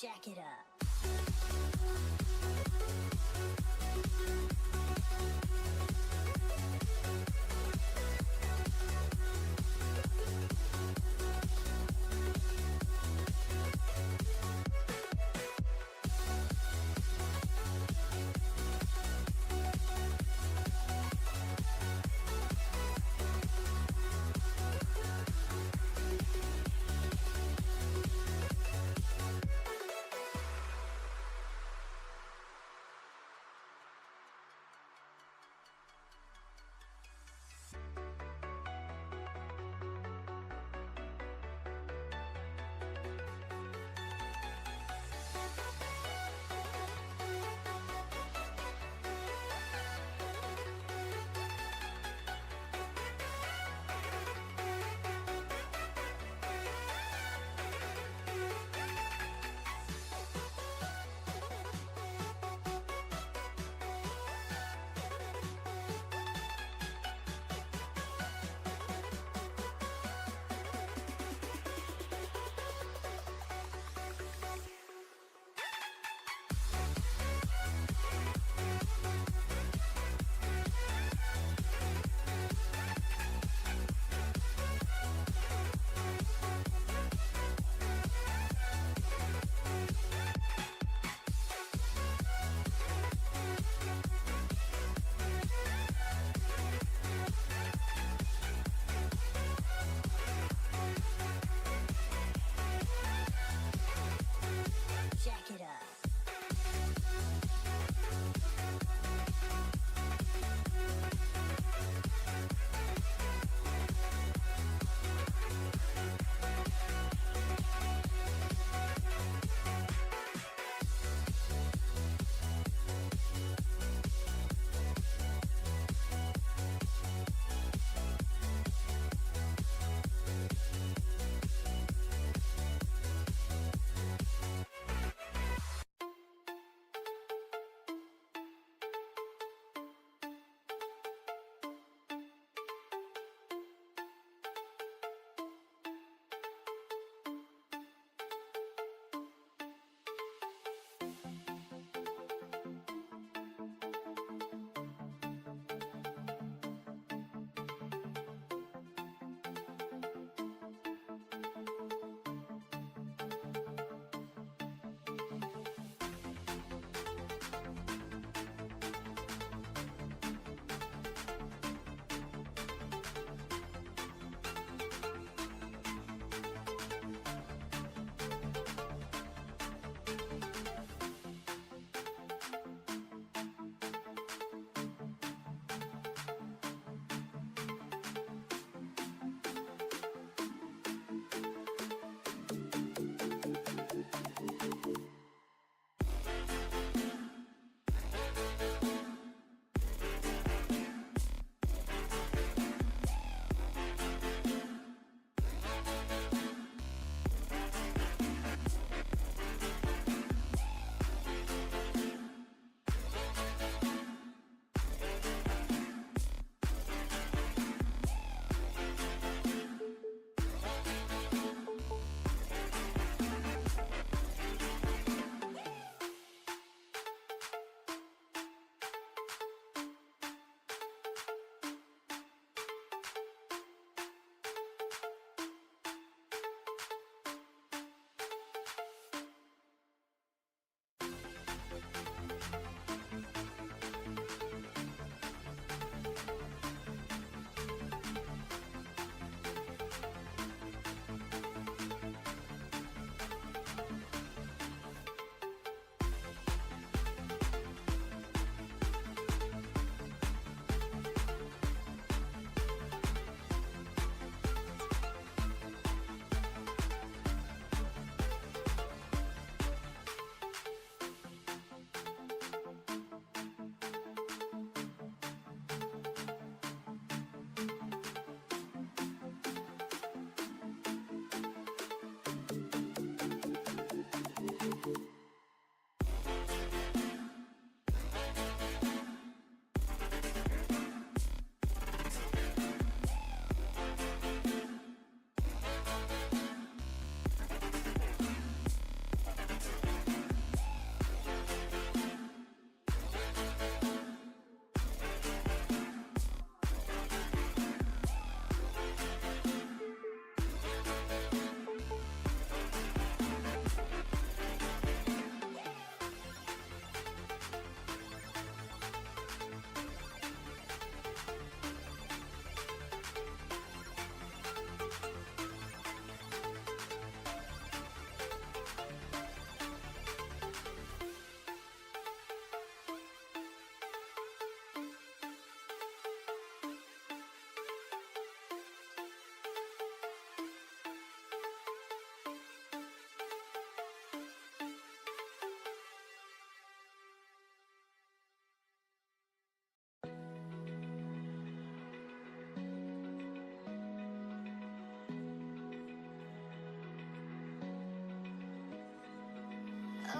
jack it up.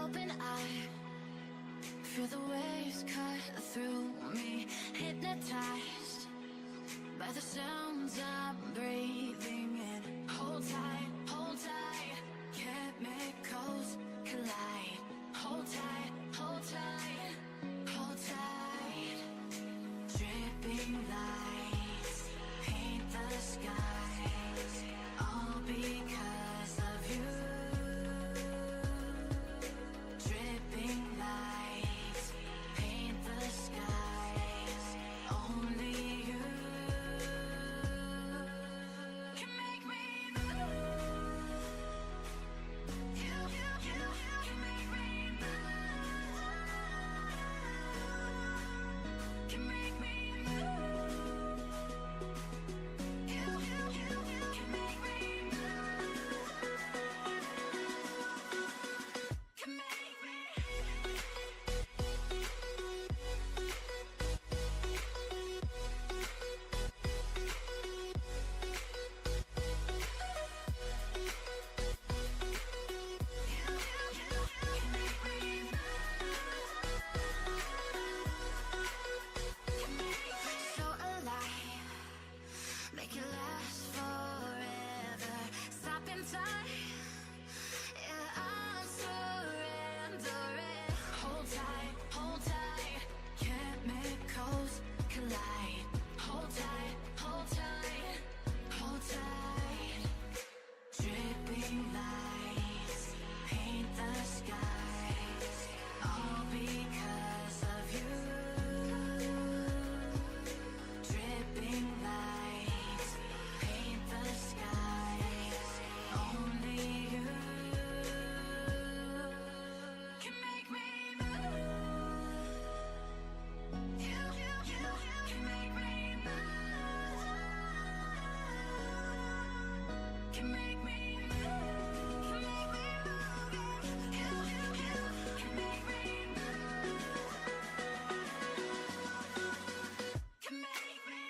open eye, feel the waves cut through me, hypnotized by the sounds I'm breathing in. Hold tight, chemicals collide. Hold tight, hold tight, hold tight. Dripping lights paint the skies, all because of you. Dripping lights paint the skies, only you can make me move. You can make me move. Can make me move. You can make me move. Can make me. So alive, make it last forever. Stop in time, yeah, I'm surrendering. Hold tight, chemicals collide. Hold tight, hold tight, hold tight. Dripping lights paint the skies, all because of you. Dripping lights paint the skies, only you can make me move. You can make me move. Can make me move. Can make me move. You can make me move. Can make me.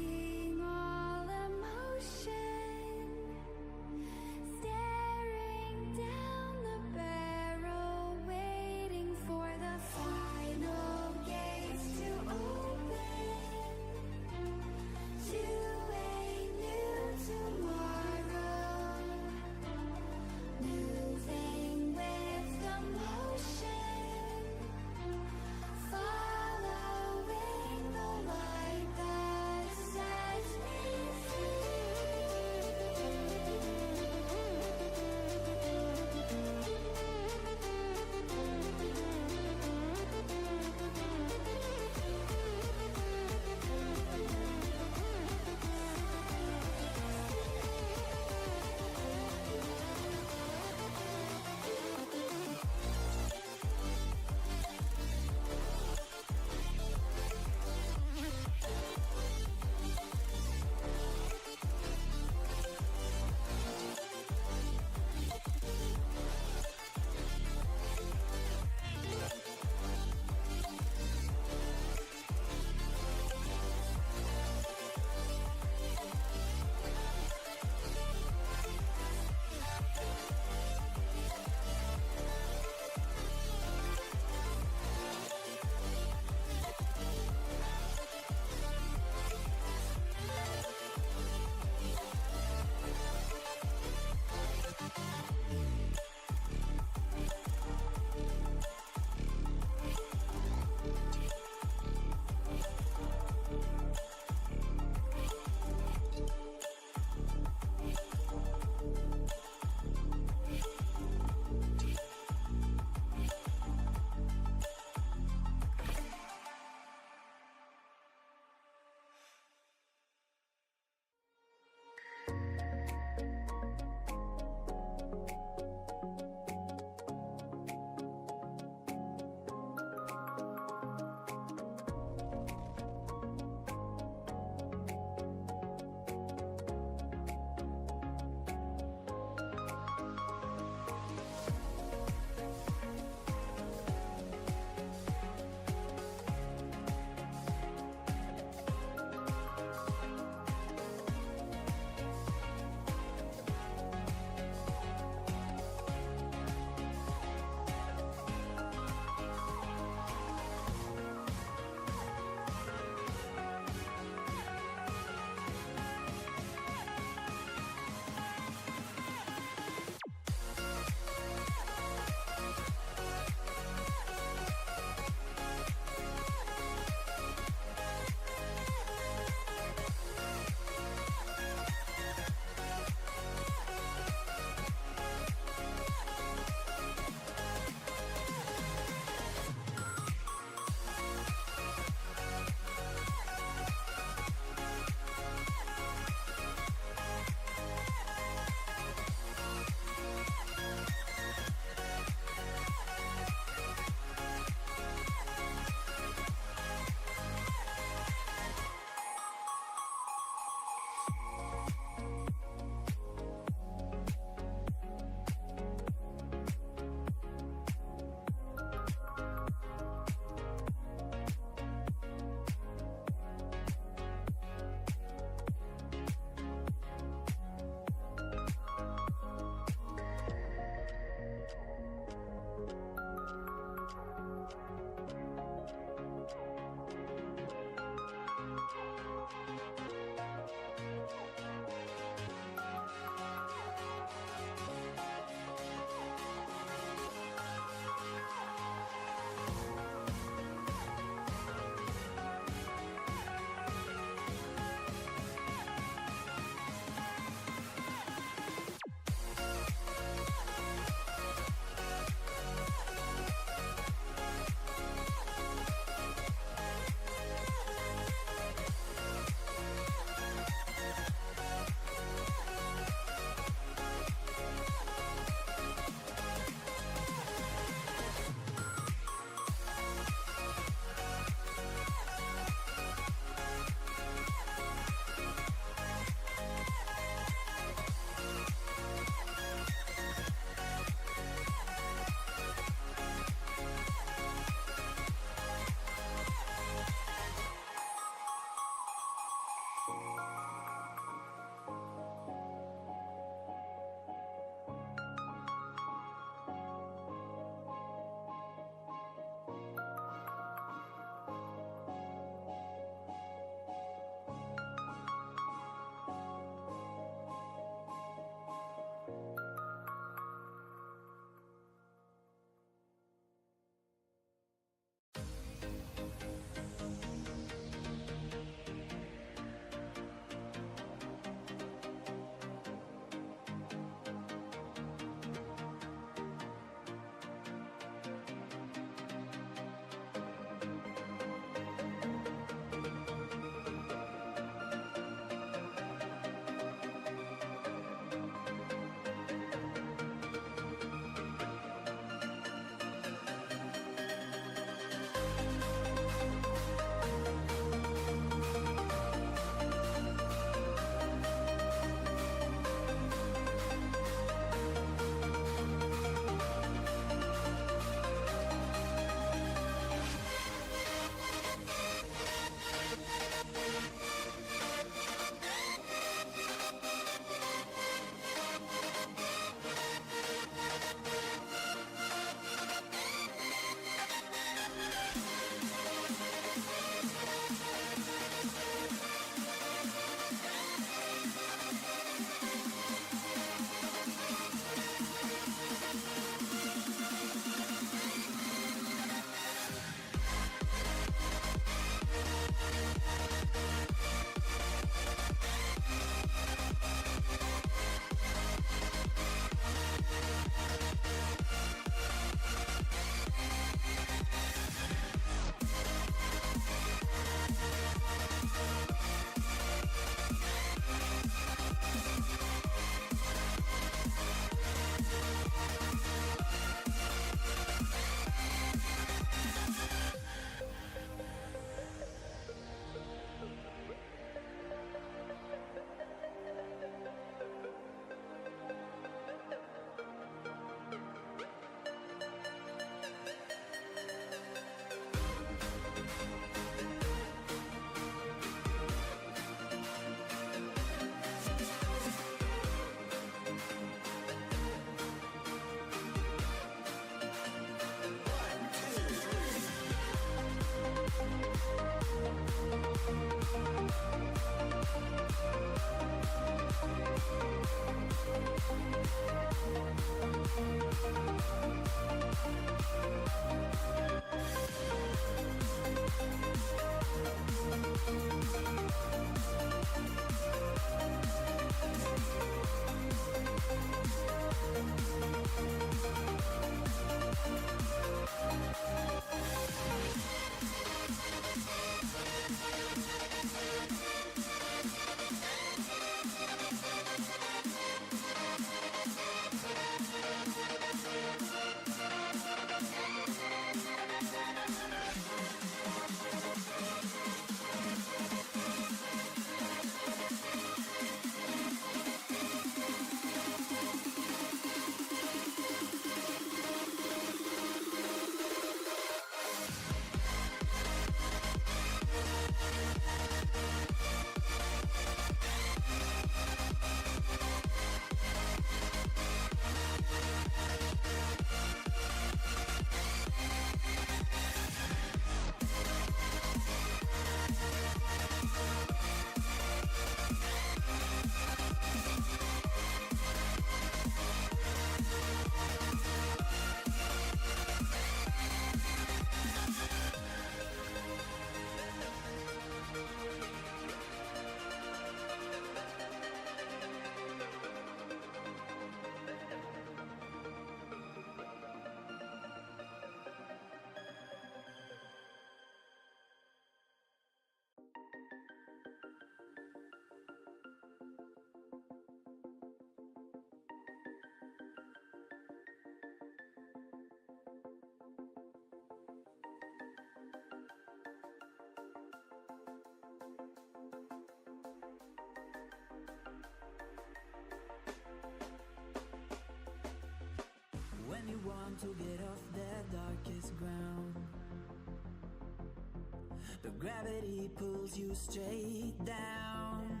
but gravity pulls you straight down.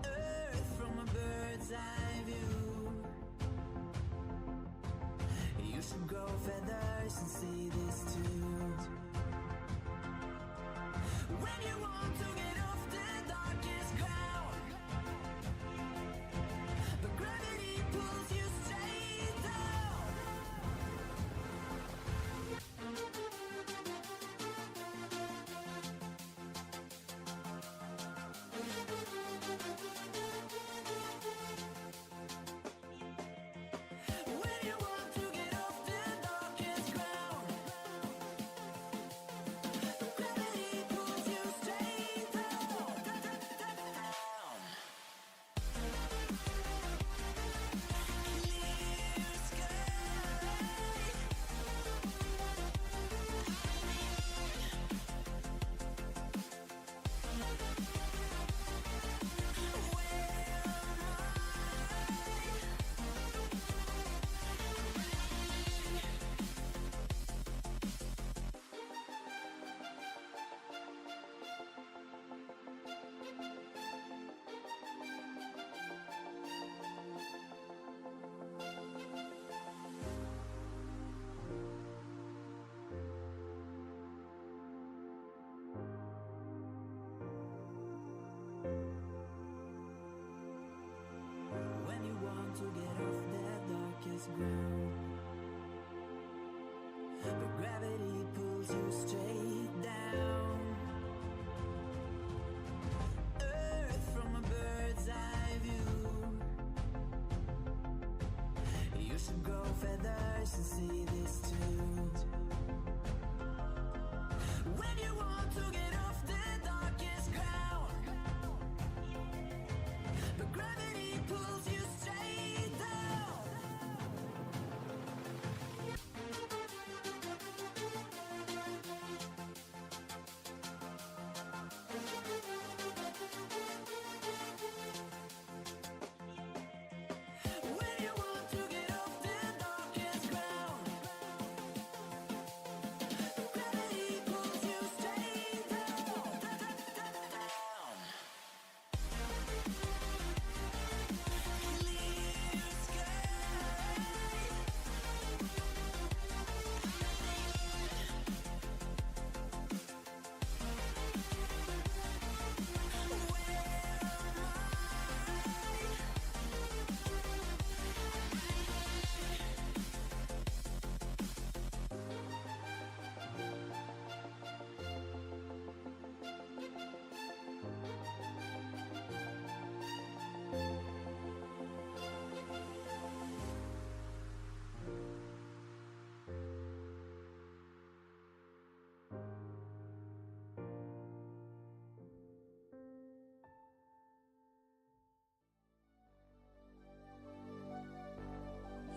Earth from a bird's eye view. You should grow feathers and see this too. When you want to get off the darkest ground, but gravity pulls you straight down. When you want to get off the darkest ground, but gravity pulls you straight down. Clear when you want to get off that darkest ground, but gravity pulls you straight down. Earth from a bird's eye view. You should grow feathers and see this too. When you want to get off the darkest ground, but gravity pulls you straight down. When you want to get off the darkest ground, but gravity pulls you straight down. Clear sky.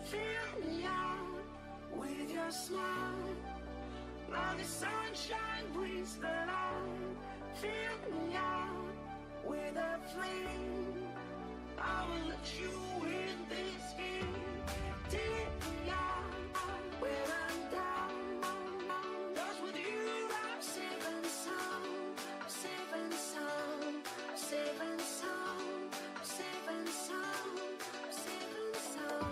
Fill me out with your smile, while the sunshine brings the light. Fill me out with a flame, I will let you in this game. Take me out when I'm down, 'cause with you I'm saving some, saving some, saving some, saving some, saving some,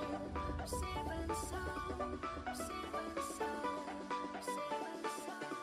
saving some, saving some, saving some.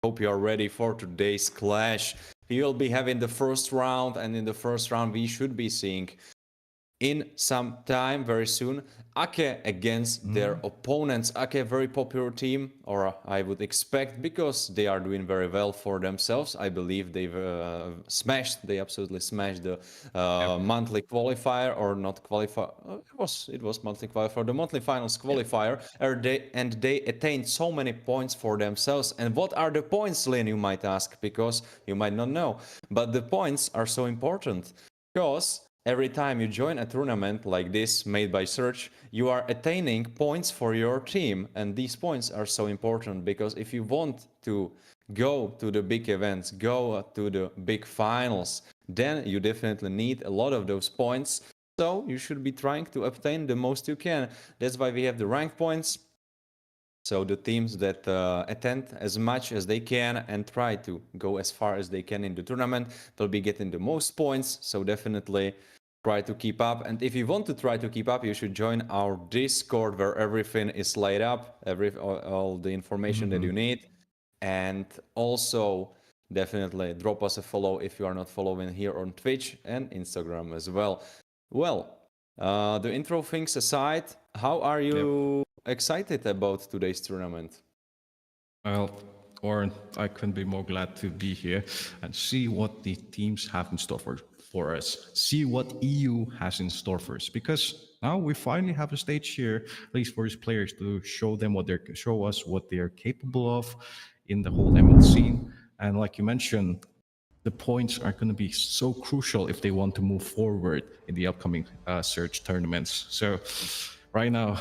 hope you are ready for today's clash. We will be having the first round, and in the first round we should be seeing in some time very soon Ake against their opponents. Ake, very popular team, or I would expect, because they are doing very well for themselves. I believe they've they absolutely smashed the monthly qualifier, or not qualifier. It was monthly qualifier, the monthly finals qualifier, and they attained so many points for themselves. And what are the points, Lynn, you might ask, because you might not know, but the points are so important because every time you join a tournament like this made by Search, you are attaining points for your team. And these points are so important because if you want to go to the big events, go to the big finals, then you definitely need a lot of those points. So you should be trying to obtain the most you can. That's why we have the rank points. So the teams that attend as much as they can and try to go as far as they can in the tournament, they'll be getting the most points. So definitely try to keep up. And if you want to try to keep up, you should join our Discord, where everything is laid up, all the information that you need. And also definitely drop us a follow if you are not following here on Twitch and Instagram as well. Well, the intro things aside, how are you excited about today's tournament? Well, Oren, I couldn't be more glad to be here and see what the teams have in store for us. See what EU has in store for us, because now we finally have a stage here, at least for these players, to show us what they're capable of in the whole ML scene. And like you mentioned, the points are going to be so crucial if they want to move forward in the upcoming Surge tournaments. So right now,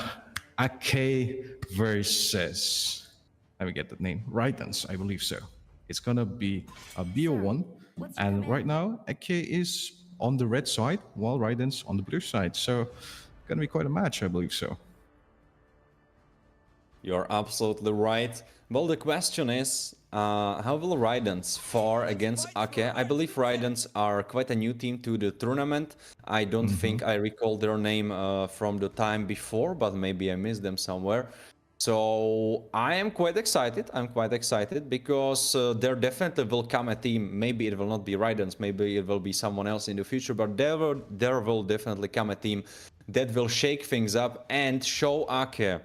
Ake versus, let me get the name, Rydens, I believe so. It's going to be a BO1. And right now, Ake is on the red side, while Rydens on the blue side. So it's going to be quite a match, I believe so. You're absolutely right. Well, the question is, how will Rydens fare against Ake? I believe Rydens are quite a new team to the tournament. I don't think I recall their name from the time before, but maybe I missed them somewhere. So I am quite excited. I'm quite excited because there definitely will come a team. Maybe it will not be Rydens, maybe it will be someone else in the future, but there will definitely come a team that will shake things up and show Ake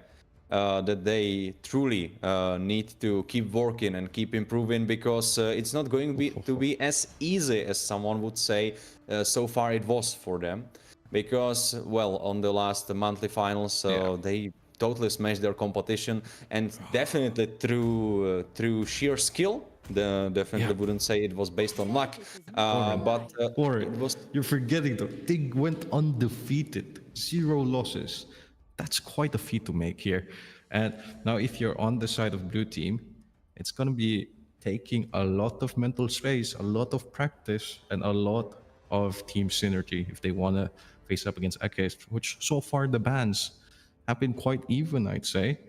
that they truly need to keep working and keep improving, because it's not going to be as easy as someone would say so far it was for them. Because, well, on the last monthly finals, they totally smashed their competition, and definitely through sheer skill. Definitely wouldn't say it was based on luck, but it was. You're forgetting though, they went undefeated, 0 losses. That's quite a feat to make here. And now if you're on the side of blue team, it's going to be taking a lot of mental space, a lot of practice, and a lot of team synergy if they want to face up against Ake, which so far the bans have been quite even, I'd say.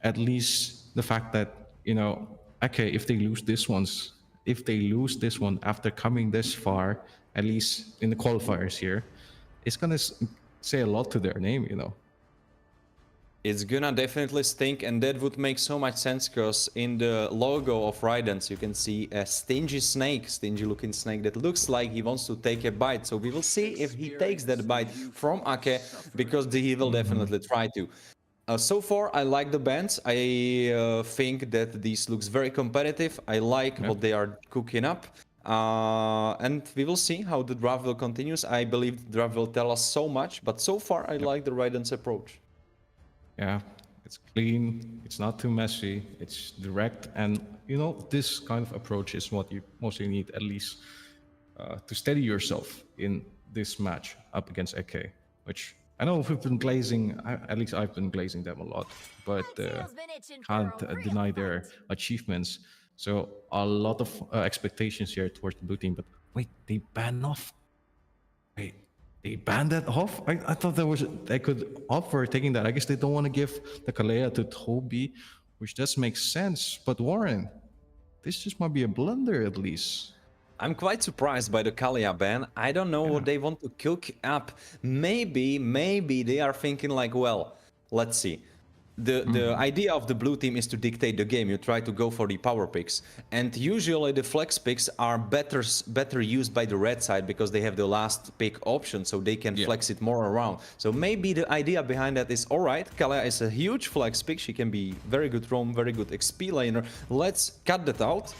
At least the fact that, Ake, if they lose this one after coming this far, at least in the qualifiers here, it's going to say a lot to their name, It's gonna definitely stink, and that would make so much sense, because in the logo of Rydens you can see a stingy looking snake that looks like he wants to take a bite. So we will see if he takes that bite from Ake, because he will definitely try to. So far I like the bands. I think that this looks very competitive. I like what they are cooking up. And we will see how the draft will continue. I believe the draft will tell us so much, but so far I like the Rydens approach. Yeah, it's clean, it's not too messy, it's direct, and this kind of approach is what you mostly need, at least to steady yourself in this match up against Ake, which I know we've been glazing, at least I've been glazing them a lot, but can't deny their achievements. So a lot of expectations here towards the blue team, but wait, they ban off. Wait, they banned that off? I thought they could offer taking that. I guess they don't want to give the Kalea to Toby, which does make sense. But Warren, this just might be a blunder at least. I'm quite surprised by the Kalea ban. I don't know what they want to cook up. Maybe they are thinking like, well, let's see. the idea of the blue team is to dictate the game. You try to go for the power picks, and usually the flex picks are better used by the red side because they have the last pick option, so they can flex it more around. So maybe the idea behind that is, all right, Kalea is a huge flex pick. She can be very good roam, very good XP laner. Let's cut that out.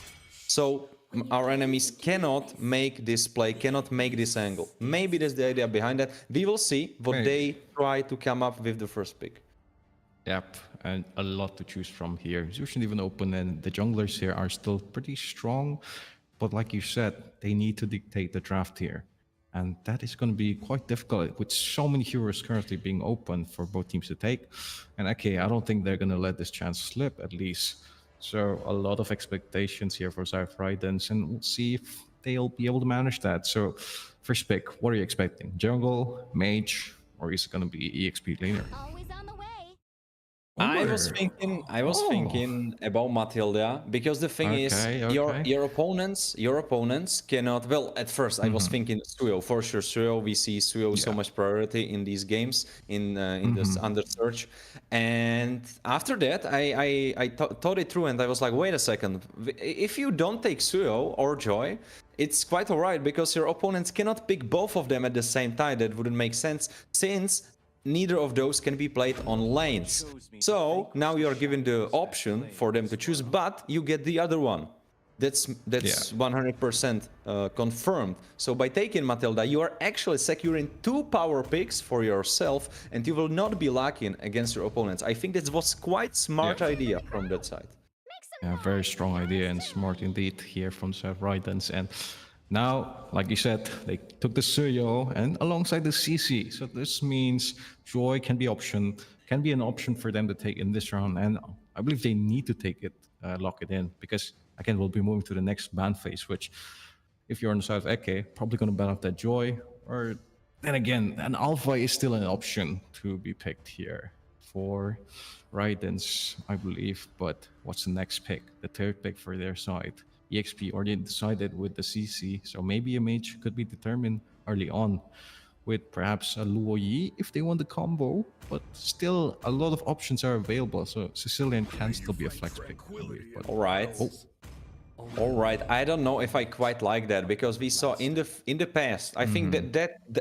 So our enemies cannot make this play, cannot make this angle. Maybe that's the idea behind that. We will see what they try to come up with the first pick. Yep, and a lot to choose from here. Zushin even open, and the junglers here are still pretty strong. But like you said, they need to dictate the draft here. And that is going to be quite difficult with so many heroes currently being open for both teams to take. And okay, I don't think they're going to let this chance slip, at least. So a lot of expectations here for Zyph Ridens, and we'll see if they'll be able to manage that. So first pick, what are you expecting? Jungle, mage, or is it going to be EXP laner? Always on the way. I was thinking about Matilda, because the thing is, your opponents cannot. Well, at first I was thinking Suyo, for sure. Suyo, we see Suyo so much priority in these games in this under search, and after that I thought it through, and I was like, wait a second, if you don't take Suyo or Joy, it's quite alright, because your opponents cannot pick both of them at the same time. That wouldn't make sense, since neither of those can be played on lanes. So now you are given the option for them to choose, but you get the other one. That's 100% confirmed. So by taking Matilda, you are actually securing 2 power picks for yourself, and you will not be lacking against your opponents. I think that was quite smart idea from that side. Yeah, very strong idea and smart indeed here from Zyph Ridens. And now, like you said, they took the Suyo and alongside the CC. So this means Joy can be an option for them to take in this round. And I believe they need to take it, lock it in, because again, we'll be moving to the next ban phase, which if you're on the side of Eke, probably going to ban off that Joy. Or then again, an Alpha is still an option to be picked here for Ridens, I believe. But what's the next pick? The third pick for their side. EXP already decided with the CC, so maybe a mage could be determined early on with perhaps a Luo Yi if they want the combo, but still a lot of options are available, so Sicilian can still be a flex pick, I believe. But all right. All right, I don't know if I quite like that, because we saw in the past, I think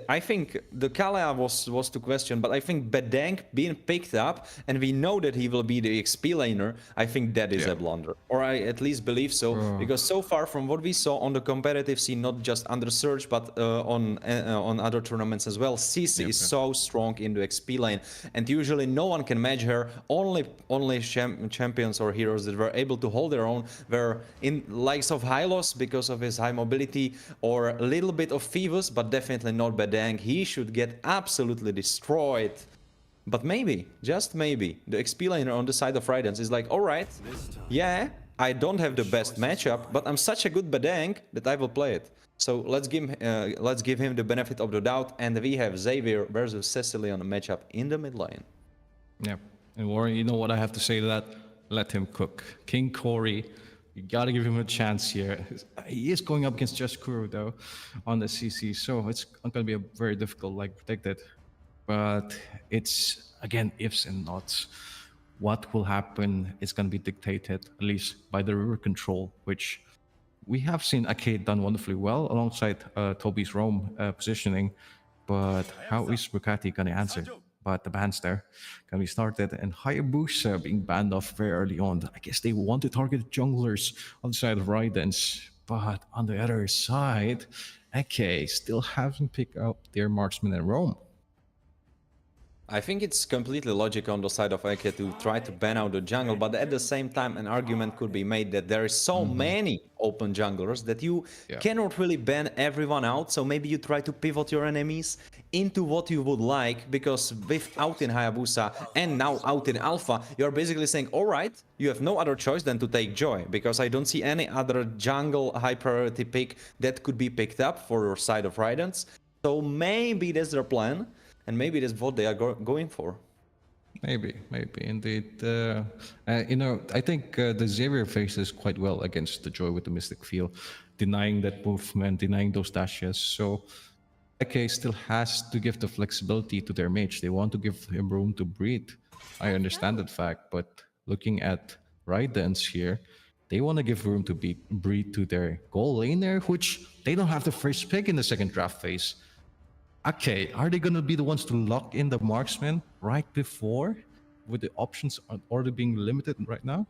I think the Kalea was to question, but I think Bedang being picked up, and we know that he will be the XP laner. I think that is a blunder, or I at least believe so, because so far from what we saw on the competitive scene, not just under Surge, but on other tournaments as well, CC is so strong in the XP lane, and usually no one can match her. Only champions or heroes that were able to hold their own were in likes of Hylos because of his high mobility, or a little bit of Phoebus, but definitely not Bedang. He should get absolutely destroyed. But maybe, just maybe, the XP laner on the side of Ridens is like, alright, yeah, I don't have the best matchup, but I'm such a good Bedang that I will play it. So let's give him the benefit of the doubt, and we have Xavier versus Cecily on the matchup in the mid lane. Yeah, and Warren, you know what I have to say to that? Let him cook. King Corey, you gotta give him a chance here. He is going up against Just Kuro though on the CC, so it's gonna be a very difficult, like predicted. But it's again ifs and nots. What will happen is gonna be dictated at least by the river control, which we have seen Ake done wonderfully well alongside Toby's roam positioning. But how is Bukati gonna answer? But the bans there can be started, and Hayabusa being banned off very early on. I guess they want to target junglers on the side of Ridens, but on the other side, Eke still haven't picked up their marksman and roam. I think it's completely logical on the side of Eke to try to ban out the jungle, but at the same time an argument could be made that there is so many open junglers that you cannot really ban everyone out, so maybe you try to pivot your enemies into what you would like, because with out in Hayabusa and now out in Alpha, you're basically saying, alright, you have no other choice than to take Joy, because I don't see any other jungle high priority pick that could be picked up for your side of Ridens. So maybe that's their plan. And maybe that's what they are going for. Maybe indeed. You know, I think the Xavier faces quite well against the Joy with the Mystic Field, denying that movement, denying those dashes. So Eke still has to give the flexibility to their mage. They want to give him room to breathe. I understand that fact, but looking at Raidens here, they want to give room to breathe to their goal laner, which they don't have the first pick in the second draft phase. Okay, are they going to be the ones to lock in the marksman right before, with the options already being limited right now?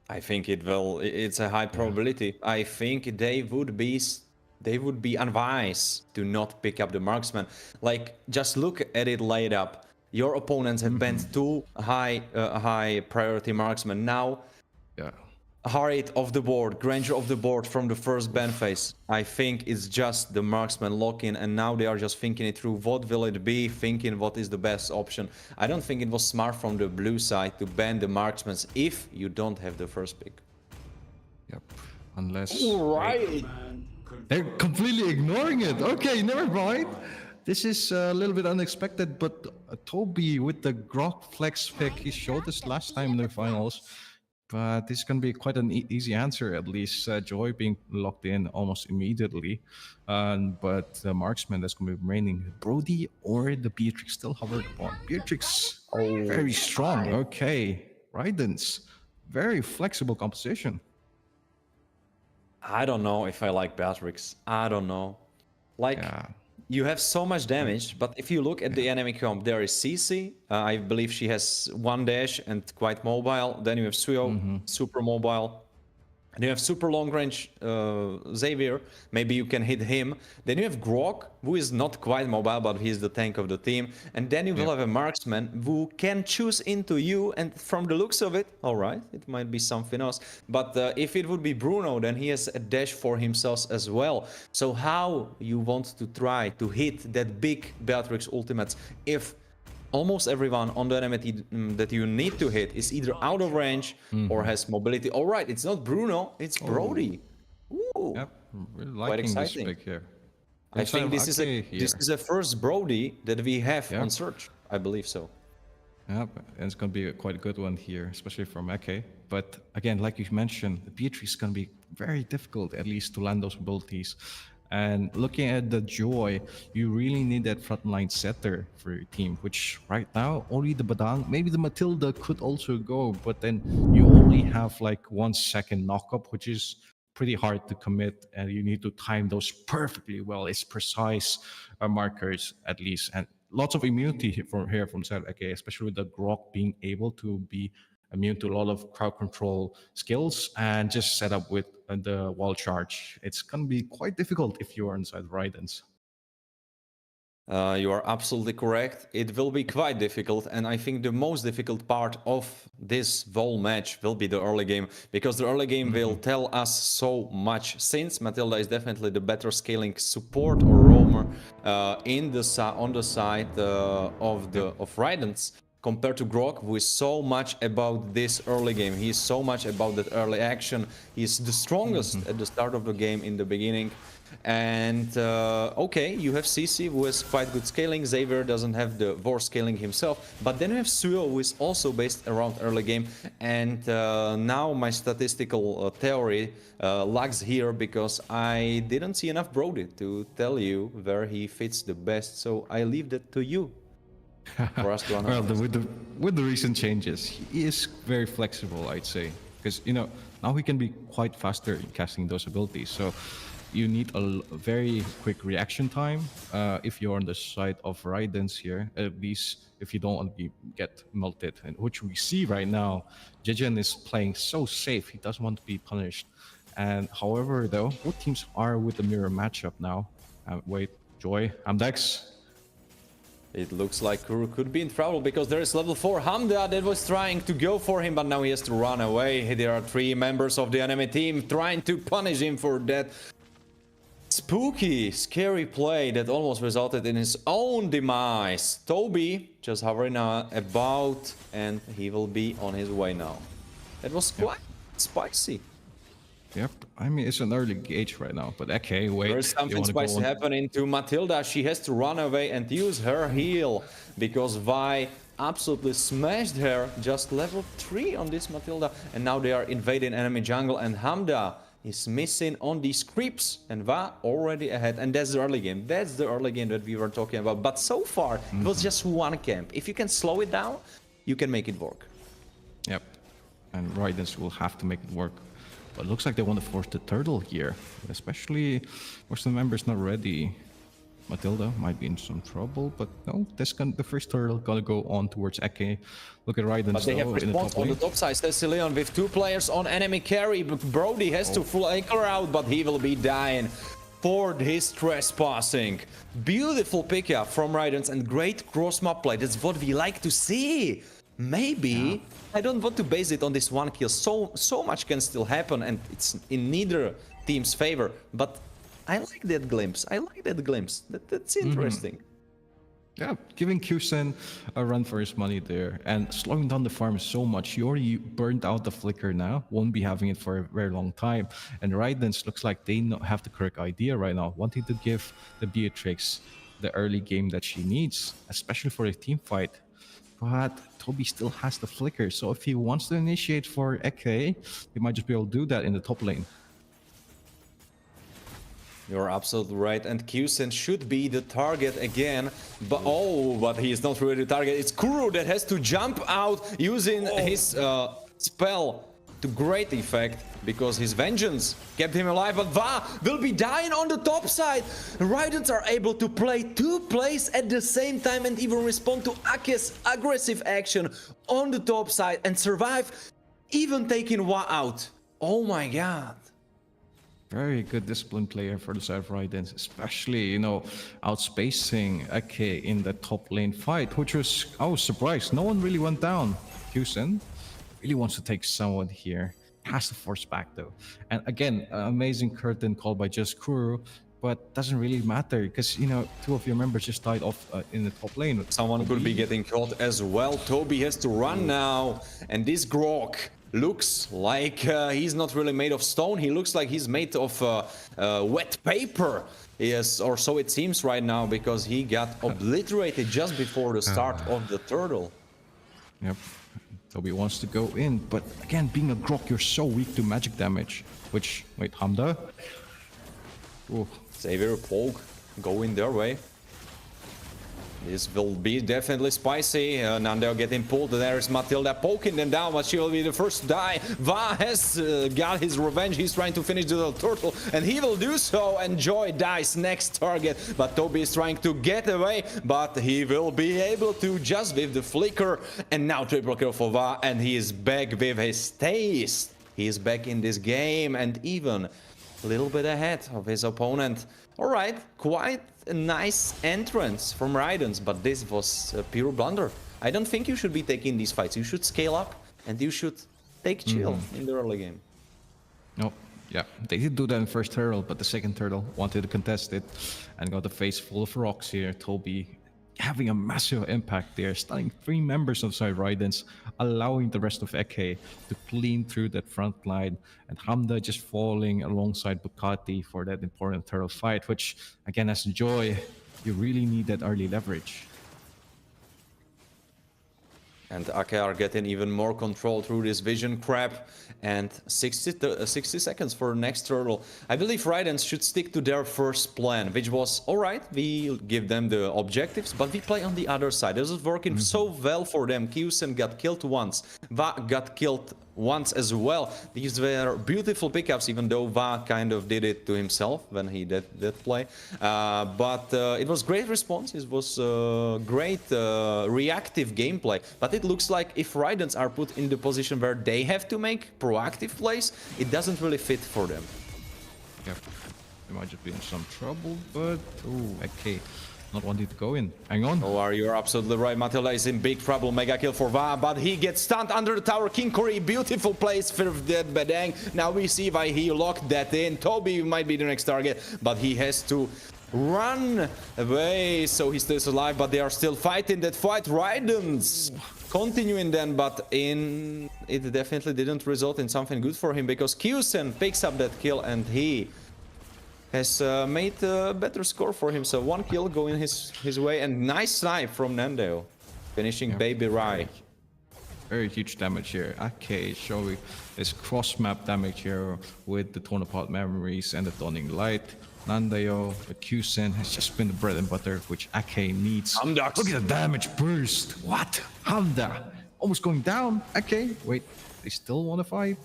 I think it will. It's a high probability. I think they would be unwise to not pick up the marksman. Like, just look at it laid up. Your opponents have banned two high priority marksmen. Now, Yeah. Harit off the board, Granger off the board from the first ban phase. I think it's just the marksman lock-in, and now they are just thinking it through. What will it be? Thinking what is the best option. I don't think it was smart from the blue side to ban the marksmen if you don't have the first pick. Yep. Unless Right. they're completely ignoring it. Okay, never mind. This is a little bit unexpected, but Toby with the Grok flex pick, he showed us last time in the finals. But this is going to be quite an easy answer, at least. Joy being locked in almost immediately. But the marksman that's going to be remaining, Brody or the Beatrix still hovered upon. Beatrix, very strong. Okay. Raidens, very flexible composition. I don't know if I like Beatrix. I don't know. Like, you have so much damage, but if you look at the enemy comp, there is CC. I believe she has one dash and quite mobile. Then you have Suyo, super mobile. And you have super long range Xavier. Maybe you can hit him. Then you have Grok, who is not quite mobile, but he's the tank of the team. And then you will have a marksman who can choose into you. And from the looks of it, all right, it might be something else. But if it would be Bruno, then he has a dash for himself as well. So how you want to try to hit that big Beatrix ultimates if almost everyone on the enemy that you need to hit is either out of range or has mobility. All right, it's not Bruno, it's Brody. Ooh, Yep, really quite liking this exciting. pick here. I think this is a first Brody that we have on search. I believe so. Yep, and it's going to be quite a good one here, especially from Ake. But again, like you mentioned, the Beatrix is going to be very difficult, at least, to land those abilities. And looking at the Joy, you really need that frontline setter for your team, which right now, only the Badang, maybe the Matilda could also go, but then you only have like 1 second knockup, which is pretty hard to commit, and you need to time those perfectly well. It's precise markers, at least, and lots of immunity from side Ake, especially with the Grok being able to be immune to a lot of crowd control skills and just set up with the wall charge. It's going to be quite difficult if you are inside Raidens. You are absolutely correct. It will be quite difficult, and I think the most difficult part of this whole match will be the early game, because the early game will tell us so much. Since Matilda is definitely the better scaling support or roamer on the side of Raidens, compared to Grok, who is so much about this early game. He is so much about that early action. He's the strongest at the start of the game in the beginning. And okay, you have CC, who has quite good scaling. Xavier doesn't have the Vor scaling himself. But then you have Suyo, who is also based around early game. And now my statistical theory lags here, because I didn't see enough Brody to tell you where he fits the best. So I leave that to you. For us to Well, with the recent changes, he is very flexible, I'd say, because now he can be quite faster in casting those abilities. So you need a very quick reaction time if you're on the side of Raidens here, at least if you don't want to get melted, and which we see right now. Jijen is playing so safe; he doesn't want to be punished. And however, though, both teams are with the mirror matchup now. Wait, Joy, Amdex. It looks like Kuru could be in trouble, because there is level 4 Hamda that was trying to go for him, but now he has to run away. There are 3 members of the enemy team trying to punish him for that spooky, scary play that almost resulted in his own demise. Toby just hovering about, and he will be on his way now. That was quite spicy. Yep, I mean, it's an early gauge right now, but okay, wait. There's something spicy happening to Matilda. She has to run away and use her heal, because Vi absolutely smashed her. Just level 3 on this Matilda, and now they are invading enemy jungle, and Hamda is missing on these creeps, and Va already ahead. And that's the early game. That's the early game that we were talking about. But so far, it was just one camp. If you can slow it down, you can make it work. Yep. And Raidens will have to make it work. But it looks like they want to force the turtle here. Especially most of the members not ready. Matilda might be in some trouble, but no, the first turtle gonna go on towards Eke. Look at Raidens But they have in the response top on the lane. top side. Stesilion with 2 players on enemy carry. Brody has to flanker out, but he will be dying for his trespassing. Beautiful pickup from Raidens and great cross map play. That's what we like to see. Maybe I don't want to base it on this 1 kill. So much can still happen, and it's in neither team's favor. But I like that glimpse. That's interesting. Yeah, giving Kusen a run for his money there and slowing down the farm so much. He already burned out the flicker now, won't be having it for a very long time. And Raidens looks like they have the correct idea right now, wanting to give the Beatrix the early game that she needs, especially for a team fight. But Toby still has the flicker, so if he wants to initiate for Eke, he might just be able to do that in the top lane. You're absolutely right, and Kusen should be the target again, but but he is not really the target. It's Kuro that has to jump out using his spell to great effect, because his vengeance kept him alive, but Va will be dying on the top side. Raidens are able to play 2 plays at the same time and even respond to Ake's aggressive action on the top side and survive, even taking Va out. Oh my god. Very good disciplined player for the side of Raidens, especially, you know, outspacing Eke in the top lane fight, which was, I was surprised. No one really went down. Kusen really wants to take someone here. Has to force back though. And again, amazing curtain call by just Kuro, but doesn't really matter because, you know, 2 of your members just died off in the top lane. Someone could be getting caught as well. Toby has to run now, and this Grok looks like he's not really made of stone. He looks like he's made of wet paper. Yes, or so it seems right now, because he got obliterated just before the start of the turtle. Yep. Toby wants to go in, but again, being a Grok, you're so weak to magic damage. Which, wait, Hamda? Ooh. Xavier, Poke, going their way. This will be definitely spicy. Nandeo getting pulled. There is Matilda poking them down, but she will be the first to die. Va has got his revenge. He's trying to finish the little turtle, and he will do so. And Joy dies next target, but Toby is trying to get away, but he will be able to just with the flicker. And now triple kill for Va, and he is back with his taste. He is back in this game, and even a little bit ahead of his opponent. All right, quite a nice entrance from Raidens, but this was a pure blunder. I don't think you should be taking these fights. You should scale up, and you should take chill in the early game. No, yeah, they did do that in first turtle, but the second turtle wanted to contest it and got a face full of rocks here. Toby having a massive impact there, stunning 3 members of side Raidens, allowing the rest of Eke to clean through that front line, and Hamda just falling alongside Bukati for that important turtle fight, which, again, as Joy, you really need that early leverage. And Ake are getting even more control through this vision crap. And 60 seconds for next turtle. I believe Raidens should stick to their first plan, which was, alright, we give them the objectives, but we play on the other side. This is working so well for them. Kusen got killed once. Va got killed once as well. These were beautiful pickups, even though Va kind of did it to himself when he did that play. But it was great response. It was great reactive gameplay. But it looks like if Raidens are put in the position where they have to make proactive plays, it doesn't really fit for them. Yep. They might just be in some trouble, but okay. Not wanting to go in. Hang on. Oh, you're absolutely right. Matilda is in big trouble. Mega kill for Va, but he gets stunned under the tower. King Curry, beautiful place for that Badang. Now we see why he locked that in. Toby might be the next target, but he has to run away, so he stays alive, but they are still fighting that fight. Raidens continuing then, but it definitely didn't result in something good for him, because Kusen picks up that kill, and he has made a better score for him. So 1 kill going his way, and nice snipe from Nandeo, finishing Baby Rai. Very huge damage here. Okay, showing this cross-map damage here with the torn apart memories and the dawning light. Nandeo, but Kusen has just been the bread and butter, which Ake needs. Hamda. Look at the damage burst. What? Hamda. almost going down. Okay, wait, they still want to fight.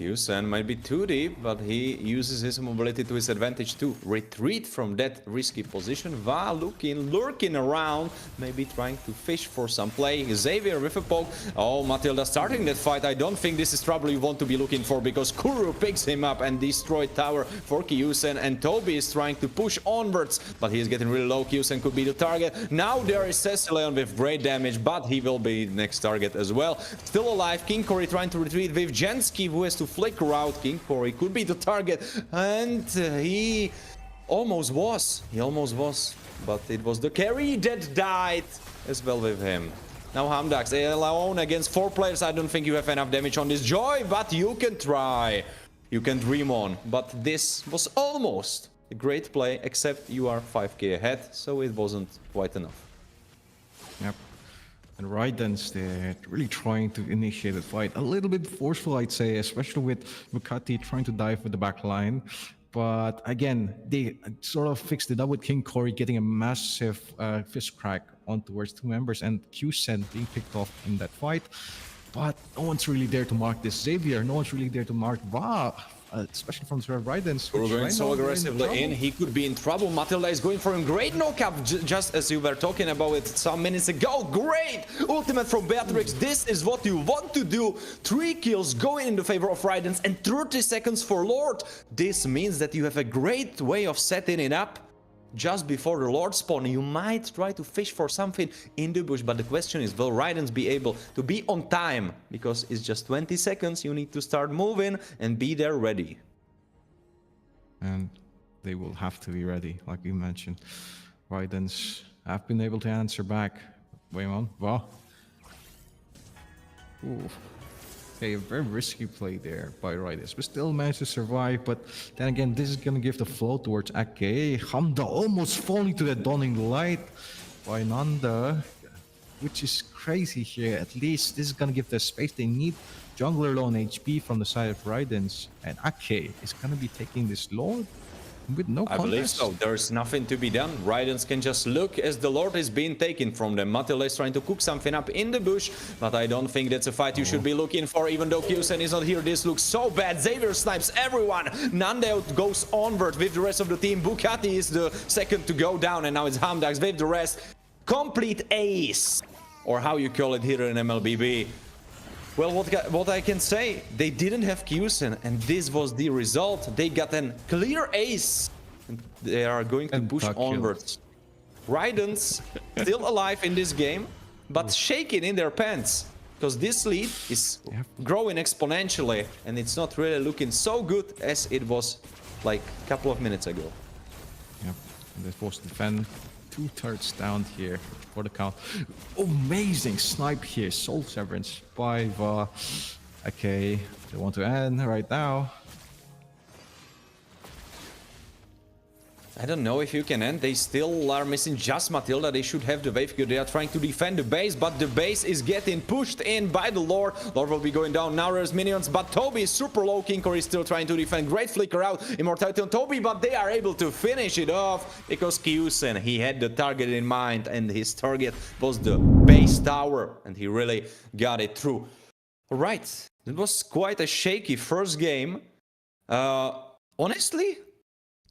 Q-Sen might be too deep, but he uses his mobility to his advantage to retreat from that risky position. Va lurking around, maybe trying to fish for some play. Xavier with a poke. Oh, Matilda starting that fight. I don't think this is trouble you want to be looking for, because Kuru picks him up and destroyed tower for Q-Sen, and Toby is trying to push onwards, but he is getting really low. Q-Sen could be the target. Now there is Cecilion with great damage, but he will be next target as well. Still alive, King Cory trying to retreat with Jensky, who has to flicker out. King Cory could be the target, and he almost was. But it was the carry that died as well with him. Now Hamdax alone against 4 players. I don't think you have enough damage on this Joy, but you can try. You can dream on. But this was almost a great play, except you are 5k ahead, so it wasn't quite enough. Yep. And Raidens, they're really trying to initiate the fight. A little bit forceful, I'd say, especially with Bukati trying to dive with the back line. But again, they sort of fixed it up with King Cory getting a massive fist crack on towards 2 members, and Q-Sen being picked off in that fight. But no one's really there to mark this Xavier. No one's really there to mark Va, especially from Sir Raidens. We're going so aggressively in, he could be in trouble. Matilda is going for a great knockup, just as you were talking about it some minutes ago. Great ultimate from Beatrix. This is what you want to do. 3 kills going in the favor of Raidens and 30 seconds for Lord. This means that you have a great way of setting it up. Just before the Lord spawn, you might try to fish for something in the bush, but the question is, will Raidens be able to be on time? Because it's just 20 seconds, you need to start moving and be there ready. And they will have to be ready, like you mentioned. Raidens have been able to answer back. Wait on, Va. Ooh. Okay, a very risky play there by Raidens, but still managed to survive. But then again, this is going to give the flow towards Ake. Hamda almost falling to the dawning light by Nanda, which is crazy here. At least this is going to give the space they need. Jungler low on HP from the side of Raidens, and Ake is going to be taking this Lord with no contest. I believe so. There's nothing to be done. Raidens can just look as the Lord is being taken from them. Matilda is trying to cook something up in the bush, but I don't think that's a fight you should be looking for, even though Q-Sen is not here. This looks so bad. Xavier snipes everyone. Nanda goes onward with the rest of the team. Bukati is the second to go down, and now it's Hamdax with the rest. Complete ace, or how you call it here in MLBB. Well, what I can say, they didn't have Q-Sen, and this was the result. They got a clear ace. They are going to push onwards. Raidens still alive in this game, but shaking in their pants, because this lead is growing exponentially, and it's not really looking so good as it was like a couple of minutes ago. Yep, and they're forced to defend. 2 turrets down here for the count. Amazing snipe here. Soul Severance by Va. Okay, they want to end right now. I don't know if you can end. They still are missing just Matilda. They should have the wave because they are trying to defend the base, but the base is getting pushed in by the Lord. Lord will be going down. Now there's minions, but Toby is super low. King Cory is still trying to defend. Great flicker out. Immortality on Toby, but they are able to finish it off because Q-Sen, he had the target in mind, and his target was the base tower, and he really got it through. All right, it was quite a shaky first game. Honestly,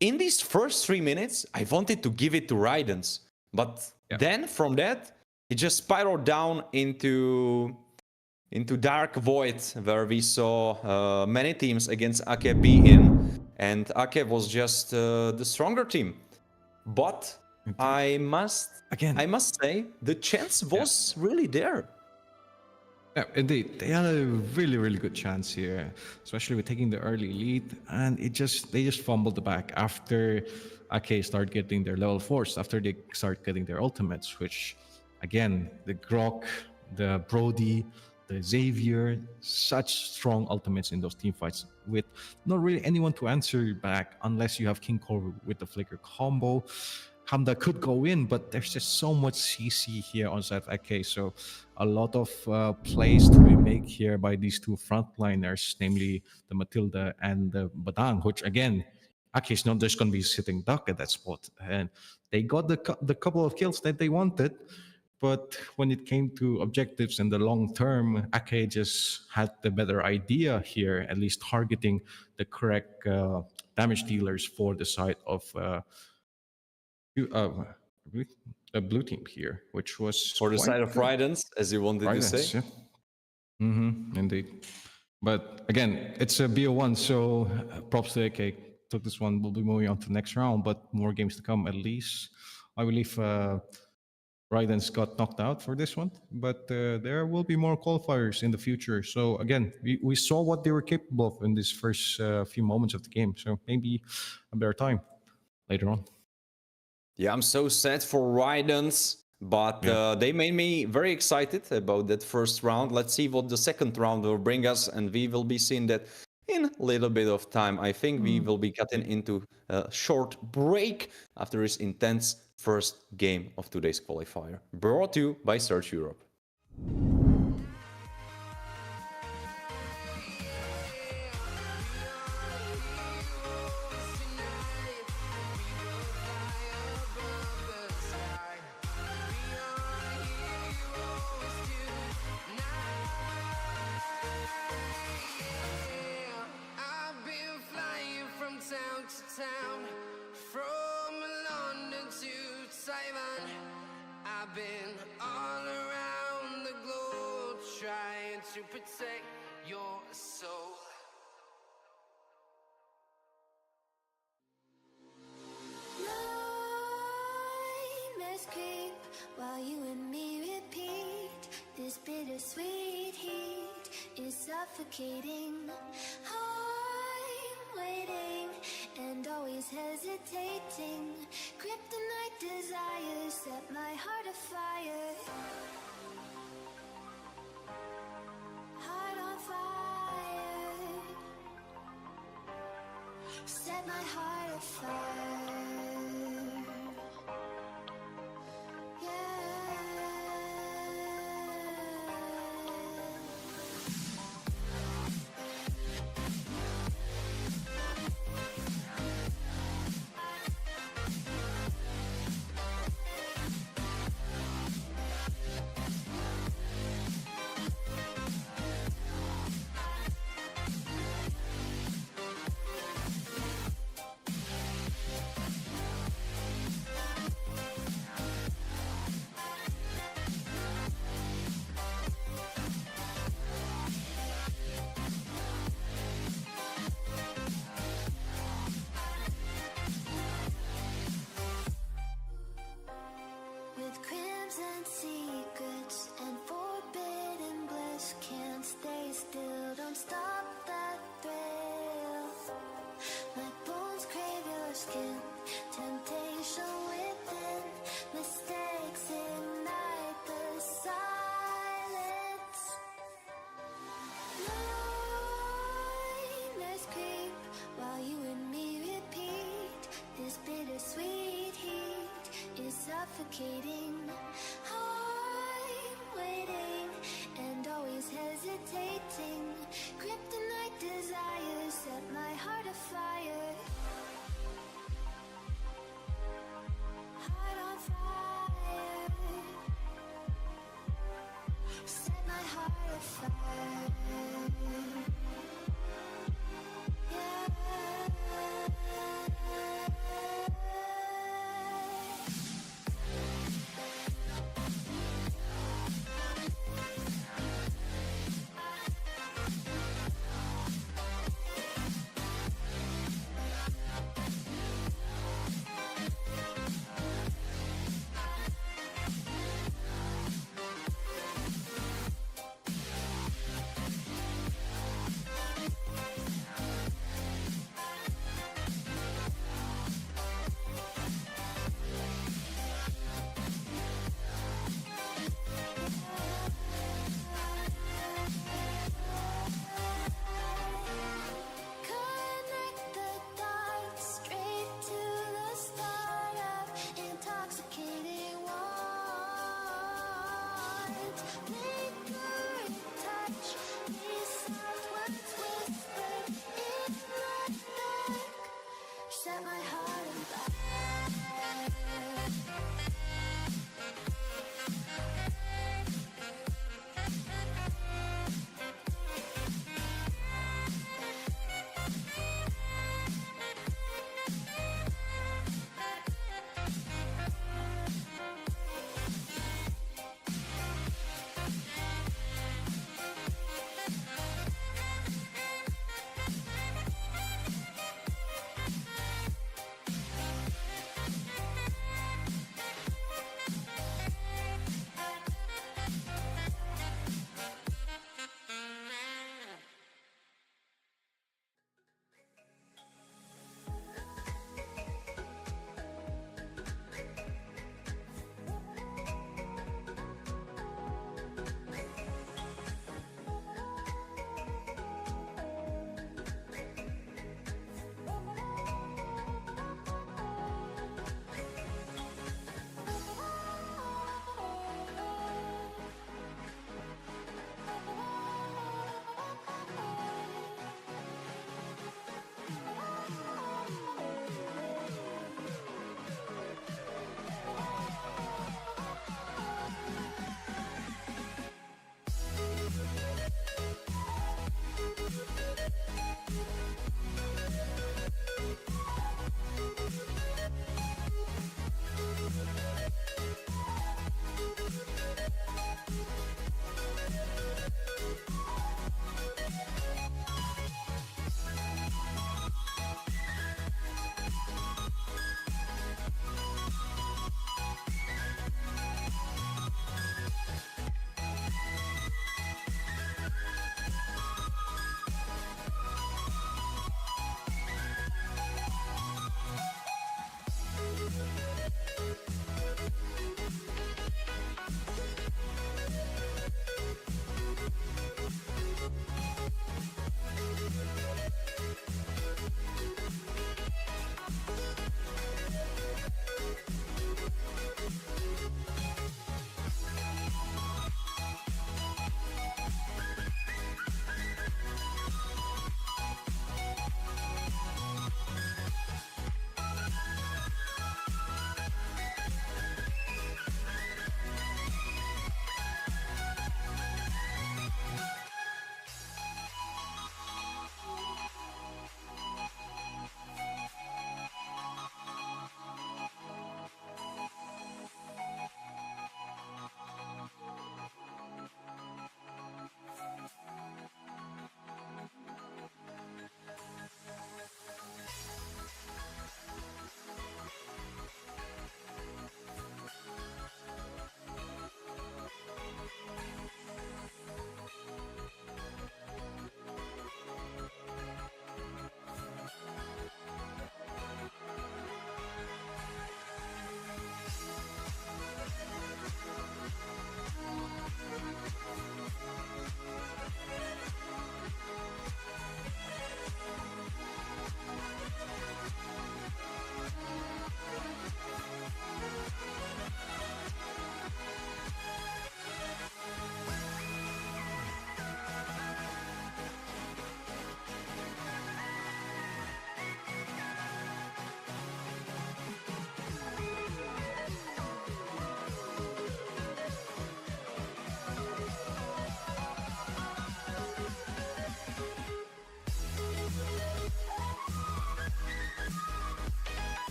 in these first 3 minutes, I wanted to give it to Raidens, but then from that, it just spiraled down into Dark Void, where we saw many teams against Ake be in, and Ake was just the stronger team. But I must say, the chance was really there. Yeah, indeed. They had a really, really good chance here, especially with taking the early lead, and they just fumbled the back after Ake started getting their level 4s, after they start getting their ultimates, which, again, the Grok, the Brody, the Xavier, such strong ultimates in those team fights with not really anyone to answer back unless you have King Cory with the flicker combo. Hamda could go in, but there's just so much CC here on side of Ake, so a lot of plays to be made here by these 2 frontliners, namely the Matilda and the Badang, which again, Ake is not just going to be sitting duck at that spot, and they got the couple of kills that they wanted. But when it came to objectives in the long term, Ake just had the better idea here, at least targeting the correct damage dealers for the side of you- uh, the blue team here, which was For the quite side of good. Raidens, as you wanted to say. Yeah. Indeed. But again, it's a BO1, so props to AK. Took this one. We'll be moving on to the next round, but more games to come at least. I believe Raidens got knocked out for this one, but there will be more qualifiers in the future. So again, we saw what they were capable of in these first few moments of the game. So maybe a better time later on. Yeah, I'm so sad for Raidens, but they made me very excited about that first round. Let's see what the second round will bring us, and we will be seeing that in a little bit of time. I think we will be cutting into a short break after this intense first game of today's qualifier, brought to you by Search Europe. I've been flying from town to town, from London to Taiwan. I've been all around the globe trying to protect your soul. Nightmares creep while you and me repeat. This bittersweet heat is suffocating. I'm waiting and always hesitating. Kryptonite desires set my heart afire. Heart on fire. Set my heart afire. With crimson secrets and forbidden bliss, can't stay still, don't stop that thrill. My bones crave your skin, temptation within, mistakes ignite the silence. Nightmares creep while you and me repeat. This bittersweet heat is suffocating. I'm waiting and always hesitating. Kryptonite desires set my heart afire. Heart on fire. Set my heart afire.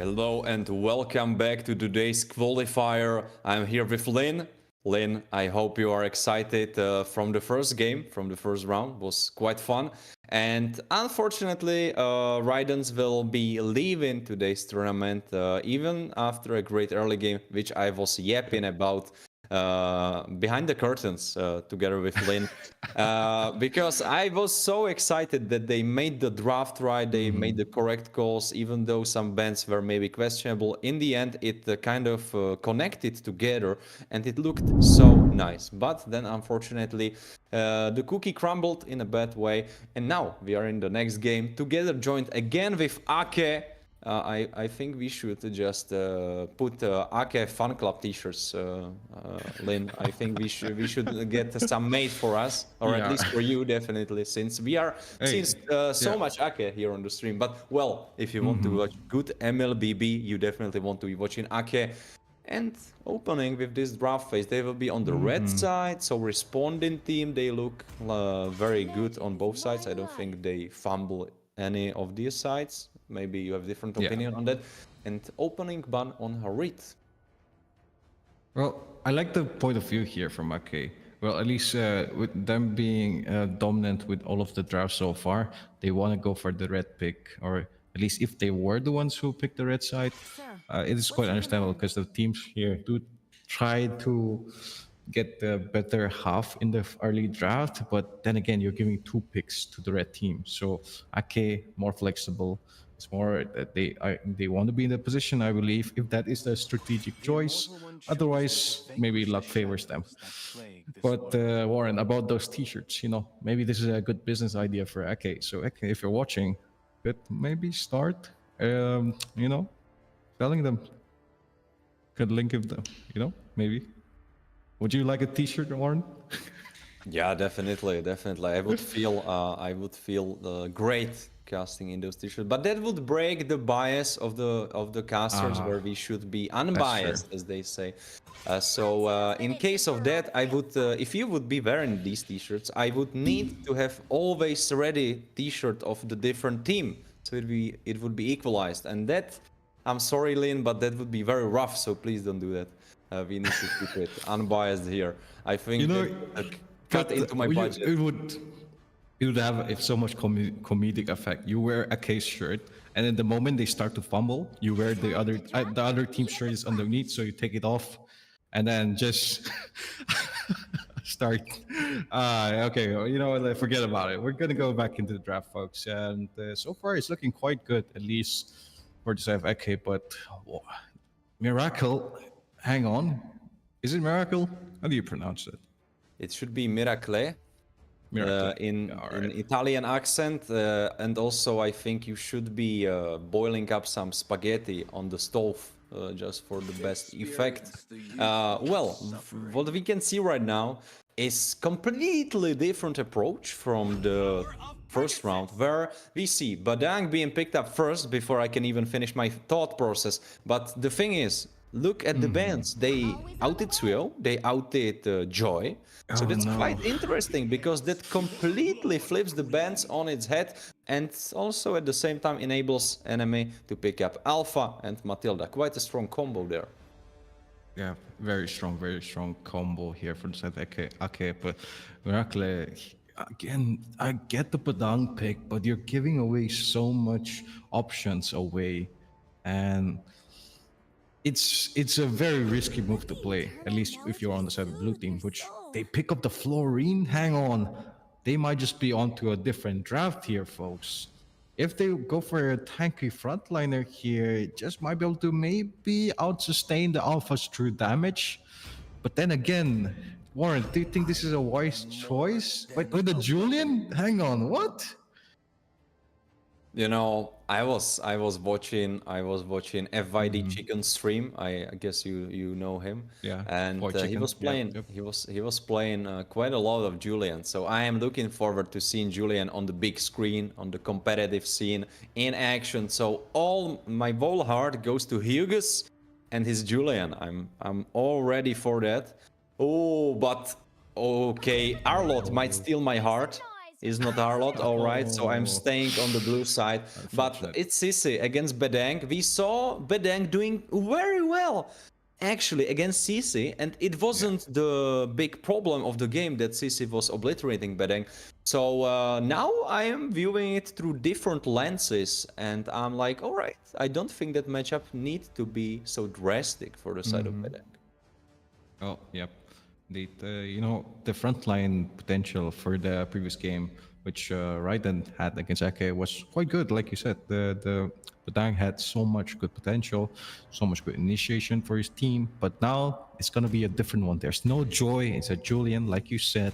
Hello and welcome back to today's qualifier. I'm here with Lynn. Lynn, I hope you are excited from the first game, from the first round. It was quite fun. And unfortunately, Raidens will be leaving today's tournament even after a great early game, which I was yapping about behind the curtains together with Lynn. Because I was so excited that they made the draft right, they made the correct calls, even though some bans were maybe questionable. In the end, it kind of connected together and it looked so nice. But then, unfortunately, the cookie crumbled in a bad way. And now we are in the next game, together joined again with Ake. I think we should just put Ake Fan Club t-shirts, Lynn. I think we should get some made for us, or at least for you, definitely, since we are so much Ake here on the stream. But well, if you want to watch good MLBB, you definitely want to be watching Ake. And opening with this draft phase, they will be on the red side, so responding team, they look very good on both sides. I don't think they fumble any of these sides. Maybe you have different opinion on that. And opening ban on Harit. Well, I like the point of view here from Ake. Well, at least with them being dominant with all of the drafts so far, they want to go for the red pick, or at least if they were the ones who picked the red side, it is quite understandable because the teams here do try to get the better half in the early draft, but then again, you're giving 2 picks to the red team. So Ake more flexible. It's more that they want to be in the position, I believe, if that is the strategic choice. Otherwise, maybe luck favors them. But Warren, about those T-shirts, maybe this is a good business idea for Ake. So Ake, if you're watching, could maybe start, selling them. Could link them, maybe. Would you like a T-shirt, Warren? Yeah, definitely. I would feel great casting in those T-shirts, but that would break the bias of the casters, where we should be unbiased, as they say. So in case of that, I would, if you would be wearing these T-shirts, I would need to have always ready T-shirt of the different team, so it would be equalized, and that, I'm sorry, Lynn, but that would be very rough. So please don't do that. We need to keep it unbiased here. I think cut into my budget. It would have so much comedic effect. You wear a case shirt, and in the moment they start to fumble, you wear the other team shirt is underneath, so you take it off, and then just start. Okay, forget about it. We're gonna go back into the draft, folks, and so far it's looking quite good, at least for the side of Ake. But Miracle, hang on, is it Miracle? How do you pronounce it? It should be Miracle. In Italian accent, and also I think you should be boiling up some spaghetti on the stove just for the best effect. Well, what we can see right now is completely different approach from the first round, where we see Badang being picked up first before I can even finish my thought process. But the thing is, look at the bans. They outed Suyo, they outed Joy. So that's quite interesting, because that completely flips the bans on its head, and also at the same time enables enemy to pick up Alpha and Matilda. Quite a strong combo there. Yeah, very strong combo here for the side Ake. But Miracle, again, I get the Padang pick, but you're giving away so much options away, and it's a very risky move to play, at least if you're on the side of the blue team, which they pick up the Florine. Hang on, they might just be onto a different draft here, folks. If they go for a tanky frontliner here, just might be able to maybe out-sustain the Alphas through damage. But then again, Warren, do you think this is a wise choice? Wait, with the Julian? Hang on, what? I was watching FYD Chicken stream. I guess you know him. Yeah. And he was playing. He was playing quite a lot of Julian. So I am looking forward to seeing Julian on the big screen, on the competitive scene, in action. So all my whole heart goes to Hugus and his Julian. I'm all ready for that. Oh, but okay, Arlott might steal my heart. Is not Harlot, all right. So I'm staying on the blue side. But Unfortunate. it's Sisi against Bedang. We saw Bedang doing very well, actually, against Sisi. And it wasn't the big problem of the game that Sisi was obliterating Bedang. So now I am viewing it through different lenses. And I'm like, all right, I don't think that matchup needs to be so drastic for the side of Bedang. Oh, yep. The you know, the frontline potential for the previous game, which Raiden had against Ake, was quite good. Like you said, the Dang had so much good potential, so much good initiation for his team. But now it's gonna be a different one. There's no Joy. It's a Julian, like you said,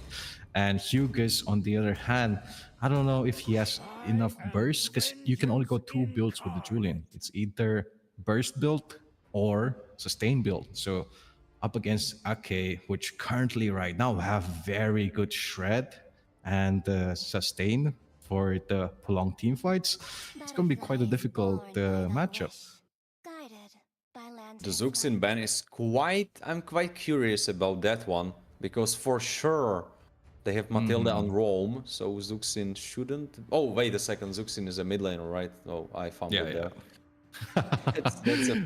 and Hughes on the other hand. I don't know if he has enough burst because you can only go 2 builds with the Julian. It's either burst build or sustain build. So up against Ake, which currently right now have very good shred and sustain for the prolonged team fights, it's going to be quite a difficult matchup. Guided by land The Zuxin ban is I'm quite curious about that one, because for sure they have Matilda on Roam, so Zuxin shouldn't... Oh, wait a second, Zuxin is a mid laner, right? Oh, I found it there.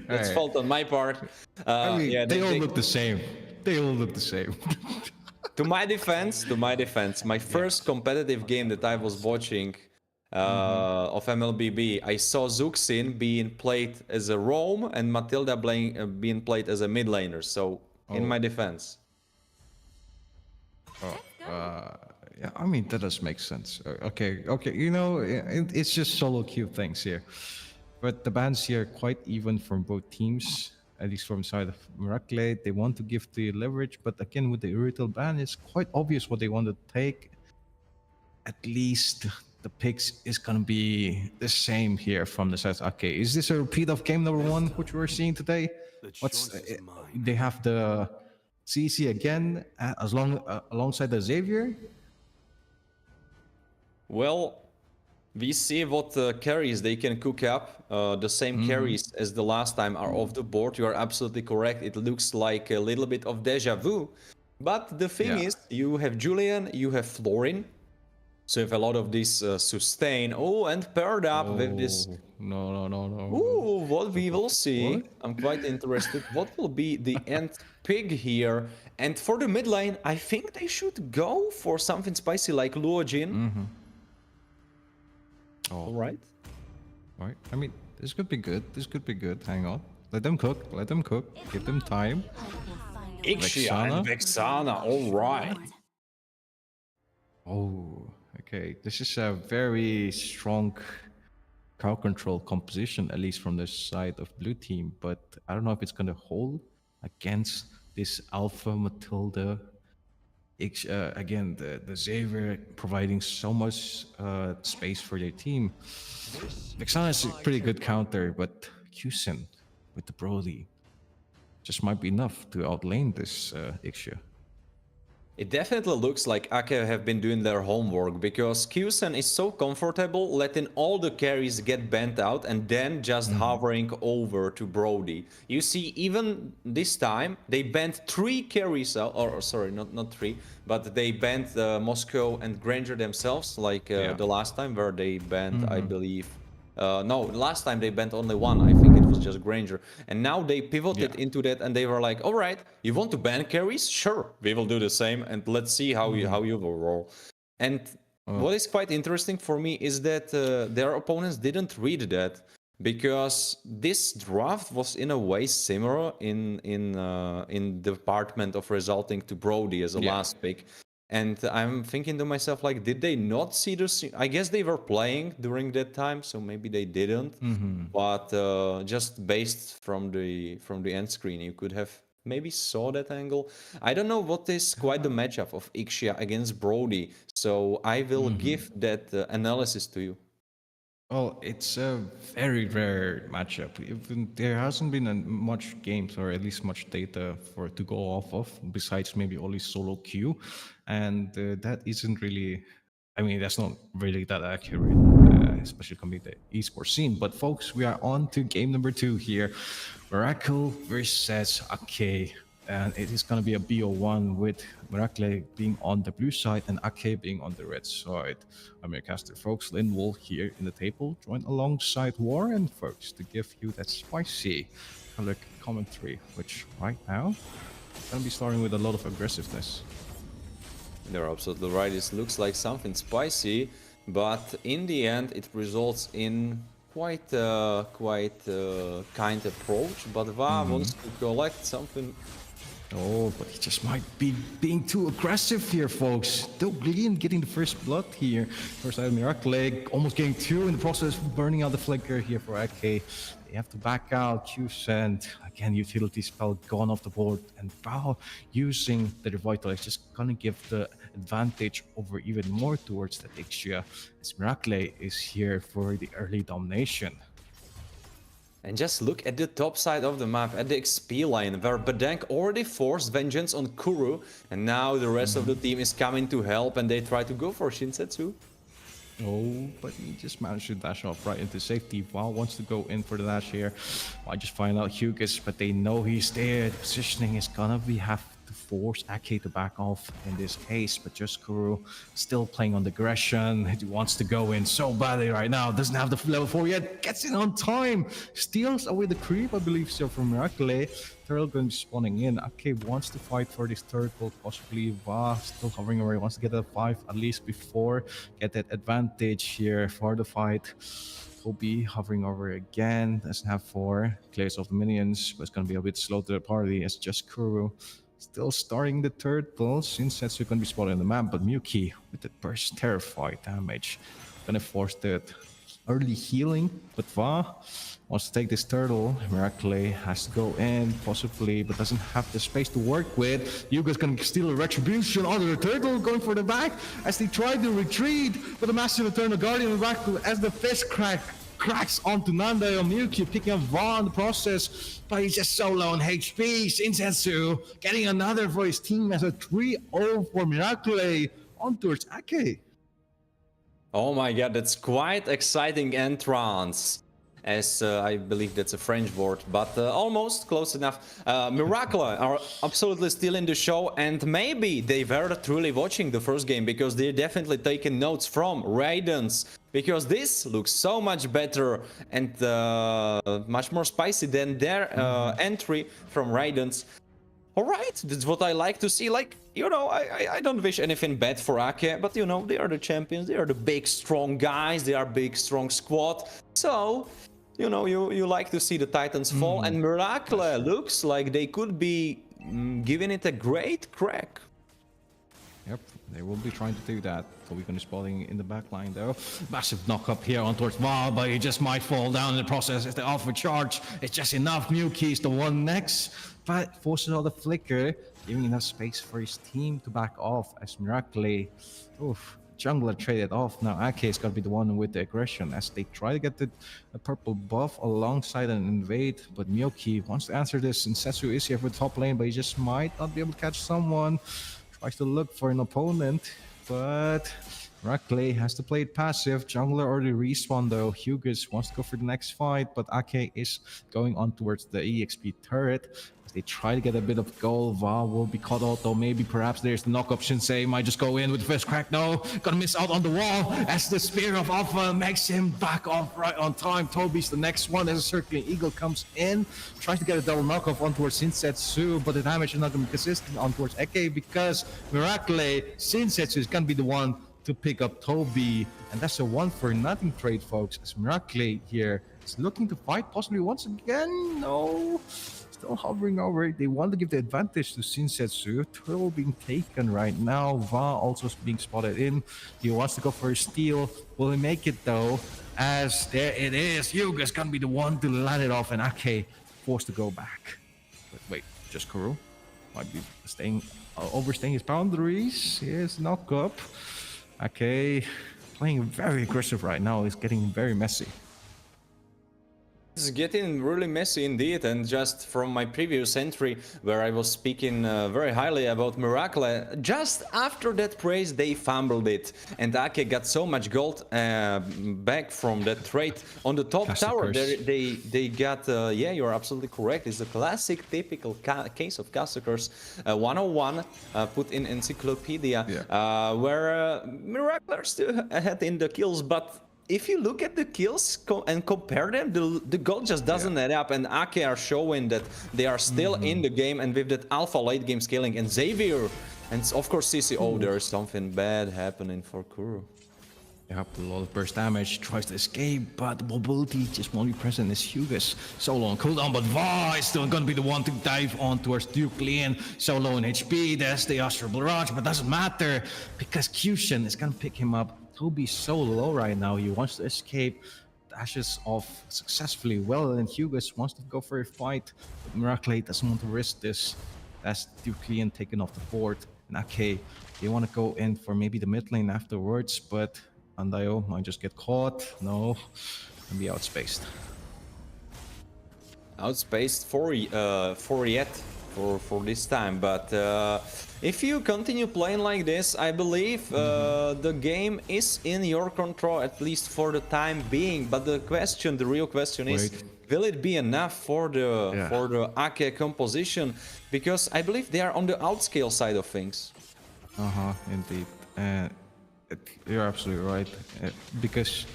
That's fault on my part. I mean, yeah, they all look the same. They all look the same. To my defense, my first competitive game that I was watching of MLBB, I saw Zuxin being played as a roam and Matilda being played as a mid laner. So, in my defense. Yeah, I mean, that does make sense. Okay, you know, it's just solo queue things here. But the bans here are quite even from both teams, at least from the side of Miracle. They want to give the leverage, but again, with the Uritel ban, it's quite obvious what they want to take. At least the picks is going to be the same here from the side. Okay, is this a repeat of game number 1, which we're seeing today? They have the CC again, alongside the Xavier? Well, we see what carries they can cook up. The same carries as the last time are off the board. You are absolutely correct. It looks like a little bit of deja vu. But the thing is, you have Julian, you have Florin. So you have a lot of this sustain. Oh, and paired up with this... No. Ooh, what we will see. I'm quite interested. What will be the end pig here? And for the mid lane, I think they should go for something spicy like Luojin. All right. I mean, this could be good. Hang on. Let them cook. Give them time. Ixia and Vexana. All right. Oh, okay. This is a very strong crowd control composition, at least from the side of blue team. But I don't know if it's going to hold against this Alpha Matilda. Again, the Xavier providing so much space for their team. Vexana is a pretty good counter, but Kusin with the Brody just might be enough to outlane this Ixia. It definitely looks like Ake have been doing their homework, because Kusen is so comfortable letting all the carries get bent out and then just hovering over to Brody. You see, even this time, they bent 3 carries out, or sorry, not 3, but they bent Moscow and Granger themselves, like the last time where they bent, I believe... no, last time they bent only 1. I think it was just Granger. And now they pivoted into that, and they were like, all right, you want to ban carries? Sure, we will do the same, and let's see how you will roll. And what is quite interesting for me is that their opponents didn't read that, because this draft was in a way similar in the department of resulting to Brody as a last pick. And I'm thinking to myself, like, did they not see the... I guess they were playing during that time, so maybe they didn't. But just based from the end screen, you could have maybe saw that angle. I don't know what is quite the matchup of Ixia against Brody, so I will give that analysis to you. Well, it's a very rare matchup. Even there hasn't been much games, or at least much data to go off of, besides maybe only solo queue, and that isn't really... I mean, that's not really that accurate, especially coming to the esports scene. But folks, we are on to game number 2 here. Miracle versus Ake. And it is going to be a BO1 with Miracle being on the blue side and Ake being on the red side. I'm your caster, folks. Linwolf here in the table, join alongside Warren, folks, to give you that spicy color commentary, which right now going to be starting with a lot of aggressiveness. You're absolutely right. It looks like something spicy, but in the end, it results in quite kind approach. But Va wants to collect something. Oh, but he just might be being too aggressive here, folks. Doglian getting the first blood here. First out of Miracle, almost getting two in the process, burning out the flicker here for Ake. They have to back out. Q-Send, again, utility spell gone off the board. And Bao using the Revitalize, just gonna give the advantage over even more towards the Ixia, as Miracle is here for the early domination. And just look at the top side of the map, at the XP line, where Bedank already forced vengeance on Kuru, and now the rest of the team is coming to help, and they try to go for Shinsetsu. Oh, but he just managed to dash off right into safety. Val wants to go in for the dash here. I just find out Hugis, but they know he's there. The positioning is gonna be have to force Ake to back off in this case, but just Kuru still playing on the aggression. He wants to go in so badly right now. Doesn't have the level 4 yet. Gets in on time. Steals away the creep, I believe so, from Miracle. Turtle going to be spawning in. Ake wants to fight for this turtle, possibly. Va still hovering away. Wants to get a 5 at least before. Get that advantage here for the fight. Toby hovering over again. Doesn't have 4. Clears off the minions, but it's going to be a bit slow to the party as just Kuru. Still starting the turtle. Shinsetsu going to be spotted on the map, but Miyuki with the burst terrified damage. Gonna force that early healing, but Va wants to take this turtle. Miracle has to go in, possibly, but doesn't have the space to work with. Yuga's gonna steal a retribution onto the turtle, going for the back as they try to retreat, but a massive Eternal Guardian back as the fist cracks onto Nanda and Miyuki, picking up Va in the process, but he's just so low on HP. Shinsetsu getting another for his team as a 3-0 for Miracle on towards Ake. Oh my god, that's quite exciting entrance. As I believe that's a French word, but almost close enough. Miracle are absolutely still in the show, and maybe they were truly watching the first game, because they're definitely taking notes from Raiden's, because this looks so much better and much more spicy than their entry from Raiden's. Alright, that's what I like to see. Like, you know, I don't wish anything bad for Ake, but you know, they are the champions, they are the big strong guys, they are big strong squad, so you know, you like to see the Titans fall, and Miracle looks like they could be giving it a great crack. Yep, they will be trying to do that. So we're going to spotting in the back line though. Massive knock up here on towards Va, but he just might fall down in the process as they offer charge. It's just enough. Miyuki is the one next, but forces all the flicker, giving enough space for his team to back off as Miracle. Oof. Jungler traded off. Now Ake is going to be the one with the aggression as they try to get the purple buff alongside and invade, but Miyuki wants to answer this, and Setsu is here for the top lane, but he just might not be able to catch someone. Tries to look for an opponent, but Miracle has to play it passive. Jungler already respawned though. Hugis wants to go for the next fight, but Ake is going on towards the EXP turret. As they try to get a bit of gold, Va will be caught out though. Maybe perhaps there's the knock up. Shinsei might just go in with the first crack. No, gonna miss out on the wall as the Spear of Alpha makes him back off right on time. Toby's the next one as a Circling Eagle comes in. Tries to get a double knockoff on towards Shinsetsu, but the damage is not gonna be consistent on towards Eke because Miracle, Shinsetsu is gonna be the one to pick up Toby, and that's a 1-for-0 trade, folks, as Miracle here is looking to fight possibly once again. No, still hovering over it. They want to give the advantage to Shinsetsu. Turtle being taken right now. Va also being spotted in. He wants to go for a steal. Will he make it though? As there it is. Yuga's gonna be the one to land it off, and Ake forced to go back. But wait, just Kuru might be overstaying his boundaries. Here's knock up. Okay, playing very aggressive right now. Is getting very messy. It's getting really messy indeed, and just from my previous entry where I was speaking very highly about Miracle, just after that praise they fumbled it, and Ake got so much gold back from that trade. On the top Classic tower curse. they got, yeah, you're absolutely correct, it's a classic typical case of Castle Curse 101 put in Encyclopedia, where Miracle are still ahead in the kills, but if you look at the kills and compare them, the gold just doesn't add up, and Ake are showing that they are still in the game, and with that alpha late game scaling, and Xavier, and of course CC, oh, there's something bad happening for Kuro. Yep, a lot of burst damage, tries to escape, but the mobility just won't be present as Hugus. So low on cooldown, but Va is still gonna be the one to dive on towards Duke Leon. So low in HP, there's the Astral Barrage, but doesn't matter, because Cushion is gonna pick him up. Toby's so low right now, he wants to escape, dashes off successfully well, and Hugus wants to go for a fight, but Miracle doesn't want to risk this. That's Duke Leon taken off the board, and Ake, they want to go in for maybe the mid lane afterwards, but Andayo might just get caught, no, and be outspaced. Outspaced for yet for this time, but if you continue playing like this, I believe the game is in your control, at least for the time being. But the real question is, will it be enough for the Ake composition? Because I believe they are on the outscale side of things. Indeed, you're absolutely right, because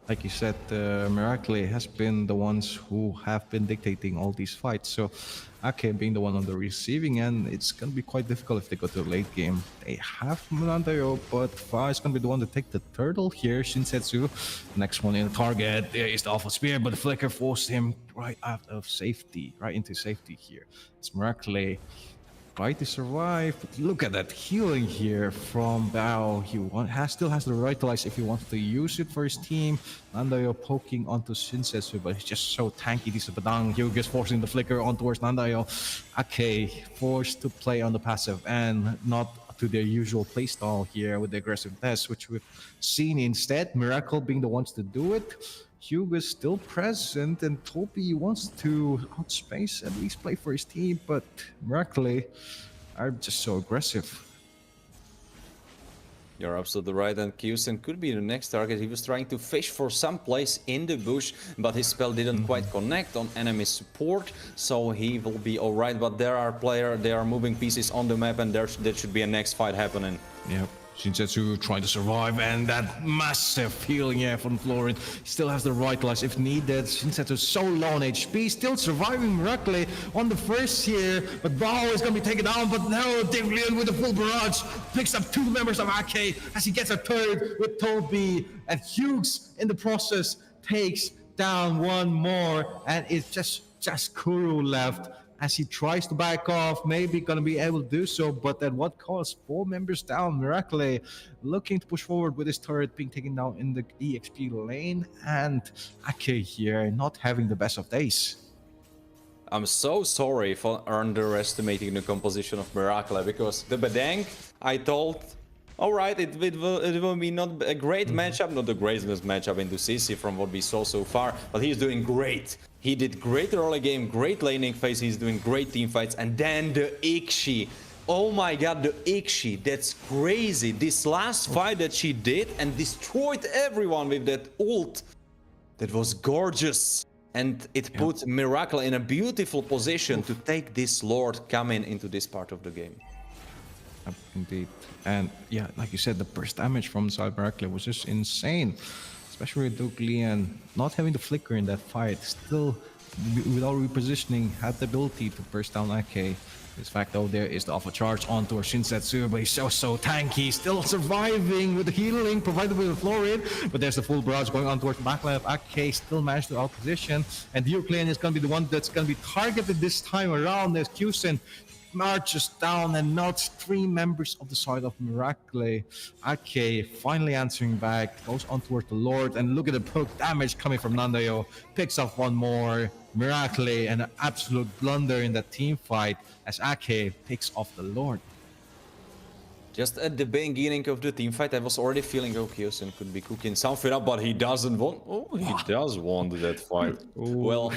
like you said, Miracle has been the ones who have been dictating all these fights. So Ake being the one on the receiving end, it's going to be quite difficult if they go to the late game. They have Mulandayo, but Fa is going to be the one to take the turtle here. Shinsetsu, next one in the target. There is the Alpha Spear, but the Flicker forced him right out of safety, right into safety here. It's Miracle. Try to survive, but look at that healing here from Bao. He still has the Revitalize if he wants to use it for his team. Nandayo poking onto Shinsetsu, but he's just so tanky. This is Badang. Hyuga's forcing the flicker on towards Nandayo. Ake forced to play on the passive and not to their usual playstyle here with the aggressiveness, which we've seen instead. Miracle being the ones to do it. Hugo's still present, and Toby wants to outspace, at least play for his team, but Miracle are just so aggressive. You're absolutely right, and Kyusen could be the next target. He was trying to fish for some place in the bush, but his spell didn't quite connect on enemy support, so he will be alright. But there are moving pieces on the map, and there should be a next fight happening. Yep. Shinsetsu trying to survive, and that massive healing here from Florin. He still has the Revitalize if needed. Shinsetsu so low on HP, still surviving Miracle on the first here, but Bao is going to be taken down, but no, Devlian with the full barrage picks up 2 members of Ake as he gets a third with Toby, and Hughes in the process takes down one more, and it's just Kuro left. As he tries to back off, maybe gonna be able to do so, but at what cost? 4 members down. Miracle looking to push forward with his turret being taken down in the EXP lane, and Ake here not having the best of days. I'm so sorry for underestimating the composition of Miracle, because the Bedang, I thought, alright, it will be not a great matchup, not the greatest matchup into CC from what we saw so far, but he's doing great. He did great early game, great laning phase, he's doing great team fights, and then the Ixi. Oh my god, the Ixi, that's crazy. This last fight that she did and destroyed everyone with that ult, that was gorgeous. And it put Miracle in a beautiful position to take this Lord coming into this part of the game. Indeed. And yeah, like you said, the burst damage from Side Miracle was just insane. Especially with Duke Leon not having the flicker in that fight, still without repositioning had the ability to burst down Ake. This fact though, there is the alpha charge onto Shinsetsu, but he's so tanky, still surviving with the healing provided with the Florid. But there's the full barrage going on towards the back lane. Ake still managed to outposition, and Duke Leon is going to be the one that's going to be targeted this time around. There's Kyusen marches down and knocks 3 members of the side of Miracle. Ake finally answering back, goes on towards the Lord, and look at the poke damage coming from Nandayo. Picks up one more. Miracle, and an absolute blunder in that team fight as Ake picks off the Lord. Just at the beginning of the team fight, I was already feeling, oh, Kyosen could be cooking something up, but he doesn't want. Oh, he does want that fight. Well,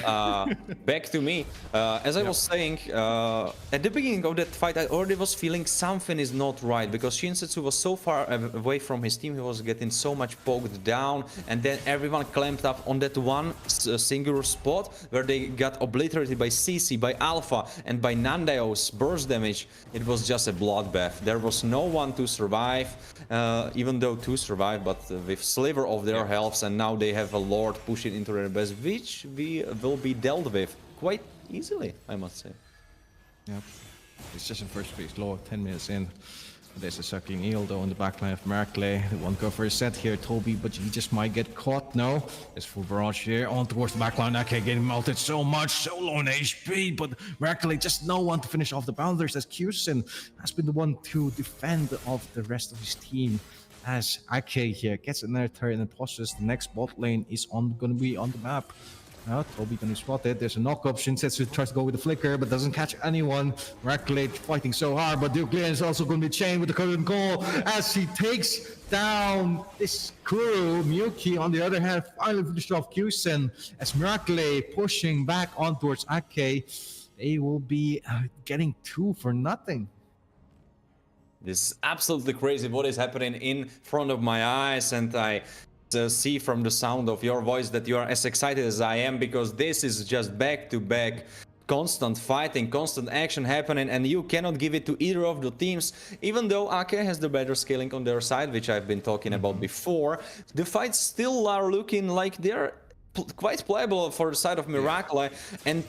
back to me. As I was saying, at the beginning of that fight, I already was feeling something is not right, because Shinsetsu was so far away from his team, he was getting so much poked down, and then everyone clamped up on that one singular spot where they got obliterated by CC, by Alpha, and by Nandao's burst damage. It was just a bloodbath. There was no one to survive, even though two survived, but with sliver of their healths, and now they have a Lord pushing into their base, which will be dealt with quite easily, I must say. Yep. It's just in first place, low, 10 minutes in. There's a sucking eel though on the backline of Merkley. They won't go for a set here, Toby, but he just might get caught now. There's full barrage here on towards the backline. Okay, getting melted so much, so low in HP, but Merkley just no one to finish off the boundaries as Kusin has been the one to defend off the rest of his team. As Ake here gets another turret and pushes, the next bot lane is gonna be on the map. Toby gonna spot it. There's a knock-up. Shinsetsu tries to go with the flicker, but doesn't catch anyone. Miraculate fighting so hard, but Duke is also gonna be chained with the current call as he takes down this crew. Miyuki, on the other hand, finally finished off Kusen as Miraculate pushing back on towards Ake. They will be getting 2 for nothing. This is absolutely crazy what is happening in front of my eyes, and I see from the sound of your voice that you are as excited as I am, because this is just back-to-back constant fighting, constant action happening, and you cannot give it to either of the teams. Even though Ake has the better scaling on their side, which I've been talking about before, the fights still are looking like they're quite playable for the side of Miracle, and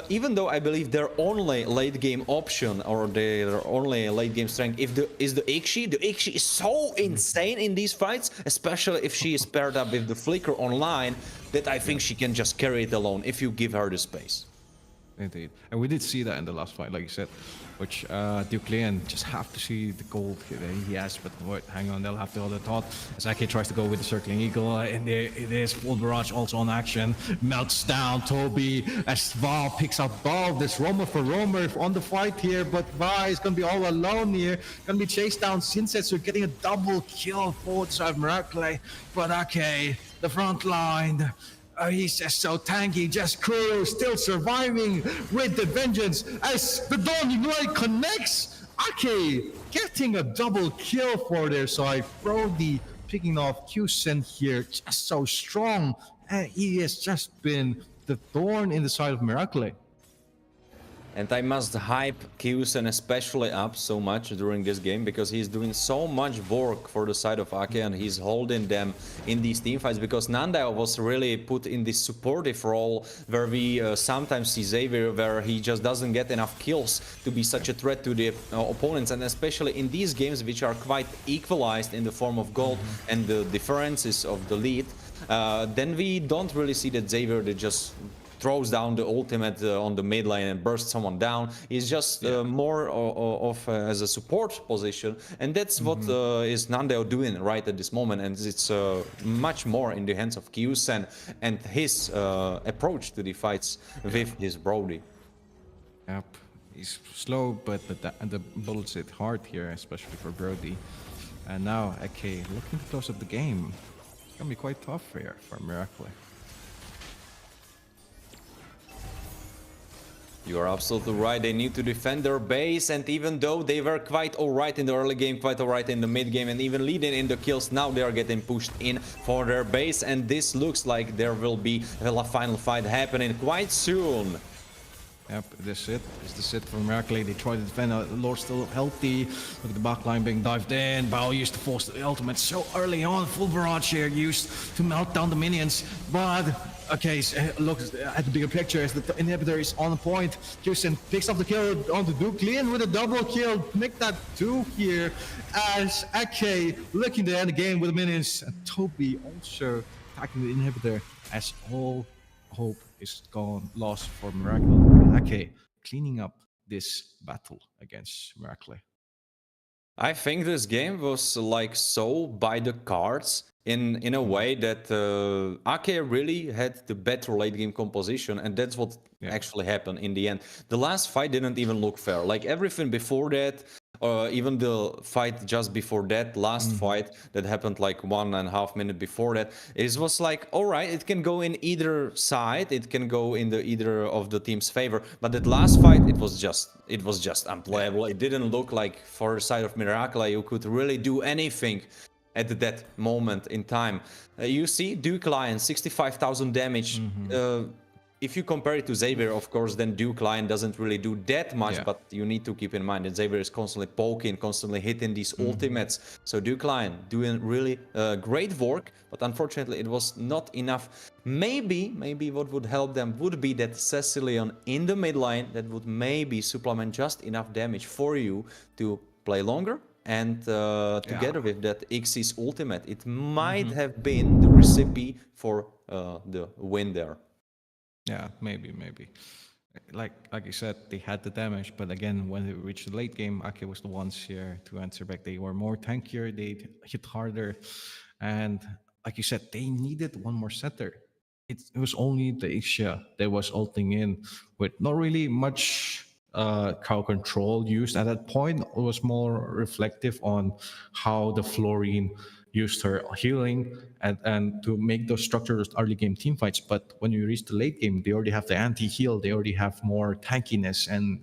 even though I believe their only late game option or their only late game strength is the Ikshi is so insane in these fights, especially if she is paired up with the Flicker online, that I think she can just carry it alone if you give her the space. Indeed, and we did see that in the last fight, like you said, which Duclean just have to see the gold he has, but wait, hang on, they'll have the other thought. As Ake tries to go with the circling eagle, and there it is, full barrage also on action, melts down Toby, as Va picks up Bob. There's Romer for Romer on the fight here, but Va is gonna be all alone here, gonna be chased down. Shinsetsu getting a double kill for the side of Miracle, but Ake, the front line, he's just so tanky, just cool, still surviving with the vengeance as the Dawning Light connects. Ake getting a double kill for their side. Brody picking off Kusen here, just so strong. And he has just been the thorn in the side of Miracle. And I must hype Kyusen especially up so much during this game, because he's doing so much work for the side of Ake, and he's holding them in these teamfights, because Nandao was really put in this supportive role where we sometimes see Xavier where he just doesn't get enough kills to be such a threat to the opponents, and especially in these games which are quite equalized in the form of gold and the differences of the lead, then we don't really see that Xavier that just throws down the ultimate on the mid lane and bursts someone down. He's just more of as a support position, and that's what is Nandao doing right at this moment, and it's much more in the hands of Kyusen and his approach to the fights with his Brody. Yep, he's slow, but the bullets hit hard here, especially for Brody. And now Ake looking to close up the game. It's gonna be quite tough here for Miracle. You are absolutely right. They need to defend their base, and even though they were quite alright in the early game, quite alright in the mid game, and even leading in the kills, now they are getting pushed in for their base, and this looks like there will be a final fight happening quite soon. Yep, this it. It's the sit for Miracle. They try to defend. Lord still healthy. Look at the backline being dived in. Bao used to force the ultimate so early on. Full barrage here used to melt down the minions. But, okay, so look at the bigger picture as the inhibitor is on point. Houston picks up the kill onto Duclean with a double kill. Make that 2 here as Ake looking to end the game with the minions. And Toby also attacking the inhibitor as all hope is gone, lost for Miracle. Ake cleaning up this battle against Miracle. I think this game was like so by the cards in a way that Ake really had the better late game composition, and that's what actually happened in the end. The last fight didn't even look fair. Like everything before that, even the fight just before that, last fight that happened like 1.5 minutes before that, it was like, all right, it can go in either side, it can go in the either of the team's favor. But that last fight, it was just unplayable. It didn't look like for the side of Miracla you could really do anything at that moment in time. You see, Duke Lion, 65,000 damage. If you compare it to Xavier, of course, then Duke Lion doesn't really do that much, Yeah. but you need to keep in mind that Xavier is constantly poking, constantly hitting these ultimates. So Duke Lion doing really great work, but unfortunately it was not enough. Maybe what would help them would be that Cecilion in the mid lane that would maybe supplement just enough damage for you to play longer. And together with that Xyz's ultimate, it might have been the recipe for the win there. Yeah, maybe. Like you said, they had the damage, but again, when they reached the late game, Ake was the ones here to answer back. They were more tankier, they hit harder, and like you said, they needed one more setter. It was only the Ixia that was ulting in with not really much cow control used at that point. It was more reflective on how the Florine used her healing and to make those structured early game team fights. But when you reach the late game, they already have the anti-heal, they already have more tankiness, and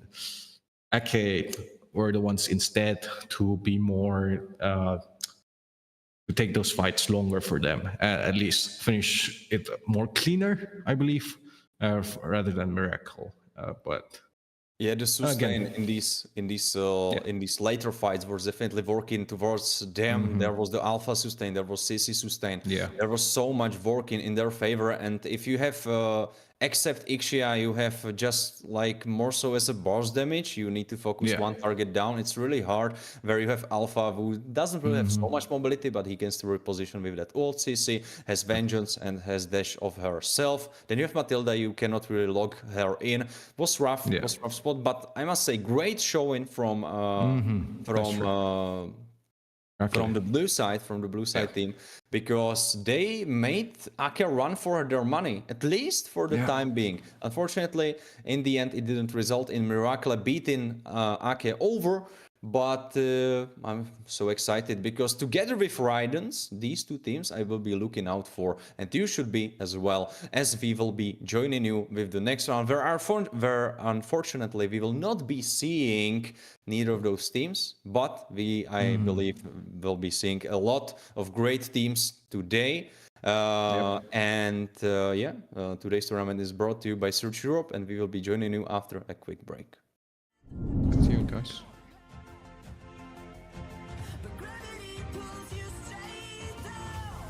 Ake were the ones instead to be more to take those fights longer for them, at least finish it more cleaner, I believe, rather than Miracle. But Yeah, the sustain again, in these later fights was definitely working towards them. There was the alpha sustain, there was CC sustain. Yeah. There was so much working in their favor. And if you have except Ixia, you have just like more so as a boss damage. You need to focus Yeah. one target down. It's really hard. Where you have Alpha, who doesn't really have so much mobility, but he can still reposition with that ult CC, has Vengeance and has dash of herself. Then you have Matilda, you cannot really log her in. Was rough, Yeah. was rough spot, but I must say, great showing from Okay. the blue side team, because they made Ake run for their money, at least for the Yeah. time being. Unfortunately, in the end, it didn't result in Miracle beating Ake over, but I'm so excited because together with Raidens, these two teams I will be looking out for, and you should be as well, as we will be joining you with the next round, where unfortunately we will not be seeing neither of those teams, but I believe we'll be seeing a lot of great teams today. Today's tournament is brought to you by Search Europe, and we will be joining you after a quick break. See you guys. But gravity pulls you straight down.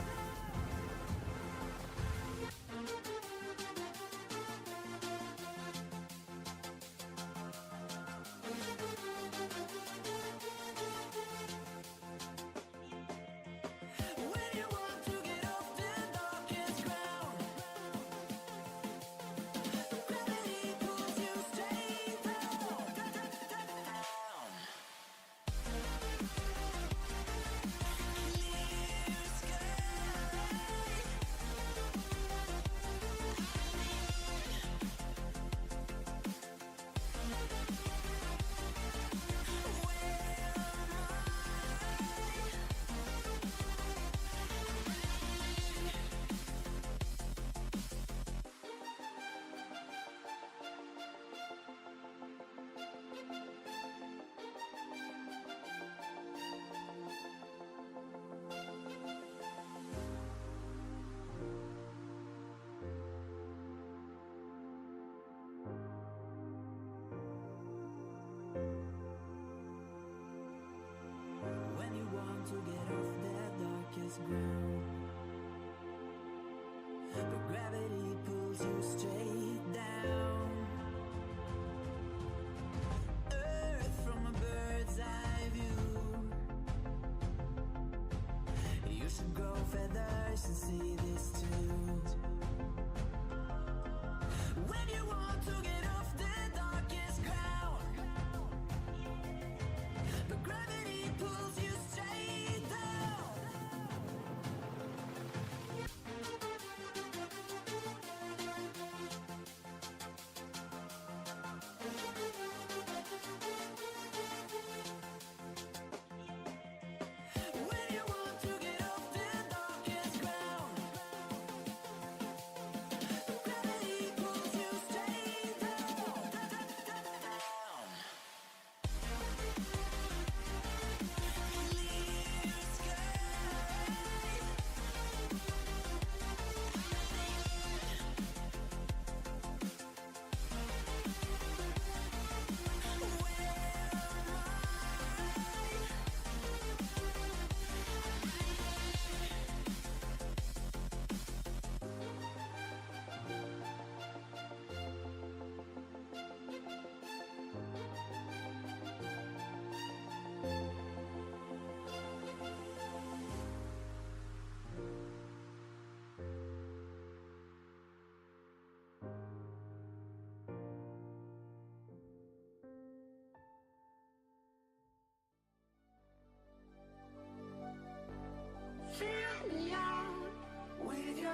When you want to get off the darkest ground, gravity pulls you straight down.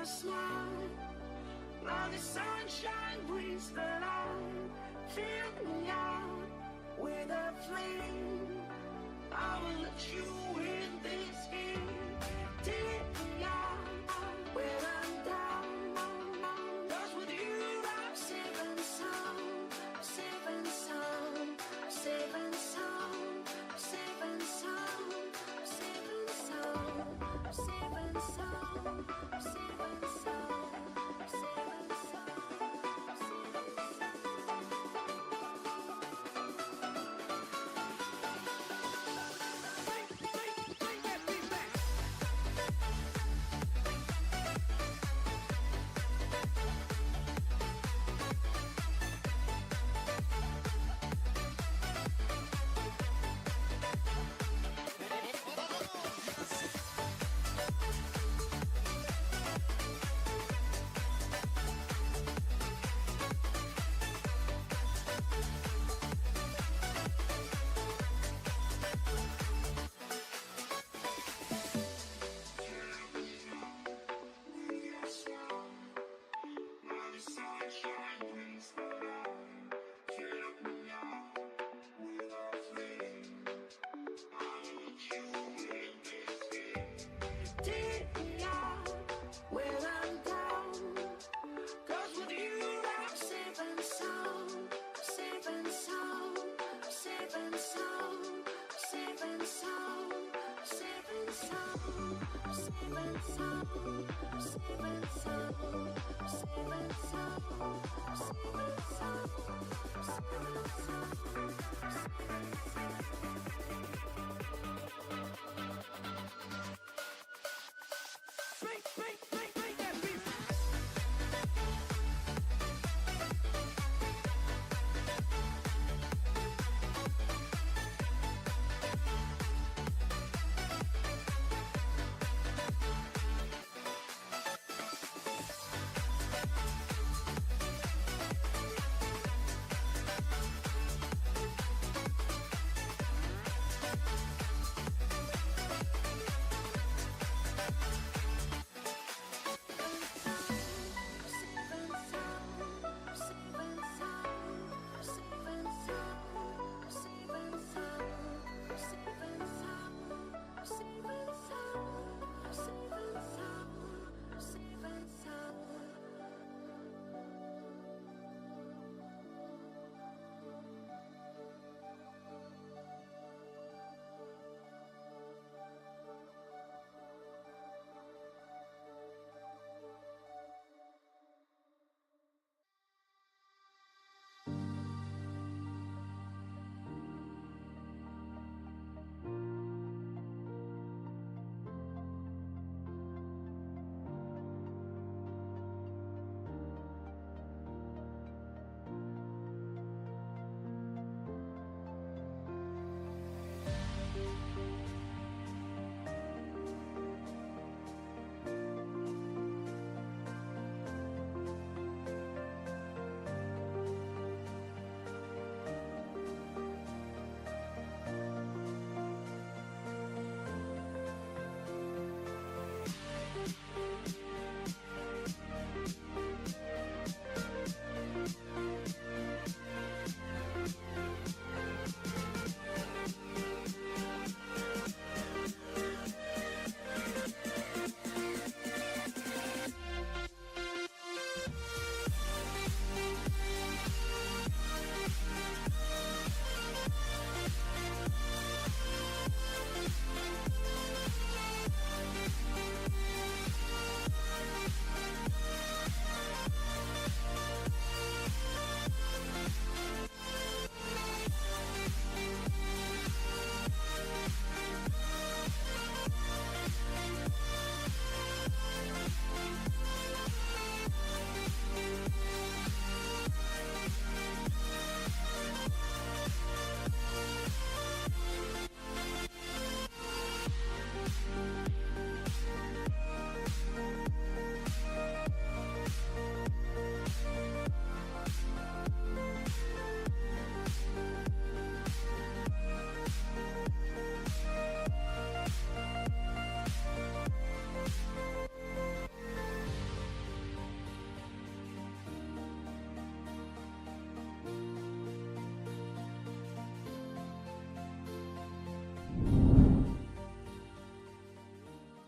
smile. Now the sunshine brings the light. Fill me out with a flame. I will let you in this game. Take me out when I'm down. 'Cause with you I'm safe and sound. Safe and sound. Safe and sound. Safe and sound. Safe and sound. Safe and sound. Safe and sound. Safe and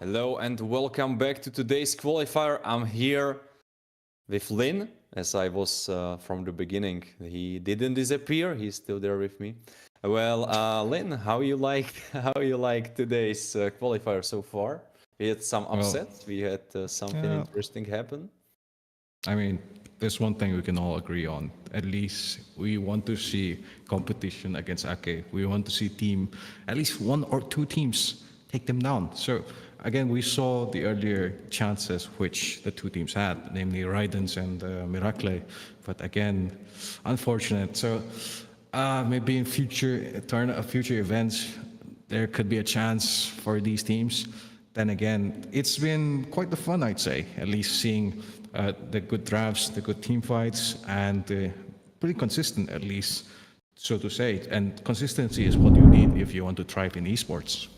Hello and welcome back to today's qualifier. I'm here with Lin, as I was from the beginning. He didn't disappear. He's still there with me. Well, Lin, how you like today's qualifier so far? We had some upsets. We had something yeah. interesting happen. I mean, there's one thing we can all agree on. At least we want to see competition against Ake. We want to see at least one or two teams take them down. So again, we saw the earlier chances which the two teams had, namely Raidens and Miracle. But again, unfortunate. So maybe in future events, there could be a chance for these teams. Then again, it's been quite the fun, I'd say, at least seeing the good drafts, the good team fights, and pretty consistent, at least, so to say. And consistency is what you need if you want to thrive in esports.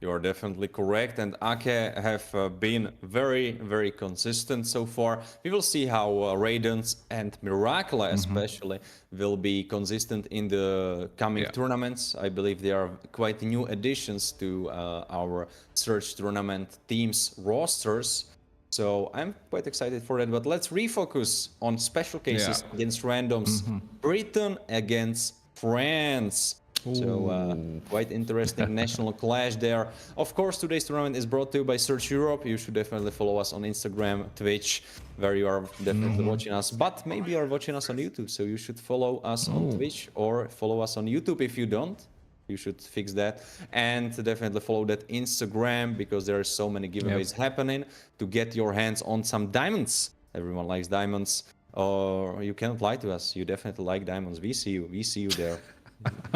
You are definitely correct, and Ake have been very, very consistent so far. We will see how Raidens and Miracle especially will be consistent in the coming tournaments. I believe they are quite new additions to our Search tournament teams rosters. So I'm quite excited for that, but let's refocus on special cases against randoms. Britain against France. So quite interesting national clash there. Of course, today's tournament is brought to you by Search Europe. You should definitely follow us on Instagram, Twitch, where you are definitely watching us. But maybe you are watching us on YouTube, so you should follow us on Twitch or follow us on YouTube. If you don't, you should fix that. And definitely follow that Instagram, because there are so many giveaways happening to get your hands on some diamonds. Everyone likes diamonds. Or you cannot lie to us. You definitely like diamonds. We see you. We see you there.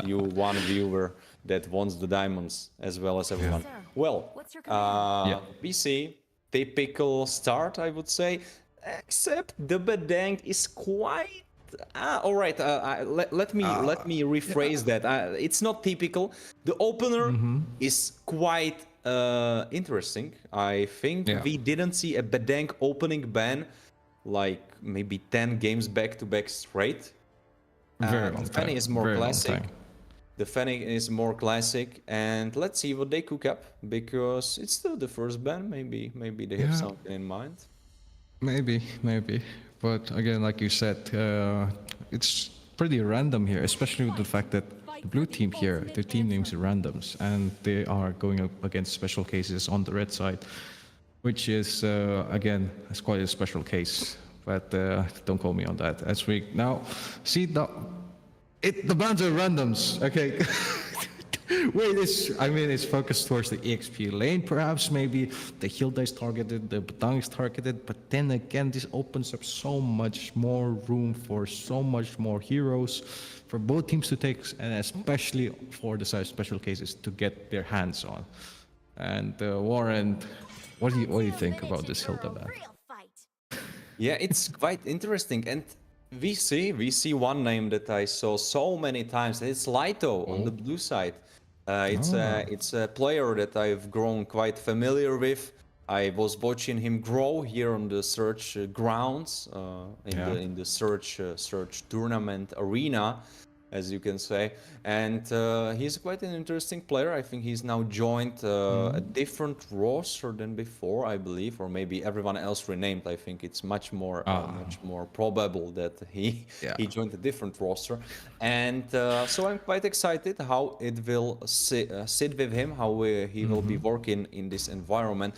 You one viewer that wants the diamonds as well as everyone. Well, we see typical start, I would say, except the Bedang is quite... all right, let me rephrase that. It's not typical. The opener is quite interesting. I think we didn't see a Bedang opening ban like maybe 10 games back-to-back straight. The Fanny is more classic. The Fanny is more classic, and let's see what they cook up, because it's still the first ban. Maybe they have something in mind. Maybe. But again, like you said, it's pretty random here, especially with the fact that the blue team here, their team names are randoms, and they are going up against special cases on the red side, which is, again, it's quite a special case. But don't call me on that. As we now see, the bans are randoms. Okay. Wait, it's focused towards the EXP lane, perhaps. Maybe the Hilda is targeted, the Batang is targeted, but then again, this opens up so much more room for so much more heroes for both teams to take, and especially for the special cases to get their hands on. And Warren, what do you think about this Hilda ban? Yeah, it's quite interesting, and we see one name that I saw so many times. It's Lito on the blue side. It's a player that I've grown quite familiar with. I was watching him grow here on the Search grounds, in the Search tournament arena, as you can say, and he's quite an interesting player. I think he's now joined a different roster than before, I believe, or maybe everyone else renamed. I think it's much more probable that he joined a different roster, and so I'm quite excited how it will sit with him, how he will be working in this environment.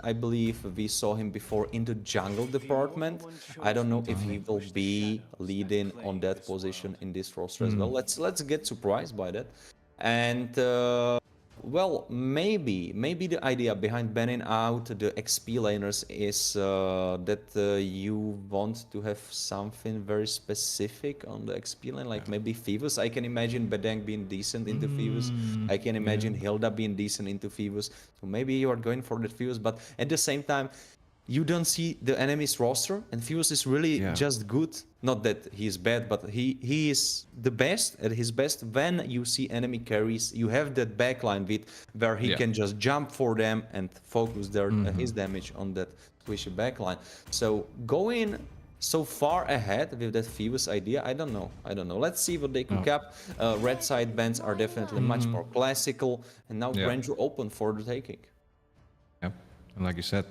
I believe we saw him before in the jungle department. I don't know if he will be leading on that position in this roster as well. Let's get surprised by that. And well, maybe the idea behind banning out the XP laners is that you want to have something very specific on the XP lane, like maybe Phoebus. I can imagine Bedang being decent into Phoebus. I can imagine Hilda being decent into Phoebus. So maybe you are going for that Phoebus, but at the same time, you don't see the enemy's roster, and Fuse is really just good. Not that he's bad, but he is the best at his best when you see enemy carries. You have that backline with where he can just jump for them and focus his damage on that squishy backline. So going so far ahead with that Phoebus idea, I don't know. Let's see what they cook up. Red side bands are definitely much more classical, and now Granger open for the taking. Yeah. And like you said,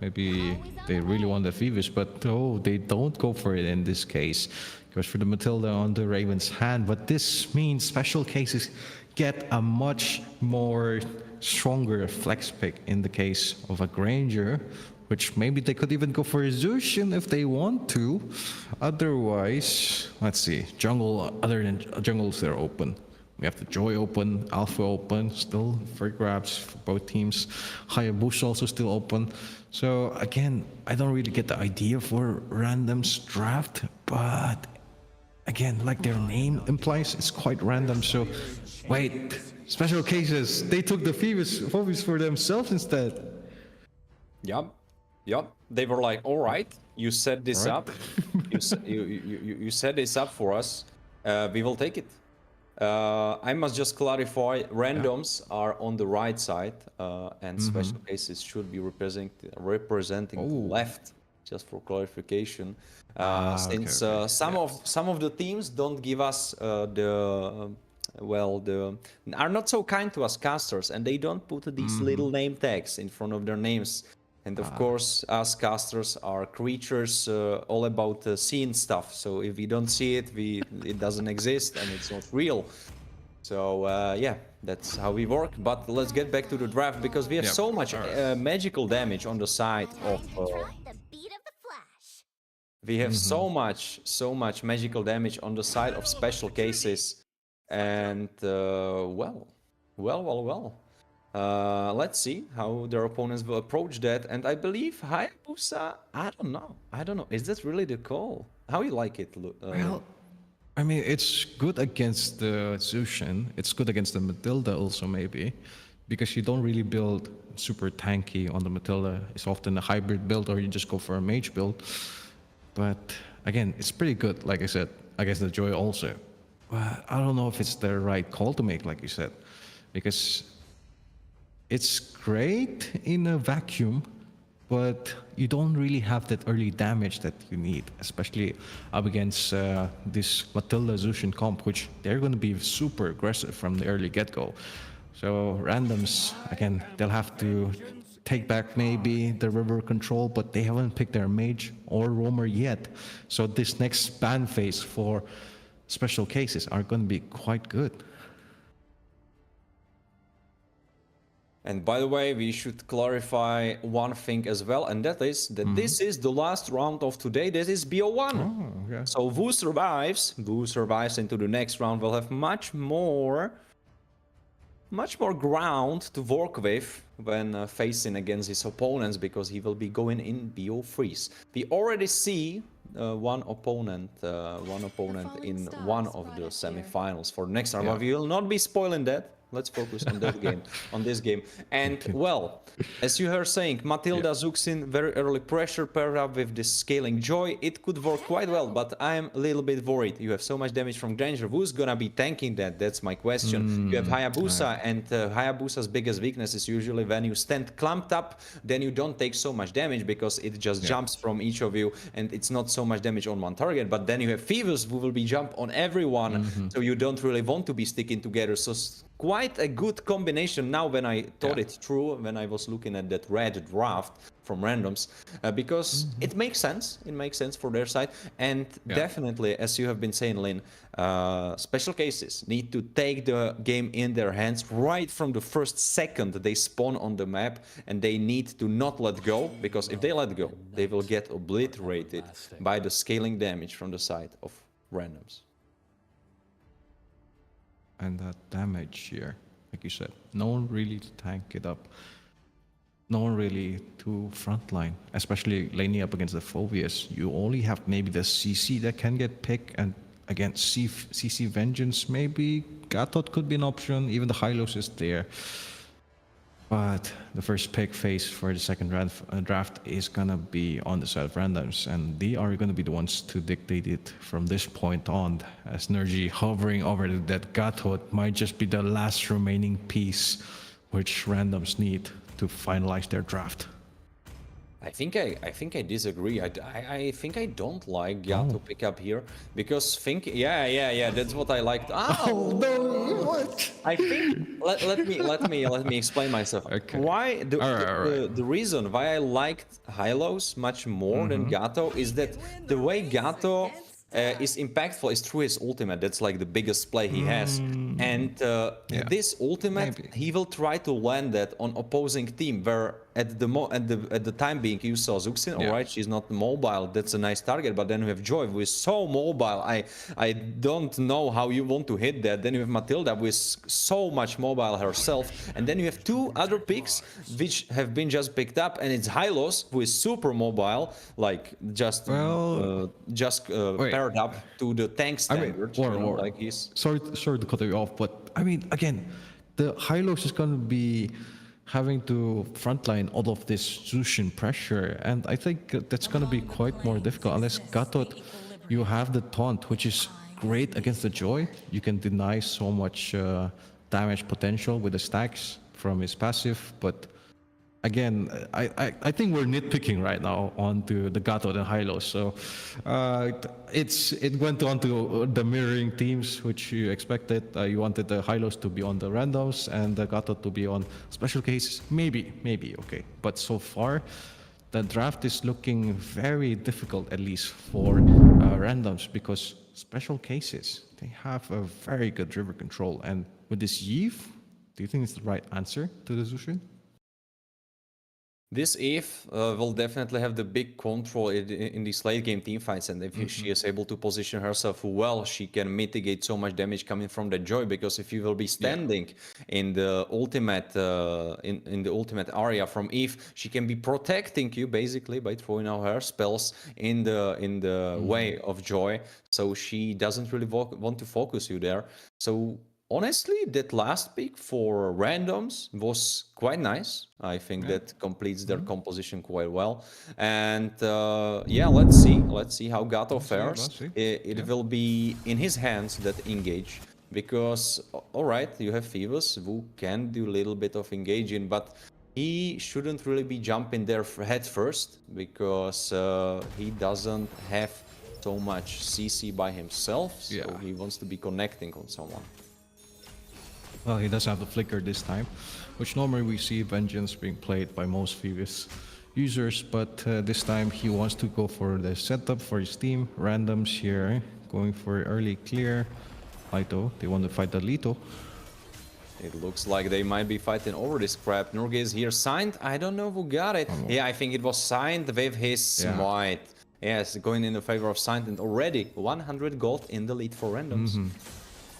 maybe they really want the Phoebus, but no, they don't go for it in this case. Goes for the Matilda on the Raven's hand, but this means special cases get a much more stronger flex pick in the case of a Granger, which maybe they could even go for a Zushin if they want to. Otherwise, let's see, jungle, other than jungles, they're open. We have the Joy open, Alpha open, still for grabs for both teams. Hayabusa also still open. So again, I don't really get the idea for randoms draft, but again, like their name implies, it's quite random. So wait, special cases, they took the Phoebus for themselves instead. Yep. They were like, all right, you set this up. You set this up for us. We will take it. I must just clarify, randoms are on the right side, and special cases should be representing left, just for clarification. Since some of the teams don't give us are not so kind to us casters, and they don't put these little name tags in front of their names. And of course, us casters are creatures all about seeing stuff. So if we don't see it, it doesn't exist and it's not real. So yeah, that's how we work. But let's get back to the draft, because we have so much magical damage on the side of. We have so much magical damage on the side of special cases, and well. Let's see how their opponents will approach that. And I believe Hayabusa, I don't know. Is that really the call? How you like it? Well, I mean, it's good against the Zushin. It's good against the Matilda also, maybe. Because you don't really build super tanky on the Matilda. It's often a hybrid build, or you just go for a mage build. But again, it's pretty good, like I said, against the Joy also. But I don't know if it's the right call to make, like you said. Because it's great in a vacuum, but you don't really have that early damage that you need, especially up against this Matilda Zushin comp, which they're going to be super aggressive from the early get-go. So randoms, again, they'll have to take back maybe the river control, but they haven't picked their mage or roamer yet. So this next ban phase for special cases are going to be quite good. And by the way, we should clarify one thing as well, and that is that this is the last round of today. This is BO1. Oh, okay. So who survives into the next round will have much more ground to work with when facing against his opponents, because he will be going in BO freeze. We already see one opponent in one of the semifinals for next round. But we will not be spoiling that. Let's focus on that game, on this game. And well, as you were saying, Matilda Zuxin, very early pressure paired up with this scaling Joy. It could work quite well, but I'm a little bit worried. You have so much damage from Granger. Who's gonna be tanking that? That's my question. You have Hayabusa, and Hayabusa's biggest weakness is usually when you stand clumped up, then you don't take so much damage because it just jumps from each of you, and it's not so much damage on one target. But then you have Phoebus who will be jump on everyone, so you don't really want to be sticking together. So quite a good combination now when I thought it through, when I was looking at that red draft from randoms, because it makes sense. It makes sense for their side. And definitely, as you have been saying, Lin, special cases need to take the game in their hands right from the first second they spawn on the map, and they need to not let go, because if they let go, they will get obliterated by the scaling damage from the side of randoms. And that damage here, like you said, no one really to tank it up. No one really to frontline, especially laning up against the Phobias. You only have maybe the CC that can get picked, and against CC Vengeance, maybe Gatot could be an option. Even the Hylos is there. But the first pick phase for the second draft is gonna be on the side of randoms, and they are gonna be the ones to dictate it from this point on, as Nergy hovering over that Gatot might just be the last remaining piece which randoms need to finalize their draft. I think I disagree. I think I don't like Gato pick up here because yeah, that's what I liked. Oh no! What? I think let me explain myself. Okay. Why All right. the reason why I liked Hylos much more than Gato is that the way Gato is impactful is through his ultimate. That's like the biggest play he has. And Yeah. this ultimate, Maybe. he will try to land that on opposing team. Where at the time being, you saw Zuxin. Yeah. All right, she's not mobile. That's a nice target. But then we have Joy, who is so mobile. I don't know how you want to hit that. Then you have Matilda, who is so much mobile herself. And then you have two other picks which have been just picked up, and it's Hylos, who is super mobile, like just Wait. paired up to the tank standard. Warren. Like he's Sorry to cut you off, but I mean, again, the Hylos is going to be having to frontline all of this Zushin pressure, and I think that's going to be quite more difficult unless Gatot, you have the taunt, which is great against the Joy. You can deny so much damage potential with the stacks from his passive, but again, I think we're nitpicking right now onto the Gato and Hylos. So it went on to the mirroring teams, which you expected. You wanted the Hylos to be on the randoms and the Gato to be on special cases. Maybe okay. But so far, the draft is looking very difficult, at least for randoms, because special cases, they have a very good river control. And with this Yve, do you think it's the right answer to the Zushin? This Eve will definitely have the big control in these late game team fights, and if she is able to position herself well, she can mitigate so much damage coming from the Joy. Because if you will be standing in the ultimate in the ultimate area from Eve, she can be protecting you basically by throwing out her spells in the way of Joy, so she doesn't really want to focus you there. So honestly, that last pick for randoms was quite nice. I think that completes their composition quite well. And yeah, let's see how Gato fares. let's see. It will be in his hands that engage. Because, all right, you have Phoebus, who can do a little bit of engaging, but he shouldn't really be jumping there head first, because he doesn't have so much CC by himself, so he wants to be connecting on someone. Well, he does have the flicker this time, which normally we see Vengeance being played by most Phoebus users, but this time he wants to go for the setup for his team. Randoms here, going for early clear. Lito, they want to fight the Lito. It looks like they might be fighting over this crap. Nurge is here signed. I don't know who got it. Yeah, I think it was signed with his smite. Yes, going in the favor of signed, and already 100 gold in the lead for randoms.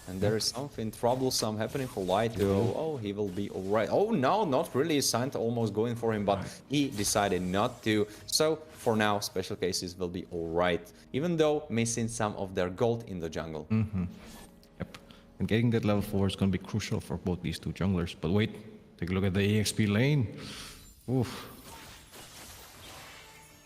And there is something troublesome happening for Lito. Oh, he will be alright. Oh no, not really. Signed almost going for him, but he decided not to. So for now, special cases will be alright, even though missing some of their gold in the jungle. Yep. And getting that level 4 is going to be crucial for both these two junglers. But wait, take a look at the EXP lane. Oof.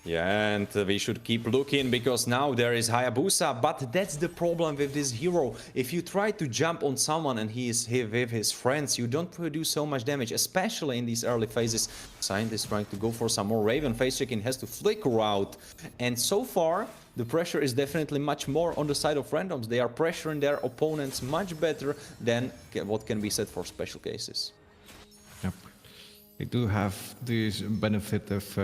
Yeah, and we should keep looking, because now there is Hayabusa, but that's the problem with this hero. If you try to jump on someone and he is here with his friends, you don't produce so much damage, especially in these early phases. Scientist trying to go for some more Raven. Face checking has to flicker out, and so far the pressure is definitely much more on the side of randoms. They are pressuring their opponents much better than what can be said for special cases. Yep. They do have this benefit of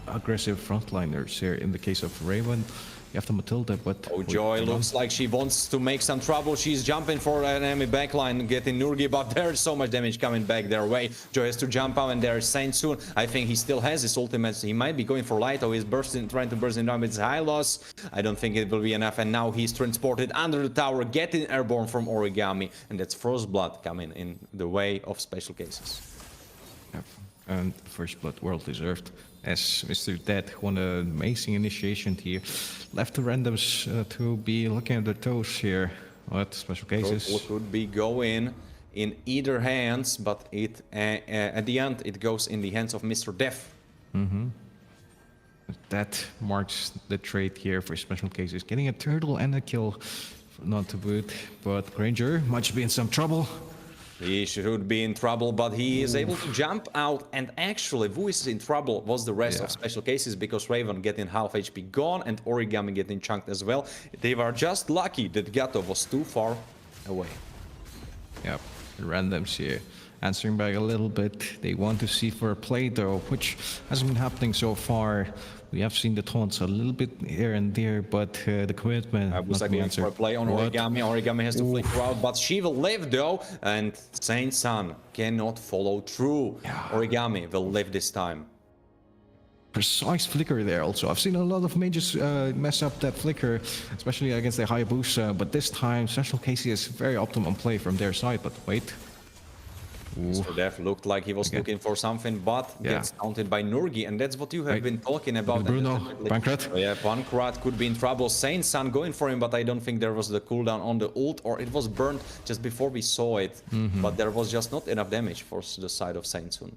aggressive frontliners here. In the case of Raven, you have the Matilda, but... Oh, Joy looks like she wants to make some trouble. She's jumping for an enemy backline, getting Nurgi, but there's so much damage coming back their way. Joy has to jump out, and there's Saint soon. I think he still has his ultimate. He might be going for Lito. He's trying to burst in down with his high loss. I don't think it will be enough, and now he's transported under the tower, getting airborne from Origami, and that's Frostblood coming in the way of special cases. Yep. And first blood well deserved, as Mr. Dead won an amazing initiation here. Left the randoms to be looking at the toes here. What special cases? What could be going in either hands, but it at the end it goes in the hands of Mr. Death. That marks the trade here for special cases. Getting a turtle and a kill, not to boot. But Granger might be in some trouble. He should be in trouble, but he is able to jump out. And actually, who is in trouble was the rest of special cases, because Raven getting half HP gone and Origami getting chunked as well. They were just lucky that Gato was too far away. Yep, randoms here. Answering back a little bit. They want to see for a play though, which hasn't been happening so far. We have seen the taunts a little bit here and there, but the commitment. I was not being going for a answered. play on What? Origami. Origami has to flicker out, but she will live though, and Saint Sun cannot follow through. Origami will live this time. Precise flicker there also. I've seen a lot of mages mess up that flicker, especially against the Hayabusa, but this time Special Casey is very optimum play from their side, but wait. Mr. Dev looked like he was looking for something, but gets taunted by Nurgi, and that's what you have been talking about. Bruno, Pankrat. Yeah, Pankrat could be in trouble. Saint Sun going for him, but I don't think there was the cooldown on the ult, or it was burned just before we saw it. But there was just not enough damage for the side of Saint Sun.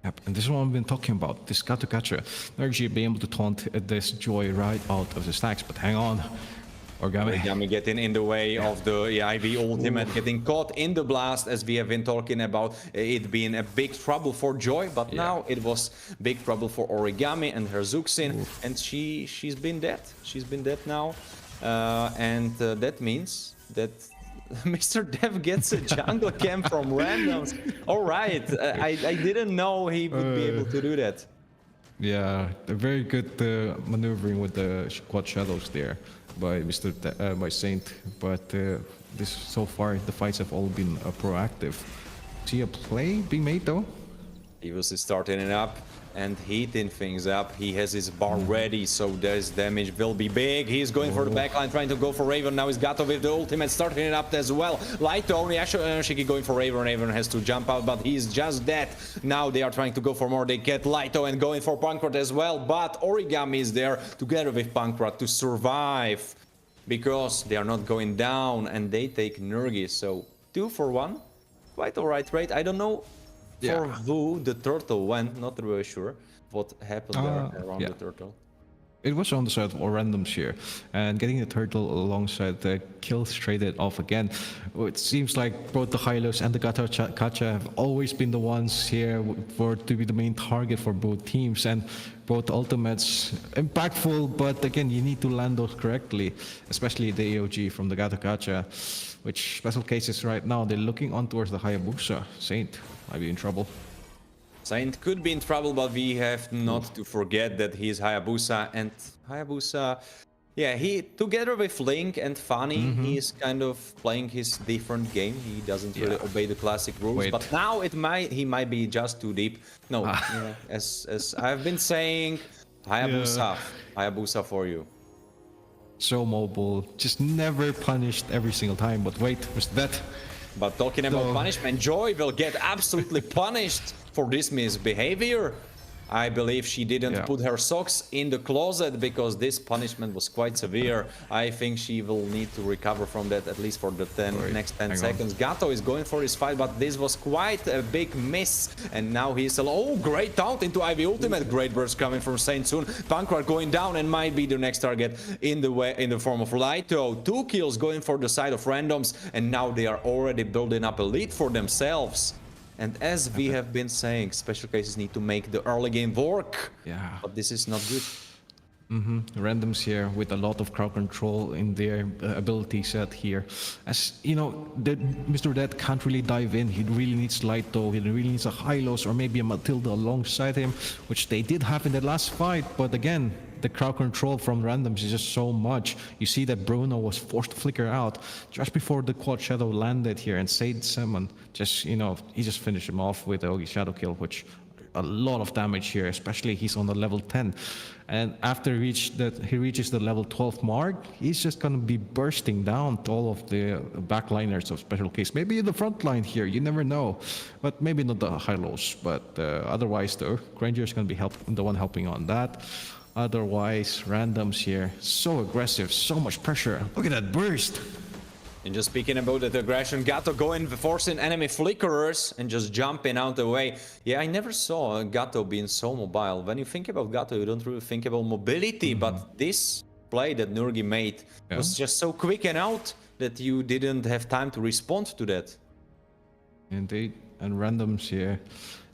Yep, and this is what I've been talking about. This Gato Gacha. Nurgi being able to taunt this Joy right out of the stacks, but hang on. Origami getting in the way of the IV ultimate, getting caught in the blast, as we have been talking about it being a big trouble for Joy, but now it was big trouble for Origami and her Zuxin, and she's been dead. She's been dead now, and that means that Mr. Dev gets a jungle camp from randoms. All right, I didn't know he would be able to do that. Yeah, a very good maneuvering with the quad shadows there by by Saint, but this so far the fights have all been proactive. See a play being made though? He was starting it up and heating things up. He has his bar ready, so there's damage will be big. He's going for the backline, trying to go for Raven. Now he's Gato with the ultimate, starting it up as well. Light only, actually Shiki going for Raven. Raven has to jump out, but he's just dead. Now they are trying to go for more. They get Lighto and going for Pankrat as well, but Origami is there together with Pankrat to survive, because they are not going down, and they take Nurgi. So 2 for 1, quite alright trade. I don't know for who the turtle went, not really sure what happened there around the turtle. It was on the side of all randoms here, and getting the turtle alongside the kill traded off again. It seems like both the Hylos and the Gacha have always been the ones here to be the main target for both teams, and both ultimates impactful, but again, you need to land those correctly, especially the AOG from the Gacha, which special cases right now, they're looking on towards the Hayabusa. Saint might be in trouble. Saint could be in trouble, but we have not to forget that he's Hayabusa, and Hayabusa, yeah, he together with Link and Fanny, he is kind of playing his different game. He doesn't really obey the classic rules, but now he might be just too deep. No, as I've been saying, Hayabusa for you. So mobile, just never punished every single time. But wait, Mr. That. But talking about punishment, Joy will get absolutely punished for this misbehavior. I believe she didn't put her socks in the closet, because this punishment was quite severe. I think she will need to recover from that, at least for the next 10 seconds. Gato is going for his fight, but this was quite a big miss. And now he's alone. Oh, great taunt into Ivy ultimate. Great burst coming from Saint Soon. Pankrat going down and might be the next target in the form of Lighto. 2 kills going for the side of randoms, and now they are already building up a lead for themselves. And as we have been saying, special cases need to make the early game work. Yeah. But this is not good. Randoms here with a lot of crowd control in their ability set here. As you know, Mr. Dead can't really dive in. He really needs Lighto. He really needs a Hylos or maybe a Matilda alongside him, which they did have in the last fight. But again, the crowd control from randoms is just so much. You see that Bruno was forced to flicker out just before the quad shadow landed here, and Saint Simon just, you know, he just finished him off with the Ogi shadow kill, which a lot of damage here, especially he's on the level 10. And after he reaches the level 12 mark, he's just going to be bursting down to all of the backliners of special case. Maybe in the front line here, you never know. But maybe not the Hylos. But otherwise, the Granger is going to be the one helping on that. Otherwise, randoms here, so aggressive, so much pressure. Look at that burst. And just speaking about that aggression, Gato going, forcing enemy flickerers and just jumping out the way. Yeah, I never saw Gato being so mobile. When you think about Gato, you don't really think about mobility, but this play that Nurgi made was just so quick and out that you didn't have time to respond to that. Indeed, and randoms here.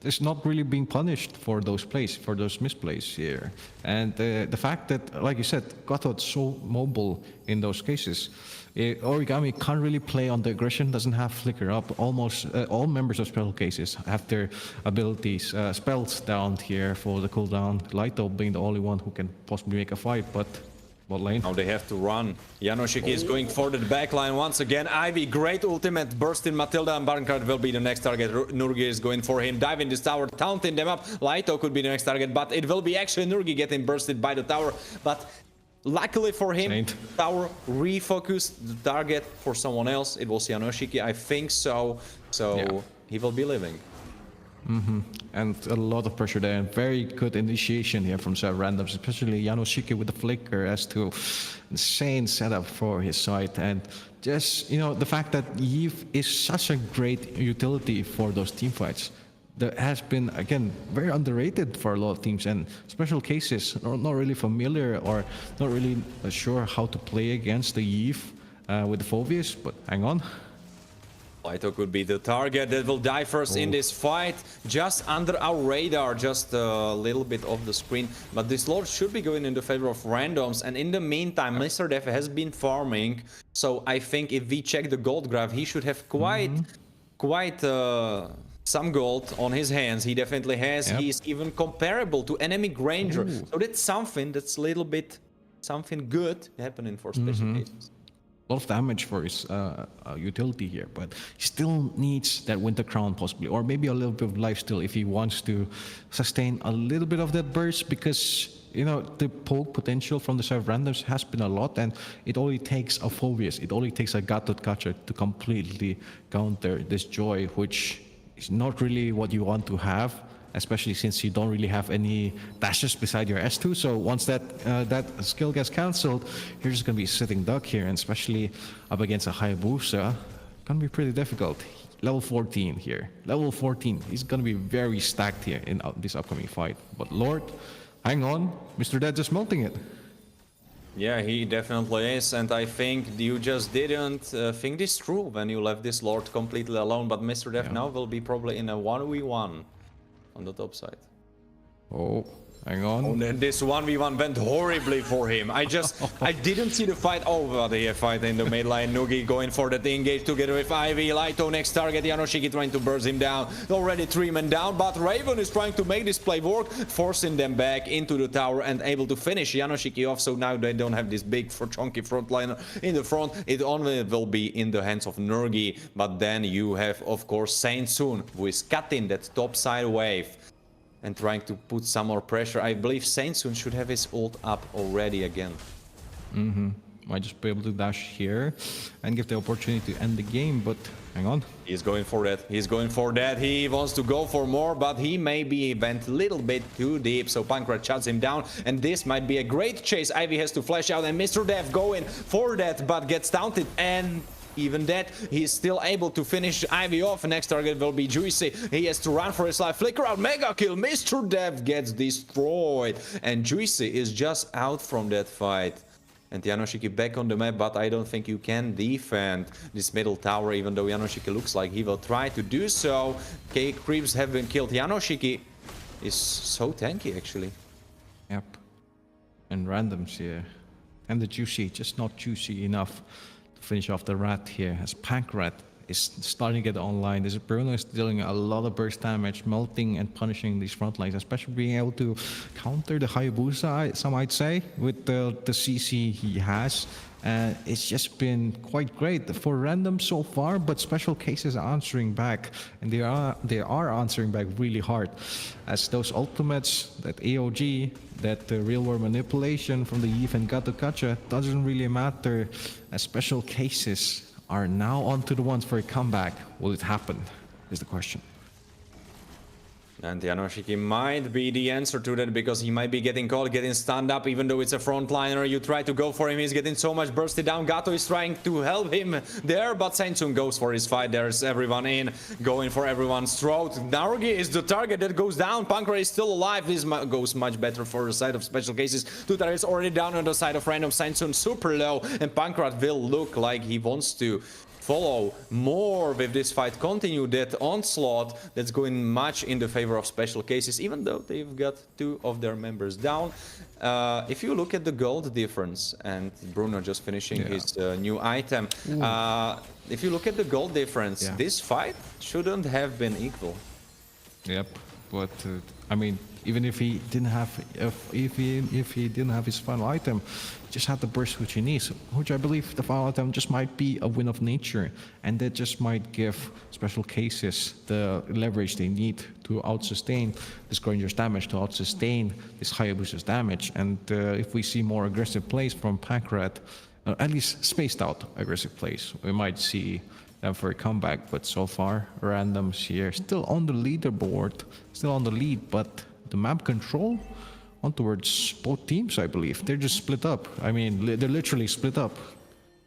There's not really being punished for those plays, for those misplays here. And the fact that, like you said, Gothod's so mobile in those cases. Origami can't really play on the aggression, doesn't have flicker up. Almost all members of special cases have their abilities, spells down here for the cooldown. Laito being the only one who can possibly make a fight, but bot lane. Now they have to run. Janoschicki is going for the backline once again. Ivy, great ultimate burst in Matilda, and Barncard will be the next target. Nurgi is going for him. Dive in this tower, taunting them up. Laito could be the next target, but it will be actually Nurgi getting bursted by the tower. But luckily for him, Saint. tower refocused the target for someone else. It was Janoschicki, I think so. So Yeah. he will be living. And a lot of pressure there, and very good initiation here from Sev randoms, especially Janoschicki with the flicker as to insane setup for his side. And just, you know, the fact that Eve is such a great utility for those team fights that has been, again, very underrated for a lot of teams, and special cases are not really familiar or not really sure how to play against the Eve with the Phobius, but hang on. Laito could be the target that will die first in this fight. Just under our radar, just a little bit off the screen. But this Lord should be going in the favor of randoms. And in the meantime, Mr. Def has been farming. So I think if we check the gold graph, he should have quite some gold on his hands. He definitely has. Yep. He's even comparable to enemy Granger. So that's something that's a little bit something good happening for special cases. A lot of damage for his utility here, but he still needs that Winter Crown possibly, or maybe a little bit of life still if he wants to sustain a little bit of that burst, because, you know, the poke potential from the serve randoms has been a lot, and it only takes a Phobius, it only takes a Gatot Kacha to completely counter this Joy, which is not really what you want to have, especially since you don't really have any dashes beside your S2. So once that skill gets cancelled, you're just going to be sitting duck here, and especially up against a Hayabusa, going to be pretty difficult. Level 14 here. Level 14. He's going to be very stacked here in this upcoming fight. But Lord, hang on. Mr. Dead just melting it. Yeah, he definitely is, and I think you just didn't think this through when you left this Lord completely alone, but Mr. Def now will be probably in a 1v1 on the top side. Oh, hang on. And this 1v1 went horribly for him. I didn't see the fight over the fight in the mid lane. Nugi going for the engage together with Ivy. Laito next target. Janoschicki trying to burst him down. Already 3 men down, but Raven is trying to make this play work, forcing them back into the tower and able to finish Janoschicki off. So now they don't have this big chunky frontliner in the front. It only will be in the hands of Nurgi. But then you have, of course, Saint Soon, who is cutting that top side wave and trying to put some more pressure. I believe Saint Soon should have his ult up already again. Might just be able to dash here and give the opportunity to end the game, but hang on. He's going for that. He's going for that. He wants to go for more, but he maybe went a little bit too deep, so Pankrat shuts him down, and this might be a great chase. Ivy has to flash out, and Mr. Dev going for that, but gets taunted, and even that, he's still able to finish Ivy off. Next target will be Juicy. He has to run for his life. Flicker out, mega kill. Mr. Dev gets destroyed. And Juicy is just out from that fight. And Janoschicki back on the map, but I don't think you can defend this middle tower, even though Janoschicki looks like he will try to do so. Creeps have been killed. Janoschicki is so tanky, actually. Yep. And randoms here. And the Juicy, just not juicy enough. Finish off the rat here as Pankrat is starting to get online. This Bruno is dealing a lot of burst damage, melting and punishing these front lines, especially being able to counter the Hayabusa, some might say, with the CC he has. It's just been quite great for random so far, but special cases are answering back, and they are answering back really hard, as those ultimates, that AOG, that real world manipulation from the Eve and Gato Kacha doesn't really matter, as special cases are now onto the ones for a comeback. Will it happen? Is the question. And Janoschicki might be the answer to that, because he might be getting caught, getting stunned up, even though it's a frontliner. You try to go for him, he's getting so much bursted down. Gato is trying to help him there, but Saint Soon goes for his fight. There's everyone in, going for everyone's throat. Nargi is the target that goes down. Pankra is still alive. This goes much better for the side of special cases. 2 targets already down on the side of random. Saint Soon super low, and Pankrat will look like he wants to follow more with this fight, continue that onslaught that's going much in the favor of special cases, even though they've got 2 of their members down. If you look at the gold difference, and Bruno just finishing his new item, if you look at the gold difference, this fight shouldn't have been equal. Yep, but I mean, even if he didn't have if he didn't have his final item, just had the burst which he needs, which I believe the final item just might be a win of nature, and that just might give special cases the leverage they need to out-sustain this Granger's damage, to out-sustain this Hayabusa's damage. And if we see more aggressive plays from Pankrat, at least spaced out aggressive plays, we might see them for a comeback. But so far, randoms here still on the leaderboard, still on the lead, but the map control on towards both teams, I believe. They're just split up. I mean, they're literally split up.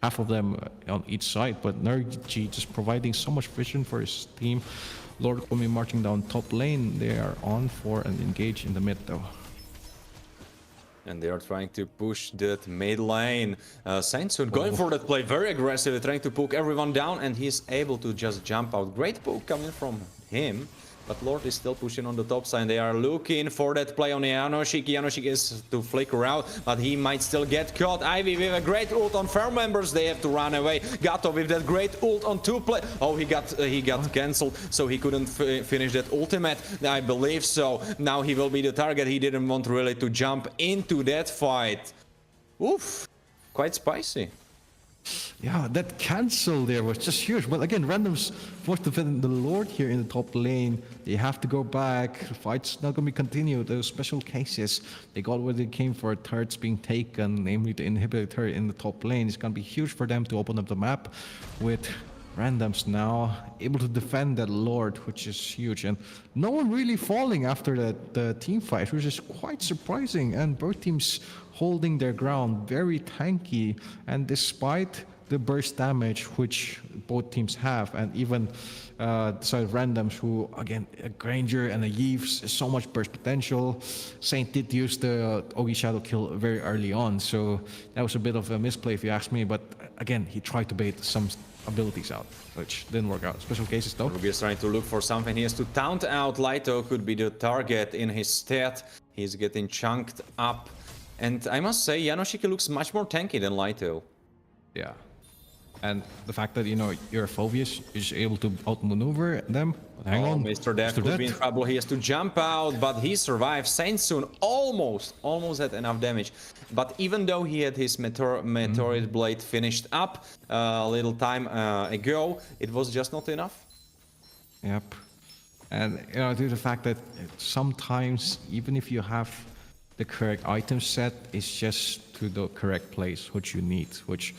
Half of them on each side, but Nergy just providing so much vision for his team. Lord Komi marching down top lane. They are on for an engage in the mid though. And they are trying to push that mid lane. Saintsun going for that play, very aggressively, trying to poke everyone down, and he's able to just jump out. Great poke coming from him. But Lord is still pushing on the top side. They are looking for that play on Janoschik. Janoschik is to flicker out, but he might still get caught. Ivy with a great ult on fair members. They have to run away. Gato with that great ult on 2 play. Oh, he got cancelled, so he couldn't finish that ultimate. I believe so. Now he will be the target. He didn't want really to jump into that fight. Oof, quite spicy. Yeah, that cancel there was just huge. But again, randoms forced to defend the Lord here in the top lane. They have to go back. The fight's not going to be continued. Those special cases, they got what they came for. Turrets being taken, namely the inhibitor turret in the top lane. It's going to be huge for them to open up the map with randoms now able to defend that Lord, which is huge. And no one really falling after that team fight, which is quite surprising. And both teams holding their ground, very tanky, and despite the burst damage which both teams have, and even side of randoms who, again, a Granger and a Yves, so much burst potential. Saint did use the Ogi Shadow kill very early on, so that was a bit of a misplay if you ask me, but again, he tried to bait some abilities out, which didn't work out. Special cases though. Ruby is trying to look for something. He has to taunt out. Laito could be the target in his stead. He's getting chunked up. And I must say, Janoschik looks much more tanky than Laito. Yeah. And the fact that, you know, your Phobius is able to outmaneuver them. Hang on. Mr. Death could be in trouble. He has to jump out, but he survives. Saintsun almost had enough damage. But even though he had his Meteoroid Blade finished up a little time ago, it was just not enough. Yep. And, you know, due to the fact that sometimes, even if you have the correct item set, it's just to the correct place, which you need, which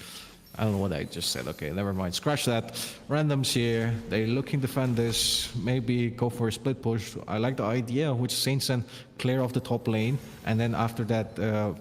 I don't know what I just said. Okay, never mind. Scratch that. Randoms here. They're looking to defend this. Maybe go for a split push. I like the idea, which Saintsen clear off the top lane, and then after that,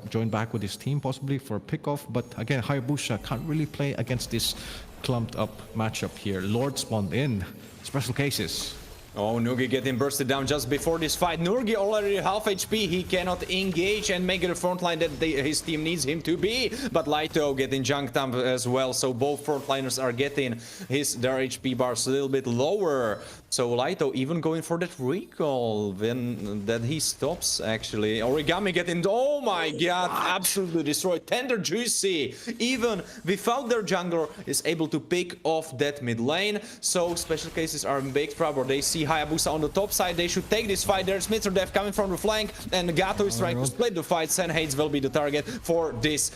join back with his team possibly for a pickoff. But again, Hayabusa can't really play against this clumped up matchup here. Lord spawned in. Special cases. Oh, Nurgi getting bursted down just before this fight. Nurgi already half HP. He cannot engage and make it a frontline that his team needs him to be. But Laito getting junked up as well. So both frontliners are getting their HP bars a little bit lower. So Laito even going for that recall when that he stops actually. Origami getting, oh my god, absolutely destroyed. Tender Juicy, even without their jungler, is able to pick off that mid lane. So special cases are in big trouble. They see Hayabusa on the top side. They should take this fight. There's Mr. Death coming from the flank, and Gato is trying to split the fight. Senhades will be the target for this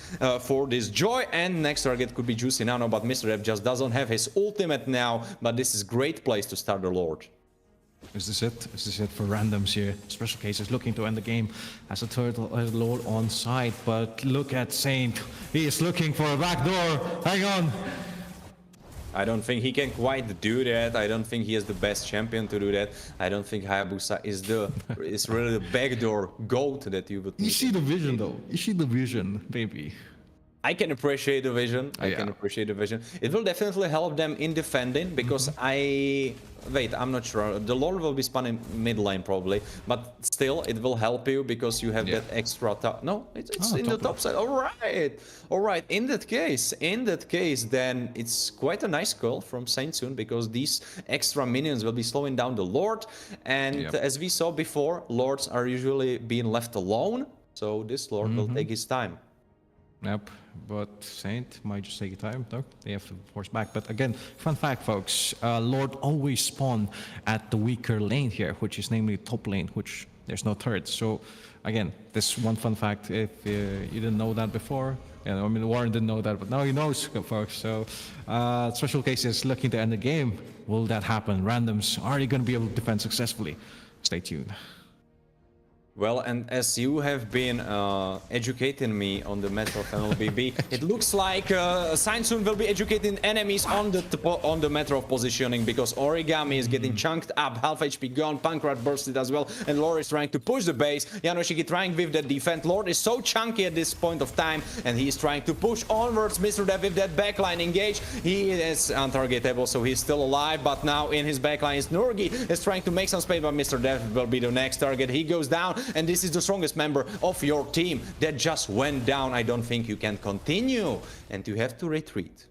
Joy, and next target could be Juicy Nano, but Mr. Death just doesn't have his ultimate now. But this is great place to start the Lord. Is this it? Is this it for randoms here? Special cases looking to end the game as a third Lord on side, but look at Saint. He is looking for a back door. Hang on. I don't think he can quite do that. I don't think he is the best champion to do that. I don't think Hayabusa is really the backdoor goat that you would need. You see the vision though. You see the vision, baby. I can appreciate the vision. I can appreciate the vision. It will definitely help them in defending because Wait, I'm not sure. The Lord will be spun in mid lane probably, but still it will help you because you have that extra top. No, it's in the top side. All right. In that case, then it's quite a nice call from Saint Soon because these extra minions will be slowing down the Lord. And as we saw before, Lords are usually being left alone. So this Lord will take his time. Yep, but Saint might just take time. No, they have to force back. But again, fun fact, folks, Lord always spawn at the weaker lane here, which is namely top lane, which there's no turret. So again, this one fun fact, if you didn't know that before, I mean, Warren didn't know that, but now he knows, folks. So special cases looking to end the game. Will that happen? Randoms, are they going to be able to defend successfully? Stay tuned. Well, and as you have been educating me on the meta of MLBB, it looks like Saint Soon will be educating enemies on the meta of positioning because Origami is getting chunked up, half HP gone, Pankrat bursted as well, and Lord is trying to push the base. Janoschiki trying with the defense. Lord is so chunky at this point of time, and he is trying to push onwards. Mr. Dev with that backline engage. He is untargetable, so he's still alive, but now in his backline is Nurgi is trying to make some space, but Mr. Dev will be the next target. He goes down. And this is the strongest member of your team that just went down. I don't think you can continue, and you have to retreat.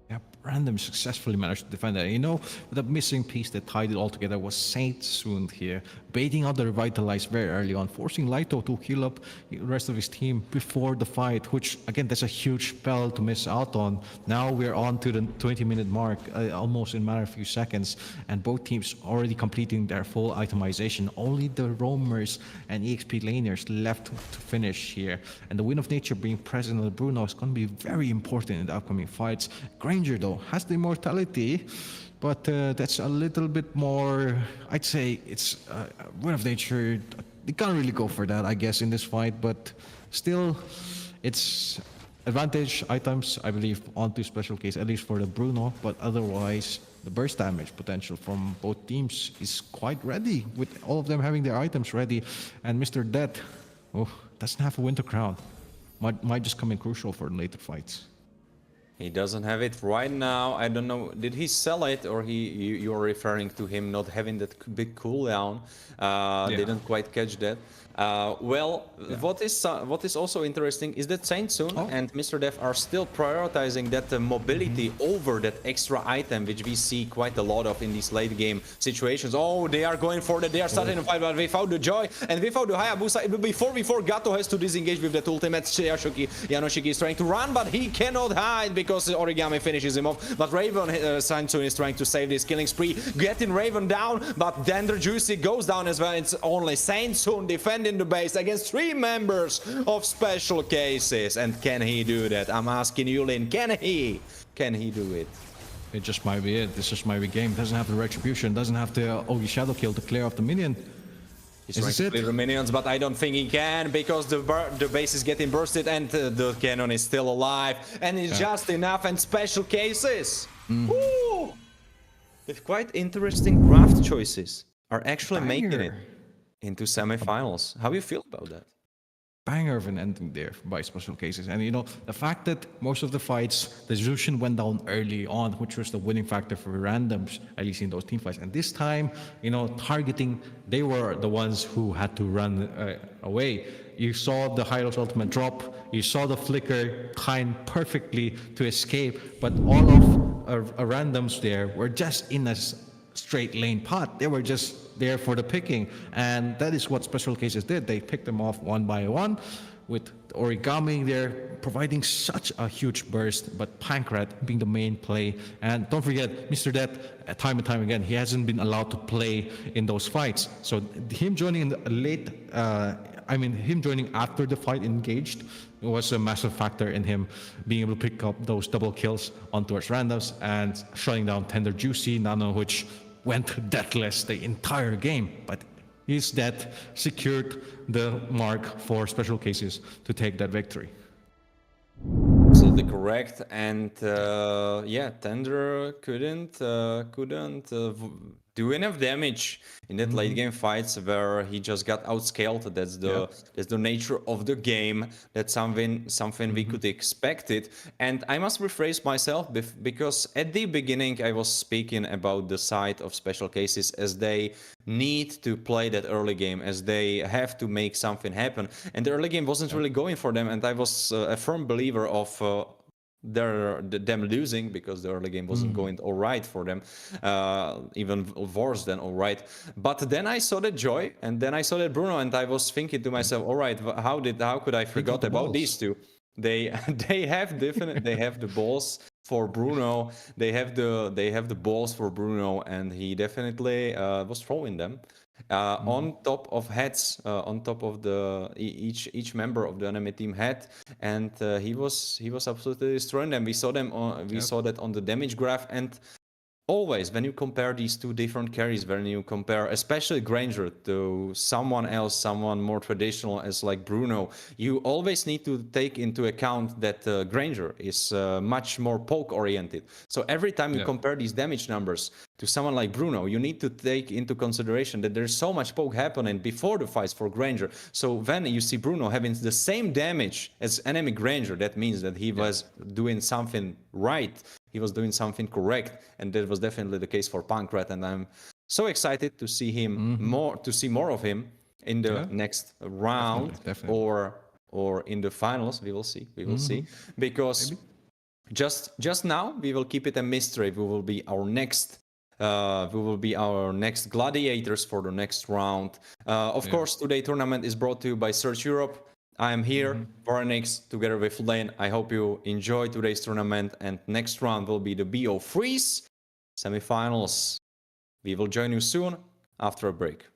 Yep, Random successfully managed to defend that. You know, the missing piece that tied it all together was Saint Soon here, baiting out the Revitalize very early on, forcing Laito to heal up the rest of his team before the fight, which, again, that's a huge spell to miss out on. Now we're on to the 20-minute mark, almost in a matter of a few seconds, and both teams already completing their full itemization. Only the roamers and EXP laners left to finish here. And the Wind of Nature being present on the Bruno is going to be very important in the upcoming fights. Granger, though, has the immortality, but that's a little bit more, I'd say it's Wind of Nature. They can't really go for that, I guess, in this fight, but still, it's advantage items, I believe, onto special case, at least for the Bruno, but otherwise, the burst damage potential from both teams is quite ready, with all of them having their items ready, and Mr. Death, doesn't have a Winter Crown. Might just come in crucial for later fights. He doesn't have it right now. I don't know. Did he sell it, or you're referring to him not having that big cooldown? Didn't quite catch that. What is also interesting is that Saint Soon and Mr. Dev are still prioritizing that mobility over that extra item, which we see quite a lot of in these late game situations. Oh, they are going for that. They are starting to fight, but without the Joy and without the Hayabusa, it will be 4v4. Gato has to disengage with that ultimate. Janoschiki is trying to run, but he cannot hide because Origami finishes him off. But Raven, Saint Soon is trying to save this killing spree, getting Raven down, but then the Juicy goes down as well. It's only Saint Soon defending the base against 3 members of special cases. And can he do that? I'm asking you, Lin, can he do it? It just might be it. This just might be game. Doesn't have the retribution, doesn't have the OG Shadow Kill to clear off the minion. He's trying to clear the minions, but I don't think he can because the base is getting bursted and the cannon is still alive. And it's just enough, and special cases. Woo! With quite interesting draft choices are actually making it into semifinals. How do you feel about that? Banger of an ending there by special cases. And you know, the fact that most of the fights, the Zushin went down early on, which was the winning factor for randoms, at least in those team fights. And this time, you know, targeting, they were the ones who had to run away. You saw the Hylos ultimate drop, you saw the flicker time perfectly to escape, but all of randoms there were just in a straight lane path. They were just there for the picking, and that is what special cases did. They picked them off one by one, with Origami there providing such a huge burst, but Pankrat being the main play. And don't forget, Mr. Death, time and time again, he hasn't been allowed to play in those fights. So him joining in the late, him joining after the fight engaged was a massive factor in him being able to pick up those double kills onto his randoms and shutting down Tender Juicy, Nano, which went deathless the entire game. But his death secured the mark for special cases to take that victory. Absolutely correct. And Tender couldn't do enough damage in that late game fights where he just got outscaled. That's the nature of the game. That's something we could expect it. And I must rephrase myself because at the beginning I was speaking about the side of special cases as they need to play that early game, as they have to make something happen. And the early game wasn't really going for them, and I was a firm believer of them losing because the early game wasn't going all right for them, even worse than all right. But then I saw that Joy, and then I saw that Bruno, and I was thinking to myself, all right, how could I forget about these two? They have the balls for Bruno. They have the balls for Bruno, and he definitely was throwing them. On top of heads, on top of each member of the enemy team head, and he was absolutely destroying them. We saw that on the damage graph, and always when you compare these two different carries, when you compare especially Granger to someone else, someone more traditional as like Bruno, you always need to take into account that Granger is much more poke oriented. So every time you compare these damage numbers to someone like Bruno, you need to take into consideration that there's so much poke happening before the fights for Granger. So when you see Bruno having the same damage as enemy Granger, that means that he was doing something right. He was doing something correct, and that was definitely the case for Pankrat. And I'm so excited to see him more of him in the next round, Definitely. or in the finals. We will see. We will see, because just now we will keep it a mystery. We will be our next gladiators for the next round. Of course, today's tournament is brought to you by Search Europe. I am here, Varanix, together with Lane. I hope you enjoy today's tournament, and next round will be the BO Freeze semifinals. We will join you soon after a break.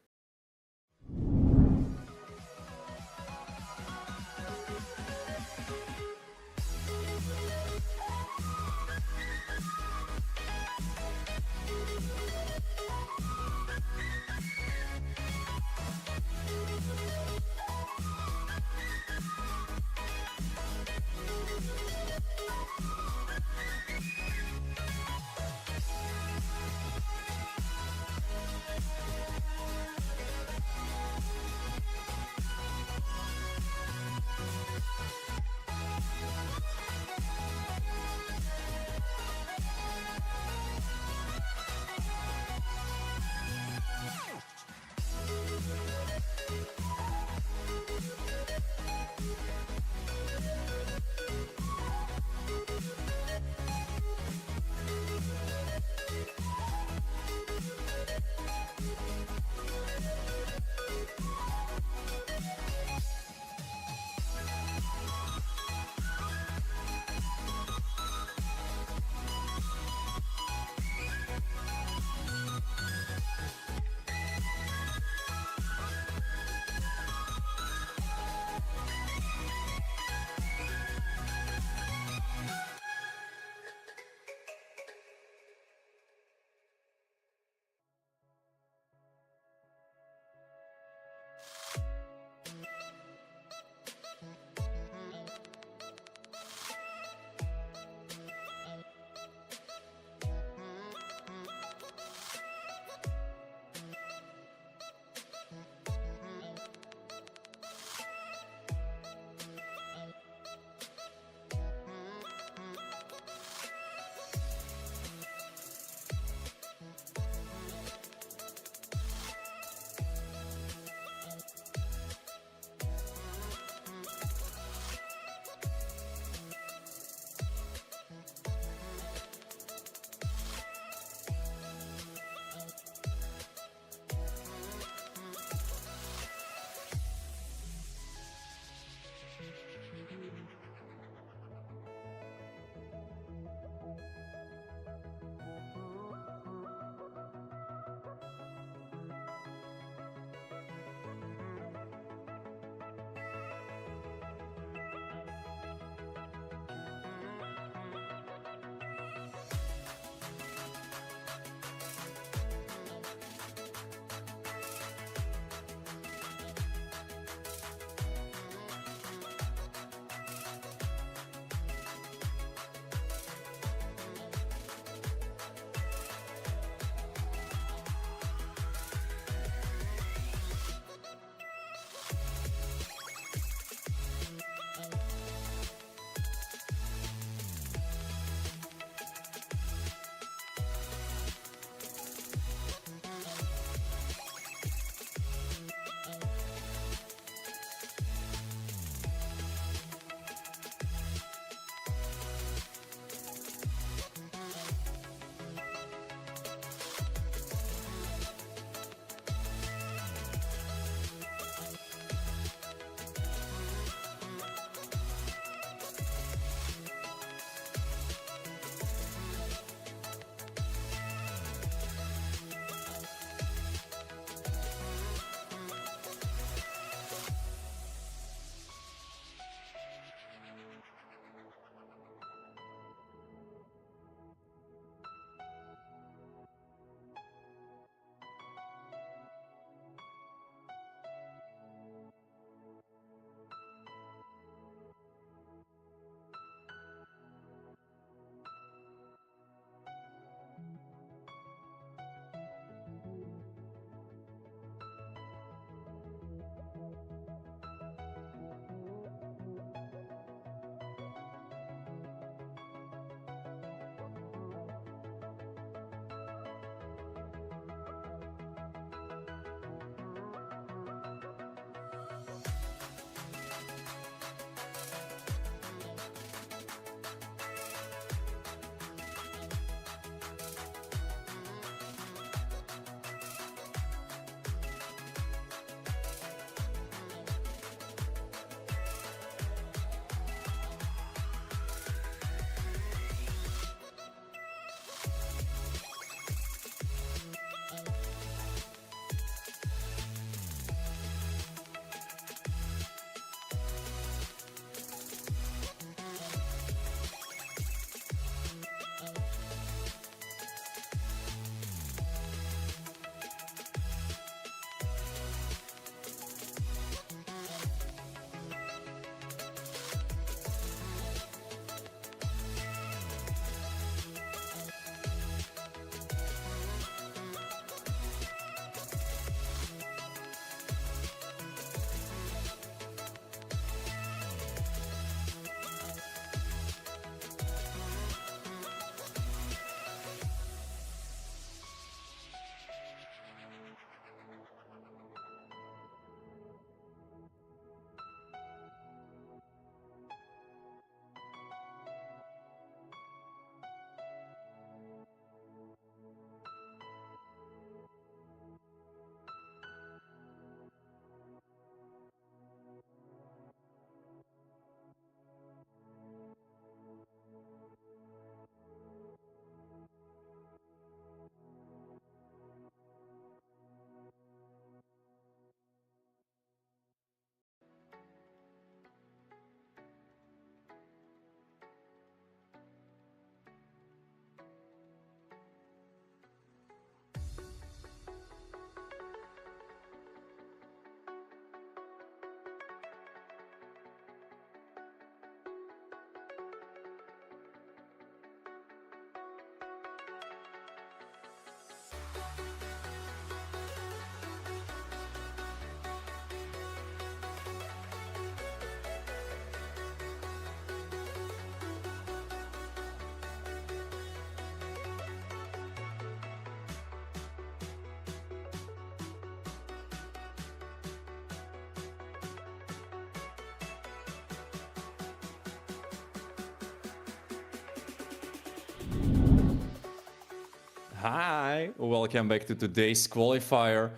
Hi, welcome back to today's qualifier.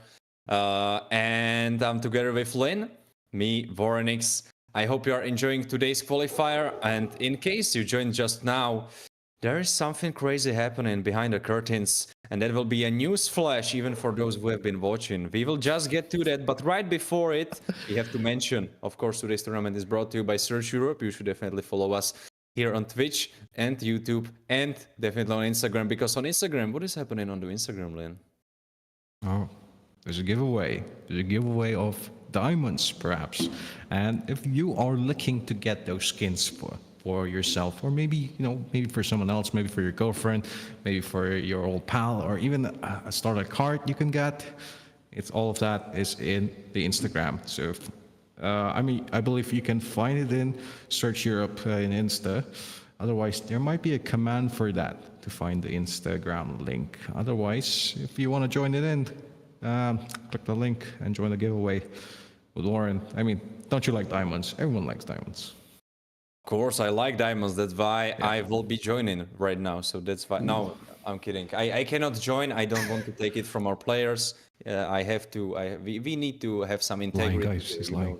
And I'm together with Lynn, me, Voronix. I hope you are enjoying today's qualifier. And in case you joined just now, there is something crazy happening behind the curtains. And that will be a news flash, even for those who have been watching. We will just get to that. But right before it, we have to mention, of course, today's tournament is brought to you by Search Europe. You should definitely follow us here on Twitch and YouTube and definitely on Instagram, because on Instagram, what is happening on the Instagram, Lynn? Oh, there's a giveaway. There's a giveaway of diamonds, perhaps. And if you are looking to get those skins for yourself, or maybe, maybe for someone else, maybe for your girlfriend, maybe for your old pal, or even a starter card you can get, it's all of that is in the Instagram. So I believe you can find it in Search Europe in Insta. Otherwise, there might be a command for that to find the Instagram link. Otherwise, if you want to join it in, click the link and join the giveaway with Warren. I mean, don't you like diamonds? Everyone likes diamonds. Of course, I like diamonds. That's why I will be joining right now. So that's why. No, I'm kidding. I cannot join. I don't want to take it from our players. I have to. We need to have some integrity. Lying, guys. He's lying.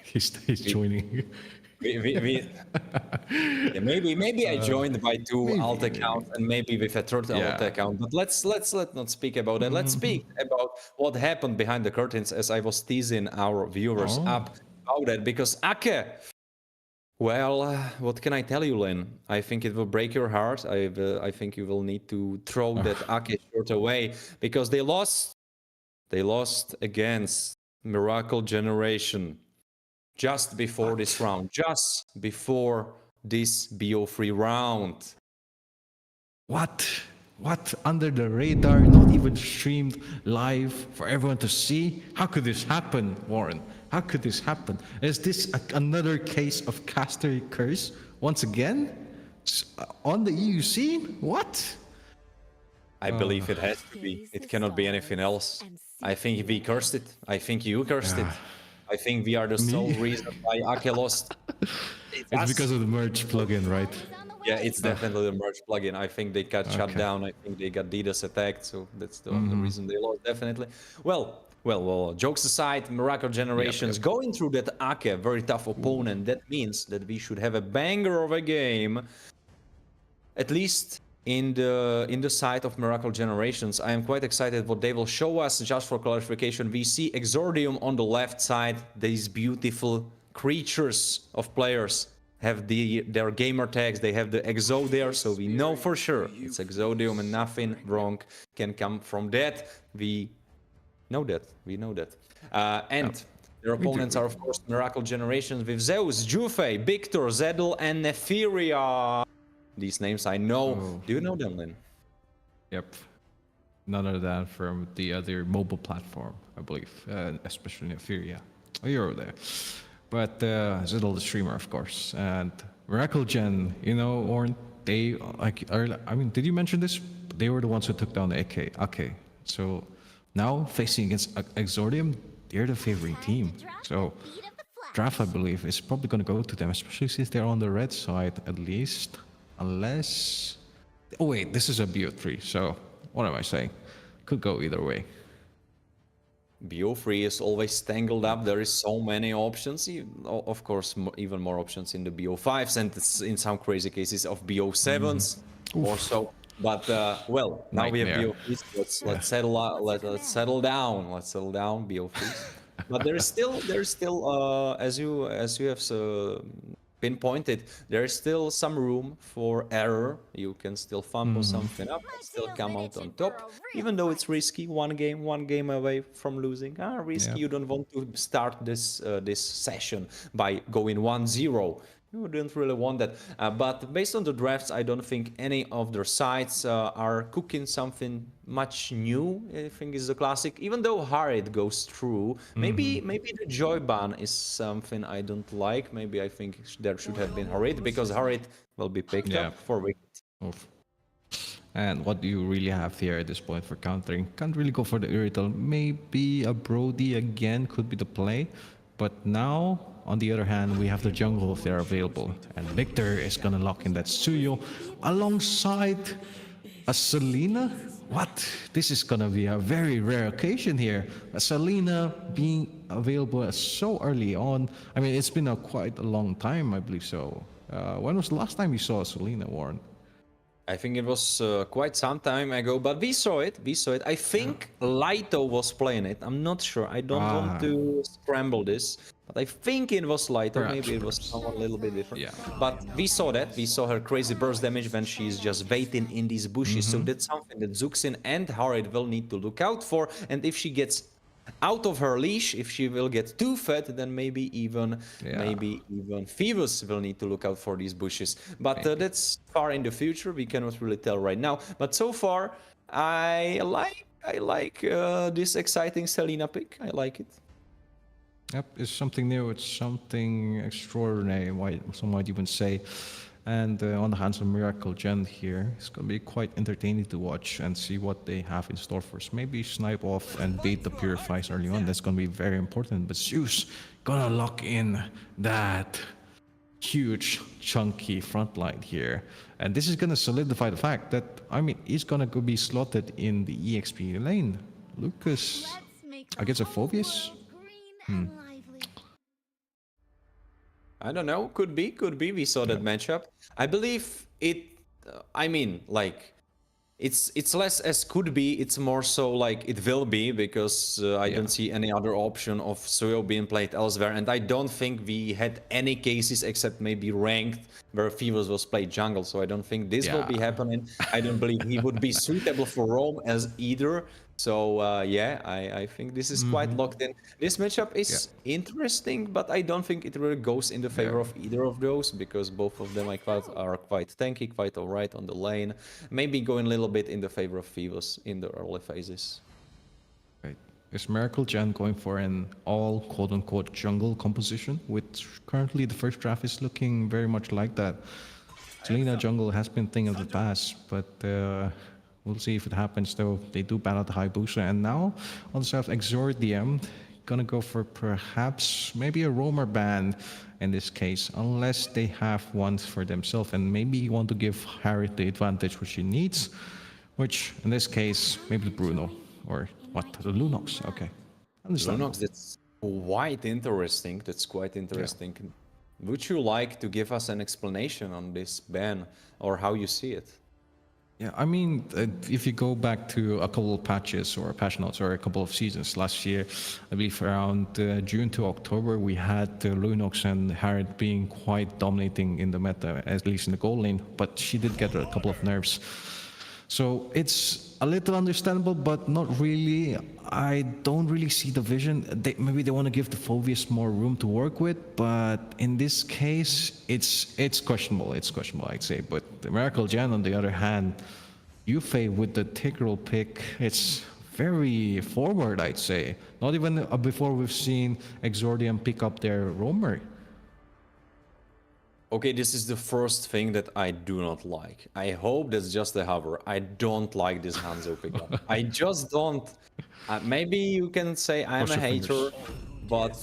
He's joining. Yeah, maybe I joined by two alt accounts and maybe with a third alt account. But let's not speak about that. Let's speak about what happened behind the curtains, as I was teasing our viewers up about that, because Ake. Well, what can I tell you, Lynn? I think it will break your heart. I think you will need to throw that Ake shirt away, because they lost. They lost against Miracle Generation just before this round, just before this BO3 round. What? Under the radar, not even streamed live for everyone to see? How could this happen, Warren? How could this happen? Is this another case of caster curse once again? On the EU scene? What? I believe it has to be. It cannot be anything else. I think we cursed it. I think you cursed it. I think we are the sole reason why Ake lost. It's because of the merge plugin, right? Yeah, it's definitely the merge plugin. I think they got shut down. I think they got DDoS attacked, so that's the reason they lost, definitely. Well, jokes aside, Miracle Generations going through that Ake, very tough opponent. That means that we should have a banger of a game, at least in the side of Miracle Generations. I am quite excited what they will show us. Just for clarification, we see Exordium on the left side. These beautiful creatures of players have their gamer tags. They have the Exo there, so we know for sure it's Exodium and nothing wrong can come from that. We know that. And their opponents are, of course, Miracle Generations with Zeus, Jufe, Victor, Zedel, and Nephiria. These names I know. Do you know them, Lynn? Yep. None of that from the other mobile platform, I believe, especially Nephiria. Oh, you're there. But Zedel, the streamer, of course, and Miracle Gen, or they did you mention this? They were the ones who took down the Ake. So now facing against Exordium, they're the favoring team. So draft, I believe, is probably going to go to them, especially since they're on the red side, at least. Unless... Oh, wait, this is a BO3, so what am I saying? Could go either way. BO3 is always tangled up. There is so many options. Of course, even more options in the BO5s and in some crazy cases of BO7s or so. But now we have BO3s. Let's settle out. Let's settle down. BO3s. But there's still as you have pinpointed, there is still some room for error. You can still fumble something up and still come out on top, even though it's risky. One game away from losing. Risky. You don't want to start this session by going 1-0. You don't really want that. But based on the drafts, I don't think any of their sides are cooking something much new. I think is the classic. Even though Harid goes through, maybe the Joy ban is something I don't like. Maybe I think there should have been Harid, because Harid will be picked up for Wicked. And what do you really have here at this point for countering? Can't really go for the Irrital. Maybe a Brody again could be the play. But now, on the other hand, we have the jungle if they're available. And Victor is going to lock in that Suyo alongside A Selena? What? This is gonna be a very rare occasion here. A Selena being available so early on. I mean, it's been quite a long time, I believe so. When was the last time you saw a Selena, Warren? I think it was quite some time ago, but we saw it. We saw it. I think Laito was playing it. I'm not sure. I don't want to scramble this, but I think it was Laito. Perhaps, Maybe it was someone a little bit different. Yeah. But we saw that. We saw her crazy burst damage when she's just waiting in these bushes. So that's something that Zuxin and Harid will need to look out for. And if she gets out of her leash, if she will get too fat, then maybe even Phoebus will need to look out for these bushes. But that's far in the future. We cannot really tell right now. But so far, I like this exciting Selena pick. I like it. Yep, it's something new. It's something extraordinary. Some might even say. And on the hands of Miracle Gen here, it's going to be quite entertaining to watch and see what they have in store for us. Maybe snipe off and bait the Purifies early on. That's going to be very important. But Zeus going to lock in that huge, chunky front line here. And this is going to solidify the fact that, I mean, he's going to be slotted in the EXP lane. Lucas against a Phobius? I don't know. Could be. We saw that matchup. I believe it. I mean, like, it's less as could be. It's more so like it will be, because I don't see any other option of Suyo being played elsewhere. And I don't think we had any cases except maybe ranked where Phoebus was played jungle. So I don't think this will be happening. I don't believe he would be suitable for Rome as either. So I think this is quite locked in. This matchup is interesting, but I don't think it really goes in the favor of either of those, because both of them are quite tanky, quite alright on the lane. Maybe going a little bit in the favor of Phoebus in the early phases. Right. Is Miracle Gen going for an all quote-unquote jungle composition, which currently the first draft is looking very much like that. Selena jungle has been a thing of the past, but we'll see if it happens, though. They do ban out the Hayabusa, and now on the side of Exordium, gonna go for perhaps maybe a roamer ban in this case, unless they have one for themselves, and maybe want to give Harriet the advantage which she needs, which in this case, maybe the Bruno, or what, the Lunox, okay. Lunox, that's quite interesting. Would you like to give us an explanation on this ban, or how you see it? Yeah, I mean, if you go back to a couple of patches or patch notes or a couple of seasons last year, I believe around June to October, we had Lunox and Harriet being quite dominating in the meta, at least in the gold lane, but she did get a couple of nerfs. So it's a little understandable, but not really. I don't really see the vision. Maybe they want to give the Phobius more room to work with, but in this case, it's questionable. It's questionable, I'd say. But the Miracle Gen, on the other hand, Yuffie with the Tigreal pick, it's very forward, I'd say. Not even before we've seen Exordium pick up their roamer. Okay, this is the first thing that I do not like. I hope that's just a hover. I don't like this Hanzo pickup. I just don't. Maybe you can say I'm a hater, but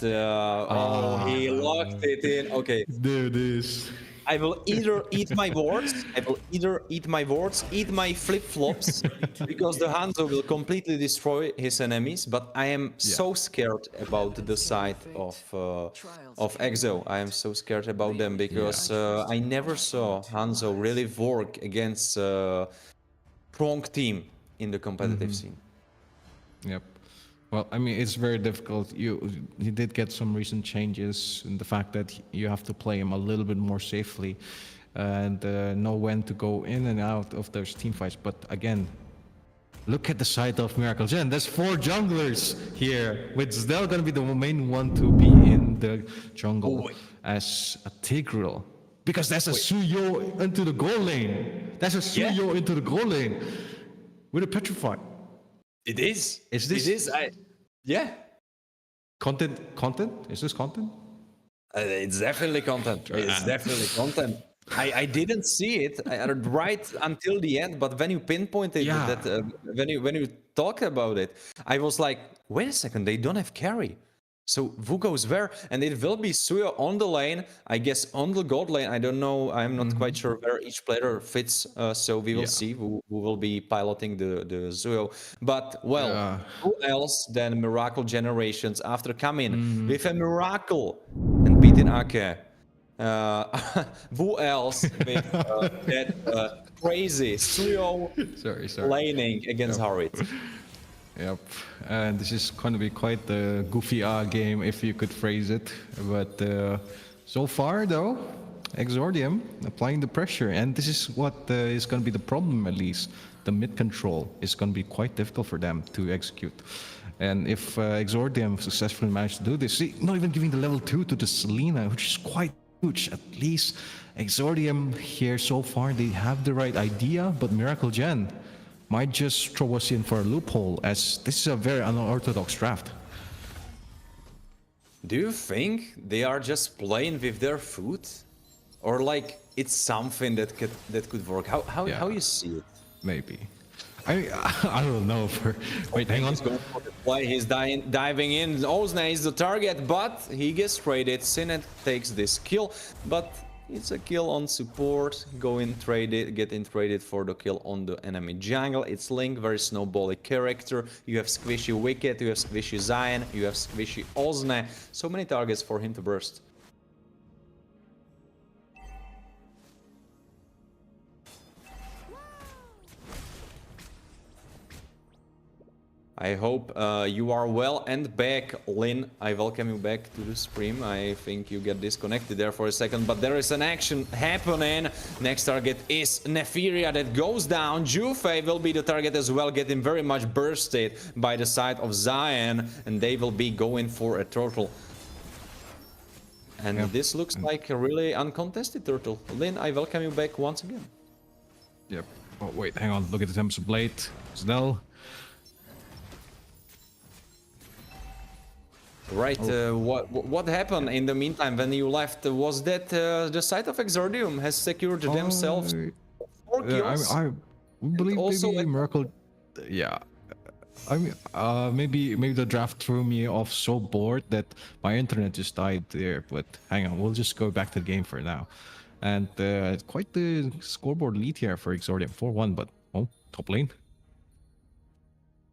he locked it in. Okay. There it is. I will either eat my wards, eat my flip-flops, because the Hanzo will completely destroy his enemies, but I am so scared about the side of Exo. I am so scared about them, because I never saw Hanzo really work against a strong team in the competitive scene. Yep. Well, I mean, it's very difficult. You did get some recent changes in the fact that you have to play him a little bit more safely and know when to go in and out of those team fights. But again, look at the side of Miracle Gen. There's 4 junglers here, with Zdel going to be the main one to be in the jungle as a Tigreal. Because that's a Suyo into the goal lane. That's a Suyo into the goal lane with a Petrify. It is. Is this? It is. Yeah. Content? Is this content? It's definitely content. It's definitely content. I didn't see it right until the end, but when you pinpointed that, when you talked about it, I was like, wait a second, they don't have carry. So Wu goes where? And it will be Suyo on the lane, I guess on the gold lane. I don't know. I'm not quite sure where each player fits. So we will see who will be piloting the Suyo. But, well, who else than Miracle Generations after coming with a miracle and beating Ake? Who else with that crazy Suyo laning against Harit? Yep, and this is going to be quite a goofy game if you could phrase it. But so far, though, Exordium applying the pressure, and this is what is going to be the problem. At least the mid control is going to be quite difficult for them to execute. And if Exordium successfully managed to do this, see, not even giving the level 2 to the Selena, which is quite huge. At least Exordium here so far, they have the right idea, but Miracle Gen might just throw us in for a loophole, as this is a very unorthodox draft. Do you think they are just playing with their foot, or like it's something that could work? How you see it? Maybe. I don't know. Wait, hang on. He's going for the play. He's diving in. Ozna is the target, but he gets traded. Sinet takes this kill, but it's a kill on support, getting traded for the kill on the enemy jungle. It's Link, very snowbally character. You have squishy Wicked, you have squishy Zion, you have squishy Ozne. So many targets for him to burst. I hope you are well and back, Lin. I welcome you back to the stream. I think you get disconnected there for a second, but there is an action happening. Next target is Nefiria that goes down. Jufei will be the target as well, getting very much bursted by the side of Zion, and they will be going for a turtle. And this looks like a really uncontested turtle. Lin, I welcome you back once again. Yep. Oh, wait, hang on. Look at the Tempest Blade. Zdel. Right, what happened in the meantime when you left? Was that the side of Exordium has secured themselves 4 kills? I believe also maybe Miracle. Yeah, I mean, maybe the draft threw me off so bored that my internet just died there. But hang on, we'll just go back to the game for now. And quite the scoreboard lead here for Exordium, 4-1. But top lane.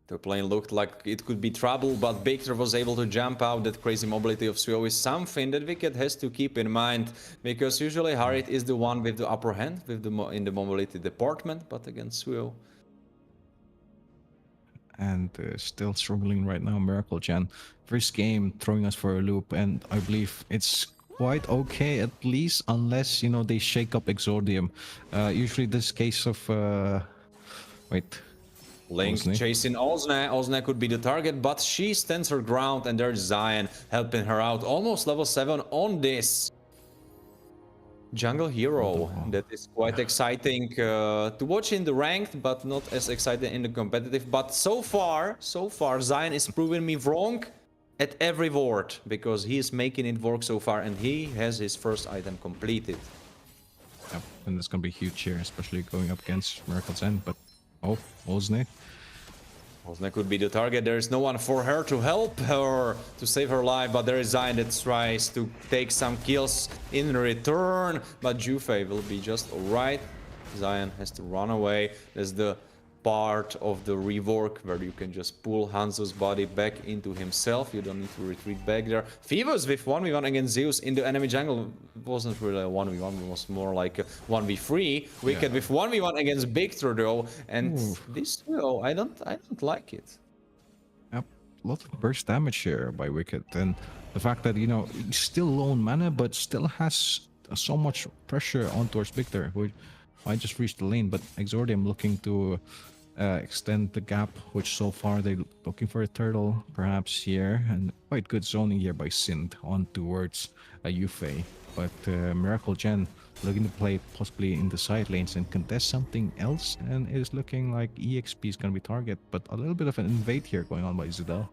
The plane looked like it could be trouble, but Victor was able to jump out. That crazy mobility of Suyo is something that Wicked has to keep in mind, because usually Harit is the one with the upper hand in the mobility department, but against Suyo. And still struggling right now, Miracle Gen. First game throwing us for a loop, and I believe it's quite okay, at least, unless, you know, they shake up Exordium. Usually this case of... wait... Link chasing Ozne. Ozne could be the target, but she stands her ground, and there's Zion helping her out. Almost level 7 on this jungle hero. That is quite exciting to watch in the ranked, but not as exciting in the competitive. But so far, Zion is proving me wrong at every word, because he is making it work so far, and he has his first item completed. Yep, and it's gonna be huge here, especially going up against Miracle's End, but Ozne. Ozne could be the target. There is no one for her to help her, to save her life, but there is Zion that tries to take some kills in return, but Jufei will be just alright. Zion has to run away. There's the part of the rework where you can just pull Hanzo's body back into himself. You don't need to retreat back there. Phoebus with 1v1 against Zeus in the enemy jungle wasn't really a 1v1, it was more like a 1v3. Wicked with 1v1 against Victor though, and this duo, I don't like it. Yep, a lot of burst damage here by Wicked, and the fact that, you know, he's still low on mana but still has so much pressure on towards Victor, who might just reach the lane, but Exordium looking to extend the gap, which so far they're looking for a turtle perhaps here, and quite good zoning here by Synth on towards Yufei. But Miracle Gen looking to play possibly in the side lanes and contest something else, and it is looking like EXP is going to be target, but a little bit of an invade here going on by Zidal.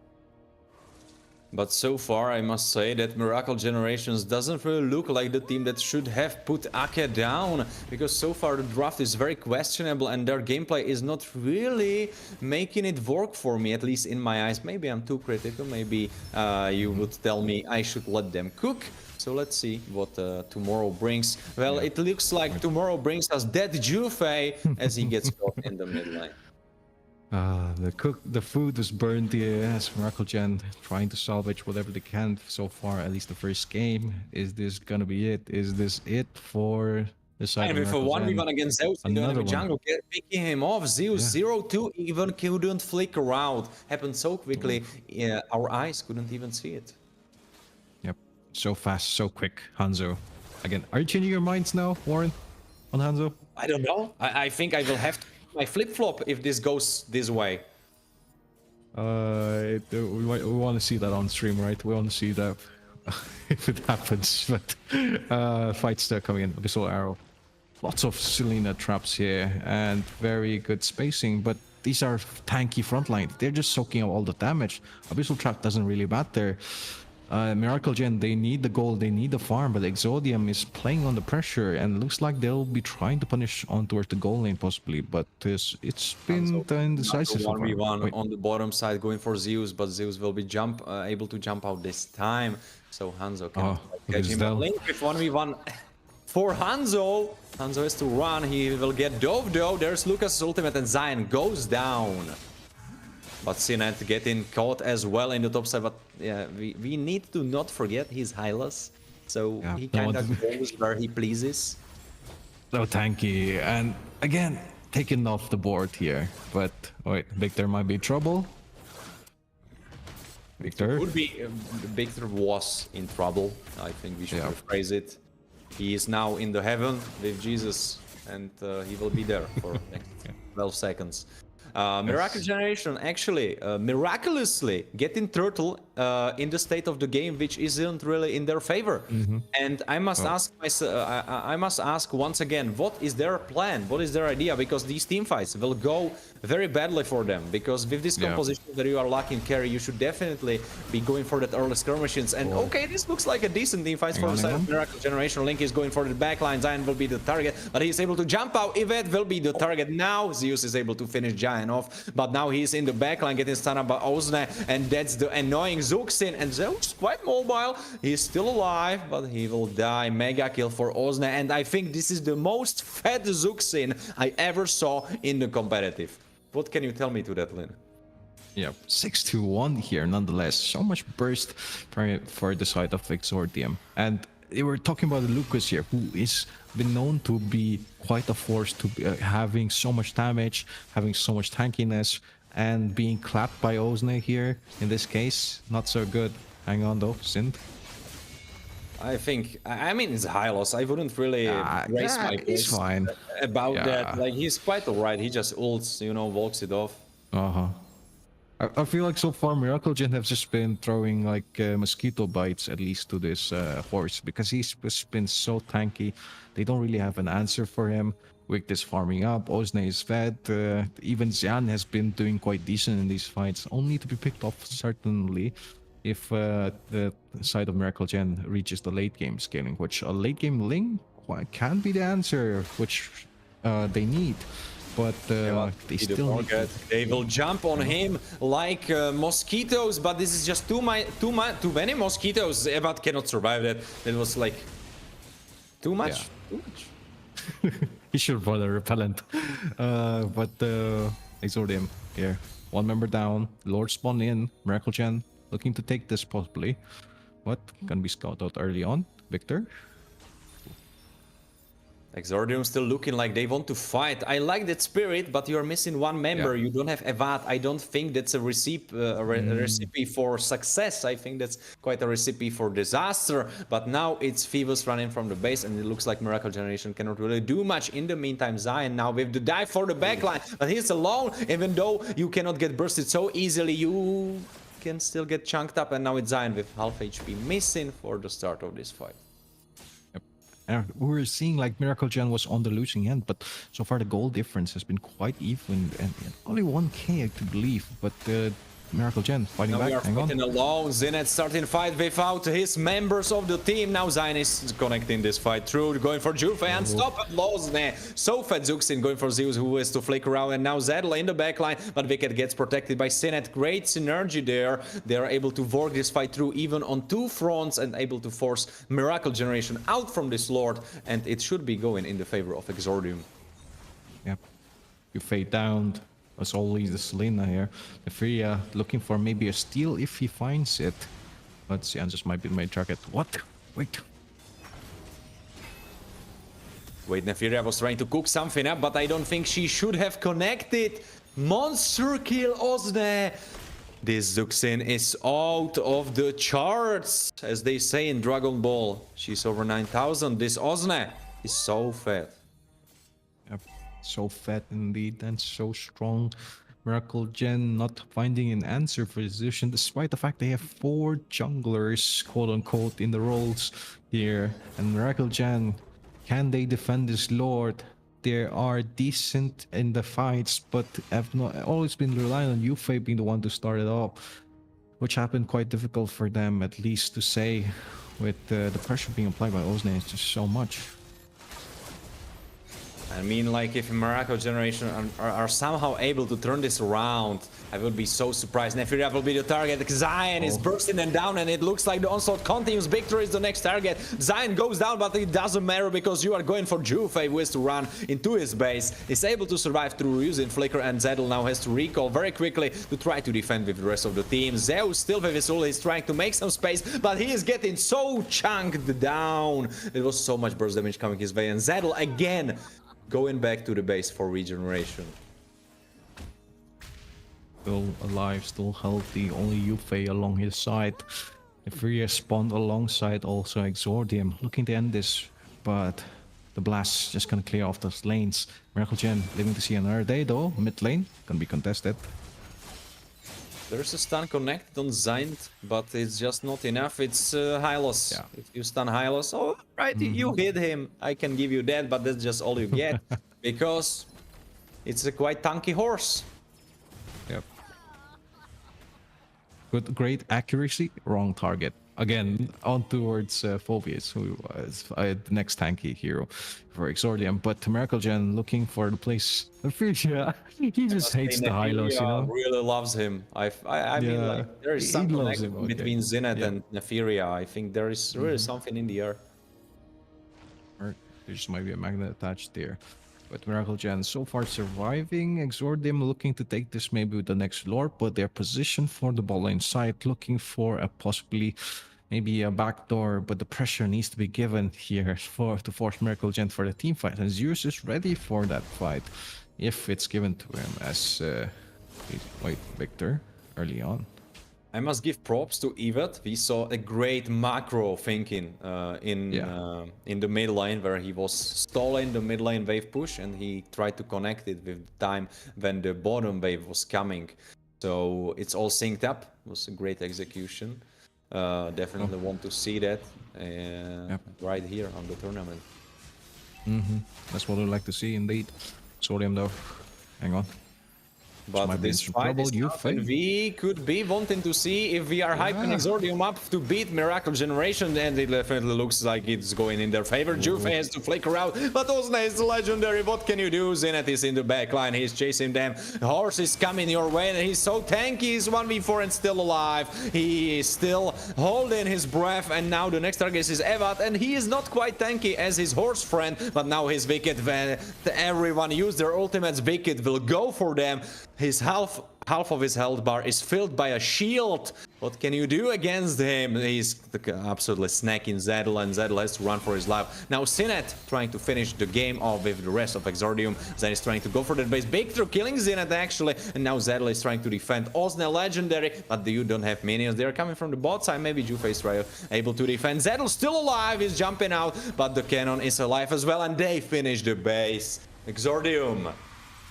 But so far, I must say that Miracle Generations doesn't really look like the team that should have put Ake down, because so far the draft is very questionable and their gameplay is not really making it work for me, at least in my eyes. Maybe I'm too critical, maybe you would tell me I should let them cook. So let's see what tomorrow brings. Well, it looks like tomorrow brings us Dead Juve as he gets caught in the mid lane. The food was burned here as Miracle Gen trying to salvage whatever they can so far, at least the first game. Is this gonna be it? Is this it for the side And of with a Miracle Gen? 1v1 against Zeus in the Another enemy jungle, picking him off. Zeus 0-2 even couldn't flicker out. Happened so quickly, our eyes couldn't even see it. Yep, so fast, so quick, Hanzo. Again, are you changing your minds now, Warren, on Hanzo? I don't know. I think I will have to my flip-flop if this goes this way. We want to see that on stream, right? We want to see that if it happens. But fight still coming in. Abyssal Arrow. Lots of Selena traps here and very good spacing, but these are tanky frontline. They're just soaking up all the damage. Abyssal Trap doesn't really matter. Miracle Gen, they need the gold, they need the farm, but Exodium is playing on the pressure and looks like they'll be trying to punish on towards the goal lane possibly, but it's been indecisive so far. 1v1 on the bottom side going for Zeus, but Zeus will be able to jump out this time, so Hanzo can catch him. Link with 1v1 for Hanzo. Hanzo has to run, he will get dove though. There's Lucas' ultimate and Zion goes down. But Sinet getting caught as well in the top side, but yeah, we need to not forget he's Hylas, so he kind of goes where he pleases. So tanky, and again, taken off the board here, but wait, Victor might be in trouble. Victor? Could be, Victor was in trouble, I think we should rephrase it. He is now in the heaven with Jesus, and he will be there for next 12 seconds. Miracle Generation actually miraculously getting turtle in the state of the game, which isn't really in their favor. And I must ask myself, I must ask once again, what is their plan? What is their idea? Because these team fights will go very badly for them. Because with this composition that you are lacking carry, you should definitely be going for that early skirmishes. And okay, this looks like a decent team fight for the side of Miracle Generation. Link is going for the backline. Zion will be the target, but he's able to jump out. Yvette will be the target now. Zeus is able to finish Giant off, but now he's in the backline getting stunned up by Ozne, and that's the annoying Zuxin, and Zeus quite mobile. He's still alive, but he will die. Mega kill for Ozne, and I think this is the most fat Zuxin I ever saw in the competitive. What can you tell me to that, Lin? Yeah, 6-1 here nonetheless. So much burst for the side of Exordium. And they were talking about Lucas here, who is been known to be quite a force, to be, having so much damage, having so much tankiness, and being clapped by Ozne here. In this case, not so good. Hang on though, Synth. I think, I mean, it's Hylos. I wouldn't really raise my voice about that. Like, he's quite alright. He just ults, you know, walks it off. I feel like so far Miracle Gen have just been throwing like mosquito bites at least to this horse, because he's just been so tanky. They don't really have an answer for him. Wick is farming up, Ozne is fed, even Xian has been doing quite decent in these fights, only to be picked off certainly if the side of Miracle Gen reaches the late game scaling, which a late game Ling can be the answer which they need. But they still need to... They will jump on him like mosquitoes, but this is just too many mosquitoes. Evat cannot survive that. It was like too much. Too much. He should run a repellent. But Exordium here. One member down. Lord spawn in. Miracle Gen looking to take this possibly. What? Gonna be scouted out early on. Victor? Exordium still looking like they want to fight. I like that spirit, but you're missing one member. You don't have Evat. I don't think that's a recipe for success. I think that's quite a recipe for disaster. But now it's Phoebus running from the base, and it looks like Miracle Generation cannot really do much. In the meantime, Zion now with the dive for the backline, but he's alone. Even though you cannot get bursted so easily, you can still get chunked up, and now it's Zion with half HP missing for the start of this fight. And we were seeing like Miracle Gen was on the losing end, but so far the goal difference has been quite even, and only 1k I to believe. But Miracle Gen fighting Now we are back. Hang on. fighting alone. Zenit starting fight without his members of the team. Now Zayn is connecting this fight through, going for Juve and stop at Lozne. So fat Zuxin going for Zeus, who is to flicker out, and now Zedel in the backline, but Wicked gets protected by Zenit. Great synergy there. They are able to work this fight through even on two fronts and able to force Miracle Generation out from this Lord, and it should be going in the favor of Exordium. Yep. You fade down. As always, the Selena here. The Furia looking for maybe a steal if he finds it. But Cianzus might be the main target. What? Wait. Wait, Nefiria was trying to cook something up, but I don't think she should have connected. Monster kill Ozne. This Zuxin is out of the charts, as they say in Dragon Ball. She's over 9,000. This Ozne is so fat. Yep. So fat indeed and so strong. Miracle Gen not finding an answer for this position, despite the fact they have 4 junglers, quote unquote, in the roles here. And Miracle Gen, can they defend this Lord? They are decent in the fights, but have not always been relying on Yuffie being the one to start it off, which happened quite difficult for them, at least to say, with the pressure being applied by Ozne. It's just so much. I mean, like, if Miracle Generation are somehow able to turn this around, I would be so surprised. Nefiria will be the target. Zion is bursting them down, and it looks like the onslaught continues. Victor is the next target. Zion goes down, but it doesn't matter because you are going for Juve, who is to run into his base. Is able to survive through using Flicker, and Zedel now has to recall very quickly to try to defend with the rest of the team. Zeus still with his ult, he's trying to make some space, but he is getting so chunked down. It was so much burst damage coming his way, and Zedel again going back to the base for regeneration. Still alive, still healthy, only Yuffie along his side. The Furia spawned alongside also Exordium, looking to end this, but the blast just gonna clear off those lanes. Miracle Gen living to see another day though. Mid lane gonna be contested. There's a stun connected on Zynt, but it's just not enough. It's Hylos. Yeah. If you stun Hylos, oh, right, you hit him. I can give you that, but that's just all you get. Because it's a quite tanky horse. Yep. Good, great accuracy, wrong target. Again, on towards Phobius, who is the next tanky hero for Exordium. But Miracle Gen looking for the place. Furia, he just hates the Hylos, you know? Really loves him. I mean, like, there is some connection between Zenit and Nefiria. I think there is really something in the air. Or there just might be a magnet attached there. But Miracle Gen so far surviving. Exordium looking to take this maybe with the next Lord, but they're positioned for the ball lane side, looking for a possibly maybe a backdoor, but the pressure needs to be given here to force Miracle Gen for the team fight. And Zeus is ready for that fight if it's given to him as Victor early on. I must give props to Evet. We saw a great macro thinking in the mid lane, where he was stalling the mid lane wave push, and he tried to connect it with the time when the bottom wave was coming. So it's all synced up. It was a great execution. Definitely want to see that right here on the tournament. That's what I'd like to see indeed. Sodium though, hang on. But this fight is tough, and we could be wanting to see if we are hyping Exordium up to beat Miracle Generation, and it definitely looks like it's going in their favor. Juve has to flicker out, but Ozne is legendary. What can you do? Zenit is in the backline, he's chasing them. Horse is coming your way, and he's so tanky. He's 1v4 and still alive. He is still holding his breath, and now the next target is Evet, and he is not quite tanky as his horse friend, but now his Wicked, when everyone use their ultimates, Wicked will go for them. His half of his health bar is filled by a shield. What can you do against him? He's absolutely snacking Zedel, and Zedel has to run for his life. Now Zenit trying to finish the game off with the rest of Exordium. Zenit is trying to go for that base. Victor killing Zenit actually, and now Zedel is trying to defend Ozne legendary, but you don't have minions. They're coming from the bot side. Maybe Juve is able to defend. Zedel still alive, he's jumping out, but the cannon is alive as well, and they finish the base. Exordium.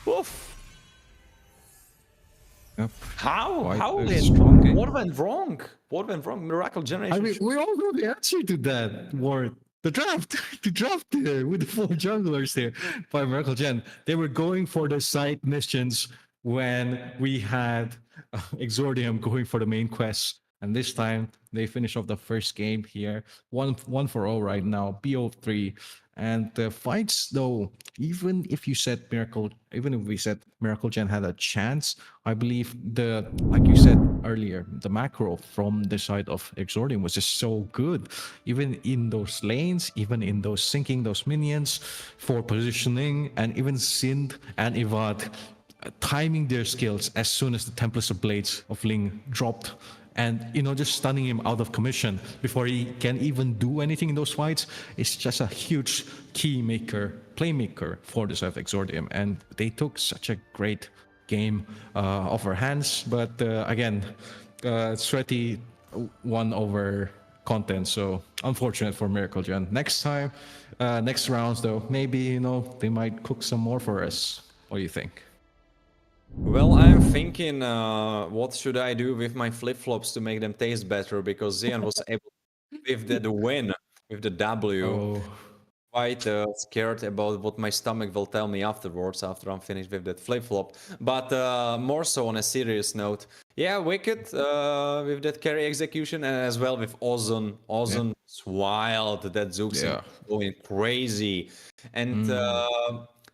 Woof. Yep. How did what went wrong? What went wrong? Miracle Generation. I mean, we all know the answer to that. Ward, the draft, with the 4 junglers there by Miracle Gen. They were going for the side missions when we had Exordium going for the main quest. And this time they finish off the first game here. One for all right now. BO3. And the fights though, even if you said Miracle, even if we said Miracle Gen had a chance, I believe the, like you said earlier, the macro from the side of Exordium was just so good. Even in those lanes, even in those sinking those minions for positioning, and even Sind and Ivad timing their skills as soon as the Templars of Blades of Ling dropped, and just stunning him out of commission before he can even do anything in those fights is just a huge playmaker for the side of Exordium. And they took such a great game off our hands, but again, Sweaty won over content, so unfortunate for Miracle Gen. Next time, next rounds though, maybe they might cook some more for us. What do you think? Well, I'm thinking, what should I do with my flip-flops to make them taste better? Because Zian was able with the win, with the W. Oh, Quite scared about what my stomach will tell me afterwards, after I'm finished with that flip-flop. But more so on a serious note. Yeah, Wicked with that carry execution, and as well with Ozon. Ozon is wild, that Zoox Yeah. going crazy. And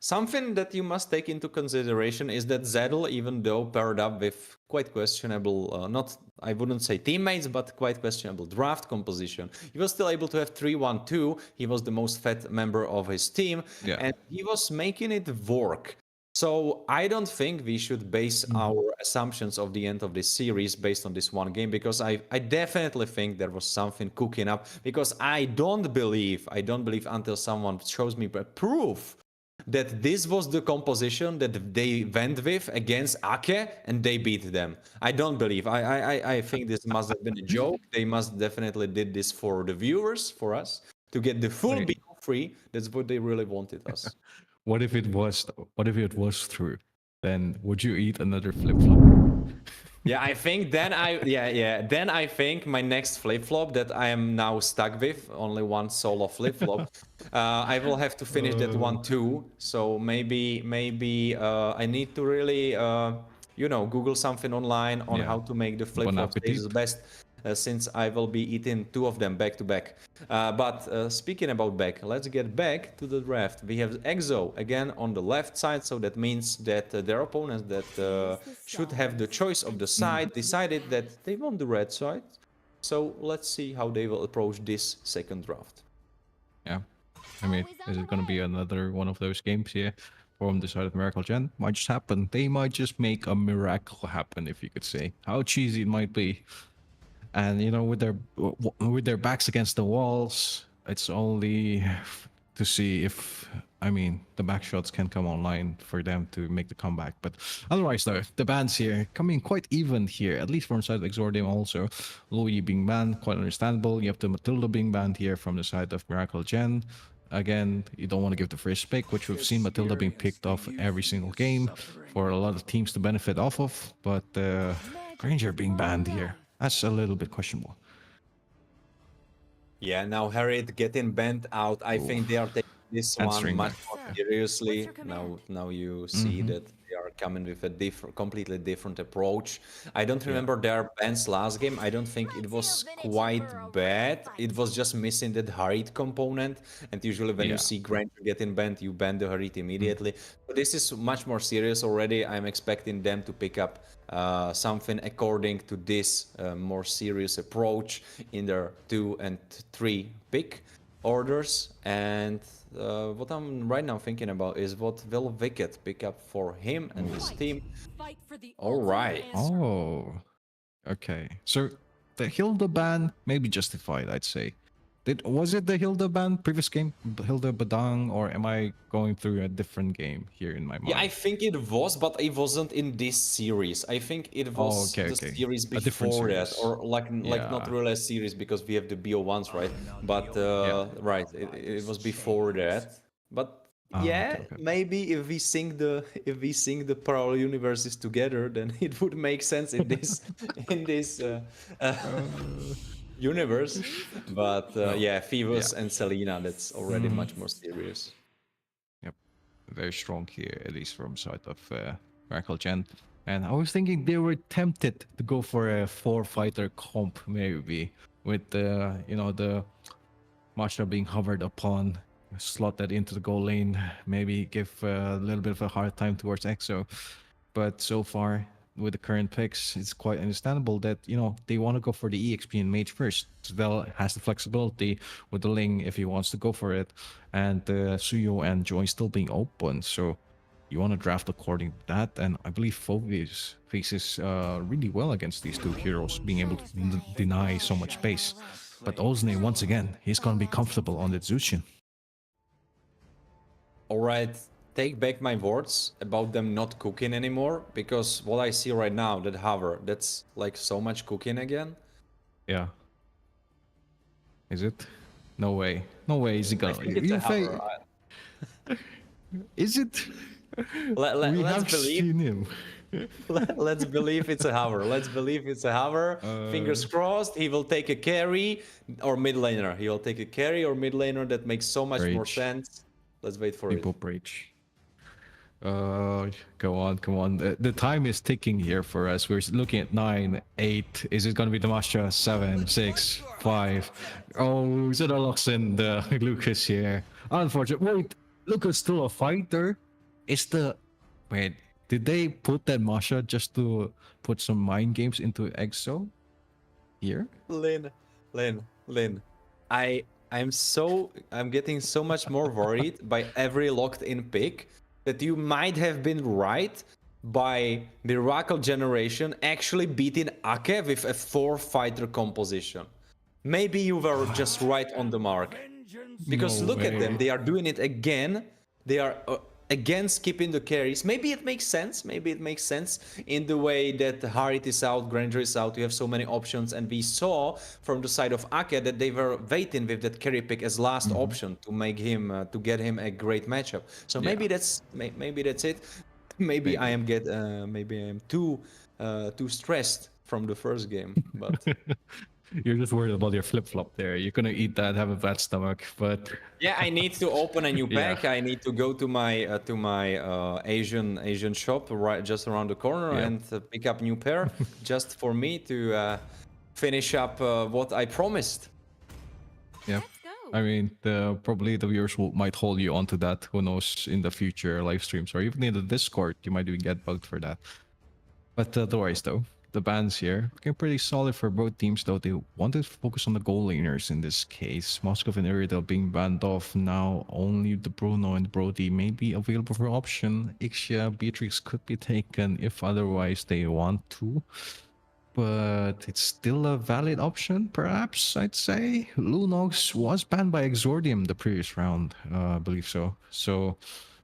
something that you must take into consideration is that Zedel, even though paired up with quite questionable, not, I wouldn't say teammates, but quite questionable draft composition, he was still able to have 3-1-2. He was the most fed member of his team, Yeah. and he was making it work. So I don't think we should base our assumptions of the end of this series based on this one game, because I definitely think there was something cooking up, because I don't believe until someone shows me proof that this was the composition that they went with against Ake and they beat them. I don't believe. I think this must have been a joke. They must definitely did this for the viewers, for us, to get the full Wait. BO3. That's what they really wanted us. What if it was? What if it was true? Then would you eat another flip flop? Yeah, I think then then I think my next flip-flop that I am now stuck with, only one solo flip-flop, I will have to finish that one too. So maybe I need to really Google something online on Yeah. how to make the Bon flip-flops appetit. the best. Since I will be eating two of them back to back. But speaking about back, let's get back to the draft. We have Exo again on the left side, so that means that their opponents that should have the choice of the side decided that they want the red side. So let's see how they will approach this second draft. Yeah. I mean, is it going to be another one of those games here from the side of Miracle Gen? Might just happen. They might just make a miracle happen, if you could say. How cheesy it might be. And with their backs against the walls, it's only to see if the back shots can come online for them to make the comeback. But otherwise, though, the bans here coming quite even here, at least from the side of Exordium. Also, Louis being banned, quite understandable. You have the Matilda being banned here from the side of Miracle Gen. Again, you don't want to give the first pick, which we've seen Matilda being picked off every single game for a lot of teams to benefit off of. But Granger being banned here, that's a little bit questionable. Yeah, now Harriet getting banned out. I think they are taking this one much more seriously. Now you see that they are coming with a completely different approach. I don't remember their bans last game. I don't think it was quite bad. It was just missing that Harit component. And usually when you see Granger getting banned, you ban the Harit immediately. But this is much more serious already. I'm expecting them to pick up something according to this more serious approach in their 2 and 3 pick orders. And what I'm right now thinking about is what will Wicked pick up for him and his team. All right. Oh, okay. So the Hilda ban may be justified, I'd say. Was it the Hilda ban previous game, Hilda Badang, or am I going through a different game here in my mind? Yeah, I think it was, but it wasn't in this series. I think it was the series before that, or like not really a series because we have the BO1s, right? But right, it was before that. But maybe if we sing the parallel universes together, then it would make sense in this universe. But Phoebus and Selena, that's already much more serious. Yep, very strong here, at least from side of Miracle Gen. And I was thinking they were tempted to go for a 4-fighter comp, maybe, with the, the Masha being hovered upon, slotted into the goal lane, maybe give a little bit of a hard time towards EXO. But so far, with the current picks, it's quite understandable that, they want to go for the EXP and Mage first. Svel has the flexibility with the Ling if he wants to go for it. And Suyo and Joy still being open, so you want to draft according to that. And I believe Phobius faces really well against these two heroes, being able to deny so much space. But Ozne, once again, he's going to be comfortable on the Zushin. Alright, take back my words about them not cooking anymore, because what I see right now, that hover, that's like so much cooking again. Yeah. Is it? No way. No way is it gonna. It's a hover. Is it? Let's believe. Seen him. Let's believe it's a hover. Let's believe it's a hover. Fingers crossed. He will take a carry or mid laner. He will take a carry or mid laner. That makes so much more sense. Let's wait for People it. breach. Go on, come on. The time is ticking here for us. We're looking at 9, 8. Is it gonna be Damasha? 7, 6, 5. Oh, Zedalox and Lucas here. Unfortunate. Wait, Lucas still a fighter? Wait, did they put that Masha just to put some mind games into EXO? Here? Lin. I'm getting so much more worried by every locked in pick that you might have been right by Miracle Generation actually beating Ake with a 4-fighter composition. Maybe you were just right on the mark. Because look at them, they are doing it again. They are again skipping the carries. Maybe it makes sense. Maybe it makes sense in the way that Harit is out, Granger is out. You have so many options, and we saw from the side of Ake that they were waiting with that carry pick as last option to make him to get him a great matchup. So maybe that's it. Maybe I am too stressed from the first game, but. You're just worried about your flip-flop there. You're gonna eat that, have a bad stomach, but Yeah, I need to open a new pack. I need to go to my Asian shop right just around the corner and pick up new pair just for me to finish up what I promised. yeah. I mean, probably the viewers might hold you onto that. Who knows, in the future live streams or even in the Discord, you might even get bugged for that. But otherwise, though, the bans here looking pretty solid for both teams, though. They wanted to focus on the goal laners in this case. Moskov and Iridel being banned off now. Only the Bruno and Brody may be available for option. Ixia, Beatrix could be taken if otherwise they want to. But it's still a valid option, perhaps, I'd say. Lunox was banned by Exordium the previous round, I believe so. So,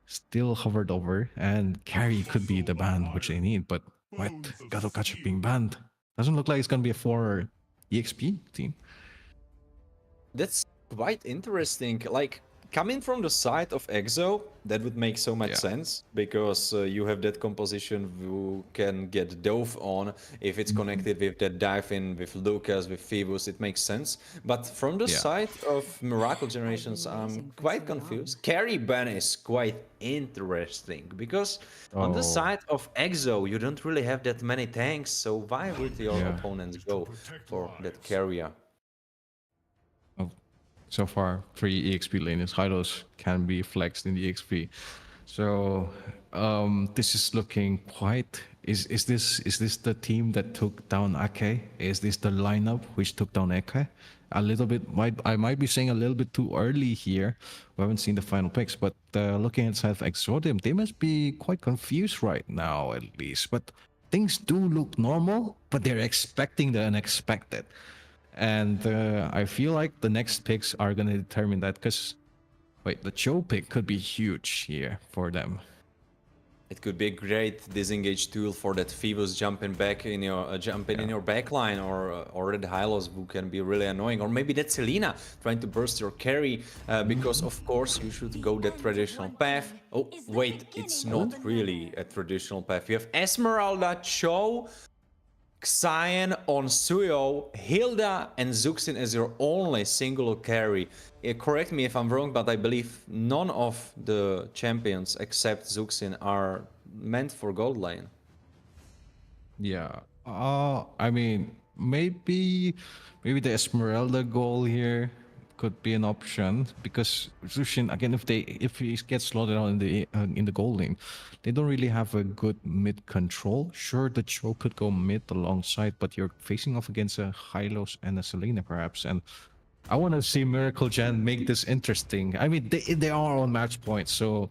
still hovered over, and Carry could be the ban which they need, but what? Gato being banned. Doesn't look like it's gonna be a 4 EXP team. That's quite interesting. Like, coming from the side of EXO, that would make so much sense, because you have that composition who can get dove on if it's connected with that dive in with Lucas, with Phoebus, it makes sense. But from the side of Miracle Generations, I'm quite confused. Carry ban is quite interesting, because on the side of EXO, you don't really have that many tanks, so why would your opponents go for that carrier? So far, 3 EXP lanes. Hylos can be flexed in the EXP. So this is looking quite. Is this the team that took down Ake? Is this the lineup which took down Ake? A little bit. I might be saying a little bit too early here. We haven't seen the final picks, but looking at side of Exordium, they must be quite confused right now, at least. But things do look normal, but they're expecting the unexpected. And I feel like the next picks are going to determine that, because, wait, the Cho pick could be huge here for them. It could be a great disengage tool for that Phoebus jumping back in your in your backline, or that Hylos who can be really annoying, or maybe that Selena trying to burst your carry, because of course you should go that traditional path. Oh wait, it's not really a traditional path. You have Esmeralda, Cho, Xian on Suyo, Hilda and Zuxin as your only single carry. Correct me if I'm wrong, but I believe none of the champions except Zuxin are meant for gold lane. Yeah. I mean, maybe the Esmeralda goal here could be an option because Zushin again, if he gets slotted out in the goal lane, they don't really have a good mid control. Sure, the Cho could go mid alongside, but you're facing off against a Hylos and a Selena perhaps, and I want to see Miracle Gen make this interesting. I mean, they are on match points, so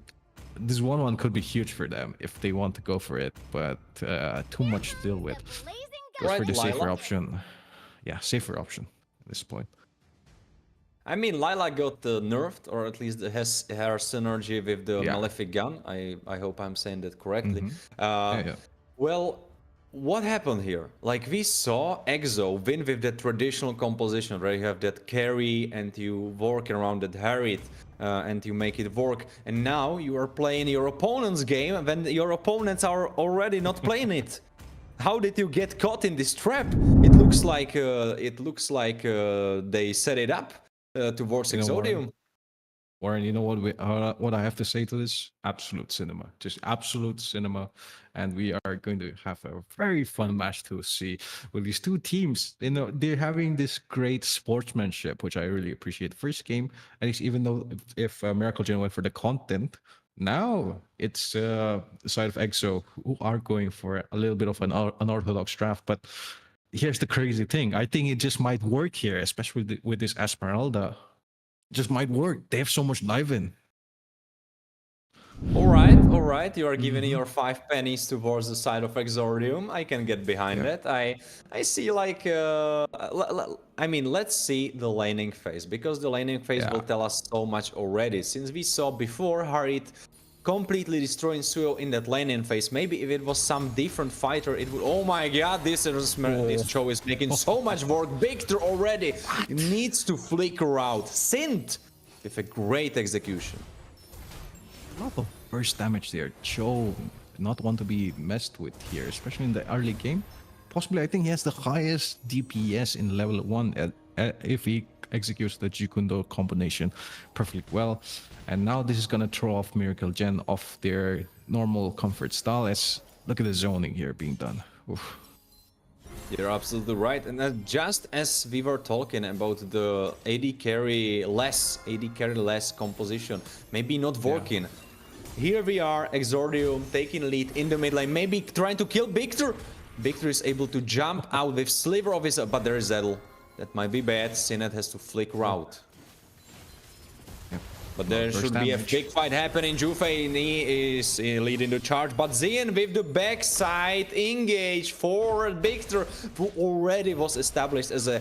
this 1-1 could be huge for them if they want to go for it, but too much to deal with. Goes Right, for the safer Lila? option. Yeah, safer option at this point. I mean, Lila got nerfed, or at least has her synergy with the Yeah. Malefic gun. I hope I'm saying that correctly. Yeah. Well, what happened here? Like, we saw EXO win with the traditional composition, where you have that carry and you work around that Harriet and you make it work. And now you are playing your opponent's game when your opponents are already not playing it. How did you get caught in this trap? It looks like they set it up towards You know, Exodium. Warren, you know what I have to say to this? Absolute cinema, just absolute cinema, and we are going to have a very fun match to see with these two teams. You know, they're having this great sportsmanship, which I really appreciate. First game, at least, even though if Miracle Gen went for the content, now it's the side of EXO who are going for a little bit of an unorthodox draft, but. Here's the crazy thing. I think it just might work here, especially with this Esmeralda. Just might work. They have so much dive in. All right. You are giving your 5 pennies towards the side of Exordium. I can get behind that. I see like I mean, let's see the laning phase, because the laning phase will tell us so much already. Since we saw before Harit completely destroying Suyo in that laning phase, maybe if it was some different fighter, it would. Oh my god, this show is making so much work. Victor already needs to flicker out. Synth with a great execution. A lot of burst damage there. Cho not want to be messed with here, especially in the early game. Possibly, I think he has the highest DPS in level 1 if he executes the Jikundo combination perfectly well. And now this is gonna throw off Miracle Gen off their normal comfort style. As look at the zoning here being done. Oof. You're absolutely right, and just as we were talking about the AD carry less composition, maybe not working. Here we are, Exordium taking lead in the mid lane, maybe trying to kill Victor. Victor is able to jump out with sliver of his, but there is Zedel. That might be bad. Sinet has to flicker out. But there should be a big fight happening. Jufei is leading the charge, but Zian with the backside engage for Victor, who already was established as a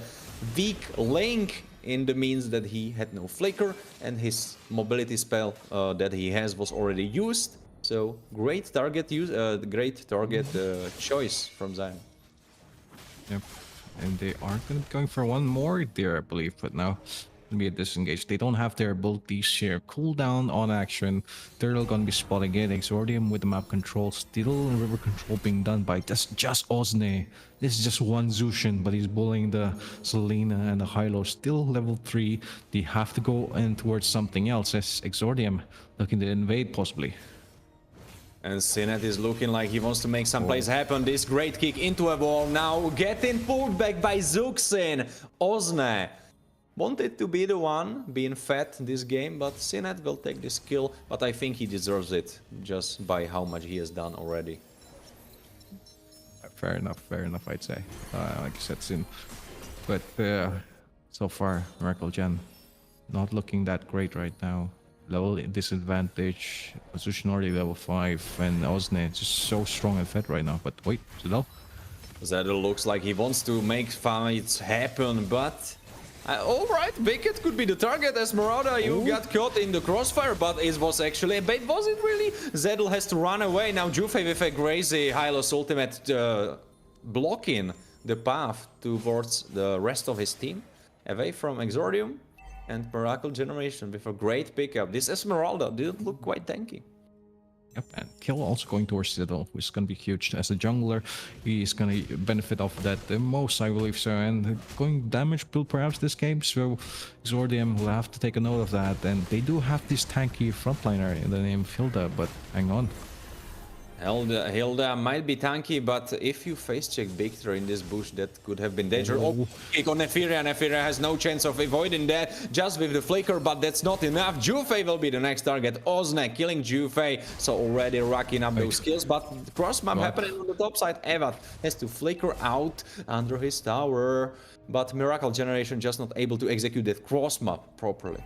weak link, in the means that he had no flicker and his mobility spell that he has was already used. So great target choice from Zion. Yep, and they are going for one more there, I believe, but now be a disengage. They don't have their abilities here. Cooldown on action. Turtle gonna be spotting it. Exordium with the map control. Still river control being done by just Osne. This is just one Zushin, but he's bullying the Selena and the Hylo. Still level 3. They have to go in towards something else as Exordium looking to invade possibly. And Sinet is looking like he wants to make some plays happen. This great kick into a wall. Now getting pulled back by Zuxin. Osne wanted to be the one being fed this game, but Sinet will take this kill. But I think he deserves it just by how much he has done already. Fair enough, I'd say. Like I said, Sin. But so far, Miracle Gen not looking that great right now. Level disadvantage, position already level 5, and Osne just so strong and fed right now. But wait, Zedel? Zedel looks like he wants to make fights happen, but... Alright, Wicked could be the target. Esmeralda, you got caught in the crossfire, but it was actually a bait. Was it really? Zedel has to run away. Now Jufei with a crazy Hylos ultimate blocking the path towards the rest of his team. Away from Exordium and Miracle Generation with a great pickup. This Esmeralda did look quite tanky. Yep, and kill also going towards Zedel, which is going to be huge. As a jungler, he's going to benefit off that the most, I believe so. And going damage build perhaps this game, so Exordium will have to take a note of that. And they do have this tanky frontliner in the name Hilda, but hang on. Hilda might be tanky, but if you face check Victor in this bush, that could have been dangerous. Oh, kick on Nefiria. Nefiria has no chance of avoiding that just with the flicker, but that's not enough. Jufei will be the next target. Ozne killing Jufei, so already racking up those kills, but cross map happening on the top side. Evat has to flicker out under his tower, but Miracle Generation just not able to execute that cross map properly.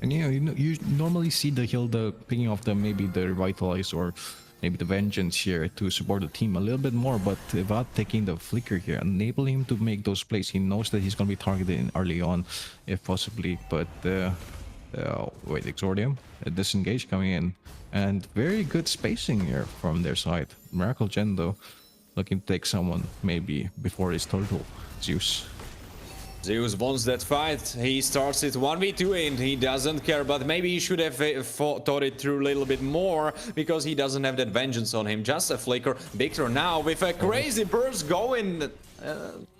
And you normally see the Hilda picking off maybe the Revitalize or maybe the Vengeance here to support the team a little bit more, but Evat taking the flicker here, enabling him to make those plays. He knows that he's going to be targeted early on, if possibly, but wait, Exordium, a disengage coming in, and very good spacing here from their side. Miracle Gen though, looking to take someone maybe before his turtle, Zeus. Zeus wants that fight. He starts it 1v2 and he doesn't care, but maybe he should have thought it through a little bit more because he doesn't have that vengeance on him. Just a flicker. Victor now with a crazy burst going.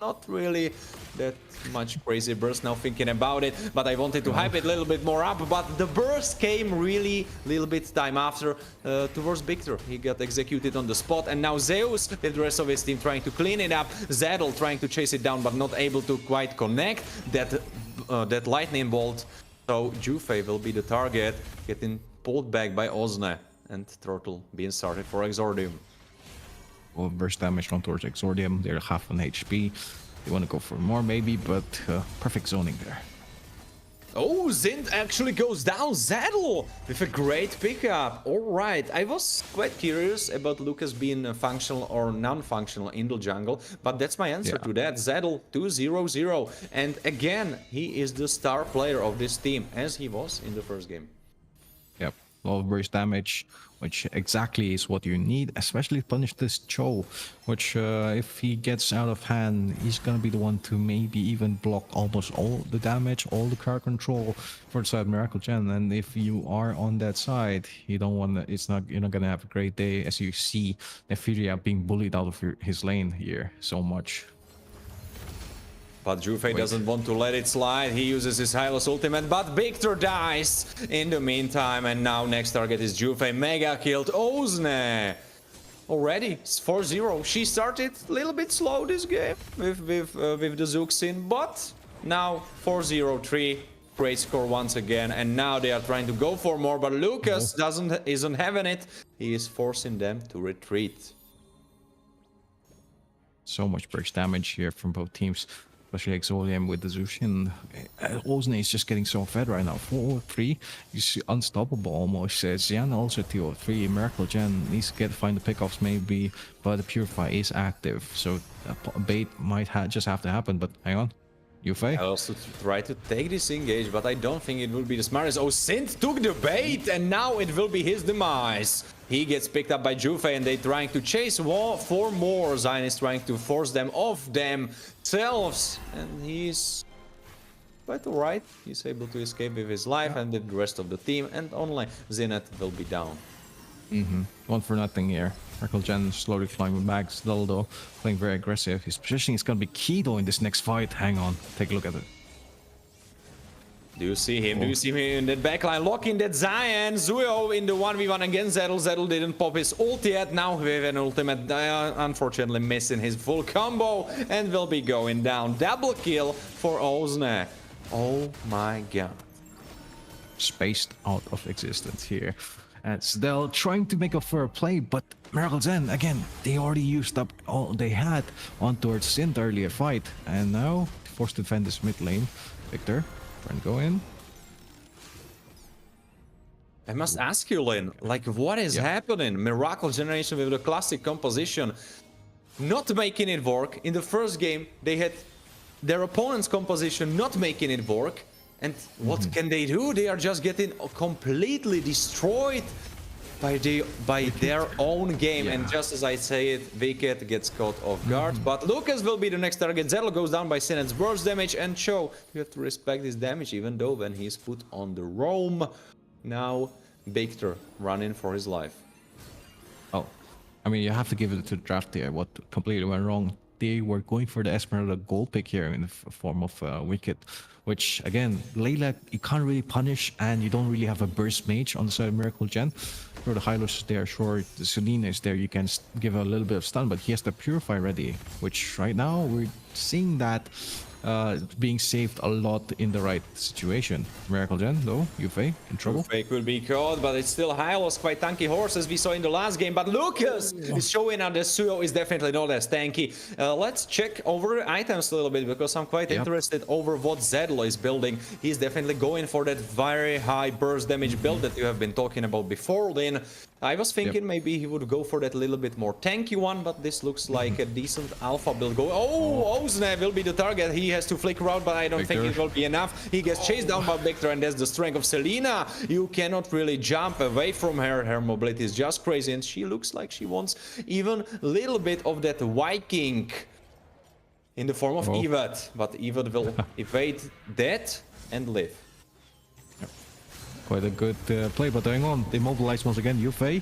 Not really that much crazy burst now thinking about it, but I wanted to hype it a little bit more up, but the burst came really little bit time after towards Victor. He got executed on the spot, and now Zeus with the rest of his team trying to clean it up. Zadel trying to chase it down, but not able to quite connect that lightning bolt. So Jufei will be the target, getting pulled back by Ozne, and Turtle being started for Exordium. Well, burst damage on towards Exordium. They're half on HP. They want to go for more maybe, but perfect zoning there. Oh, Zint actually goes down. Zadel with a great pickup. All right, I was quite curious about Lucas being functional or non-functional in the jungle, but that's my answer to that. Zadel 2-0-0, and again, he is the star player of this team, as he was in the first game. Yep, a lot of burst damage, which exactly is what you need, especially punish this Cho, which if he gets out of hand, he's gonna be the one to maybe even block almost all the damage, all the car control for the side Miracle Gen. And if you are on that side, you don't want to, you're not gonna have a great day, as you see Nefiria being bullied out of his lane here so much. But Jufei doesn't want to let it slide. He uses his Hylos ultimate, but Victor dies in the meantime. And now next target is Jufei. Mega killed Ozne. Already, it's 4-0. She started a little bit slow this game with the Zuxin, but now 4-0-3. Great score once again. And now they are trying to go for more, but Lucas isn't having it. He is forcing them to retreat. So much burst damage here from both teams. Especially Exolium with the Zushin. Ozne is just getting so fed right now. 4-3. He's unstoppable almost. Xian also 2-3. Miracle Gen needs to find the pickoffs maybe, but the Purify is active. So a bait might just have to happen, but hang on. Jufei? I also try to take this engage, but I don't think it will be the smartest. Oh, Sint took the bait, and now it will be his demise. He gets picked up by Jufei, and they're trying to chase for more. Zion is trying to force them off themselves, and he's quite alright. He's able to escape with his life and with the rest of the team, and only Zenith will be down. 1-0 here. Miracle Gen slowly climbing back. Zdoldo playing very aggressive. His positioning is going to be key though in this next fight. Hang on, take a look at it. Do you see him? Do you see him in that backline? Locking that Zion. Zuyo in the 1v1 against Zettel. Zettel didn't pop his ult yet. Now with an ultimate, unfortunately missing his full combo and will be going down. Double kill for Ozne. Oh my god. Spaced out of existence here. And Zdel trying to make a fair play, but Miracle Zen, again, they already used up all they had on towards Sint earlier fight. And now, forced to defend this mid lane. Victor, trying to go in. I must ask you, Lin, like what is happening? Miracle Generation with the classic composition not making it work. In the first game, they had their opponent's composition not making it work. And what can they do? They are just getting completely destroyed by their own game. And just as I say it, Wicked gets caught off guard. But Lucas will be the next target. Zettel goes down by Sinet's burst damage. And Cho, you have to respect his damage, even though when he's put on the roam. Now, Victor running for his life. Oh, I mean, you have to give it to the draft here. What completely went wrong? they were going for the Esmeralda gold pick here in the form of Wicked, which again, Layla, you can't really punish, and you don't really have a burst mage on the side of Miracle Gen. Sure, the Hylos is there, sure, the Selena is there, you can give a little bit of stun, but he has the Purify ready, which right now we're seeing that being saved a lot in the right situation. Miracle Gen, though, Yuffie in trouble. Yuffie could be caught, but it's still Hylos, quite tanky horse as we saw in the last game. But Lucas is showing that the Suyo is definitely not as tanky. Let's check over the items a little bit, because I'm quite interested over what Zedlo is building. He's definitely going for that very high burst damage build that you have been talking about before, Lin. I was thinking maybe he would go for that little bit more tanky one, but this looks like a decent alpha build. Ozne will be the target. He has to flicker out, but I don't think it will be enough. He gets chased down by Victor, and that's the strength of Selena. You cannot really jump away from her. Her mobility is just crazy, and she looks like she wants even a little bit of that Viking in the form of Evad. But Evad will evade that and live. Quite a good play, but hang on, they mobilize once again, Yuffie.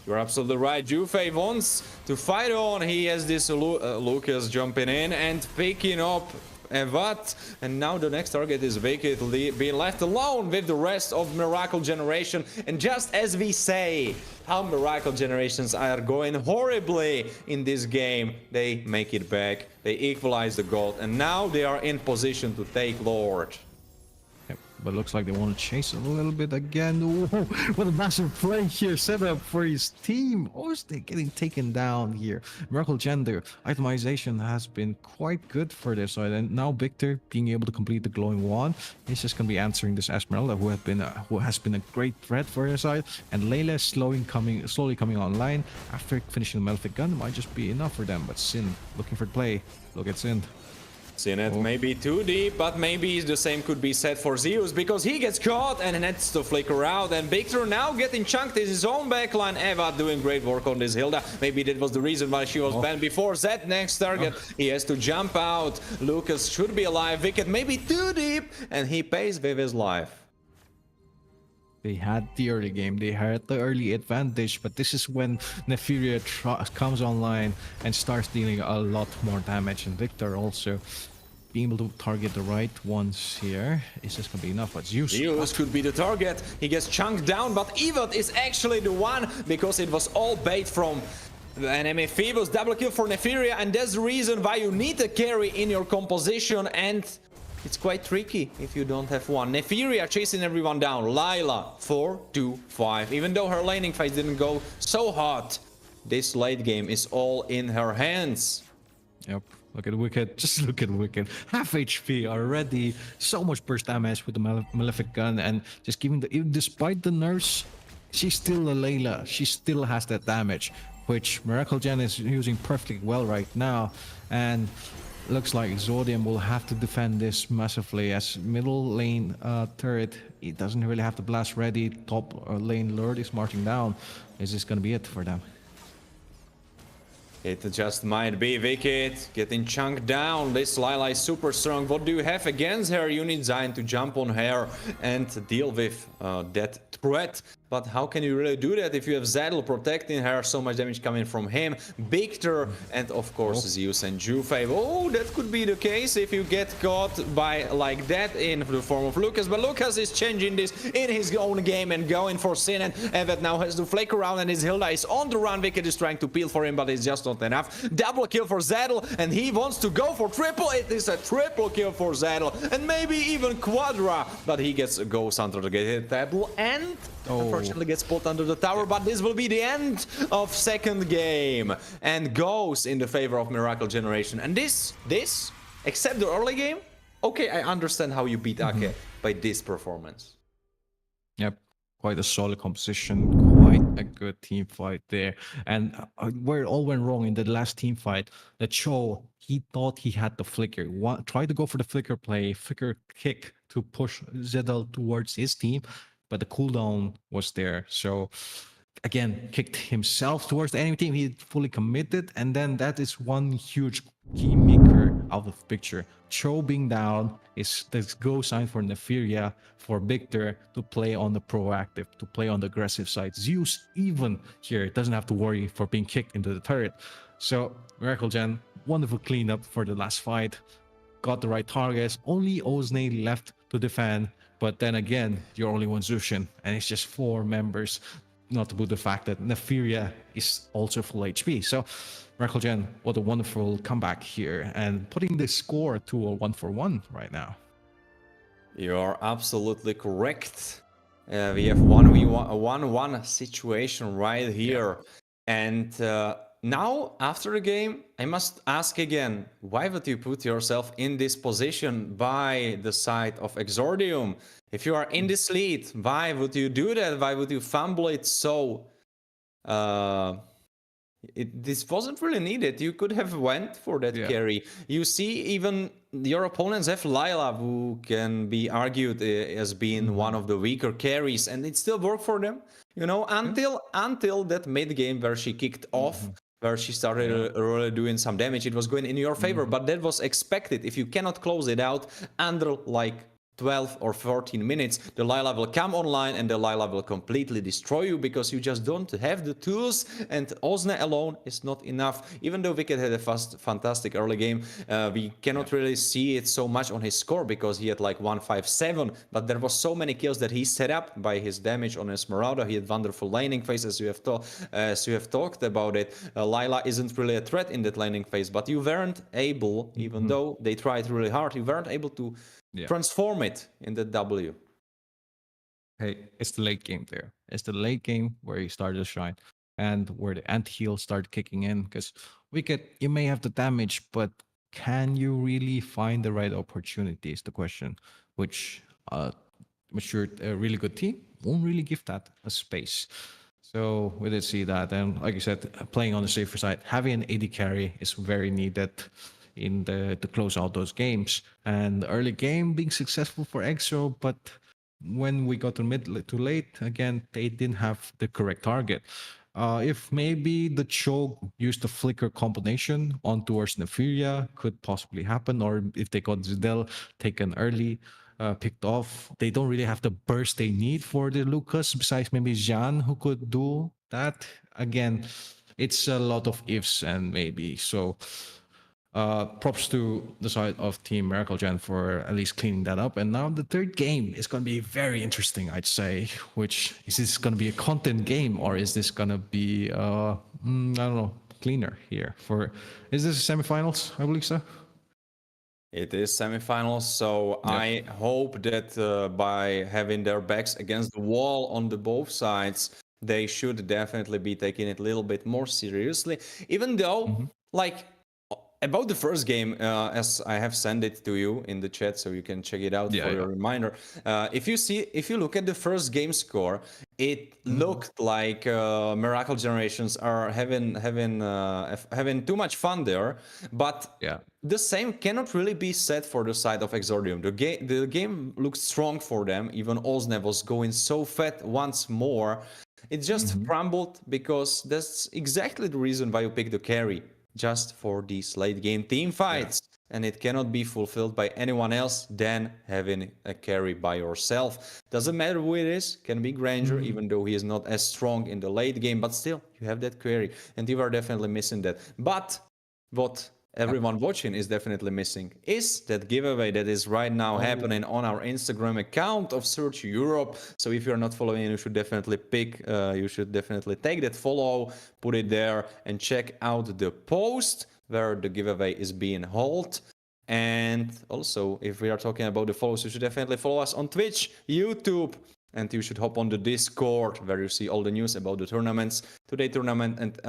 You're absolutely right. Yuffie wants to fight on. He has this Lucas jumping in and picking up Evat. And now the next target is Wicked being left alone with the rest of Miracle Generation. And just as we say how Miracle Generations are going horribly in this game, they make it back. They equalize the gold. And now they are in position to take Lord. But it looks like they want to chase a little bit again. Ooh, what a massive play here set up for his team. Oh, is they getting taken down here? Miracle Gender itemization has been quite good for their side, and now Victor being able to complete the glowing wand, he's just going to be answering this Esmeralda, who has been a great threat for their side. And Layla slowly coming online after finishing the Malefic Gun might just be enough for them. But Sin looking for the play. Look at Sin. Sinet may be too deep, but maybe the same could be said for Zeus, because he gets caught and needs to flicker out. And Victor now getting chunked in his own backline. Eva doing great work on this Hilda. Maybe that was the reason why she was banned before. Zed next target. He has to jump out. Lucas should be alive. Wicked maybe too deep, and he pays with his life. They had the early game, they had the early advantage, but this is when Nefiria comes online and starts dealing a lot more damage, and Victor also being able to target the right ones here is just gonna be enough. But Zeus could be the target. He gets chunked down, but Evad is actually the one, because it was all bait from the enemy. Phoebus double kill for Nefiria, and that's the reason why you need a carry in your composition, and it's quite tricky if you don't have one. Nefiria chasing everyone down. Lila 4-2-5. Even though her laning phase didn't go so hot, this late game is all in her hands. Yep. Look at Wicked. Just look at Wicked. Half HP already. So much burst damage with the Malefic Gun, and just giving despite the nerfs, she's still a Layla. She still has that damage, which Miracle Gen is using perfectly well right now. And looks like Zodium will have to defend this massively, as middle lane turret, it doesn't really have the blast ready. Top lane Lord is marching down. Is this gonna be it for them? It just might be. Wicked getting chunked down. This Lila is super strong. What do you have against her? You need Zion to jump on her and deal with that threat. But how can you really do that if you have Zadel protecting her? So much damage coming from him, Victor, and of course Zeus and Juve. Oh, that could be the case if you get caught by like that in the form of Lucas. But Lucas is changing this in his own game and going for Sin, and Evet now has to flake around, and his Hilda is on the run. Wicked is trying to peel for him, but it's just not enough. Double kill for Zadel, and he wants to go for triple. It is a triple kill for Zadel, and maybe even Quadra, but he goes under the table and unfortunately gets pulled under the tower. But this will be the end of second game and goes in the favor of Miracle Generation. And this except the early game, okay, I understand how you beat Ake by this performance. Yep, quite a solid composition, quite a good team fight there. And where it all went wrong in the last team fight, that Cho, he thought he had the flicker, tried to go for the flicker play, flicker kick to push Zedel towards his team, but the cooldown was there. So again, kicked himself towards the enemy team. He fully committed, and then that is one huge key maker out of the picture. Cho being down is the go sign for Nefiria, for Victor to play on the proactive, to play on the aggressive side. Zeus even here doesn't have to worry for being kicked into the turret. So Miracle Gen wonderful cleanup for the last fight. Got the right targets. Only Ozne left to defend. But then again, you're only one Zushin, and it's just 4 members. Not to put the fact that Nefiria is also full HP. So, Miracle Gen, what a wonderful comeback here, and putting the score to a 1-for-1 right now. You're absolutely correct. We have 1-1 situation right here. And now, after the game, I must ask again, why would you put yourself in this position by the side of Exordium? If you are in this lead, why would you do that? Why would you fumble it so? This wasn't really needed. You could have went for that carry. You see, even your opponents have Lila, who can be argued as being one of the weaker carries, and it still worked for them. You know, until that mid game where she kicked off, where she started really doing some damage, it was going in your favor. But that was expected. If you cannot close it out under like 12 or 14 minutes, the Lila will come online and the Lila will completely destroy you because you just don't have the tools, and Ozne alone is not enough. Even though Wicked had a fantastic early game, we cannot really see it so much on his score because he had like 157, but there was so many kills that he set up by his damage on Esmeralda. He had wonderful laning phase, as you have talked about it. Lila isn't really a threat in that laning phase, but you weren't able, even though they tried really hard, you weren't able to transform it in the W. Hey, it's the late game there. It's the late game where you start to shine and where the anti-heal start kicking in. Because Wicked, you may have the damage, but can you really find the right opportunity is the question, which a really good team won't really give that a space. So we did see that. And like you said, playing on the safer side, having an AD carry is very needed in to close out those games. And the early game being successful for EXO, but when we got to mid to late, again, they didn't have the correct target. If maybe the choke used the flicker combination on towards Nefiria, could possibly happen, or if they got Zidel taken early, picked off, they don't really have the burst they need for the Lucas, besides maybe Jean, who could do that. Again, it's a lot of ifs and maybe. So props to the side of Team Miracle Gen for at least cleaning that up. And now the third game is going to be very interesting, I'd say. Which is this going to be a content game, or is this going to be I don't know, cleaner here? Is this semifinals? I believe so. It is semifinals, so I hope that by having their backs against the wall on the both sides, they should definitely be taking it a little bit more seriously. Even though, like, about the first game, as I have sent it to you in the chat, so you can check it out for your reminder. If you look at the first game score, it looked like Miracle Generations are having too much fun there. But the same cannot really be said for the side of Exordium. The game looked strong for them. Even Ozne was going so fat once more. It just crumbled because that's exactly the reason why you pick the carry. Just for these late game team fights, and it cannot be fulfilled by anyone else than having a carry by yourself. Doesn't matter who it is, can be Granger, even though he is not as strong in the late game, but still you have that carry, and you are definitely missing that. But what everyone watching is definitely missing is that giveaway that is right now happening on our Instagram account of Search Europe. So if you're not following, you should definitely take that follow, put it there, and check out the post where the giveaway is being held. And also, if we are talking about the follows, you should definitely follow us on Twitch, YouTube, and you should hop on the Discord where you see all the news about the tournaments. Today tournament and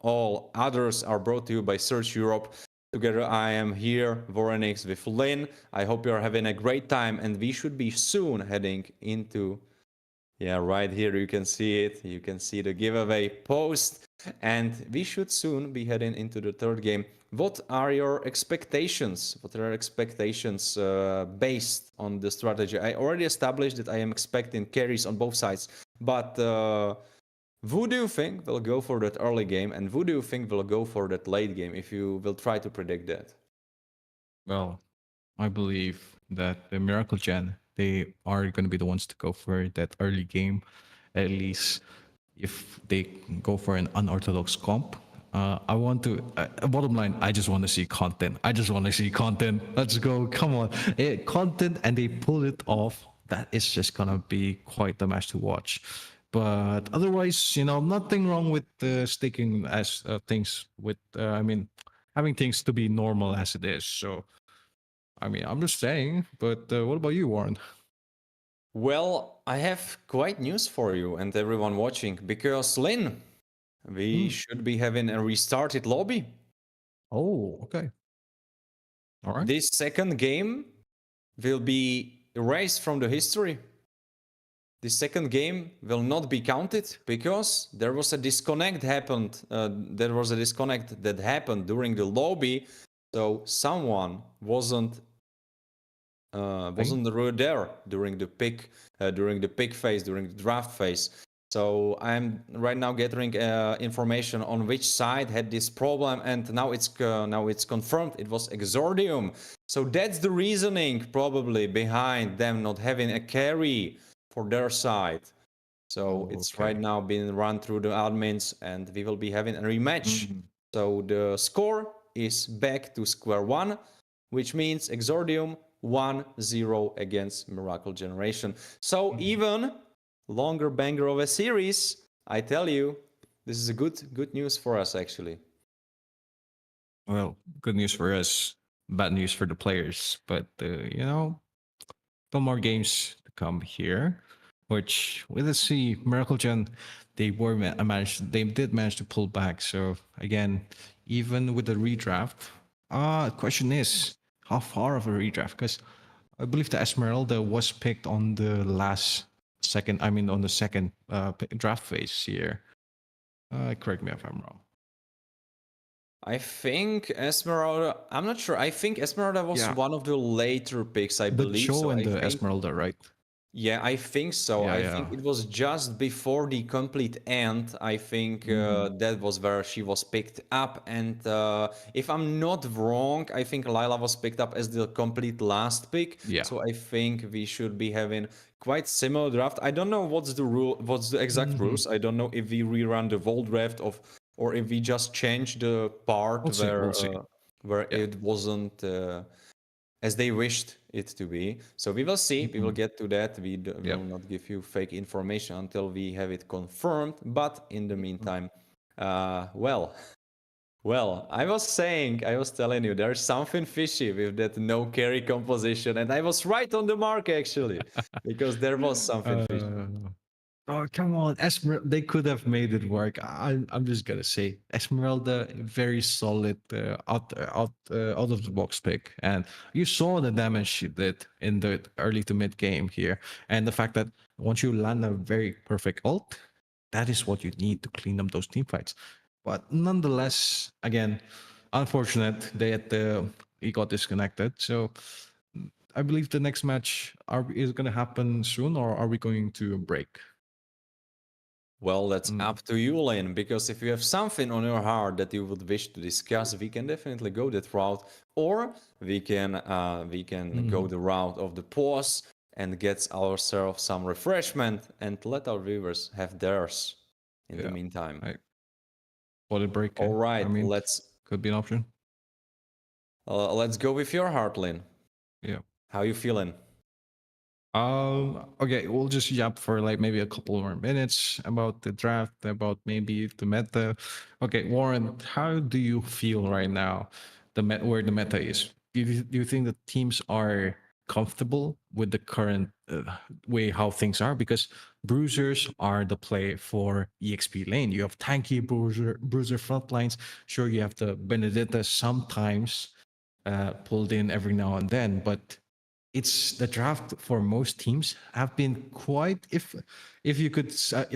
all others are brought to you by Search Europe. Together I am here, Voronix with Lynn. I hope you're having a great time, and we should be soon heading into, right here you can see it. You can see the giveaway post, and we should soon be heading into the third game. What are your expectations? What are your expectations based on the strategy? I already established that I am expecting carries on both sides, but who do you think will go for that early game, and who do you think will go for that late game, if you will try to predict that? Well, I believe that the Miracle Gen, they are going to be the ones to go for that early game, at least if they go for an unorthodox comp. I want to. Bottom line, I just want to see content. I just want to see content. Let's go. Come on, content, and they pull it off. That is just gonna be quite the match to watch. But otherwise, nothing wrong with sticking as things with. I mean, having things to be normal as it is. So, I mean, I'm just saying. But what about you, Warren? Well, I have quite news for you and everyone watching because Lynn, we should be having a restarted lobby. Oh, okay. All right. This second game will be erased from the history. The second game will not be counted because there was a disconnect happened. There was a disconnect that happened during the lobby, so someone wasn't there during the pick phase, during the draft phase. So I'm right now gathering information on which side had this problem, and now it's confirmed it was Exordium. So that's the reasoning probably behind them not having a carry for their side. So it's right now being run through the admins, and we will be having a rematch. So the score is back to square one, which means Exordium 1-0 against Miracle Generation. So even longer banger of a series, I tell you, this is a good news for us actually. Well, good news for us, bad news for the players. But no more games to come here. Which let's see, Miracle Gen, they did manage to pull back. So again, even with the redraft, question is how far of a redraft? Because I believe the Esmeralda was picked on the on the second draft phase here. Correct me if I'm wrong. I think Esmeralda, I'm not sure. I think Esmeralda was one of the later picks, I believe. The show so and I the think, Esmeralda, right? Yeah, I think so. Yeah, I think it was just before the complete end. I think that was where she was picked up. And if I'm not wrong, I think Lila was picked up as the complete last pick. Yeah. So I think we should be having quite similar draft. I don't know what's the exact rules. I don't know if we rerun the Vol draft or if we just change the part We'll see. where it wasn't as they wished it to be. So we will see. We will get to that. We will not give you fake information until we have it confirmed. But in the meantime, well, I was telling you, there's something fishy with that no carry composition, and I was right on the mark actually, because there was something fishy. Oh, come on, Esmeralda. They could have made it work. I'm just gonna say Esmeralda, very solid out of the box pick, and you saw the damage she did in the early to mid game here, and the fact that once you land a very perfect ult, that is what you need to clean up those team fights. But nonetheless, again, unfortunate he got disconnected. So I believe the next match is going to happen soon, or are we going to break? Well, that's up to you, Lynn, because if you have something on your heart that you would wish to discuss, we can definitely go that route, or we can go the route of the pause and get ourselves some refreshment and let our viewers have theirs in the meantime. For the break. All right, I mean, could be an option. Let's go with your heart, Lynn. Yeah. How you feeling? Okay, we'll just yap for like maybe a couple more minutes about the draft, about maybe the meta. Okay, Warren, how do you feel right now? Where the meta is? Do you think the teams are comfortable with the current way how things are? Because bruisers are the play for EXP lane. You have tanky bruiser front lines. Sure, you have the Benedetta sometimes pulled in every now and then, but it's the draft for most teams have been quite. If you could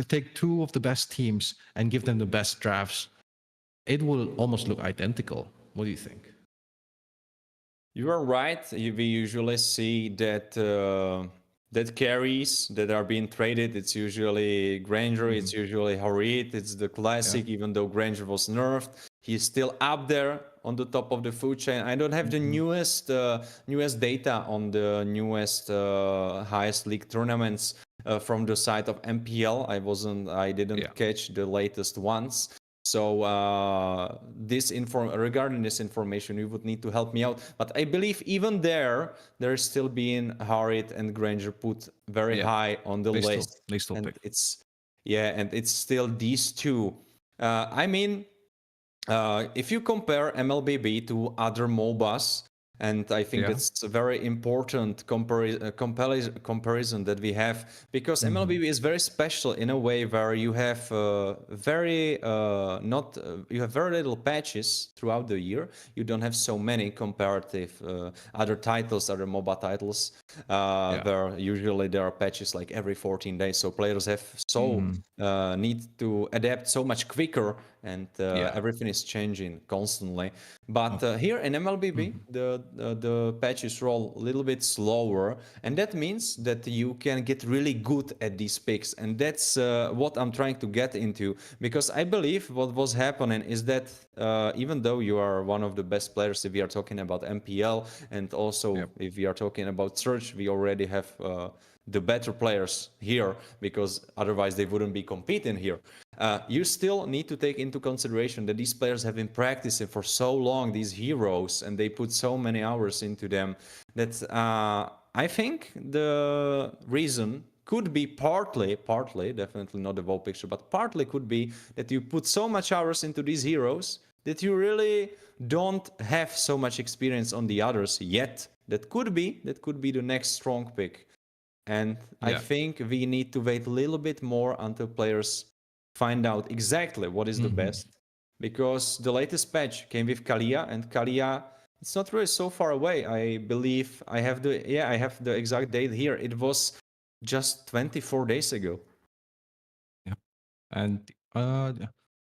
take two of the best teams and give them the best drafts, it will almost look identical. What do you think? You are right. We usually see that that carries that are being traded. It's usually Granger. It's usually Harit. It's the classic. Even though Granger was nerfed, he's still up there on the top of the food chain. I don't have the newest data on the newest highest league tournaments from the side of MPL. I didn't catch the latest ones. So regarding this information, you would need to help me out. But I believe even there's still being Harit and Granger put very Yeah. high on the list, They still and pick. it's still these two. I mean, if you compare MLBB to other MOBAs, and I think Yeah. that's a very important comparison that we have, because MLBB is very special in a way where you have you have very little patches throughout the year. You don't have so many comparative other titles, other MOBA titles, where usually there are patches like every 14 days. So players have need to adapt so much quicker, and everything is changing constantly. But here in MLBB, the patches roll a little bit slower, and that means that you can get really good at these picks, and that's what I'm trying to get into, because I believe what was happening is that even though you are one of the best players, if we are talking about MPL, and also if we are talking about Search, we already have the better players here, because otherwise they wouldn't be competing here. You still need to take into consideration that these players have been practicing for so long, these heroes, and they put so many hours into them, that I think the reason could be partly, definitely not the whole picture, but partly could be that you put so much hours into these heroes that you really don't have so much experience on the others yet. That could be the next strong pick. And I think we need to wait a little bit more until players find out exactly what is the best, because the latest patch came with Kalia, and Kalia, it's not really so far away. I believe I have the exact date here. It was just 24 days ago. Yeah. And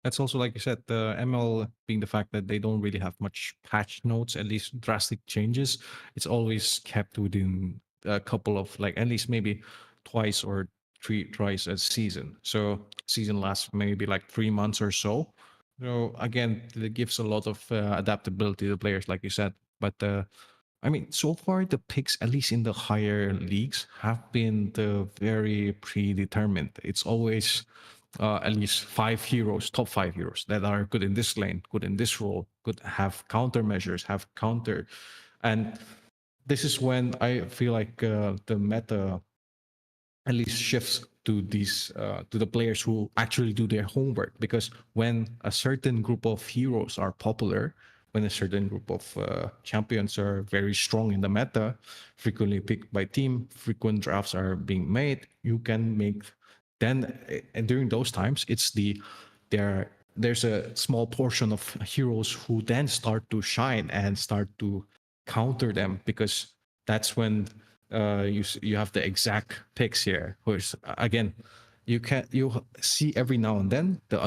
that's also, like you said, the ML being the fact that they don't really have much patch notes, at least drastic changes. It's always kept within a couple of, like, at least maybe twice or twice a season. So season lasts maybe like 3 months or so. So again, it gives a lot of adaptability to players, like you said. But I mean, so far the picks, at least in the higher leagues, have been very predetermined. It's always at least 5 heroes, top 5 heroes that are good in this lane, good in this role, could have countermeasures, have counter, and this is when I feel like the meta at least shifts to these to the players who actually do their homework, because when a certain group of heroes are popular, when a certain group of champions are very strong in the meta, frequently picked by team, frequent drafts are being made, you can make then, and during those times it's there's a small portion of heroes who then start to shine and start to counter them, because that's when you have the exact picks here, which again you see every now and then the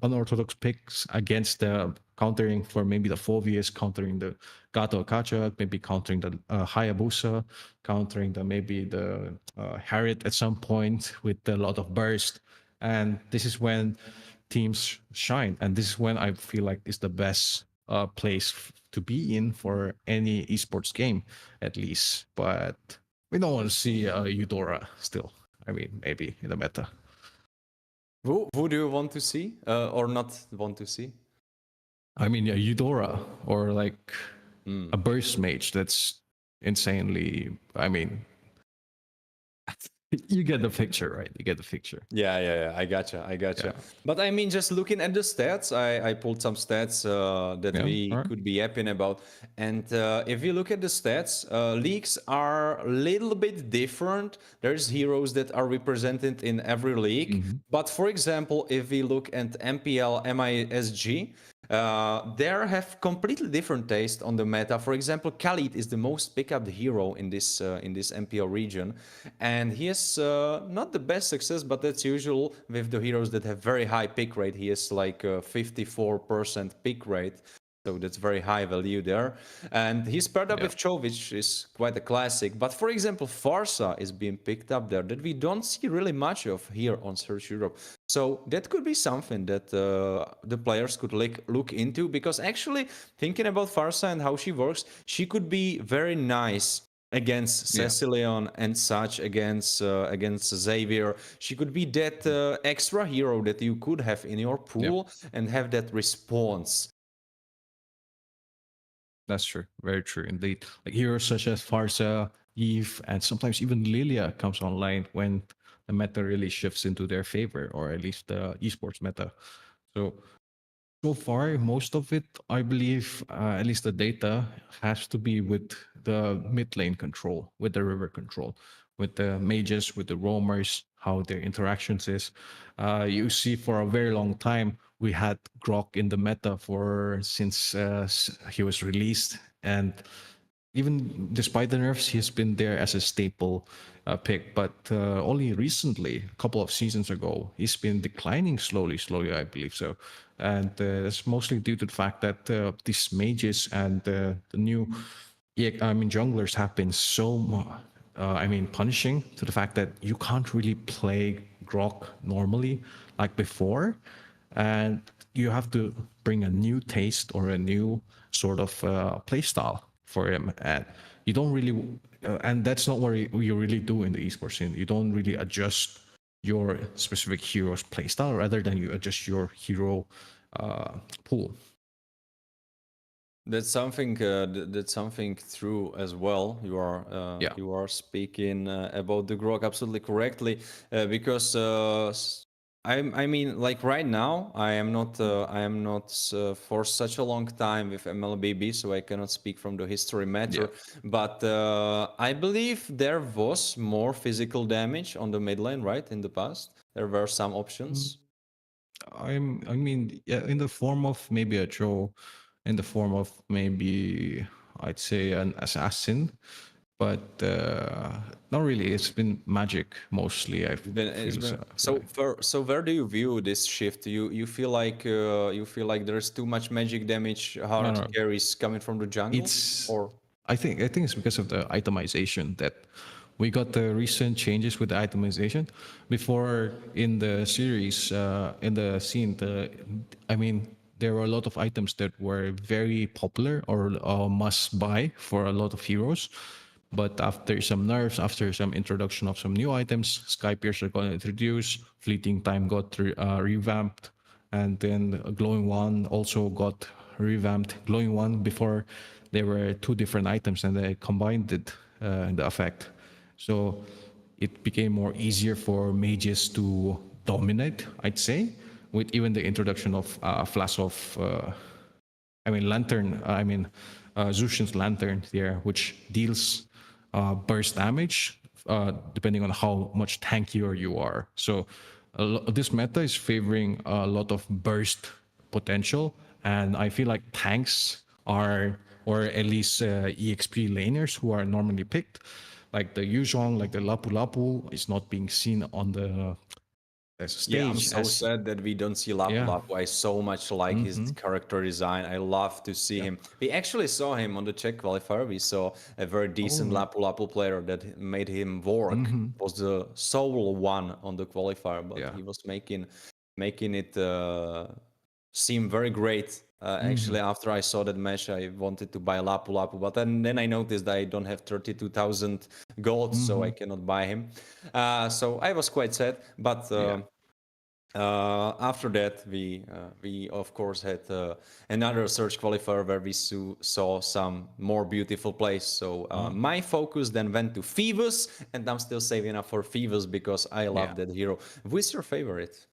unorthodox picks against the countering for maybe the Phoveus, countering the Gato Akacha, maybe countering the Hayabusa, countering maybe the Harriet at some point with a lot of burst, and this is when teams shine, and this is when I feel like is the best place to be in for any esports game, at least. But we don't want to see Eudora still. I mean, maybe in the meta. Who do you want to see or not want to see? I mean, yeah, Eudora or like a burst mage. That's insanely. I mean, you get the picture, right? You get the picture. Yeah. I gotcha. Yeah. But I mean, just looking at the stats, I pulled some stats that we could be yapping about. And if you look at the stats, leagues are a little bit different. There's heroes that are represented in every league. But for example, if we look at MPL, MISG, there have completely different taste on the meta. For example, Khalid is the most pick up hero in this MPL region, and he is not the best success, but that's usual with the heroes that have very high pick rate. He is like 54% pick rate. So that's very high value there. And he's paired up with Cho, which is quite a classic. But for example, Farsa is being picked up there that we don't see really much of here on Search Europe. So that could be something that the players could look into, because actually thinking about Farsa and how she works, she could be very nice against Yeah. Cecilion and such, against Xavier. She could be that extra hero that you could have in your Yeah. pool and have that response. That's true. Very true indeed. Like heroes such as Farsa, Eve, and sometimes even Lilia comes online when the meta really shifts into their favor, or at least the esports meta. So far, most of it, I believe, at least the data has to be with the mid lane control, with the river control, with the mages, with the roamers, how their interactions is. You see, for a very long time, we had Grok in the meta for since he was released, and even despite the nerfs, he's been there as a staple pick. But only recently, a couple of seasons ago, he's been declining slowly, I believe so. And that's mostly due to the fact that these mages and the new, junglers have been punishing to the fact that you can't really play Grok normally like before. And you have to bring a new taste or a new sort of play style for him, and you don't really and that's not what you really do in the esports scene. You don't really adjust your specific hero's playstyle rather than you adjust your hero pool. That's something true as well. Yeah. You are speaking about the Grok absolutely correctly, because I mean, like right now, I am not for such a long time with MLBB, so I cannot speak from the history matter. Yeah. But I believe there was more physical damage on the mid lane, right? In the past, there were some options. Yeah, in the form of maybe a Joe, in the form of maybe I'd say an assassin, but not really. It's been magic mostly. I It's feel been, so. so so where do you view this shift? You feel like there is too much magic damage, No, hard no. carries coming from the jungle, It's or I think it's because of the itemization that we got the recent changes with the itemization. Before in the series, in the scene, there were a lot of items that were very popular or must buy for a lot of heroes. But after some nerfs, after some introduction of some new items, Sky Piercer got introduced, Fleeting Time got revamped, and then Glowing One also got revamped. Glowing One before there were two different items and they combined it in the effect. So it became more easier for mages to dominate, I'd say, with even the introduction of Flash of Lantern, Zushin's Lantern there, which deals burst damage depending on how much tankier you are. So this meta is favoring a lot of burst potential, and I feel like tanks are, or at least EXP laners who are normally picked, like the Yuzhong, like the Lapu Lapu, is not being seen on the yeah, I'm stage so as sad that we don't see Lapu yeah. Lapu. I so much like his character design. I love to see him. We actually saw him on the Czech qualifier. We saw a very decent Lapu Lapu player that made him work. Was the sole one on the qualifier, but Yeah. he was making it seem very great. Actually, after I saw that match, I wanted to buy Lapu Lapu, but then I noticed that I don't have 32,000 gold, so I cannot buy him. So I was quite sad, but Yeah. after that, we of course had another search qualifier where we saw some more beautiful plays. So my focus then went to Phoebus, and I'm still saving up for Phoebus because I love Yeah. that hero. Who's your favorite?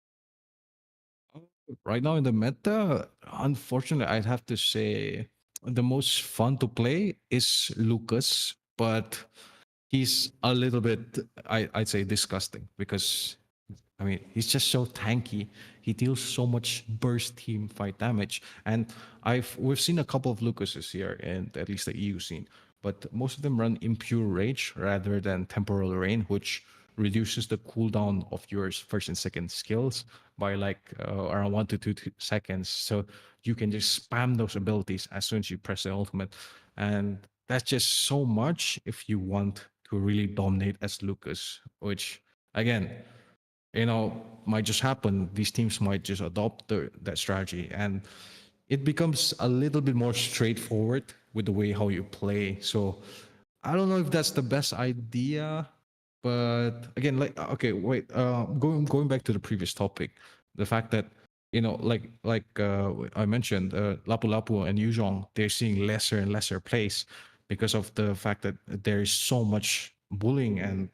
Right now in the meta, unfortunately, I'd have to say the most fun to play is Lucas, but he's a little bit, I'd say, disgusting because he's just so tanky. He deals so much burst team fight damage, and we've seen a couple of Lucases here, and at least the EU scene, but most of them run Impure Rage rather than Temporal Rain, which reduces the cooldown of your first and second skills by like around 1 to 2 seconds. So you can just spam those abilities as soon as you press the ultimate, and that's just so much if you want to really dominate as Lucas, which again, might just happen. These teams might just adopt that strategy, and it becomes a little bit more straightforward with the way how you play. So I don't know if that's the best idea, but again, like okay, wait. Going back to the previous topic, the fact that I mentioned, Lapu Lapu and Yuzhong, they're seeing lesser and lesser plays because of the fact that there is so much bullying and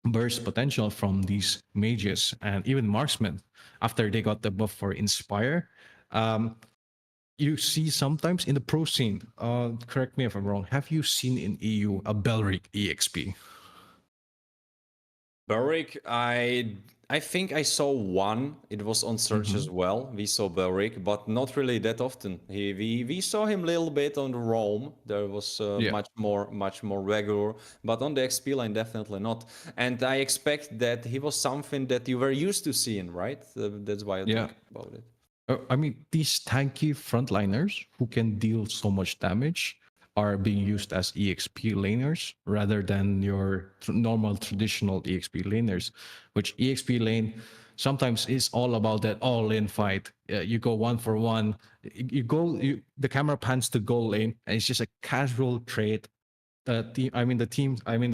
burst potential from these mages and even marksmen after they got the buff for Inspire. Um, you see sometimes in the pro scene, correct me if I'm wrong, have you seen in EU a Belric EXP? Beric, I think I saw one. It was on search as well. We saw Beric, but not really that often. We saw him a little bit on the roam. There was Yeah. much more regular, but on the XP line definitely not. And I expect that he was something that you were used to seeing, right? That's why I Yeah. think about it. I mean, these tanky frontliners who can deal so much damage are being used as EXP laners rather than your normal traditional EXP laners, which EXP lane sometimes is all about that all-in fight. You go one for one. The camera pans to goal lane, and it's just a casual trade. The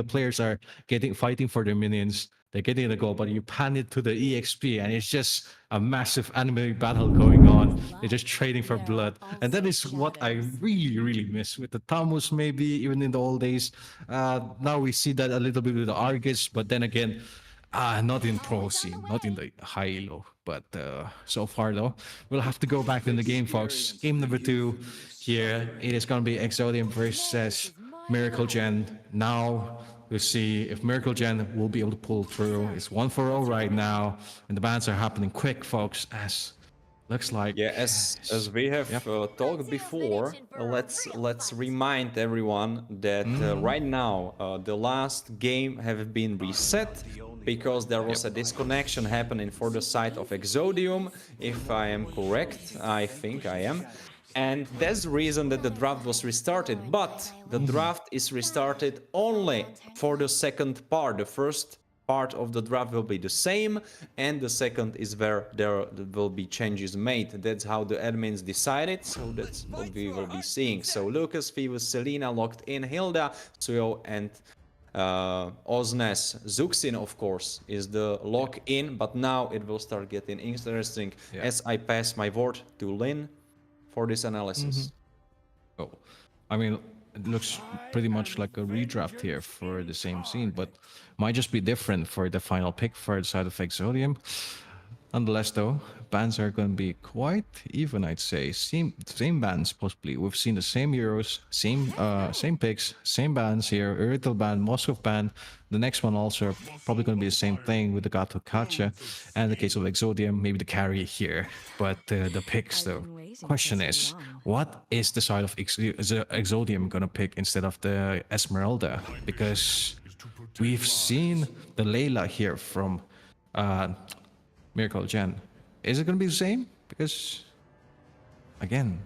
players are fighting for their minions. They're getting the goal, but you pan it to the EXP, and it's just a massive anime battle going on. They're just trading for blood, and that is what I really, really miss with the Tamus. Maybe even in the old days. Now we see that a little bit with the Argus, but then again, not in pro scene, not in the high elo. But so far though, we'll have to go back in the game, folks. Game number 2 here. It is going to be Exodium versus Miracle Gen. Now we'll see if Miracle Gen will be able to pull through. It's 1-0 right now, and the bans are happening quick, folks. As looks like As we have talked before, let's remind everyone that right now the last game have been reset because there was a disconnection happening for the side of Exodium. If I am correct, I think I am. And that's the reason that the draft was restarted. But the draft is restarted only for the second part. The first part of the draft will be the same, and the second is where there will be changes made. That's how the admins decided, so that's what we will be seeing. So Lucas, Phoebus, Selena locked in, Hilda, Suyo, and Oznes. Zuxin, of course, is the lock-in, but now it will start getting interesting as I pass my word to Lynn for this analysis. Oh, I mean, it looks pretty much like a redraft here for the same scene, but might just be different for the final pick for the side of Exodium. Nonetheless, though, bans are going to be quite even, I'd say. Same bans, possibly. We've seen the same Euros, same picks, same bans here. Uritel ban, Moscow ban. The next one also probably going to be the same thing with the Gato Kacha. And in the case of Exodium, maybe the carry here. But the picks, though. Question is, what is the side of Exodium going to pick instead of the Esmeralda? Because we've seen the Layla here from Miracle Gen. Is it going to be the same? Because, again,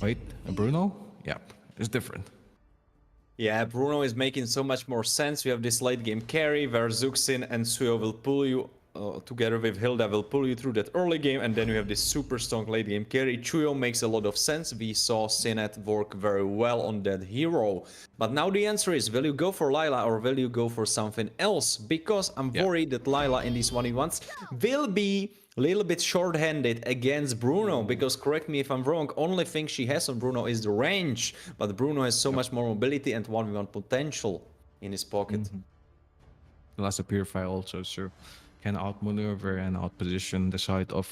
wait, Bruno? Yep, it's different. Yeah, Bruno is making so much more sense. We have this late game carry where Zuxin and Suyo will pull you together with Hilda will pull you through that early game, and then you have this super strong late game carry. Chuyo makes a lot of sense. We saw Sinet work very well on that hero. But now the answer is, will you go for Lila or will you go for something else? Because I'm worried that Lila in these 1v1s will be a little bit short-handed against Bruno, because correct me if I'm wrong, only thing she has on Bruno is the range, but Bruno has so much more mobility and 1v1 potential in his pocket. Plus the Purifier also, so can outmaneuver and outposition the side of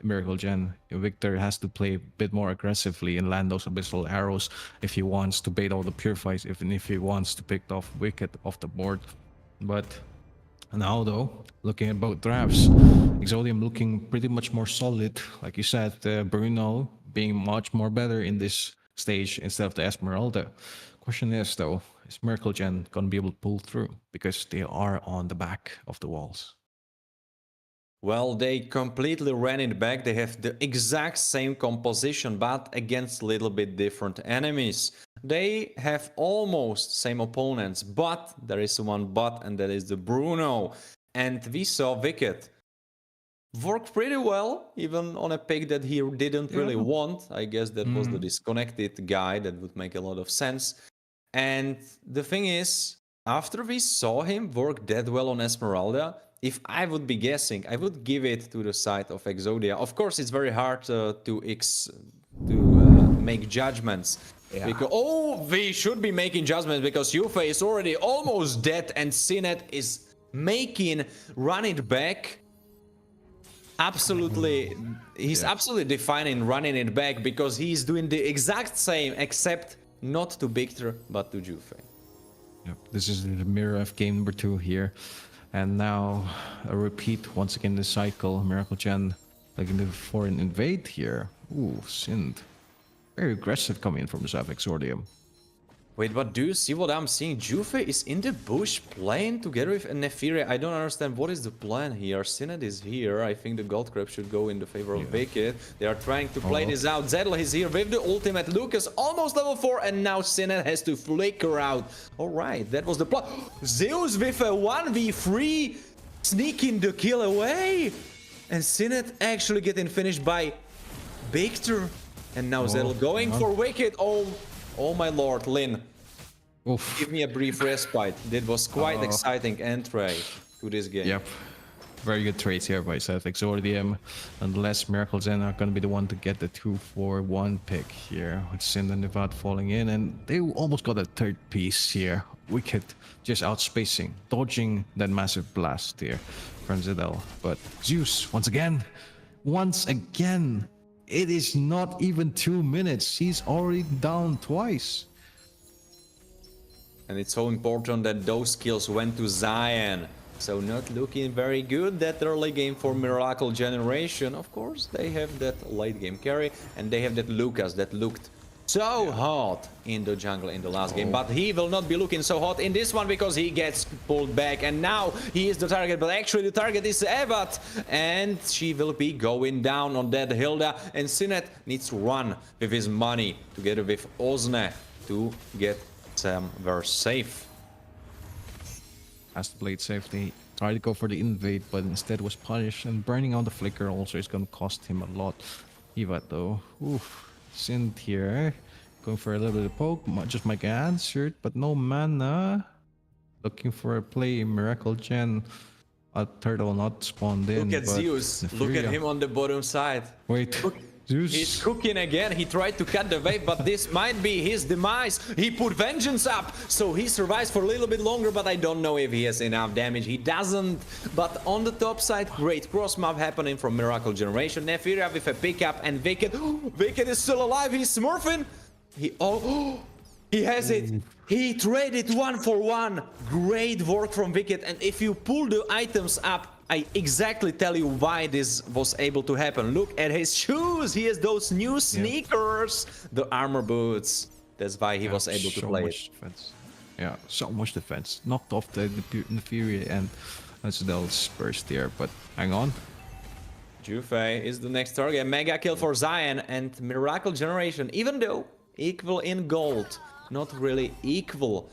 Miracle Gen. Victor has to play a bit more aggressively and land those abyssal arrows if he wants to bait all the Purifies, even if he wants to pick off Wicked off the board. But now though, looking at both drafts, Exodium looking pretty much more solid. Like you said, Bruno being much more better in this stage instead of the Esmeralda. Question is though, is Miracle Gen gonna be able to pull through? Because they are on the back of the walls. Well, they completely ran it back. They have the exact same composition, but against a little bit different enemies. They have almost same opponents, but there is one but, and that is the Bruno. And we saw Wicked worked pretty well, even on a pick that he didn't really want. I guess that was the disconnected guy. That would make a lot of sense. And the thing is, after we saw him work that well on Esmeralda, if I would be guessing, I would give it to the side of Exodia. Of course, it's very hard to make judgments. Yeah. Because, we should be making judgments because Yuffie is already almost dead and Sinet is run it back. Absolutely, he's absolutely defining running it back because he's doing the exact same, except not to Victor, but to Juve. Yep. This is the mirror of game number 2 here. And now a repeat once again the cycle. Miracle Gen looking for an invade here. Ooh, Sind. Very aggressive coming in from the side of Exordium. Wait, but do you see what I'm seeing? Juve is in the bush playing together with Nefiria. I don't understand what is the plan here. Sinet is here. I think the Gold Crab should go in the favor of Wicked. They are trying to play this out. Zedel is here with the ultimate. Lucas almost level 4 and now Sinet has to flicker out. Alright, that was the plan. Zeus with a 1v3 sneaking the kill away. And Sinet actually getting finished by Victor. And now Zedel going for Wicked. Oh my lord, Lin. Oof. Give me a brief respite. That was quite exciting entry to this game. Yep. Very good trades here by Seth Exordium. Unless Miracle Zen are going to be the one to get the 2-4-1 pick here. With Sind and Nevad falling in. And they almost got a third piece here. Wicked just outspacing, dodging that massive blast here from Zedel. But Zeus, once again, it is not even 2 minutes. He's already down twice. And it's so important that those kills went to Zion. So not looking very good that early game for Miracle Generation. Of course, they have that late game carry. And they have that Lucas that looked so hot in the jungle in the last game. But he will not be looking so hot in this one because he gets pulled back. And now he is the target. But actually the target is Evat. And she will be going down on that Hilda. And Sinet needs to run with his money together with Ozne to get somewhere safe. Has to play it safely. Tried to go for the invade, but instead was punished. And burning on the flicker also is going to cost him a lot. Evat though. Oof. Sind here. Going for a little bit of poke. Just might get answered, but no mana. Looking for a play. Miracle Gen. A turtle not spawned in. Look at Zeus. Look at him on the bottom side. Wait. Look. Zeus. He's cooking again. He tried to cut the wave, but this might be his demise. He put Vengeance up, so he survives for a little bit longer, but I don't know if he has enough damage. He doesn't. But on the top side, great cross map happening from Miracle Generation. Nefiria with a pickup and Wicked. Wicked is still alive. He's smurfing. He has it. He traded 1 for 1. Great work from Wicked. And if you pull the items up, I exactly tell you why this was able to happen. Look at his shoes. He has those new sneakers, the armor boots. That's why he was able to play it. Defense. Yeah, so much defense. Knocked off the Fury and Zedel's burst there. But hang on. Juve is the next target. Mega kill for Zion and Miracle Generation. Even though equal in gold, not really equal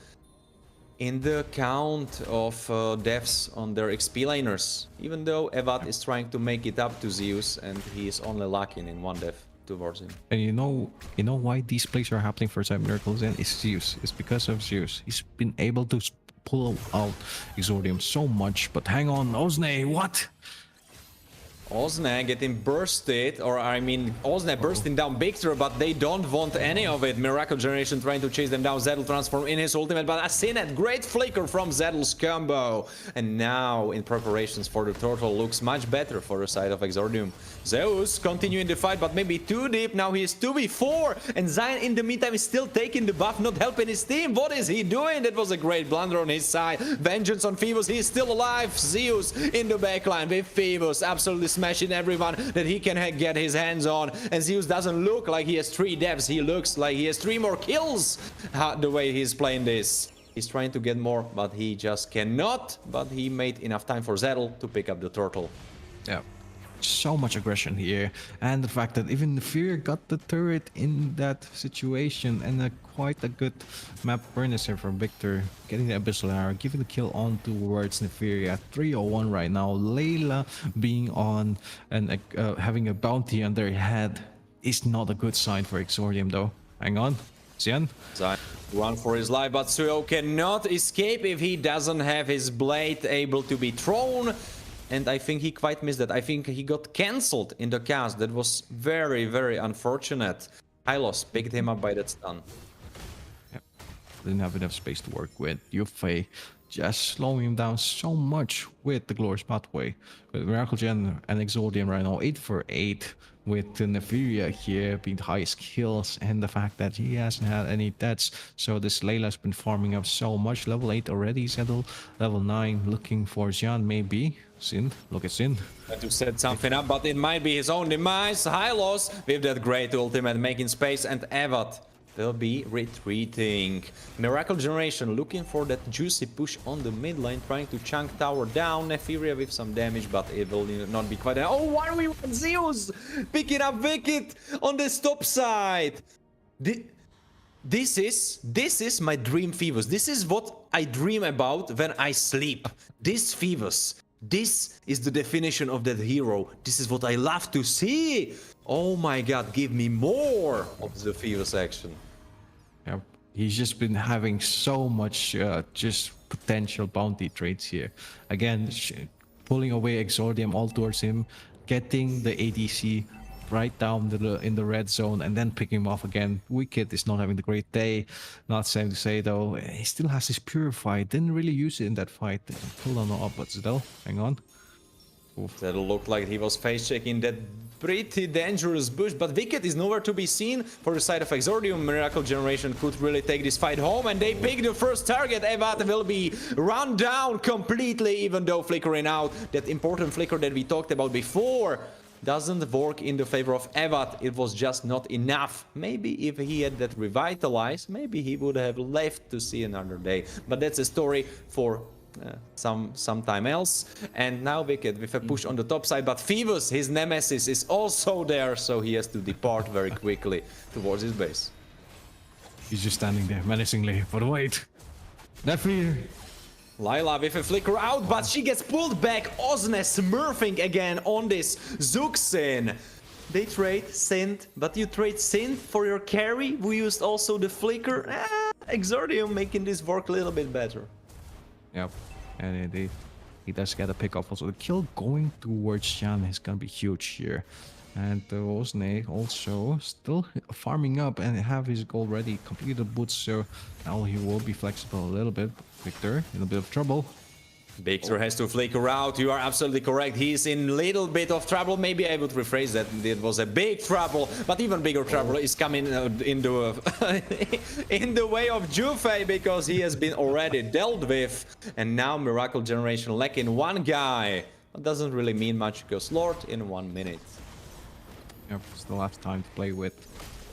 in the count of deaths on their XP laners. Even though Evat is trying to make it up to Zeus and he is only lacking in 1 death towards him. And you know why these plays are happening for Cyber Miracles and it's Zeus. It's because of Zeus. He's been able to pull out Exordium so much. But hang on, Ozne, what? Ozne getting bursted, or I mean Ozne bursting down Victor, but they don't want any of it. Miracle Generation trying to chase them down. Zedel transform in his ultimate, but Sinet, great flicker from Zedel's combo. And now in preparations for the turtle looks much better for the side of Exordium. Zeus continuing the fight, but maybe too deep. Now he is 2v4, and Zion in the meantime is still taking the buff, not helping his team. What is he doing? That was a great blunder on his side. Vengeance on Phoebus, he is still alive. Zeus in the backline with Phoebus, absolutely smashing everyone that he can get his hands on. And Zeus doesn't look like he has 3 deaths. He looks like he has 3 more kills. The way he's playing this. He's trying to get more, but he just cannot. But he made enough time for Zedel to pick up the turtle. Yeah. so much aggression here, and the fact that even the Fear got the turret in that situation, and quite a good map awareness here from Victor, getting the Abyssal Arrow, giving the kill on towards Neferia. 301 right now. Layla being on and having a bounty on their head is not a good sign for Exordium though. Hang on, Xian. Run for his life, but Suyo cannot escape if he doesn't have his blade able to be thrown. And I think he quite missed that. I think he got cancelled in the cast. That was very, very unfortunate. Hylos picked him up by that stun. Yep. Didn't have enough space to work with. Yufei just slowing him down so much with the Glorious Pathway. With Miracle Gen and Exordium right now, 8 for 8. With the Neferia here being the highest kills, and the fact that he hasn't had any deaths. So this Layla's been farming up so much. Level 8 already settled. Level 9 looking for Xian maybe. Sin, look at Sin. Had to set something up, but it might be his own demise. Hylos with that great ultimate making space, and Evat will be retreating. Miracle Generation looking for that juicy push on the mid lane, trying to chunk tower down. Neferia with some damage, but it will not be quite. Oh, 1v1 Zeus picking up Wicked on the top side. This is my dream Phoebus. This is what I dream about when I sleep. This Phoebus. This is the definition of that hero. This is what I love to see. Oh my god, give me more of the Phoebus action. Yeah, he's just been having so much just potential bounty trades here. Again, pulling away Exordium all towards him, getting the ADC right down in the red zone, and then picking him off again. Wicked is not having the great day. Not same to say though. He still has his Purify. Didn't really use it in that fight. Pulled on up, but still, hang on. That looked like he was face checking that pretty dangerous bush, but Wicked is nowhere to be seen for the side of Exordium. Miracle Generation could really take this fight home, and they pick the first target. Evat will be run down completely, even though flickering out. That important flicker that we talked about before doesn't work in the favor of Evat. It was just not enough. Maybe if he had that revitalized, maybe he would have left to see another day. But that's a story for sometime else. And now Wicked with a push on the top side, but Phoebus, his nemesis, is also there, so he has to depart very quickly towards his base. He's just standing there menacingly, but wait. Nefer. Layla with a flicker out, but she gets pulled back. Ozne smurfing again on this Zuxin. They trade Synth, but you trade Synth for your carry. We used also the flicker. Exordium making this work a little bit better. Yep, and indeed, he does get a pick off. Also, the kill going towards Xian is gonna be huge here. And Ozne also still farming up and have his goal ready, completed boots, so now he will be flexible a little bit. Victor in a bit of trouble. Victor has to flicker out. You are absolutely correct. He's in a little bit of trouble. Maybe I would rephrase that. It was a big trouble, but even bigger trouble is coming in the way of Jufei, because he has been already dealt with. And now Miracle Generation lacking one guy. That doesn't really mean much, because Lord in 1 minute. Yep, still have time to play with.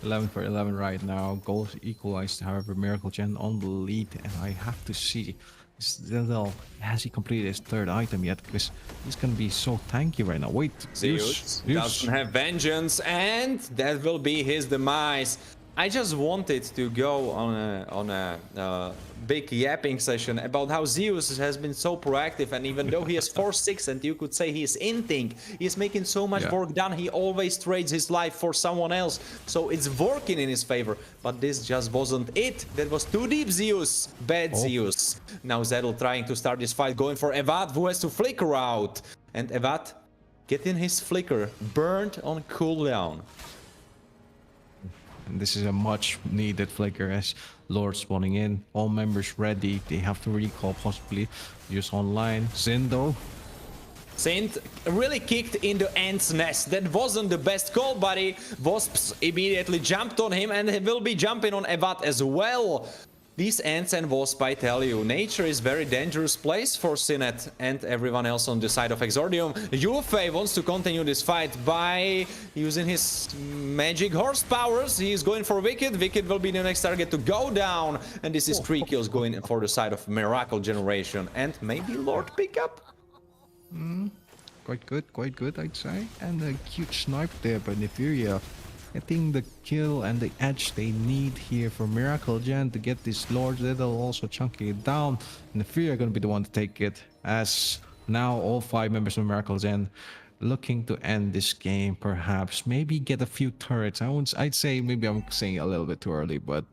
11 for 11 right now. Goals equalized, however, Miracle Gen on the lead. And I have to see, still, has he completed his third item yet? Because he's going to be so tanky right now. Wait, Zeus doesn't have vengeance, and that will be his demise. I just wanted to go on a big yapping session about how Zeus has been so proactive, and even though he has 4-6 and you could say he's inting, he's making so much work done, he always trades his life for someone else, so it's working in his favor. But this just wasn't it. That was too deep, Zeus. Bad Zeus. Now Zedel trying to start this fight, going for Evat, who has to flicker out, and Evat getting his flicker burned on cooldown. And this is a much needed flicker as Lord spawning in. All members ready. They have to recall, possibly use online. Xin though. Saint really kicked into Ant's nest. That wasn't the best call, buddy. Wasps immediately jumped on him, and he will be jumping on Evat as well. These ants and wasps, I tell you, nature is very dangerous place for Sinet and everyone else on the side of Exordium. Yufei wants to continue this fight by using his magic horse powers. He is going for Wicked. Wicked will be the next target to go down. And this is 3 kills going for the side of Miracle Generation. And maybe Lord pickup? quite good, I'd say. And a huge snipe there by Neferia. I think the kill and the edge they need here for Miracle Gen to get this Lord. That'll also chunky it down. Neferia are going to be the one to take it, as now all 5 members of Miracle Gen looking to end this game, perhaps maybe get a few turrets. I'd say maybe I'm saying a little bit too early, but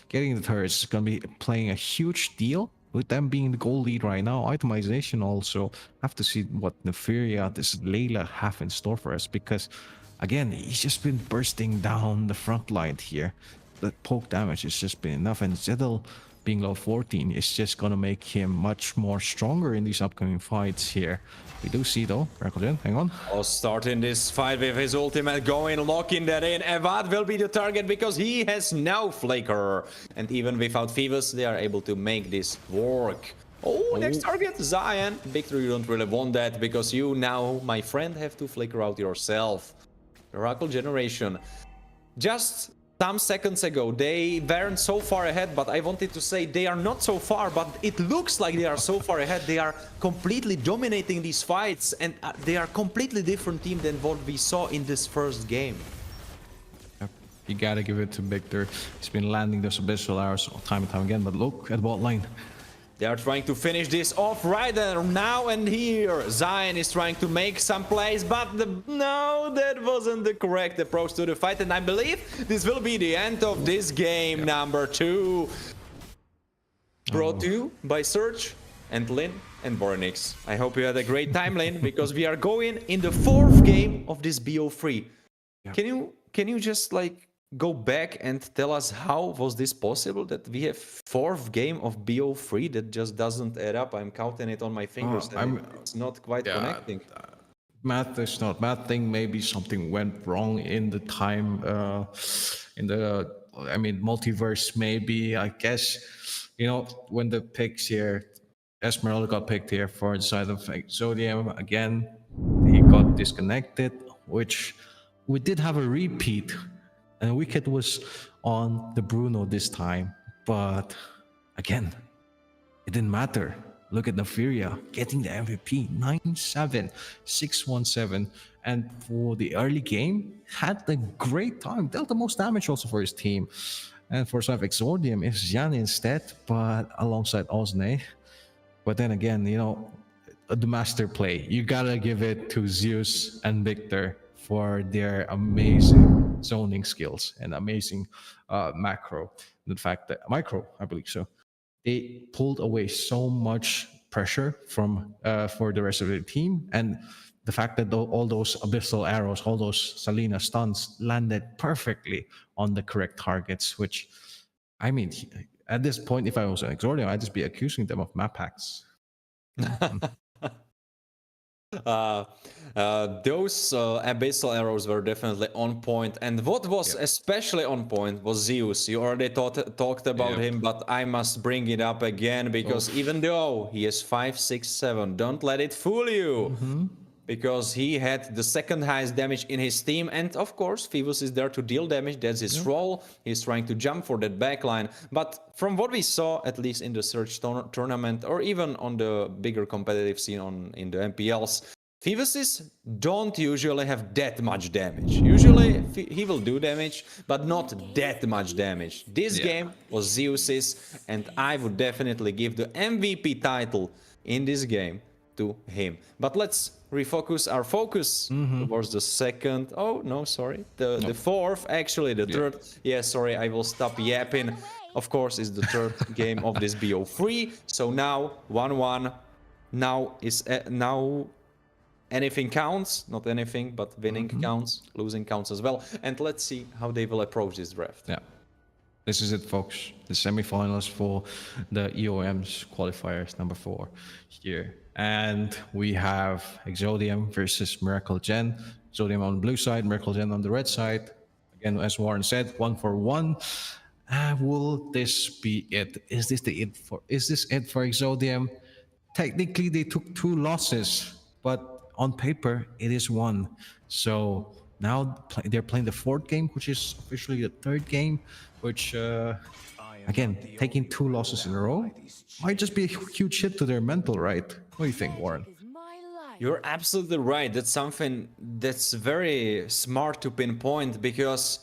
getting the turrets is going to be playing a huge deal with them being the goal lead right now. Itemization also have to see what Neferia, this Layla, have in store for us, because again, he's just been bursting down the front line here. The poke damage has just been enough, and Zedel being low 14 is just gonna make him much more stronger in these upcoming fights here. We do see though, Miracle, hang on. Oh, starting this fight with his ultimate going, locking that in. Evad will be the target because he has no flicker. And even without Phoebus, they are able to make this work. Oh, next target, Zion. Victor, you don't really want that because you now, my friend, have to flicker out yourself. Oracle Generation. Just some seconds ago, they weren't so far ahead, but I wanted to say they are not so far, but it looks like they are so far ahead. They are completely dominating these fights, and they are completely different team than what we saw in this first game. Yep. You gotta give it to Victor. He's been landing those abyssal arrows time and time again, but look at bot lane. They are trying to finish this off right now and here. Zion is trying to make some plays, but no, that wasn't the correct approach to the fight. And I believe this will be the end of this game, number 2. Brought to you by Surge and Lin and Bornix. I hope you had a great time, Lin, because we are going in the 4th game of this BO3. Yeah. Can you just like go back and tell us how was this possible that we have 4th game of BO3 that just doesn't add up? I'm counting it on my fingers. It's not quite connecting. Math is not math thing. Maybe something went wrong in the time, multiverse maybe, I guess. You know, when the picks here, Esmeralda got picked here for the side of Exodium. Again, he got disconnected, which we did have a repeat. And Wicked was on the Bruno this time, but again, it didn't matter. Look at Neferia getting the MVP, 9-7, 6-1-7, and for the early game, had a great time, dealt the most damage also for his team. And for side of Exordium, it's Jan instead, but alongside Osne. But then again, you know, the master play, you gotta give it to Zeus and Victor for their amazing zoning skills and amazing macro. The fact that micro, I believe so, they pulled away so much pressure from for the rest of the team, and the fact that all those abyssal arrows, all those Selena stuns landed perfectly on the correct targets. Which, I mean, at this point, if I was an Exordium, I'd just be accusing them of map hacks. Those abyssal arrows were definitely on point, and what was especially on point was Zeus. You already talked about him, but I must bring it up again because even though he is 5-6-7, don't let it fool you. Because he had the 2nd highest damage in his team, and of course Phoebus is there to deal damage. That's his role. He's trying to jump for that backline, but from what we saw, at least in the Surge tournament or even on the bigger competitive scene in the MPLs, Phoebuses don't usually have that much damage. Usually he will do damage, but not that much damage. This game was Zeus's, and I would definitely give the MVP title in this game to him. But let's refocus our focus towards the 2nd. Oh, no, sorry. The 4th, actually, the 3rd. Yeah, sorry, I will stop yapping. Of course, it's the 3rd game of this BO3. So now, 1-1. Now anything counts. Not anything, but winning counts. Losing counts as well. And let's see how they will approach this draft. Yeah. This is it, folks. The semifinals for the EOMS qualifiers, number 4 here. And we have Exodium versus Miracle Gen. Exodium on the blue side, Miracle Gen on the red side. Again, as Warren said, 1-for-1. Will this be it? Is this it for Exodium? Technically, they took 2 losses, but on paper, it is 1. So now they're playing the 4th game, which is officially the 3rd game, which, again, taking 2 losses in a row might just be a huge hit to their mental, right? What do you think, Warren? You're absolutely right. That's something that's very smart to pinpoint because,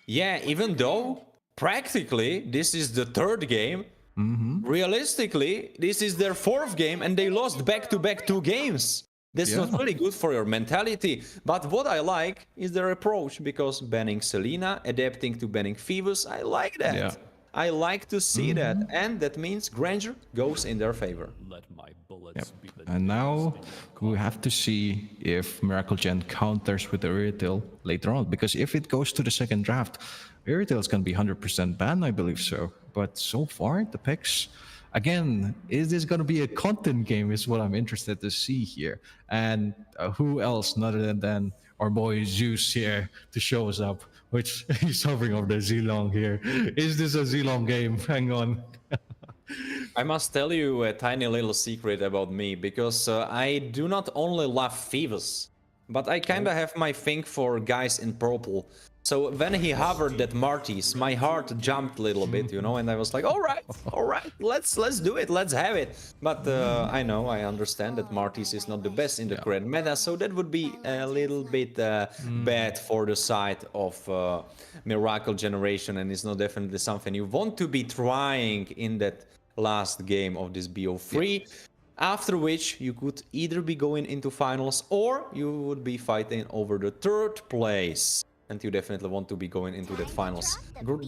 yeah, even though practically this is the third game, realistically, this is their fourth game and they lost back-to-back 2 games. That's not Yeah. really good for your mentality. But what I like is their approach because banning Selena, adapting to banning Phoebus, I like that. Yeah. I like to see that. And that means Granger goes in their favor. Yep. And now we have to see if Miracle Gen counters with the Irritil later on. Because if it goes to the second draft, Irritil is going to be 100% banned, I believe so. But so far, the picks, again, is this going to be a content game is what I'm interested to see here. And who else other than our boy Zeus here to show us up, which he's hovering over the Zilong here. Is this a Zilong game? Hang on. I must tell you a tiny little secret about me, because I do not only love Phoebus, but I kinda have my thing for guys in purple. So when he hovered that Marty's, my heart jumped a little bit, you know, and I was like, all right, let's do it, let's have it. But I know, I understand that Marty's is not the best in the current meta, so that would be a little bit bad for the side of Miracle Generation, and it's not definitely something you want to be trying in that last game of this BO3. After which you could either be going into finals or you would be fighting over the third place. And you definitely want to be going into that finals.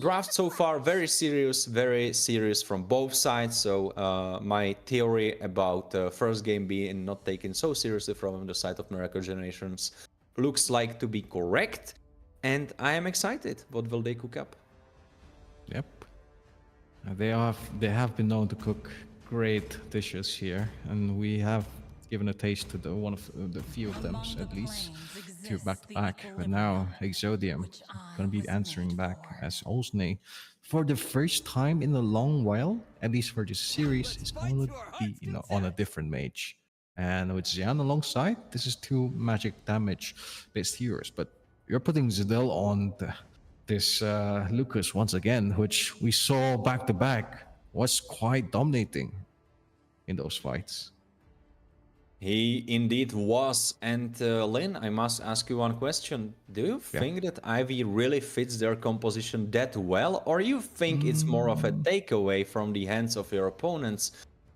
Draft so far very serious from both sides. So my theory about first game being not taken so seriously from the side of Miracle Generations looks like to be correct. And I am excited. What will they cook up? Yep. They have been known to cook great dishes here, and we have given a taste to the few of them at least, two back to back. But now Exodium gonna be answering back as Olsney for the first time in a long while, at least for this series, is going to be on a different mage. And with Xian alongside, this is two magic damage based heroes, but you're putting Zidel on this Lucas once again, which we saw back to back, was quite dominating in those fights. He indeed was. And Lynn, I must ask you one question. Do you think that Ivy really fits their composition that well? Or you think it's more of a takeaway from the hands of your opponents?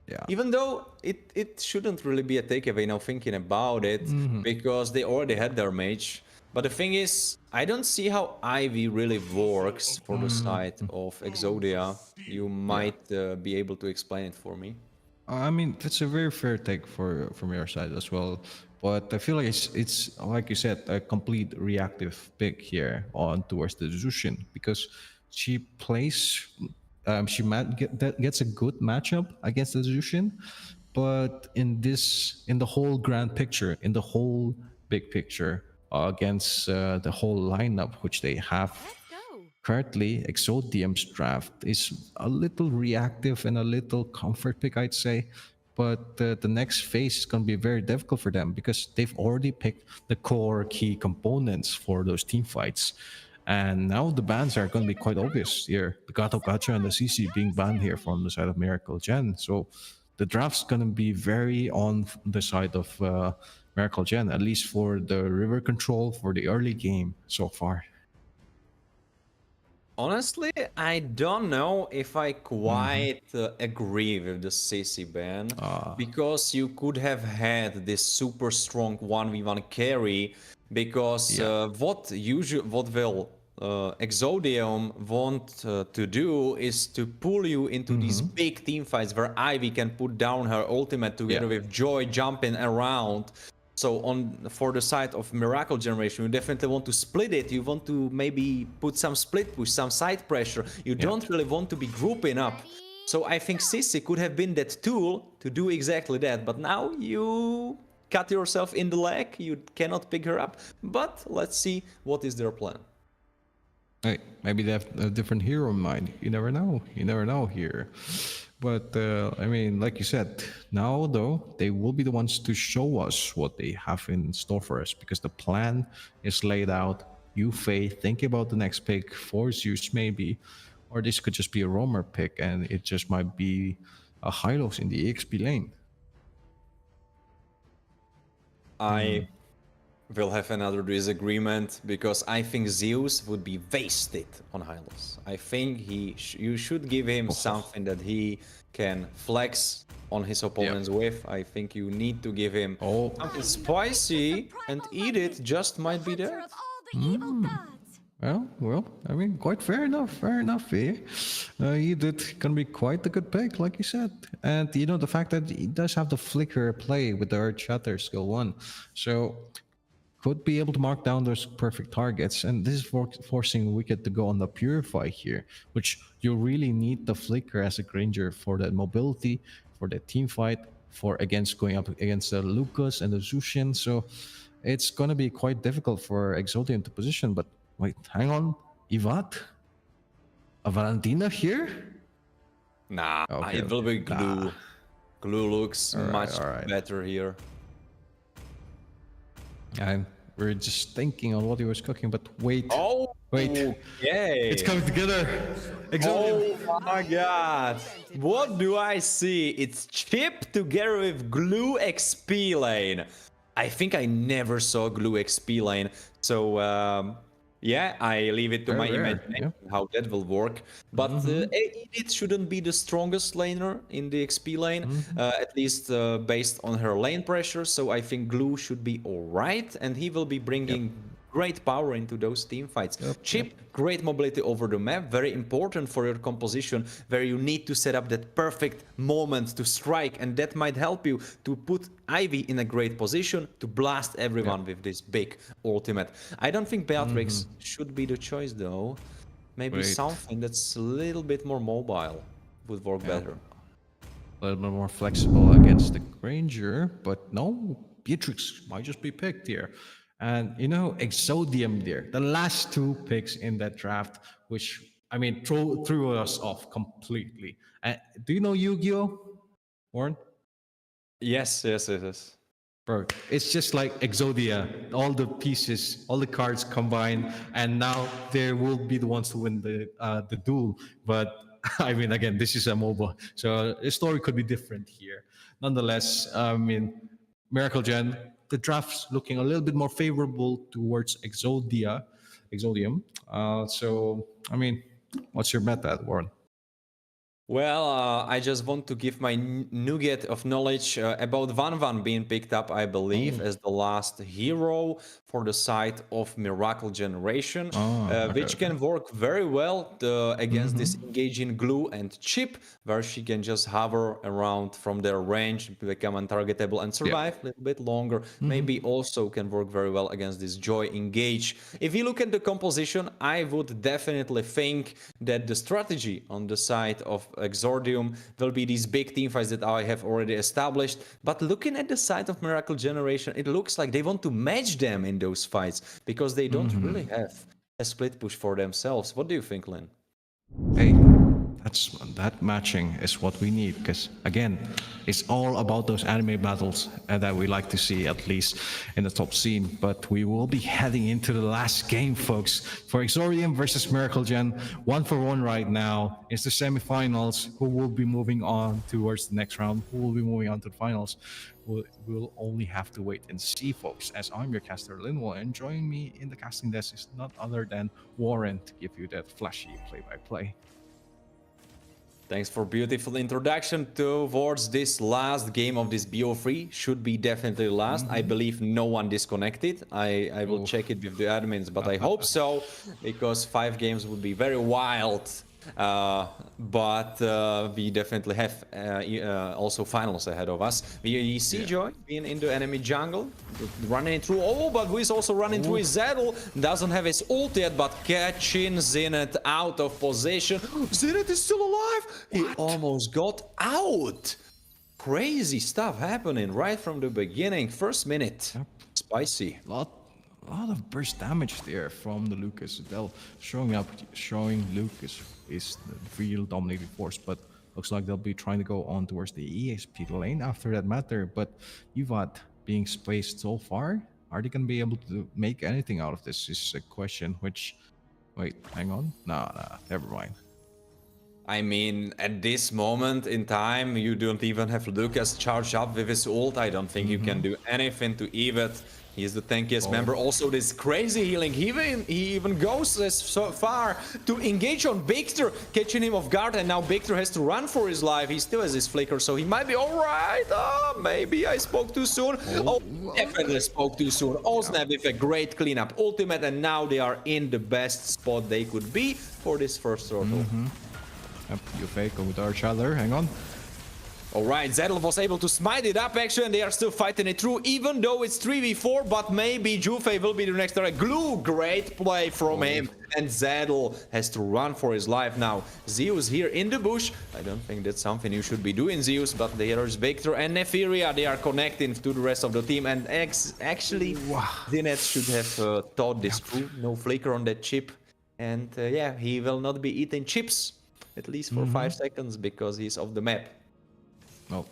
Yeah. Even though it shouldn't really be a takeaway now thinking about it, because they already had their mage. But the thing is, I don't see how Ivy really works for the side of Exodia. You might be able to explain it for me. I mean, that's a very fair take from your side as well. But I feel like it's like you said, a complete reactive pick here on towards the Zushin, because she plays, gets a good matchup against the Zushin, but in the whole grand picture, in the whole big picture, against the whole lineup which they have currently, Exodium's draft is a little reactive and a little comfort pick, I'd say. But the next phase is going to be very difficult for them because they've already picked the core key components for those team fights. And now the bans are going to be quite obvious here. The Gato Gacha and the CC being banned here from the side of Miracle Gen. So the draft's going to be very on the side of Miracle Gen, at least for the river control for the early game so far. Honestly, I don't know if I quite agree with the CC ban, because you could have had this super strong 1v1 carry, because what will Exodium want to do is to pull you into these big team fights where Ivy can put down her ultimate together with Joy jumping around. So for the side of Miracle Generation, you definitely want to split it. You want to maybe put some split push, some side pressure. You don't really want to be grouping up. So I think Sissy could have been that tool to do exactly that. But now you cut yourself in the leg. You cannot pick her up. But let's see what is their plan. Hey, maybe they have a different hero in mind. You never know. You never know here. But I mean, like you said, now though, they will be the ones to show us what they have in store for us, because the plan is laid out. You, Faye, think about the next pick for Zeus maybe, or this could just be a roamer pick and it just might be a Hylos in the EXP lane. I will have another disagreement because I think Zeus would be wasted on Hylos. I think you should give him something that he can flex on his opponents with. I think you need to give him something spicy, and eat it just might be there. Well, I mean, quite fair enough here. He can be quite a good pick, like you said. And, the fact that he does have the flicker play with the Earth Shatter skill 1. So, could be able to mark down those perfect targets. And this is forcing Wicked to go on the Purify here, which you really need the flicker as a Granger for that mobility, for that team fight, for going up against the Lucas and the Zushin. So, it's going to be quite difficult for Exodium to position, but wait, hang on. Ivat? A Valentina here? Nah, Okay, it will be Glue. nah. Glue looks much all right. better here. And we're just thinking on what he was cooking, but wait. Oh, Wait. okay. It's coming together. Exodium. Oh my god. What do I see? It's Chip together with Glue XP lane. I think I never saw Glue XP lane. So, yeah, I leave it to Very my rare, imagination how that will work. But it shouldn't be the strongest laner in the XP lane, at least based on her lane pressure. So I think Glue should be alright, and he will be bringing great power into those team fights. Chip, great mobility over the map, very important for your composition, where you need to set up that perfect moment to strike, and that might help you to put Ivy in a great position to blast everyone with this big ultimate. I don't think Beatrix should be the choice though. Maybe something that's a little bit more mobile would work better. A little bit more flexible against the Granger, but no, Beatrix might just be picked here. And Exodium there, the last 2 picks in that draft, which I mean threw us off completely. Do you know Yu-Gi-Oh, Warren? Yes. Bro, it's just like Exodia. All the pieces, all the cards combined, and now they will be the ones to win the duel. But I mean, again, this is a MOBA, so the story could be different here. Nonetheless, I mean, Miracle Gen, the draft's looking a little bit more favorable towards Exodium. So, I mean, what's your bet at, Warren? Well, I just want to give my nugget of knowledge about Van being picked up, I believe, as the last hero for the side of Miracle Generation, which can work very well against this engaging Glue and Chip, where she can just hover around from their range, become untargetable, and survive a little bit longer. Maybe also can work very well against this Joy Engage. If you look at the composition, I would definitely think that the strategy on the side of Exordium will be these big team fights that I have already established. But looking at the side of Miracle Generation, it looks like they want to match them in those fights because they don't really have a split push for themselves. What do you think, Lynn? Hey, that matching is what we need, because again, it's all about those anime battles that we like to see, at least in the top scene. But we will be heading into the last game, folks, for Exordium versus Miracle Gen. 1-for-1 right now. It's the semifinals. Who will be moving on towards the next round? Who will be moving on to the finals? We'll only have to wait and see, folks, as I'm your caster, Linwell, and joining me in the casting desk is not other than Warren to give you that flashy play-by-play. Thanks for beautiful introduction towards this last game of this BO3. Should be definitely last. I believe no one disconnected. I will check it with the admins, but I hope so, because 5 games would be very wild. But we definitely have also finals ahead of us. We see Joy being in the enemy jungle, running through. Oh, but who is also running through his Zedel? Doesn't have his ult yet, but catching Zenith out of position. Zenith is still alive. He almost got out. Crazy stuff happening right from the beginning. First minute. Spicy. A lot of burst damage there from the Lucas. They'll showing Lucas is the real dominating force, but looks like they'll be trying to go on towards the ESP lane after that matter. But Uvat being spaced so far, are they gonna be able to make anything out of this is a question which, wait, hang on. Nah, never mind. I mean, at this moment in time, you don't even have Lucas charged up with his ult. I don't think you can do anything to Evet. He's the tankiest member. Also, this crazy healing. He even goes as so far to engage on Victor, catching him off guard. And now Victor has to run for his life. He still has his flicker, so he might be all right. Oh, maybe I spoke too soon. Oh, definitely spoke too soon. Oznev with a great cleanup ultimate, and now they are in the best spot they could be for this first throttle. Yep, you fake with our other. Hang on. Alright, Zettel was able to smite it up actually, and they are still fighting it through, even though it's 3v4, but maybe Juve will be the next target. Glue, great play from him, and Zettel has to run for his life now. Zeus here in the bush. I don't think that's something you should be doing, Zeus, but there's Victor and Nefiria. They are connecting to the rest of the team, and actually, Dinet should have thought this through. No flicker on that chip, and yeah, he will not be eating chips, at least for 5 seconds, because he's off the map. Well,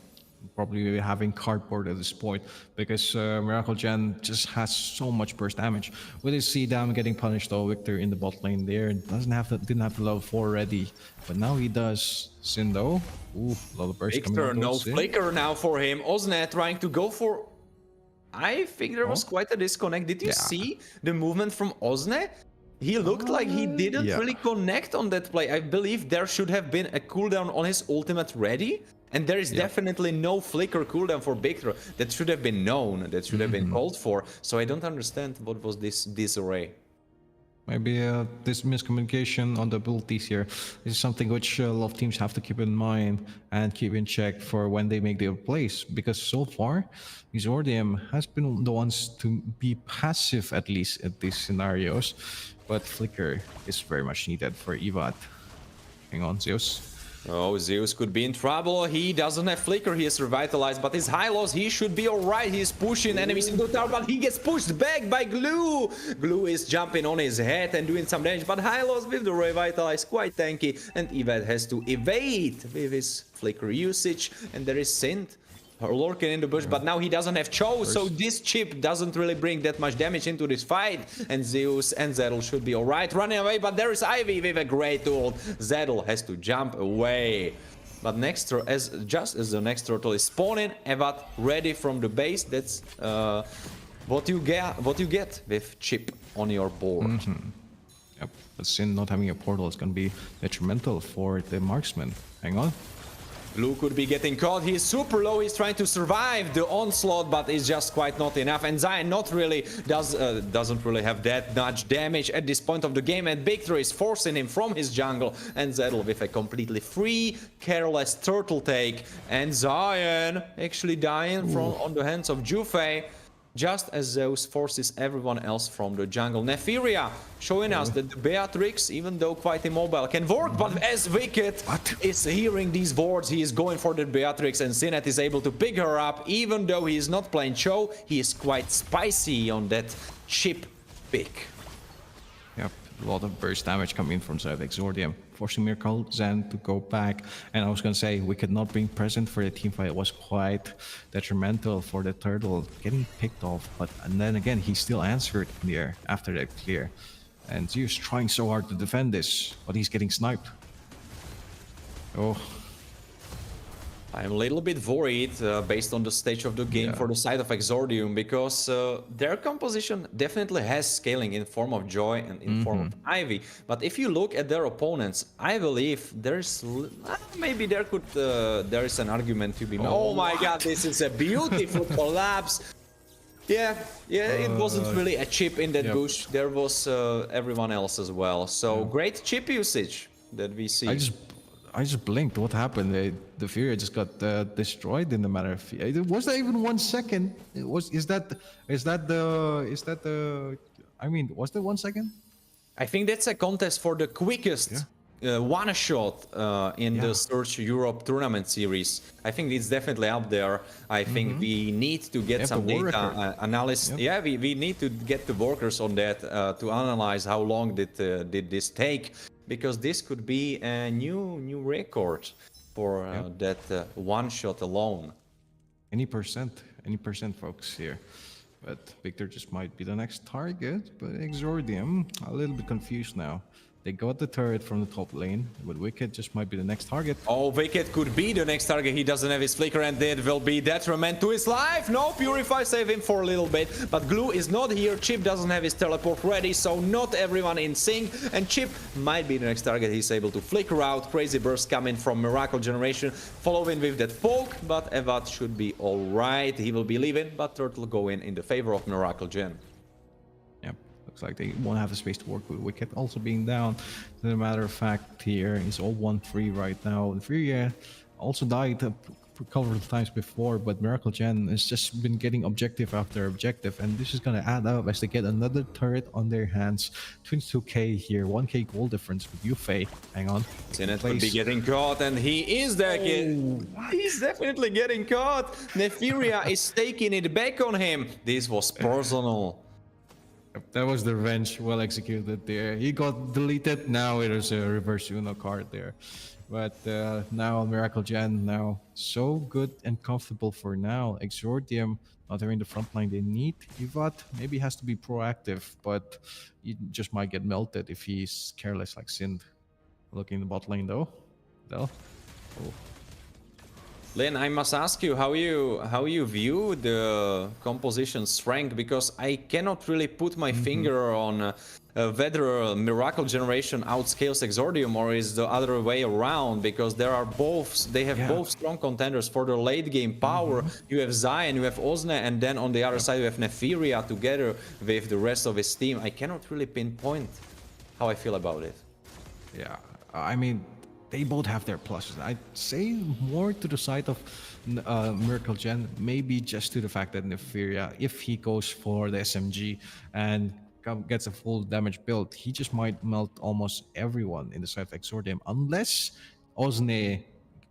probably having cardboard at this point because Miracle Gen just has so much burst damage. With his C-Dam getting punished though, Victor in the bot lane there didn't have the level 4 ready, but now he does. Sindo, ooh, a lot of burst coming Victor, out. no flicker now for him. Oznet trying to go for... I think there was quite a disconnect. Did you see the movement from Oznet? He looked like he didn't really connect on that play. I believe there should have been a cooldown on his ultimate ready. And there is definitely no flicker cooldown for Victor. That should have been known. That should have been called for. So I don't understand what was this disarray. Maybe this miscommunication on the abilities here is something which a lot of teams have to keep in mind and keep in check for when they make their plays. Because so far, Exordium has been the ones to be passive, at least at these scenarios. But flicker is very much needed for Evat. Hang on, Zeus. Oh, Zeus could be in trouble. He doesn't have flicker. He is revitalized, but his high loss, he should be alright. He is pushing enemies into the tower, but he gets pushed back by Glue. Glue is jumping on his head and doing some damage, but high loss with the revitalize, quite tanky. And Evad has to evade with his flicker usage. And there is Synth lurking in the bush, but now he doesn't have Cho, so this chip doesn't really bring that much damage into this fight. And Zeus and Zettel should be alright running away, but there is Ivy with a great ult. Zettel has to jump away. But just as the next turtle is spawning, Evat ready from the base. That's what you get with chip on your board. Yep, but Sin not having a portal is going to be detrimental for the marksman. Hang on. Blue could be getting caught. He's super low. He's trying to survive the onslaught, but it's just quite not enough. And Zion doesn't really have that much damage at this point of the game. And Victor is forcing him from his jungle. And Zettel with a completely free, careless turtle take. And Zion actually dying on the hands of Juve. Just as Zeus forces everyone else from the jungle. Nefiria showing us that the Beatrix, even though quite immobile, can work, but as Wicked is hearing these words, he is going for the Beatrix, and Sinet is able to pick her up. Even though he is not playing Cho, he is quite spicy on that chip pick. Yep, a lot of burst damage coming in from side Exordium, forcing Miracle Zen to go back. And I was going to say, Wicked not being present for the team fight was quite detrimental for the turtle getting picked off. And then again, he still answered in the air after that clear. And Zeus trying so hard to defend this, but he's getting sniped. Oh. I'm a little bit worried based on the stage of the game for the side of Exordium, because their composition definitely has scaling in form of Joy and in form of Ivy. But if you look at their opponents, I believe there's maybe there is an argument to be made. Oh my god, this is a beautiful collapse. Yeah, it wasn't really a chip in that bush. There was everyone else as well. So great chip usage that we see. I just blinked. What happened? The Fury just got destroyed in a matter of. Was that even 1 second? Is that the? I mean, was that 1 second? I think that's a contest for the quickest one shot in the Search Europe tournament series. I think it's definitely up there. I think we need to get some data analysis. Yeah, we need to get the workers on that to analyze how long did this take. Because this could be a new record for that one shot alone. Any percent, folks here. But Victor just might be the next target. But Exordium, a little bit confused now. They got the turret from the top lane, but Wicked just might be the next target. Oh, Wicked could be the next target. He doesn't have his flicker, and it will be detriment to his life. No, Purify save him for a little bit, but Glue is not here. Chip doesn't have his teleport ready, so not everyone in sync, and Chip might be the next target. He's able to flicker out. Crazy burst coming from Miracle Generation, following with that poke, but Evad should be all right. He will be leaving, but Turtle going in the favor of Miracle Gen. Yep, looks like they won't have the space to work with Wicked also being down. As a matter of fact, here it's all 1-3 right now. Furia also died a couple of times before, but Miracle Gen has just been getting objective after objective, and this is gonna add up as they get another turret on their hands. 22k here, 1k gold difference with Yufei. Hang on. Sinnet could be getting caught, and he is there. He's definitely getting caught. Nefiria is taking it back on him. This was personal. That was the revenge, well executed there. He got deleted. Now it is a reverse Uno card there. But now Miracle Gen, now so good and comfortable for now. Exordium not having the front line they need. Evad maybe has to be proactive, but he just might get melted if he's careless like Sind. Looking in the bot lane though. Del. Oh. Lynn, I must ask you how you view the composition strength, because I cannot really put my finger on whether Miracle Generation outscales Exordium or is the other way around, because they have both strong contenders for the late game power. You have Zion, you have Ozne, and then on the other side you have Nefiria together with the rest of his team. I cannot really pinpoint how I feel about it. Yeah, I mean, they both have their pluses. I'd say more to the side of Miracle Gen, maybe just to the fact that Nefiria, if he goes for the SMG and gets a full damage build, he just might melt almost everyone in the side of Exordium, unless Ozne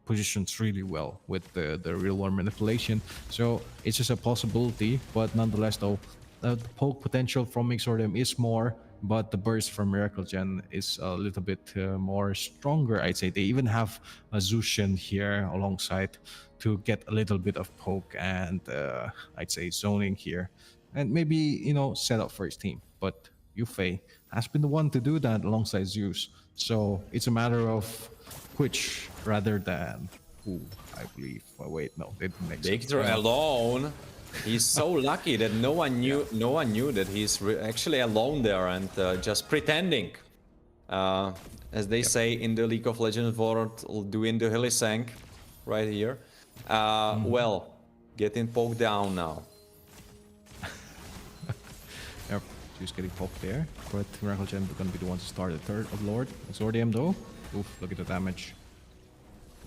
positions really well with the real world manipulation. So it's just a possibility, but nonetheless though, the poke potential from Exordium is more, but the burst from Miracle Gen is a little bit more stronger, I'd say. They even have a Zushin here alongside to get a little bit of poke and I'd say zoning here, and maybe, you know, set up for his team. But Yufei has been the one to do that alongside Zeus, so it's a matter of which rather than who, I believe. Oh, wait, no, they didn't make Victor alone. He's so lucky that no one knew that he's actually alone there and just pretending. As they say in the League of Legends world, doing the Helisank right here. Well, getting poked down now. Yep, she's getting poked there, but Miracle Gen is gonna be the one to start the third of Lord. Exordium though, oof, look at the damage.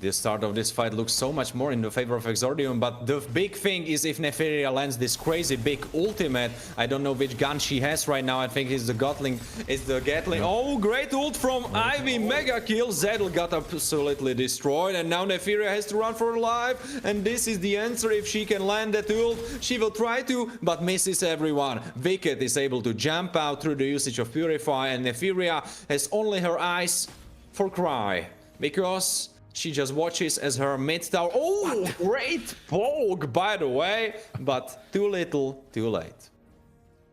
The start of this fight looks so much more in the favor of Exordium, but the big thing is if Nefiria lands this crazy big ultimate. I don't know which gun she has right now. I think it's the Gatling. It's the Gatling. Oh, great ult from Ivy. Mega kill. Zedel got absolutely destroyed, and now Nefiria has to run for her life. And this is the answer. If she can land that ult, she will try to, but misses everyone. Wicked is able to jump out through the usage of Purify, and Nefiria has only her eyes for Cry, because she just watches as her mid tower. Oh, great poke, by the way, but too little, too late.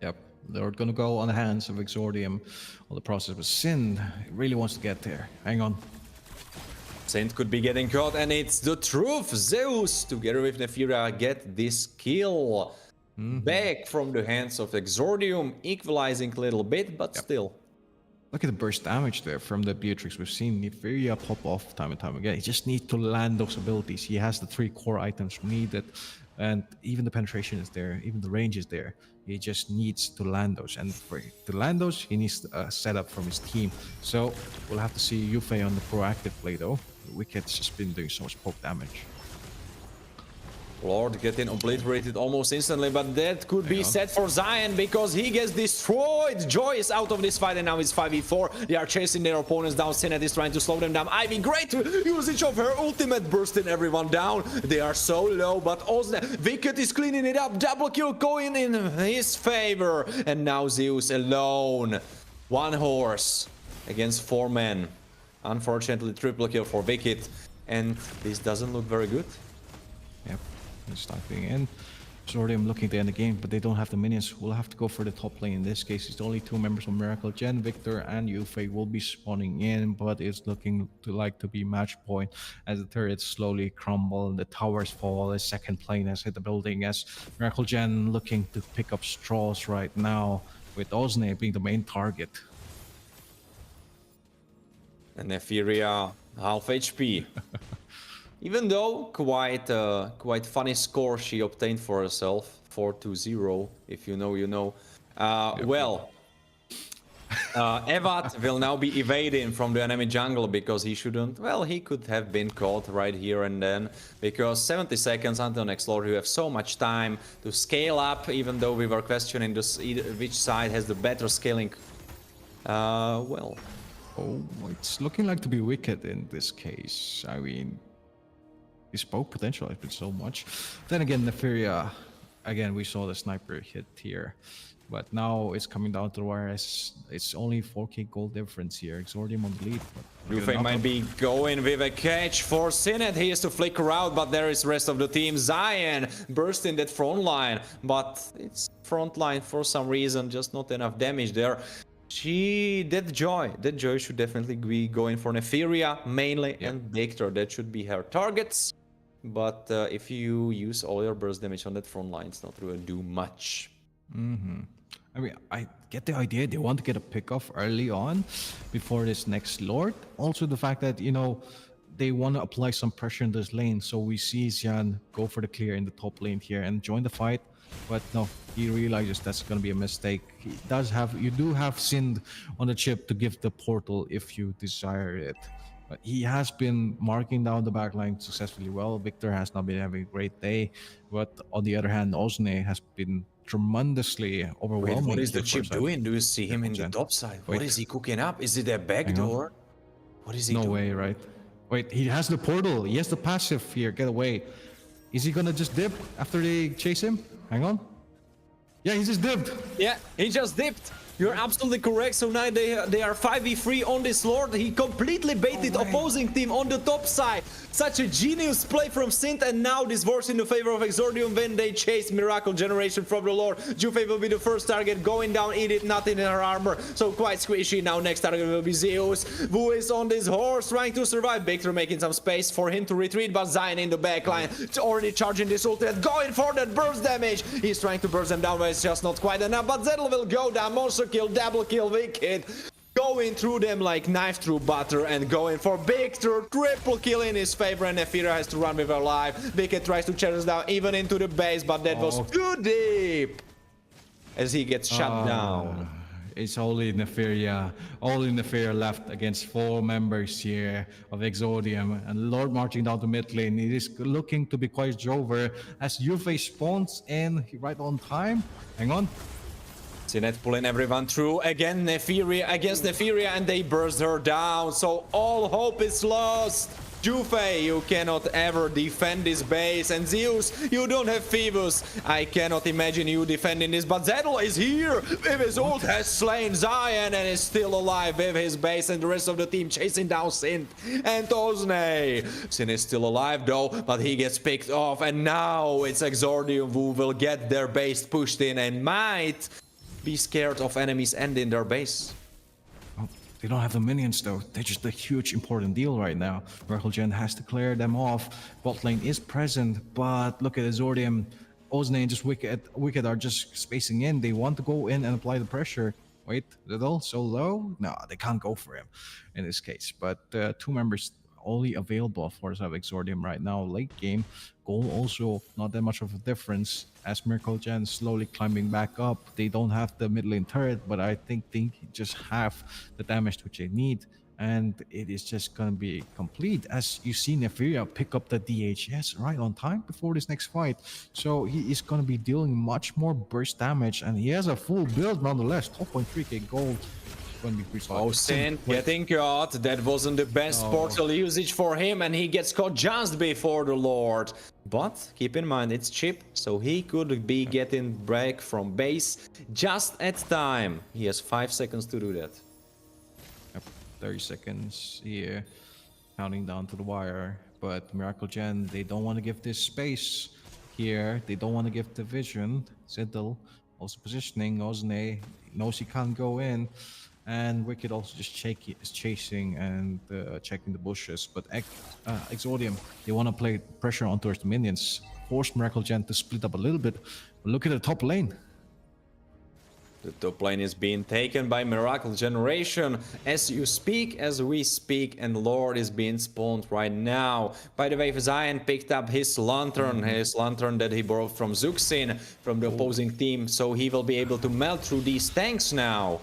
Yep, they're gonna go on the hands of Exordium. Well, the process was Sin. Really wants to get there. Hang on. Saint could be getting caught, and it's the truth. Zeus, together with Nefiria, get this kill back from the hands of Exordium, equalizing a little bit, but still. Look at the burst damage there from the Beatrix. We've seen Nefiria pop off time and time again. He just needs to land those abilities. He has the 3 core items needed, and even the penetration is there, even the range is there. He just needs to land those, and to land those, he needs a setup from his team. So we'll have to see Yufei on the proactive play though. Wicked's just been doing so much poke damage. Lord getting obliterated almost instantly, but that could be set for Zion because he gets destroyed. Joy is out of this fight, and now it's 5v4. They are chasing their opponents down. Sinnet is trying to slow them down. Ivy, great usage of her ultimate, bursting everyone down. They are so low, but Ozne, Wicked is cleaning it up. Double kill going in his favor, and now Zeus alone. 1 horse against 4 men. Unfortunately, triple kill for Wicked, and this doesn't look very good. Yep. Starting in. Exordium looking to end the game, but they don't have the minions. We'll have to go for the top lane. In this case, it's only 2 members of Miracle Gen. Victor and Yufei will be spawning in, but it's looking to be match point as the turrets slowly crumble, the towers fall, the second plane has hit the building as Miracle Gen looking to pick up straws right now, with Osne being the main target. And Nephiria half HP. Even though quite funny score she obtained for herself, 4-0. If you know, you know. Well, Evat will now be evading from the enemy jungle because he shouldn't. Well, he could have been caught right here and then, because 70 seconds until next lord. You have so much time to scale up, even though we were questioning this, which side has the better scaling. Well. Oh, it's looking like to be Wicked in this case. I mean, his poke potential has been so much. Then again, Nephiria, again, we saw the sniper hit here. But now it's coming down to the wire as it's only 4k gold difference here. Exordium on the lead. Yufei might be going with a catch for Sinet. He has to flicker out, but there is rest of the team. Zion bursting that front line, but it's front line for some reason, just not enough damage there. That Joy should definitely be going for Nephiria mainly, and Victor. That should be her targets. But if you use all your burst damage on that front line, it's not really do much. I mean, I get the idea. They want to get a pick-off early on before this next Lord. Also, the fact that, you know, they want to apply some pressure in this lane. So we see Xian go for the clear in the top lane here and join the fight. But no, he realizes that's going to be a mistake. You do have Sind on the chip to give the portal if you desire it. But he has been marking down the backline successfully well. Victor has not been having a great day. But on the other hand, Osne has been tremendously overwhelming. Wait, what is the chip doing? Do you see him in the top side? What is he cooking up? Is it a backdoor? What is he doing? No way, right? Wait, he has the portal. He has the passive here. Get away. Is he gonna just dip after they chase him? Hang on. Yeah, he just dipped. Yeah, he just dipped. You're absolutely correct. So now they are 5v3 on this lord. He completely baited opposing team on the top side. Such a genius play from Sint, and now this works in the favor of Exordium when they chase Miracle Generation from the lord. Yufei will be the first target going down, Edith nothing in her armor, so quite squishy. Now next target will be Zeus, who is on this horse trying to survive. Victor making some space for him to retreat, but Zion in the backline already charging this ultimate, going for that burst damage. He's trying to burst them down, but it's just not quite enough. But Zettel will go down. Monster kill, double kill, Wicked going through them like knife through butter and going for Victor. Triple kill in his favor, and Nephiria has to run with her life. Wicked tries to chase us down even into the base, but that was too deep as he gets shut down. It's only Nephiria left against 4 members here of Exordium, and Lord marching down to mid lane. It is looking to be quite Jover as Yufei spawns in right on time. Hang on. Sinet pulling everyone through. Again, Nephiria against Nephiria, and they burst her down. So all hope is lost. Yufei, you cannot ever defend this base. And Zeus, you don't have Phoebus. I cannot imagine you defending this. But Zettel is here with his ult, has slain Zion and is still alive with his base. And the rest of the team chasing down Sint and Osne. Sin is still alive though, but he gets picked off. And now it's Exordium who will get their base pushed in and might be scared of enemies ending their base. Oh, they don't have the minions though. They're just a huge important deal right now. Miracle Gen has to clear them off. Bot lane is present, but look at Exordium. Osne and just Wicked are just spacing in. They want to go in and apply the pressure. Wait, Little so low? No, they can't go for him in this case. But 2 members only available for Exordium right now. Late game, goal also not that much of a difference as Miracle Gen slowly climbing back up. They don't have the mid lane turret, but I think they just have the damage which they need, and it is just gonna be complete as you see Nephiria pick up the DHS right on time before this next fight. So he is gonna be dealing much more burst damage, and he has a full build nonetheless. 12.3k gold. Oh, Sint getting caught. That wasn't the best portal usage for him, and he gets caught just before the Lord. But keep in mind, it's chip, so he could be getting back from base just at time. He has 5 seconds to do that. Yep, 30 seconds here, counting down to the wire. But Miracle Gen, they don't want to give this space. here. They don't want to give the vision. Ziddle also positioning. Ozne knows he can't go in. And Wicked also just is chasing and checking the bushes. But Exordium, they want to play pressure on towards the minions. Force Miracle Gen to split up a little bit. But look at the top lane. The top lane is being taken by Miracle Generation as you speak, as we speak, and Lord is being spawned right now. By the way, Zion picked up his lantern that he borrowed from Zuxin, from the opposing team, so he will be able to melt through these tanks now.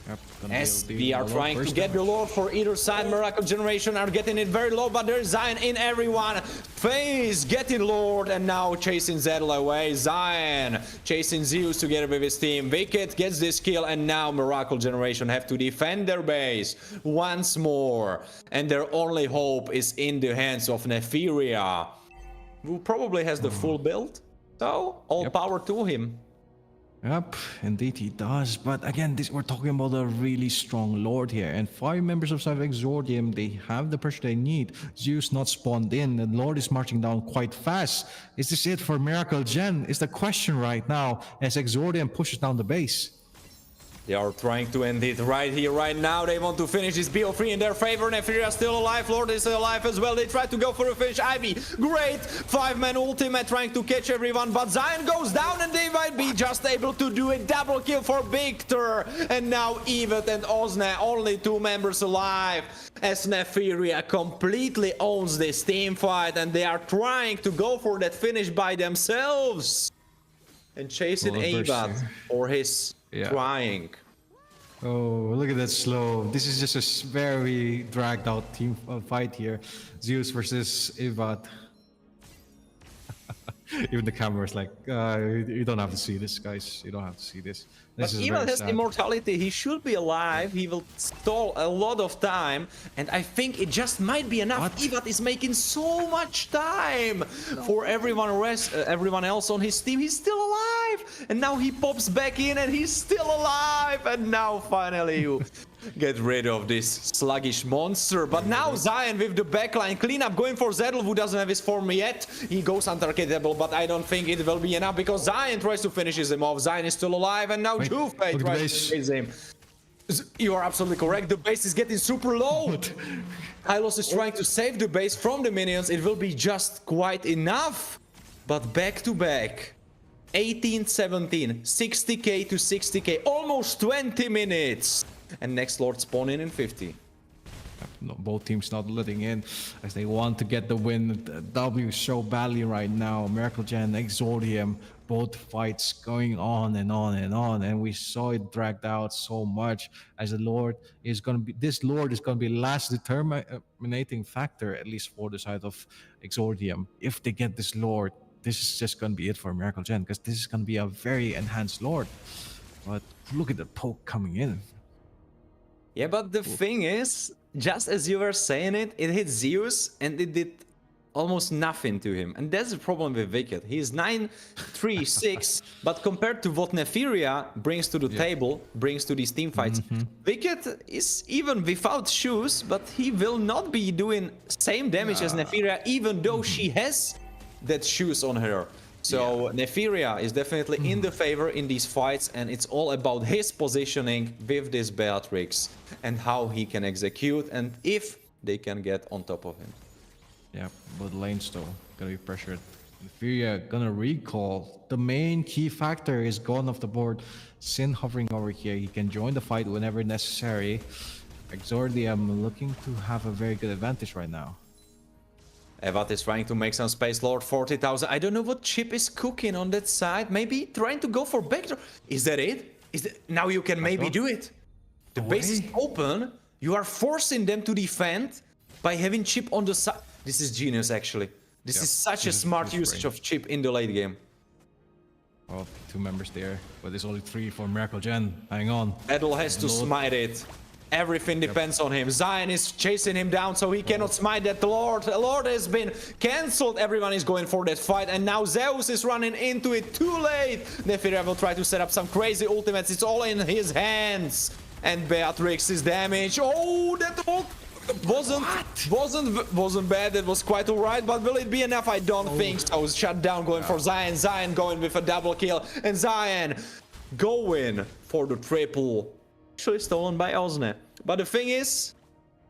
Yep, as we are trying to get the Lord for either side. Miracle Generation are getting it very low, but there's Zion in everyone. FaZe getting Lord and now chasing Zedel away. Zion chasing Zeus together with his team. Wicked gets this kill, and now Miracle Generation have to defend their base once more. And their only hope is in the hands of Nefiria, who probably has the full build. So all power to him. Yep, indeed he does. But again, we're talking about a really strong Lord here. And 5 members of Exordium, they have the pressure they need. Zeus not spawned in, and Lord is marching down quite fast. Is this it for Miracle Gen? Is the question right now as Exordium pushes down the base. They are trying to end it right here, right now. They want to finish this BO3 in their favor. Nefiria still alive. Lord is still alive as well. They try to go for a finish. Ivy, great 5-man ultimate trying to catch everyone. But Zion goes down and they might be just able to do a double kill for Victor. And now Evet and Ozne, only 2 members alive. As Nefiria completely owns this team fight. And they are trying to go for that finish by themselves. And chasing Evet for his... trying. Oh, look at that slow. This is just a very dragged out team fight here. Zeus versus Evet. Even the camera is like, you don't have to see this, guys. You don't have to see this. But Evet has immortality. He should be alive. He will stall a lot of time. And I think it just might be enough. Evet is making so much time for everyone else on his team. He's still alive. And now he pops back in and he's still alive. And now finally you get rid of this sluggish monster. But now Zion with the backline cleanup going for Zedel, who doesn't have his form yet. He goes untargetable, but I don't think it will be enough because Zion tries to finish him off. Zion is still alive, and now Juve tries to chase him. You are absolutely correct. The base is getting super low. Hylos is trying to save the base from the minions. It will be just quite enough. But back to back. 18-17, 60k to 60k, almost 20 minutes. And next Lord spawning in 50. No, both teams not letting in as they want to get the win. The W so badly right now. Miracle Gen, Exordium, both fights going on and on and on. And we saw it dragged out so much as the Lord is going to be, this Lord is going to be last determining factor, at least for the side of Exordium. If they get this Lord, this is just going to be it for Miracle Gen, because this is going to be a very enhanced Lord. But look at the poke coming in. Yeah, but the thing is, just as you were saying it, it hit Zeus and it did almost nothing to him. And that's the problem with Wicked. He's 9-3-6, but compared to what Nefiria brings to the table, brings to these team fights, Wicked is even without shoes, but he will not be doing same damage as Nefiria, even though she has that shoes on her. So Nefiria is definitely in the favor in these fights, and it's all about his positioning with this Beatrix and how he can execute and if they can get on top of him. Yeah, but lane still gonna be pressured. Nefiria gonna recall. The main key factor is gone off the board. Sin hovering over here. He can join the fight whenever necessary. Exordium looking to have a very good advantage right now. Evet is trying to make some space. Lord 40,000. I don't know what Chip is cooking on that side. Maybe trying to go for backdoor. Is that it? Now you can maybe do it. The base is open. You are forcing them to defend by having Chip on the side. This is genius, actually. This is such a smart usage of Chip in the late game. Well, 2 members there, but there's only 3 for Miracle Gen. Hang on. Edel has to smite it. Everything depends on him. Zion is chasing him down, so he cannot smite that Lord. The Lord has been cancelled. Everyone is going for that fight, and now Zeus is running into it too late. Nefiria will try to set up some crazy ultimates. It's all in his hands. And Beatrix is damaged. Oh, that hook Wasn't bad. It was quite alright, but will it be enough? I don't think so. Shutdown going for Zion. Zion going with a double kill, and Zion going for the triple. Actually stolen by Ozne. But the thing is,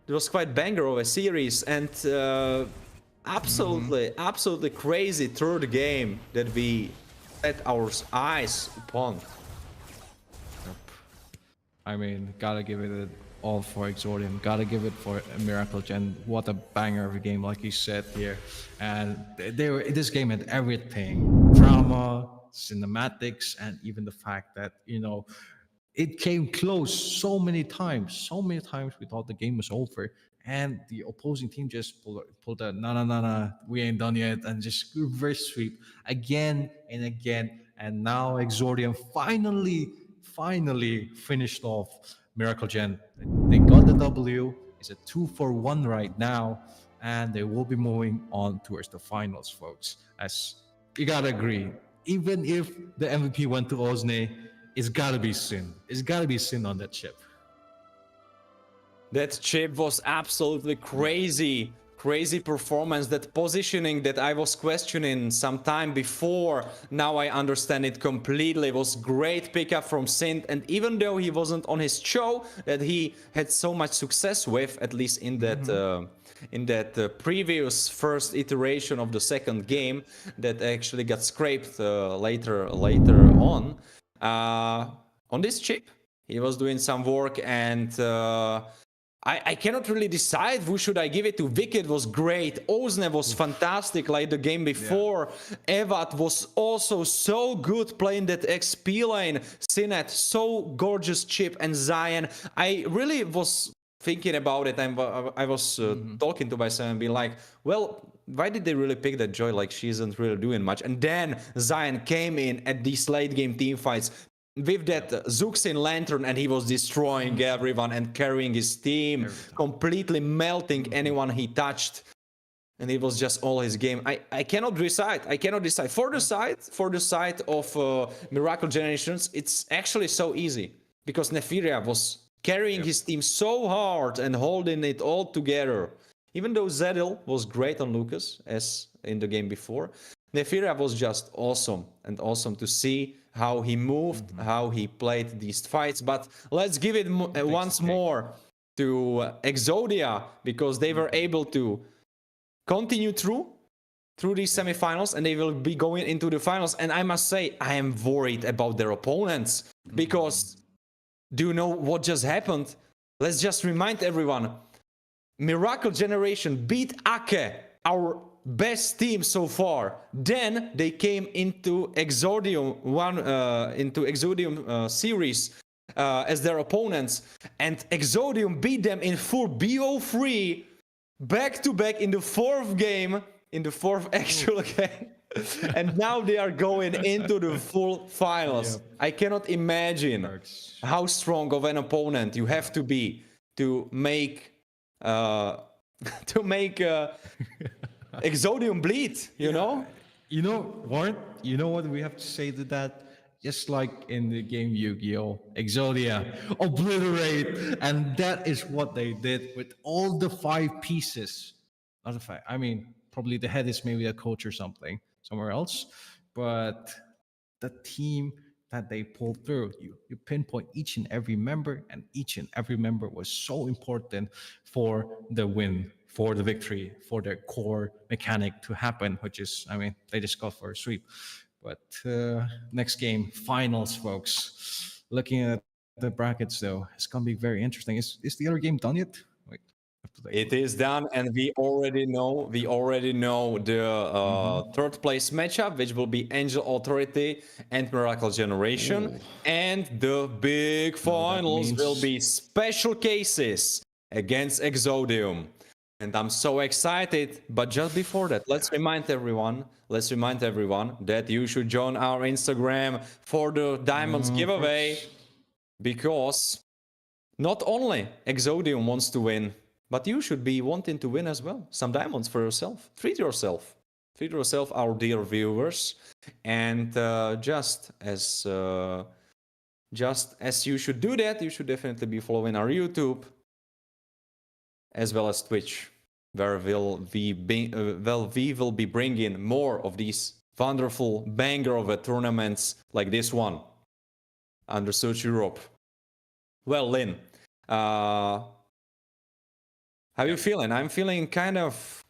it was quite banger of a series, and absolutely crazy third game that we set our eyes upon. I mean, gotta give it all for Exordium. Gotta give it for Miracle Gen. What a banger of a game, like you said here. And this game had everything: drama, cinematics, and even the fact that it came close so many times. So many times we thought the game was over, and the opposing team just pulled a no, we ain't done yet, and just reverse sweep again and again. And now Exordium finally finished off Miracle Gen. They got the W. It's a 2-for-1 right now, and they will be moving on towards the finals, folks. As you gotta agree, even if the MVP went to Ozne, it's gotta be Sin. It's gotta be Sin on that chip. That chip was absolutely crazy. Crazy performance. That positioning that I was questioning some time before, now I understand it completely. It was great pickup from Sint, and even though he wasn't on his show that he had so much success with, at least in that previous first iteration of the second game that actually got scraped later on this chip, he was doing some work, and I cannot really decide who should I give it to. Wicked was great. Ozne was fantastic like the game before. Yeah. Evat was also so good playing that XP lane. Sinet, so gorgeous chip. And Zion, I really was thinking about it. I was talking to myself and being like, well, why did they really pick that Joy? Like, she isn't really doing much. And then Zion came in at these late game team fights with that Zuxin Lantern, and he was destroying everyone and carrying his team, completely melting anyone he touched. And it was just all his game. I cannot decide. For the side of Miracle Generations, it's actually so easy, because Nefiria was carrying his team so hard and holding it all together. Even though Zedil was great on Lucas, as in the game before, Nefiria was just awesome, and awesome to see how he moved, how he played these fights. But let's give it once more to Exodia, because they were able to continue through these semifinals, and they will be going into the finals. And I must say, I am worried about their opponents, because do you know what just happened? Let's just remind everyone. Miracle Generation beat Ake, our best team so far. Then they came into Exordium series as their opponents, and Exordium beat them in full BO3 back to back in the fourth game, in the fourth actual game. And now they are going into the full finals. Yep. I cannot imagine how strong of an opponent you have to be to make Exodium bleed, you know? You know, Warren, you know what we have to say to that? Just like in the game Yu-Gi-Oh! Exodia, obliterate! And that is what they did with all the 5 pieces. Not the 5, I mean, probably the head is maybe a coach or something, somewhere else. But the team that they pulled through, you pinpoint each and every member, and each and every member was so important for the win, for the victory, for their core mechanic to happen, which is, I mean, they just got for a sweep. But next game, finals, folks. Looking at the brackets, though, it's going to be very interesting. Is the other game done yet? Wait, it is done, and we already know the third place matchup, which will be Angel Authority and Miracle Generation. Ooh. And the big finals will be Special Cases against Exodium. And I'm so excited. But just before that, let's remind everyone that you should join our Instagram for the Diamonds giveaway, because not only Exodium wants to win, but you should be wanting to win as well. Some diamonds for yourself. Treat yourself, our dear viewers. And just as you should do that, you should definitely be following our YouTube, as well as Twitch, where we will be bringing more of these wonderful banger of tournaments like this one under Search Europe. Well, Lin, how you feeling? I'm feeling kind of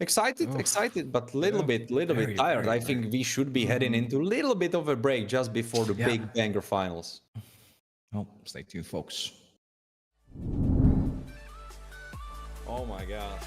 excited, but little bit tired. I think we should be heading into a little bit of a break just before the big banger finals. Well, stay tuned, folks. Oh my god.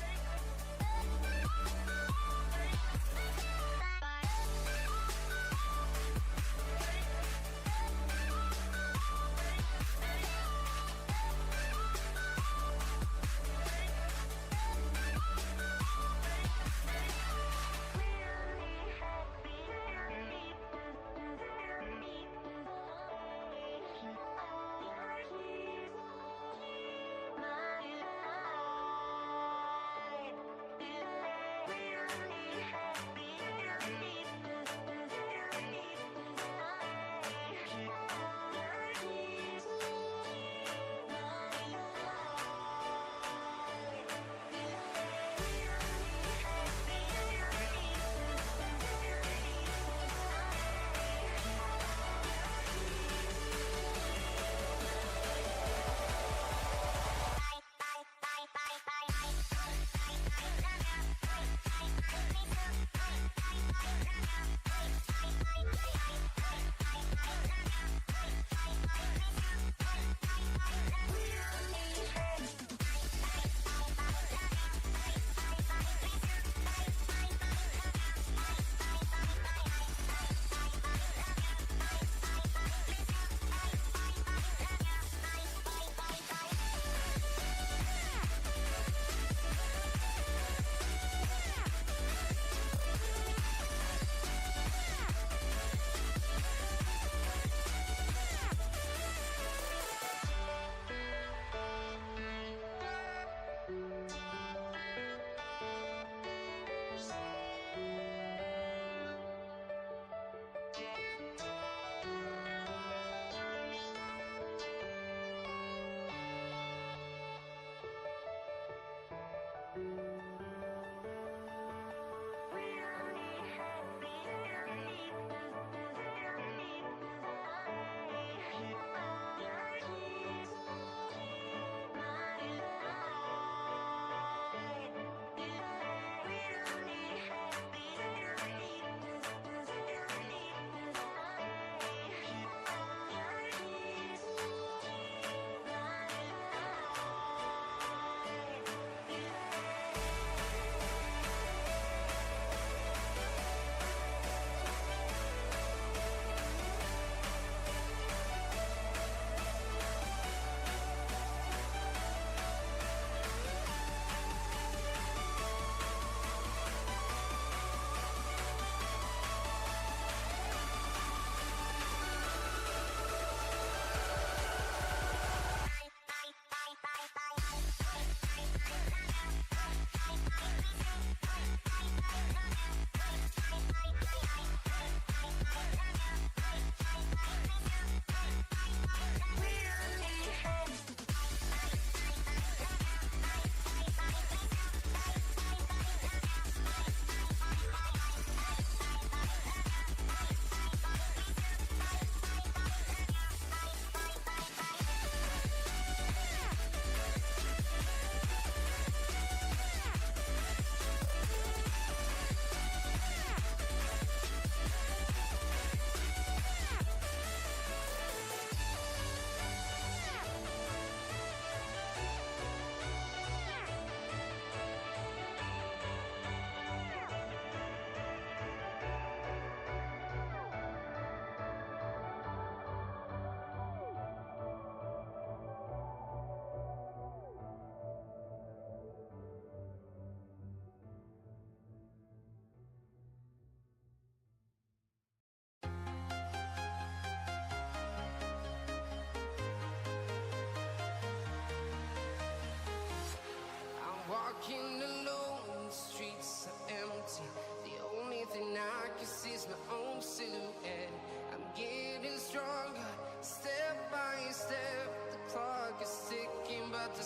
Walking alone, the streets are empty. The only thing I can see is my own silhouette. I'm getting stronger, step by step. The clock is ticking, but the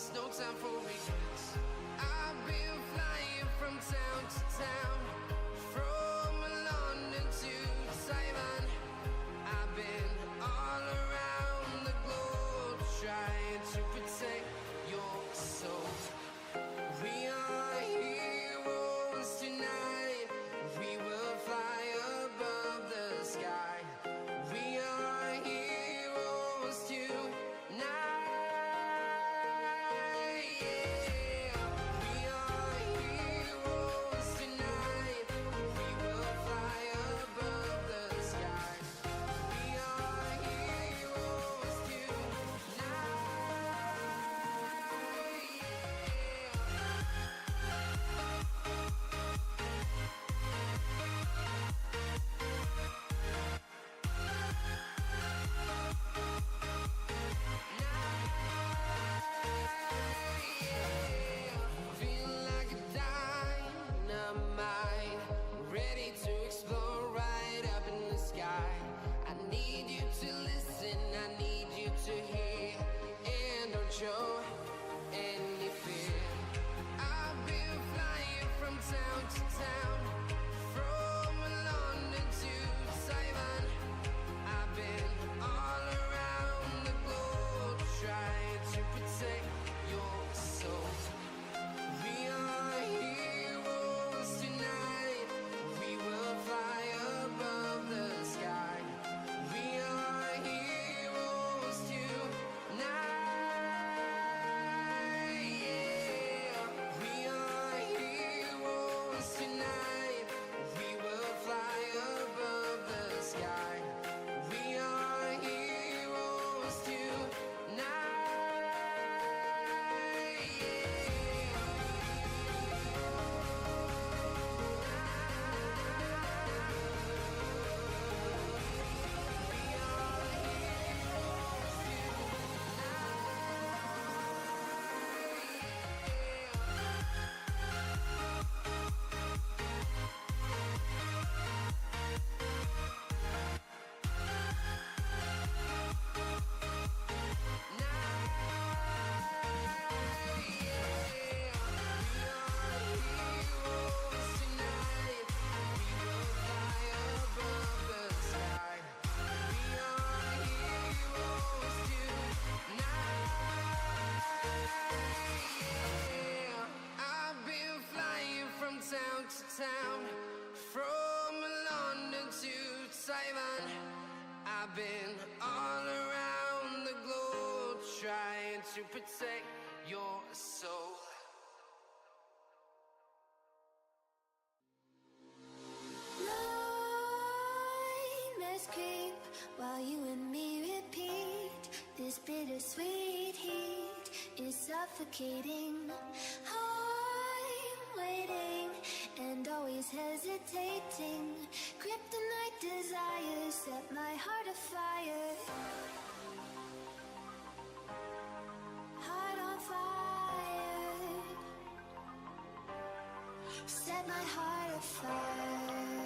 to town, from London to Taiwan. I've been all around the globe trying to protect your soul. Nightmares creep while you and me repeat. This bittersweet heat is suffocating. I'm waiting and always hesitating. Kryptonite desires set my heart afire. Heart on fire. Set my heart afire.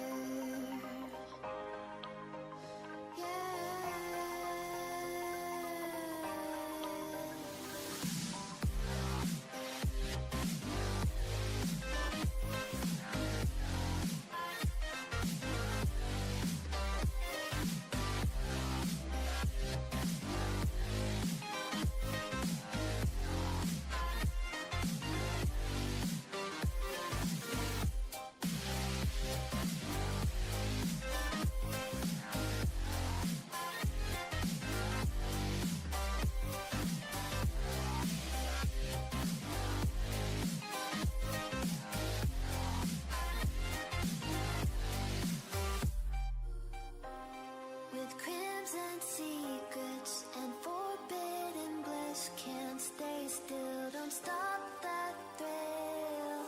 With crimson secrets and forbidden bliss, can't stay still, don't stop that thrill.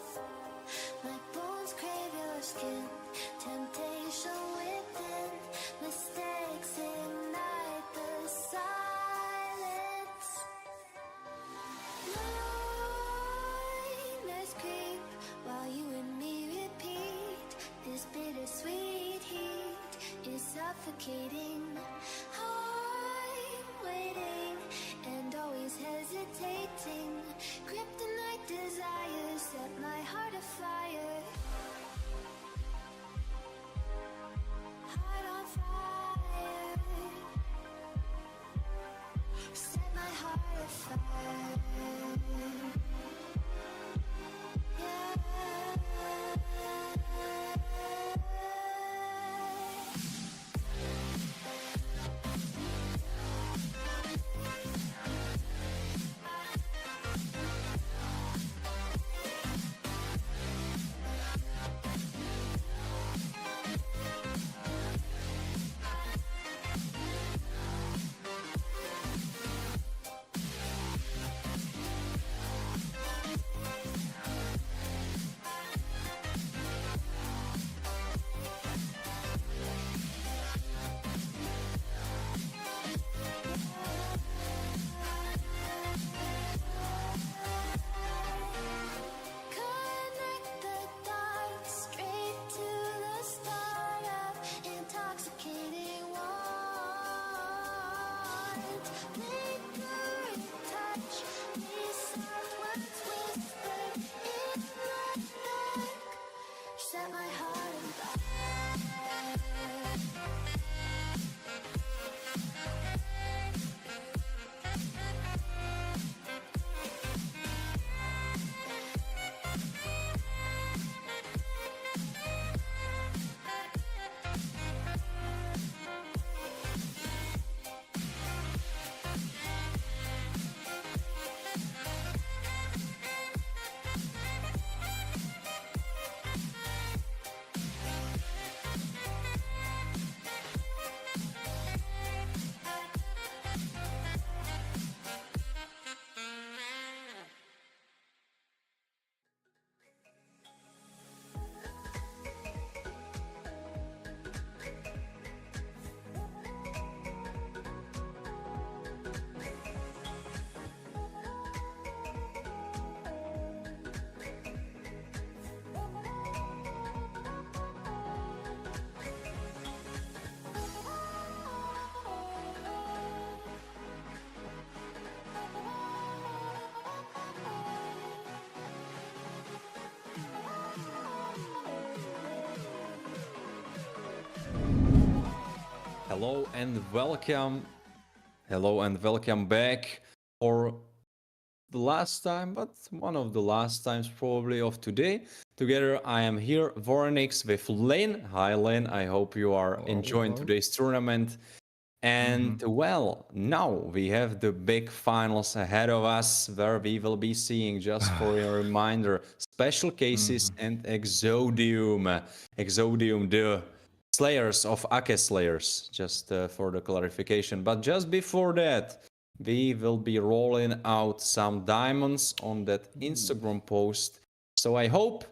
My bones crave your skin, temptation within, mistakes ignite the silence. Nightmares creep while you and me repeat. This bittersweet heat is suffocating. I'm waiting and always hesitating. Kryptonite desires set my heart afire. Heart on fire. Set my heart afire. Yeah. Connect the dots straight to the start of intoxicating want. Lingering touch, these soft words whispered in the dark. Set my heart on fire. Hello and welcome. Hello and welcome back for the last time, but one of the last times probably of today. Together I am here, Voronix, with Lynn. Hi Lynn, I hope you are enjoying today's tournament. And well, now we have the big finals ahead of us, where we will be seeing, just for a reminder, Special Cases and Exodium. Exodium, the Slayers of Ake Slayers, just for the clarification. But just before that, we will be rolling out some diamonds on that Instagram post. So I hope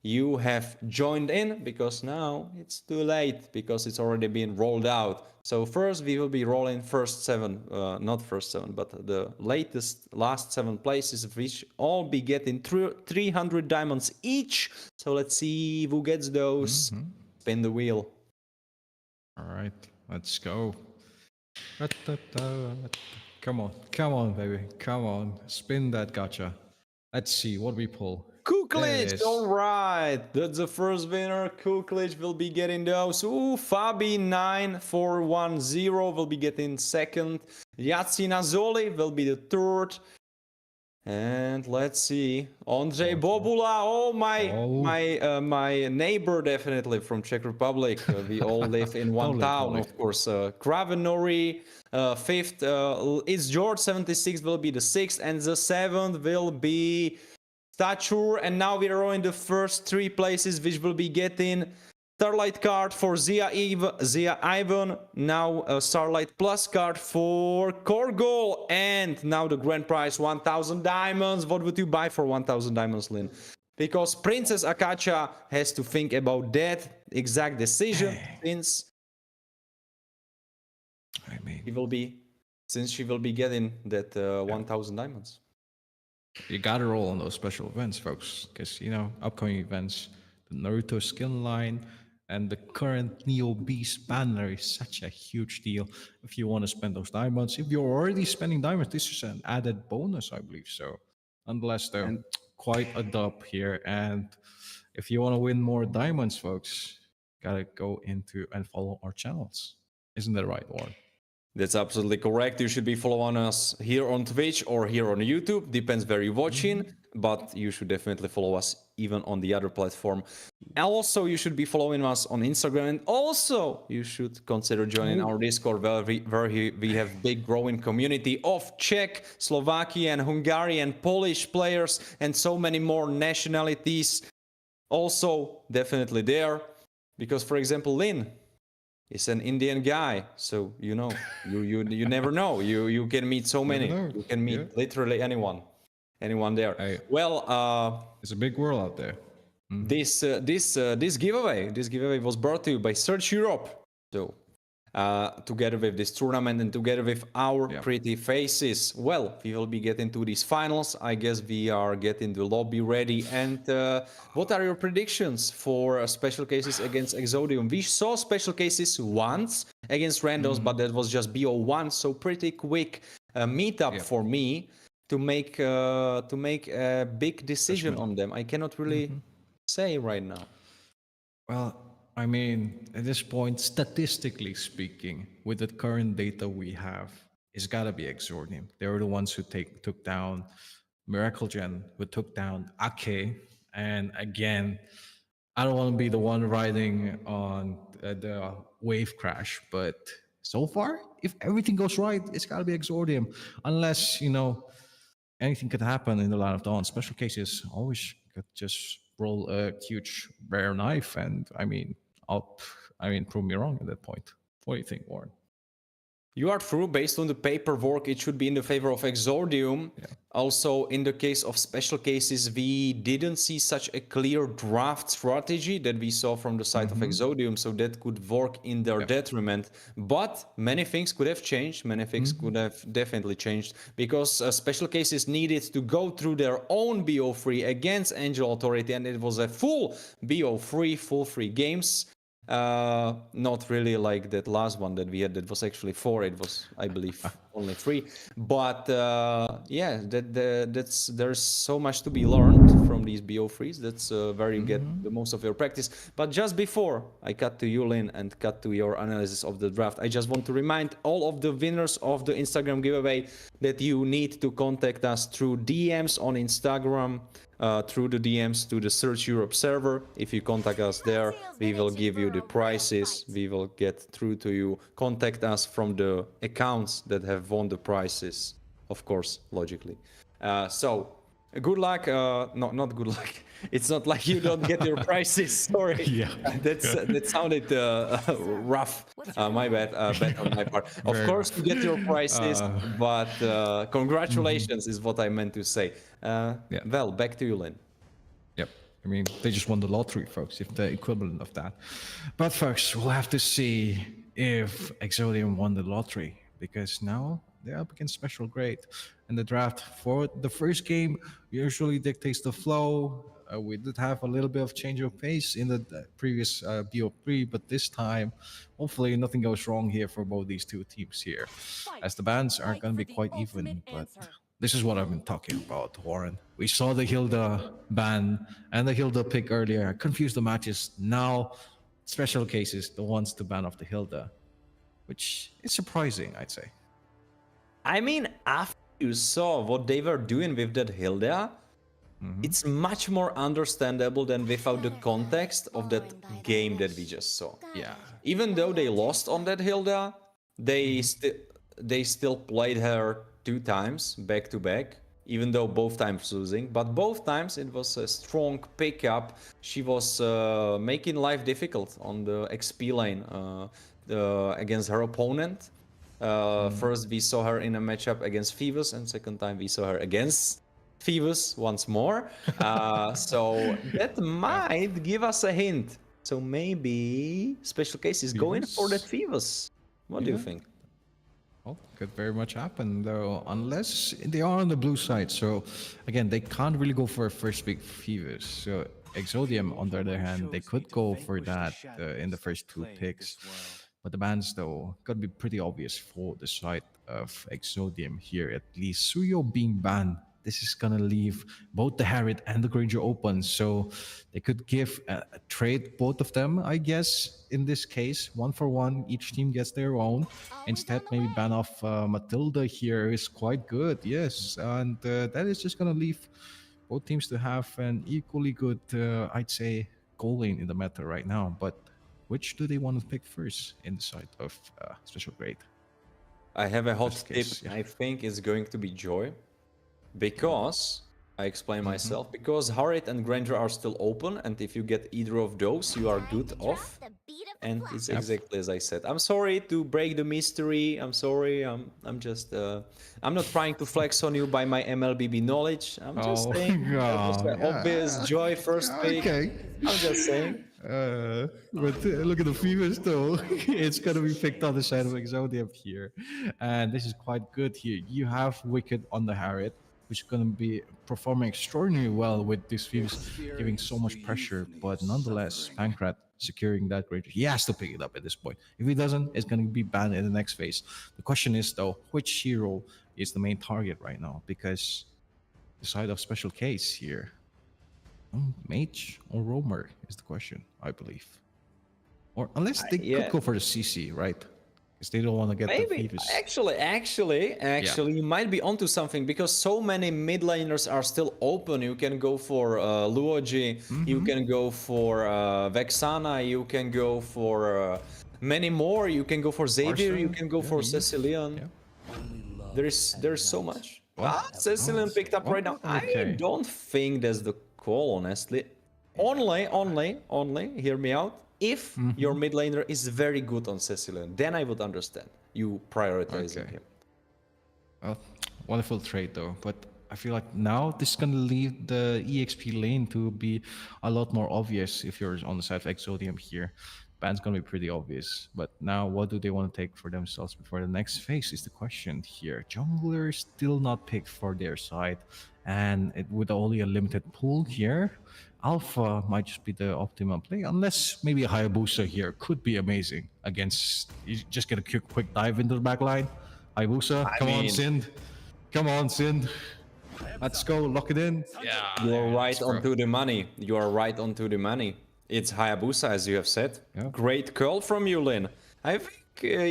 you have joined in, because now it's too late, because it's already been rolled out. So first we will be rolling first seven, not first seven, but the last 7 places, which all be getting 300 diamonds each. So let's see who gets those. Spin the wheel. All right, let's go. Come on, baby. Come on. Spin that gacha. Let's see what we pull. Kuklic, all right. That's the first winner. Kuklic will be getting those. Ooh, Fabi 9410 will be getting second. Yatsi Nazoli will be the third. And let's see, Andrzej Bobula. Oh, my neighbor, definitely from Czech Republic. We all live in one town, of course. Kravenori, fifth. It's George 76 will be the sixth, and the seventh will be Stature. And now we are in the first 3 places, which will be getting Starlight card for Zia Ivan, now a Starlight Plus card for Korgol, and now the grand prize 1000 diamonds. What would you buy for 1000 diamonds, Lynn? Because Princess Akacha has to think about that exact decision, since she will be getting that 1000 diamonds. You gotta roll on those special events, folks, because, you know, upcoming events, the Naruto skin line, and the current Neo Beast banner is such a huge deal. If you want to spend those diamonds, if you're already spending diamonds, this is an added bonus, I believe. So, nonetheless, though, quite a dub here. And if you want to win more diamonds, folks, gotta go into and follow our channels. Isn't that right, Warren? That's absolutely correct. You should be following us here on Twitch or here on YouTube. Depends where you're watching, but you should definitely follow us even on the other platform. And also, you should be following us on Instagram, and also you should consider joining our Discord, where we have big growing community of Czech, Slovakian, Hungarian, Polish players, and so many more nationalities. Also, definitely there, because, for example, Lynn is an Indian guy, so you know, you never know. You can meet so many. You can meet literally anyone there. Well, it's a big world out there. This giveaway was brought to you by Search Europe. So together with this tournament and together with our pretty faces, well, we will be getting to these finals. I guess we are getting the lobby ready. And what are your predictions for Special Cases against Exodium? We saw Special Cases once against randoms, but that was just BO1, so pretty quick meetup for me to make a big decision on them. I cannot really say right now. Well, I mean, at this point, statistically speaking, with the current data we have, it's got to be Exordium. They were the ones who took down Miracle Gen, who took down Ake. And again, I don't want to be the one riding on the wave crash, but so far, if everything goes right, it's got to be Exordium. Unless, you know, anything could happen in the Line of Dawn. Special Cases always could just roll a huge rare knife, and I mean, prove me wrong at that point. What do you think, Warren? You are true. Based on the paperwork, it should be in the favor of Exordium. Also, in the case of Special Cases, we didn't see such a clear draft strategy that we saw from the side of Exodium, so that could work in their detriment. But many things could have changed. Many things could have definitely changed, because Special Cases needed to go through their own BO3 against Angel Authority, and it was a full BO3, full free games. Not really like that last one that we had. That was actually 4. It was, I believe, only 3. But yeah, that's there's so much to be learned from these BO3s. That's where you get the most of your practice. But just before I cut to you, Lin, and cut to your analysis of the draft, I just want to remind all of the winners of the Instagram giveaway that you need to contact us through DMs on Instagram. Through the DMs to the Search Europe server. If you contact us there, we will give you the prices. We will get through to you. Contact us from the accounts that have won the prizes, of course, logically. So, good luck. No, not good luck. It's not like you don't get your prizes. Sorry. Yeah. That sounded rough. My bad. Bad on my part. Of course, you get your prizes, but congratulations is what I meant to say. Well, back to you, Lin. Yep. I mean, they just won the lottery, folks, if the equivalent of that. But, folks, we'll have to see if Exodium won the lottery, because now they're up against special grade. And the draft for the first game usually dictates the flow. We did have a little bit of change of pace in the previous BO3, but this time, hopefully, nothing goes wrong here for both these two teams here, as the bans are going to be quite even. But this is what I've been talking about, Warren. We saw the Hilda ban and the Hilda pick earlier, confused the matches. Now, special cases, the ones to ban off the Hilda, which is surprising, I'd say. I mean, after you saw what they were doing with that Hilda, it's much more understandable than without the context of that game that we just saw. Yeah. Even though they lost on that Hilda, they still played her 2 times back to back, even though both times losing. But both times it was a strong pickup. She was making life difficult on the XP lane against her opponent. First we saw her in a matchup against Phoebus, and second time we saw her against Phoebus once more. So that might give us a hint. So maybe Special Case is going for that Phoebus. What do you think? Well, could very much happen, though, unless they are on the blue side. So, again, they can't really go for a first pick Phoebus. So, Exodium, on the other hand, they could go for that in the first 2 picks. But the bans, though, could be pretty obvious for the side of Exodium here. At least Suyo being banned, this is going to leave both the Harriet and the Granger open. So they could give a trade both of them, I guess, in this case. 1 for 1, each team gets their own. Instead, maybe ban off Matilda here is quite good, yes. And that is just going to leave both teams to have an equally good, I'd say, goal lane in the meta right now. But which do they want to pick first in the side of special grade? I have a hot tip. Case, yeah. I think it's going to be Joy. Because, I explain myself, because Harriet and Granger are still open, and if you get either of those, you are good off. And it's exactly as I said. I'm sorry to break the mystery. I'm sorry. I'm just. I'm not trying to flex on you by my MLBB knowledge. I'm just saying. That was an obvious Joy first pick. Okay. I'm just saying. But look at the Phoebus, though. It's going to be picked on the side of Exodium here. And this is quite good here. You have Wicked on the Harriet, which is going to be performing extraordinarily well with this Phoebus giving so much pressure. But nonetheless, Pancrat securing that grade. He has to pick it up at this point. If he doesn't, it's going to be banned in the next phase. The question is, though, which hero is the main target right now? Because the side of Special Case here, Mage or Roamer is the question, I believe. Or unless they could go for the CC, right? Because they don't want to get the Phoebus. Actually, you might be onto something, because so many mid laners are still open. You can go for Luoji, you can go for Vexana, you can go for many more. You can go for Xavier, you can go for Cecilion. Yeah. There's so much. Cecilion picked up right now. I don't think that's the call, honestly. Only, hear me out. If your mid laner is very good on Cecilion, then I would understand you prioritizing him. Well, wonderful trade, though. But I feel like now this is going to leave the EXP lane to be a lot more obvious if you're on the side of Exodium here. Ban's going to be pretty obvious. But now what do they want to take for themselves before the next phase is the question here. Jungler still not picked for their side. And with only a limited pool here, Alpha might just be the optimum play, unless maybe a Hayabusa here could be amazing against. You just get a quick dive into the back line. Hayabusa, I come on, mean, Sind. Come on, Sind. Let's go, lock it in. Yeah, you're there it right is, bro. onto the money. You are right onto the money. It's Hayabusa, as you have said. Yeah. Great call from you, Lin. I think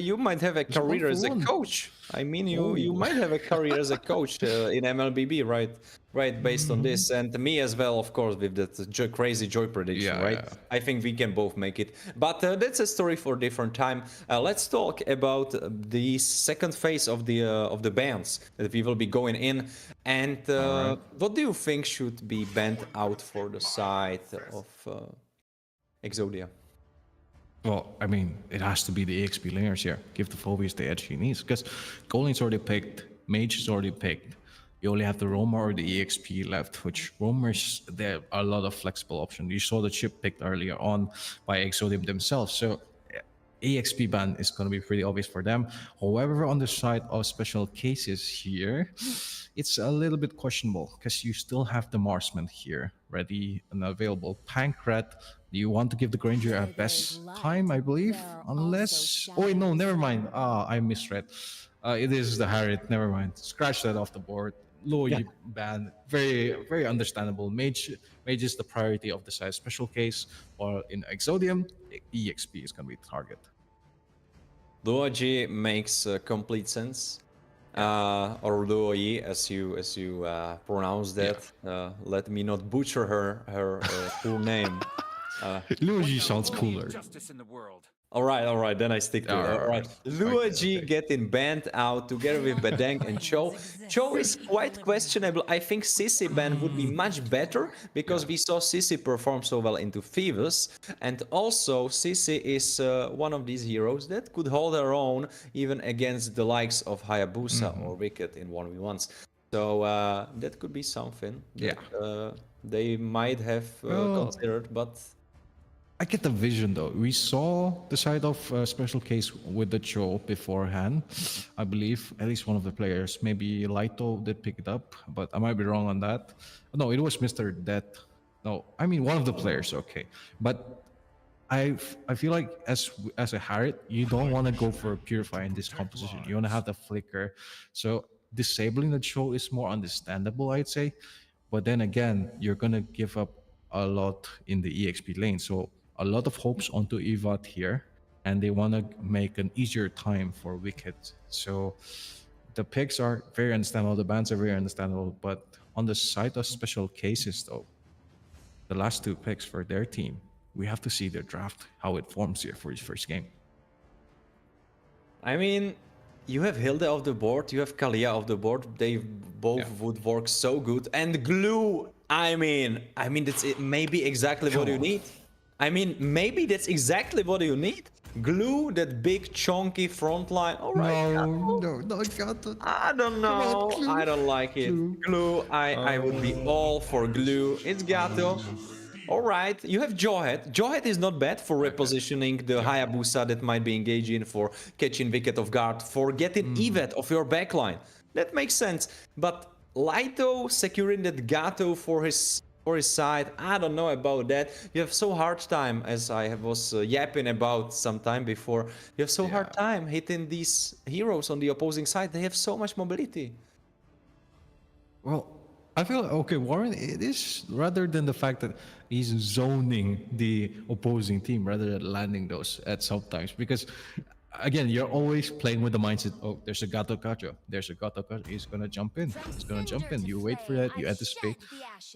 you might have a career as a 1-for-1. coach. I mean, you Oh. might have a career as a coach in MLBB, right? Right, based on this, and me as well, of course, with that crazy joy prediction, Yeah, right? yeah. I think we can both make it, but that's a story for a different time. Let's talk about the second phase of the bans that we will be going in, and Alright. what do you think should be banned out for the side of Exodia? Well, I mean, it has to be the EXP laners here. Give the Phobius the edge he needs. Because Golin's already picked, Mage is already picked. You only have the Roamer or the EXP left, which Roamers, there are a lot of flexible options. You saw the chip picked earlier on by Exodium themselves. So EXP ban is going to be pretty obvious for them. However, on the side of special cases here, it's a little bit questionable because you still have the Marsman here ready and available. Pankrat, you want to give the Granger a best time, I believe, unless... Oh, wait, no, never mind. I misread. It is the Harriet, never mind. Scratch that off the board. Low ban, very understandable. Mage is the priority of the side special case, while in Exodium, EXP is going to be the target. Luoji makes complete sense. Or Luoyi, as you pronounce that. Let me not butcher her full name. Luigi sounds cooler. Justice in the world. All right, then I stick to it. All right. Luoji okay. getting banned out together with Bedeng and Cho. Cho is quite questionable. I think Sissy ban would be much better because we saw Sissy perform so well into Phoebus. And also, Sissy is one of these heroes that could hold her own even against the likes of Hayabusa or Wicked in 1v1s. So that could be something that they might have considered, but... I get the vision though. We saw the side of special case with the Cho beforehand. I believe at least one of the players, maybe Laito, did pick it up, but I might be wrong on that. No, it was Mr. Death. No, I mean one of the players. Okay, but I feel like as a Harriet, you don't want to go for a Purify in this composition. You want to have the flicker. So disabling the Cho is more understandable, I'd say. But then again, you're gonna give up a lot in the EXP lane. So a lot of hopes onto Evat here, and they want to make an easier time for Wicked. So the picks are very understandable, the bans are very understandable, but on the side of special cases though, the last two picks for their team, we have to see their draft, how it forms here for his first game. I mean, you have Hilde off the board, you have Kalia off the board. They both would work so good. And Glue, I mean that's maybe exactly what you need. I mean, maybe that's exactly what you need. Glue, that big chunky front line. All right. No, Gato. I don't know. Glue. I don't like it. Glue, I would be all for Glue. It's Gato. All right, you have Jawhead. Jawhead is not bad for repositioning the Hayabusa that might be engaging, for catching Wicked off guard, for getting Evet of your backline. That makes sense. But Laito securing that Gato for his side, I don't know about that. You have so hard time, as I was yapping about some time before. You have so hard time hitting these heroes on the opposing side. They have so much mobility. Well, I feel okay, Warren, it is rather than the fact that he's zoning the opposing team rather than landing those at sometimes. Because again, you're always playing with the mindset, oh, there's a Gato Kacho. There's a Gato Kacho. He's gonna jump in. He's gonna jump in. You wait for that, you anticipate.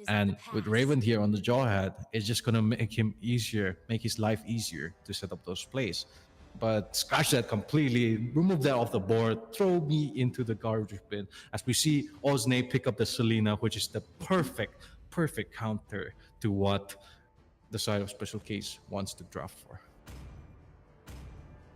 And with Raven here on the Jawhead, it's just gonna make him easier, make his life easier to set up those plays. But scratch that completely, remove that off the board, throw me into the garbage bin. As we see Osney pick up the Selena, which is the perfect counter to what the side of special case wants to draft for.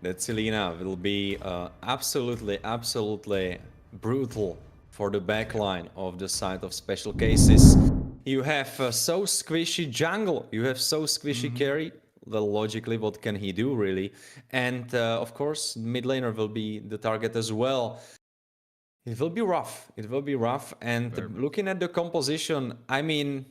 That Selena will be absolutely brutal for the backline of the side of special cases. You have so squishy jungle, you have so squishy carry. Well, logically, what can he do, really? And, of course, mid laner will be the target as well. It will be rough. It will be rough. And looking at the composition, I mean,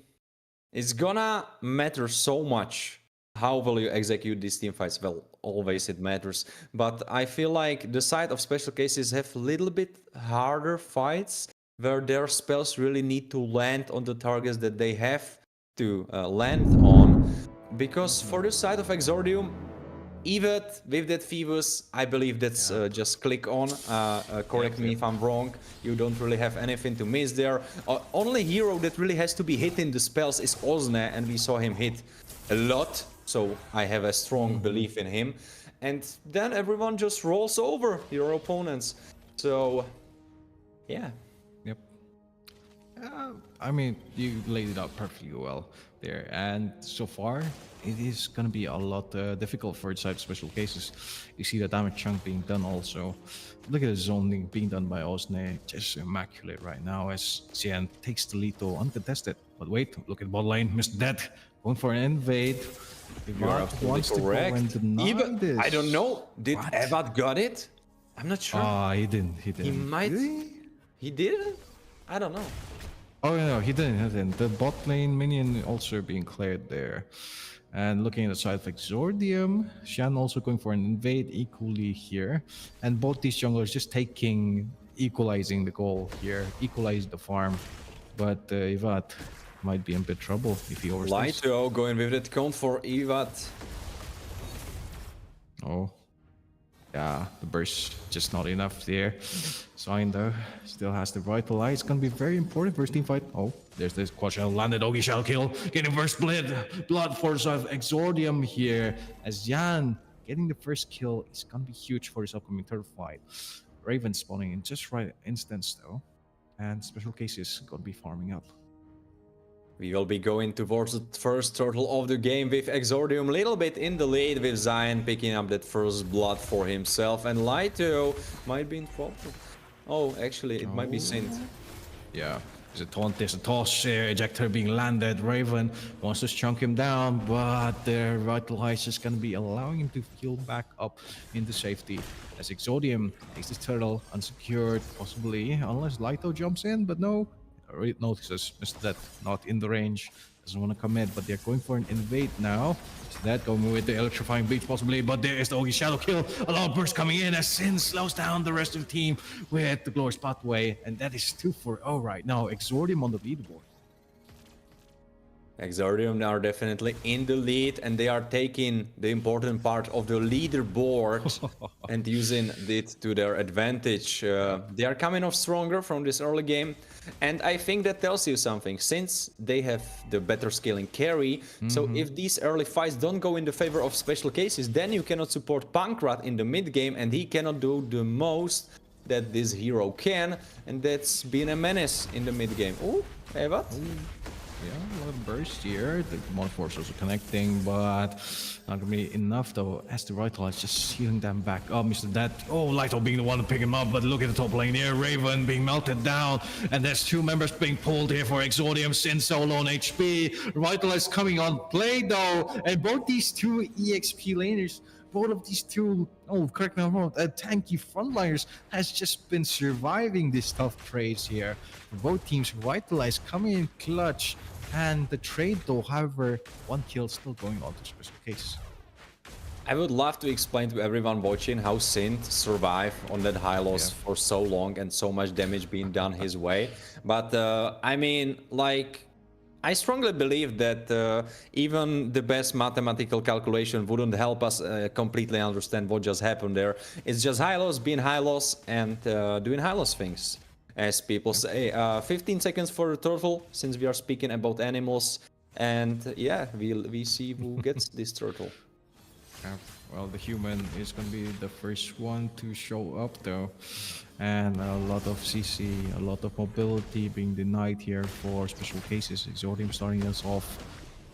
It's gonna matter so much how will you execute these team fights. Well, always it matters, but I feel like the side of special cases have a little bit harder fights where their spells really need to land on the targets that they have to land on, because for the side of Exordium, even with that Phoebus, I believe that's just click on. Correct me if I'm wrong. You don't really have anything to miss there. Only hero that really has to be hit in the spells is Ozne, and we saw him hit a lot. So I have a strong belief in him. And then everyone just rolls over your opponents. So, yeah. Yep. I mean, you laid it out perfectly well there. And so far, it is going to be a lot difficult for its side of special cases. You see the damage chunk being done also. Look at the zoning being done by Osne. Just immaculate right now as Xian takes the lead though uncontested. But wait, look at bot lane. Mr. Dead going for an invade. You're absolutely correct. Even, I don't know. Did Evad got it? I'm not sure. Ah, he didn't. He didn't. He might. He did? I don't know. Oh no, he didn't. The bot lane minion also being cleared there. And looking at the side of Exordium, Shan also going for an invade equally here. And both these junglers just equalizing the goal here, equalizing the farm. But Ivat might be in bit trouble if he overstays. Lito going with that count for Ivat. Oh. Yeah, the burst just not enough there. Sign though, still has the vitalize. It's gonna be very important first team fight. Oh, there's this quad shell landed. Ogi shell kill, getting first blood for Exordium here. As Jan getting the first kill is gonna be huge for this upcoming third fight. Raven spawning in just right instance though, and special cases gonna be farming up. We will be going towards the first turtle of the game with Exordium a little bit in the lead, with Zion picking up that first blood for himself, and Lito might be in trouble. Oh, actually, it might be Sint. Yeah, there's a toss here, ejector being landed. Raven wants to chunk him down, but the Vitalize is going to be allowing him to heal back up into safety. As Exordium takes this turtle unsecured, possibly, unless Lito jumps in, but no. It notices Mr. Dead not in the range, doesn't want to commit, but they're going for an invade now. Mr. Dead going with the electrifying beat possibly, but there is the Ogi shadow kill. A long burst coming in as Sin slows down the rest of the team with the glorious pathway, and that is 2-4-0 right now. Exordium on the leaderboard. Exordium are definitely in the lead, and they are taking the important part of the leaderboard and using it to their advantage. They are coming off stronger from this early game, and I think that tells you something, since they have the better scaling carry. So if these early fights don't go in the favor of special cases, then you cannot support Pankrat in the mid game, and he cannot do the most that this hero can, and that's been a menace in the mid game. Oh, Evat. Yeah, a lot of burst here. The Monoforce also connecting, but not gonna be enough though. As the Vitalize just sealing them back up. Mr. Dead. Oh, Lito being the one to pick him up, but look at the top lane here. Raven being melted down, and there's two members being pulled here for Exordium. Sin solo on HP. Vitalize coming on play though, and both these two EXP laners. Both of these two, correct me if I'm wrong, tanky frontliners has just been surviving this tough trades here. Both teams Vitalize coming in clutch, and the trade though, however, one kill still going on to special case. I would love to explain to everyone watching how Sint survived on that high loss for so long and so much damage being done his way. But I mean, like, I strongly believe that even the best mathematical calculation wouldn't help us completely understand what just happened there. It's just high loss being high loss and doing high loss things, as people say. 15 seconds for the turtle, since we are speaking about animals. And yeah, we see who gets this turtle. Well, the human is going to be the first one to show up though. And a lot of CC, a lot of mobility being denied here for special cases. Exordium starting us off.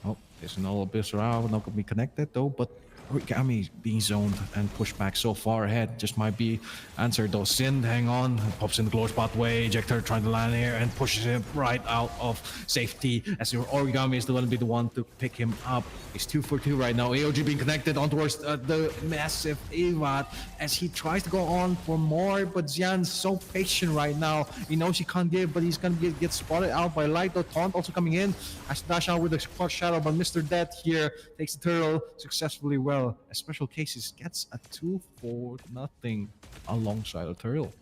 Oh, there's another Abyss around, not going to be connected though, but Origami being zoned and pushed back so far ahead just might be answered though. Sin, hang on, pops in the glow spot way. Ejector trying to land here and pushes him right out of safety as your Origami is going to be the one to pick him up. He's 2 for 2 right now. AOG being connected on towards the massive Evat as he tries to go on for more, but Xian's so patient right now. He knows he can't give, but he's going to get spotted out by Light. Taunt also coming in as dash out with a Squad Shadow, but Mr. Death here takes the turtle successfully well. As Special Cases gets a 2-for-0 alongside a turtle.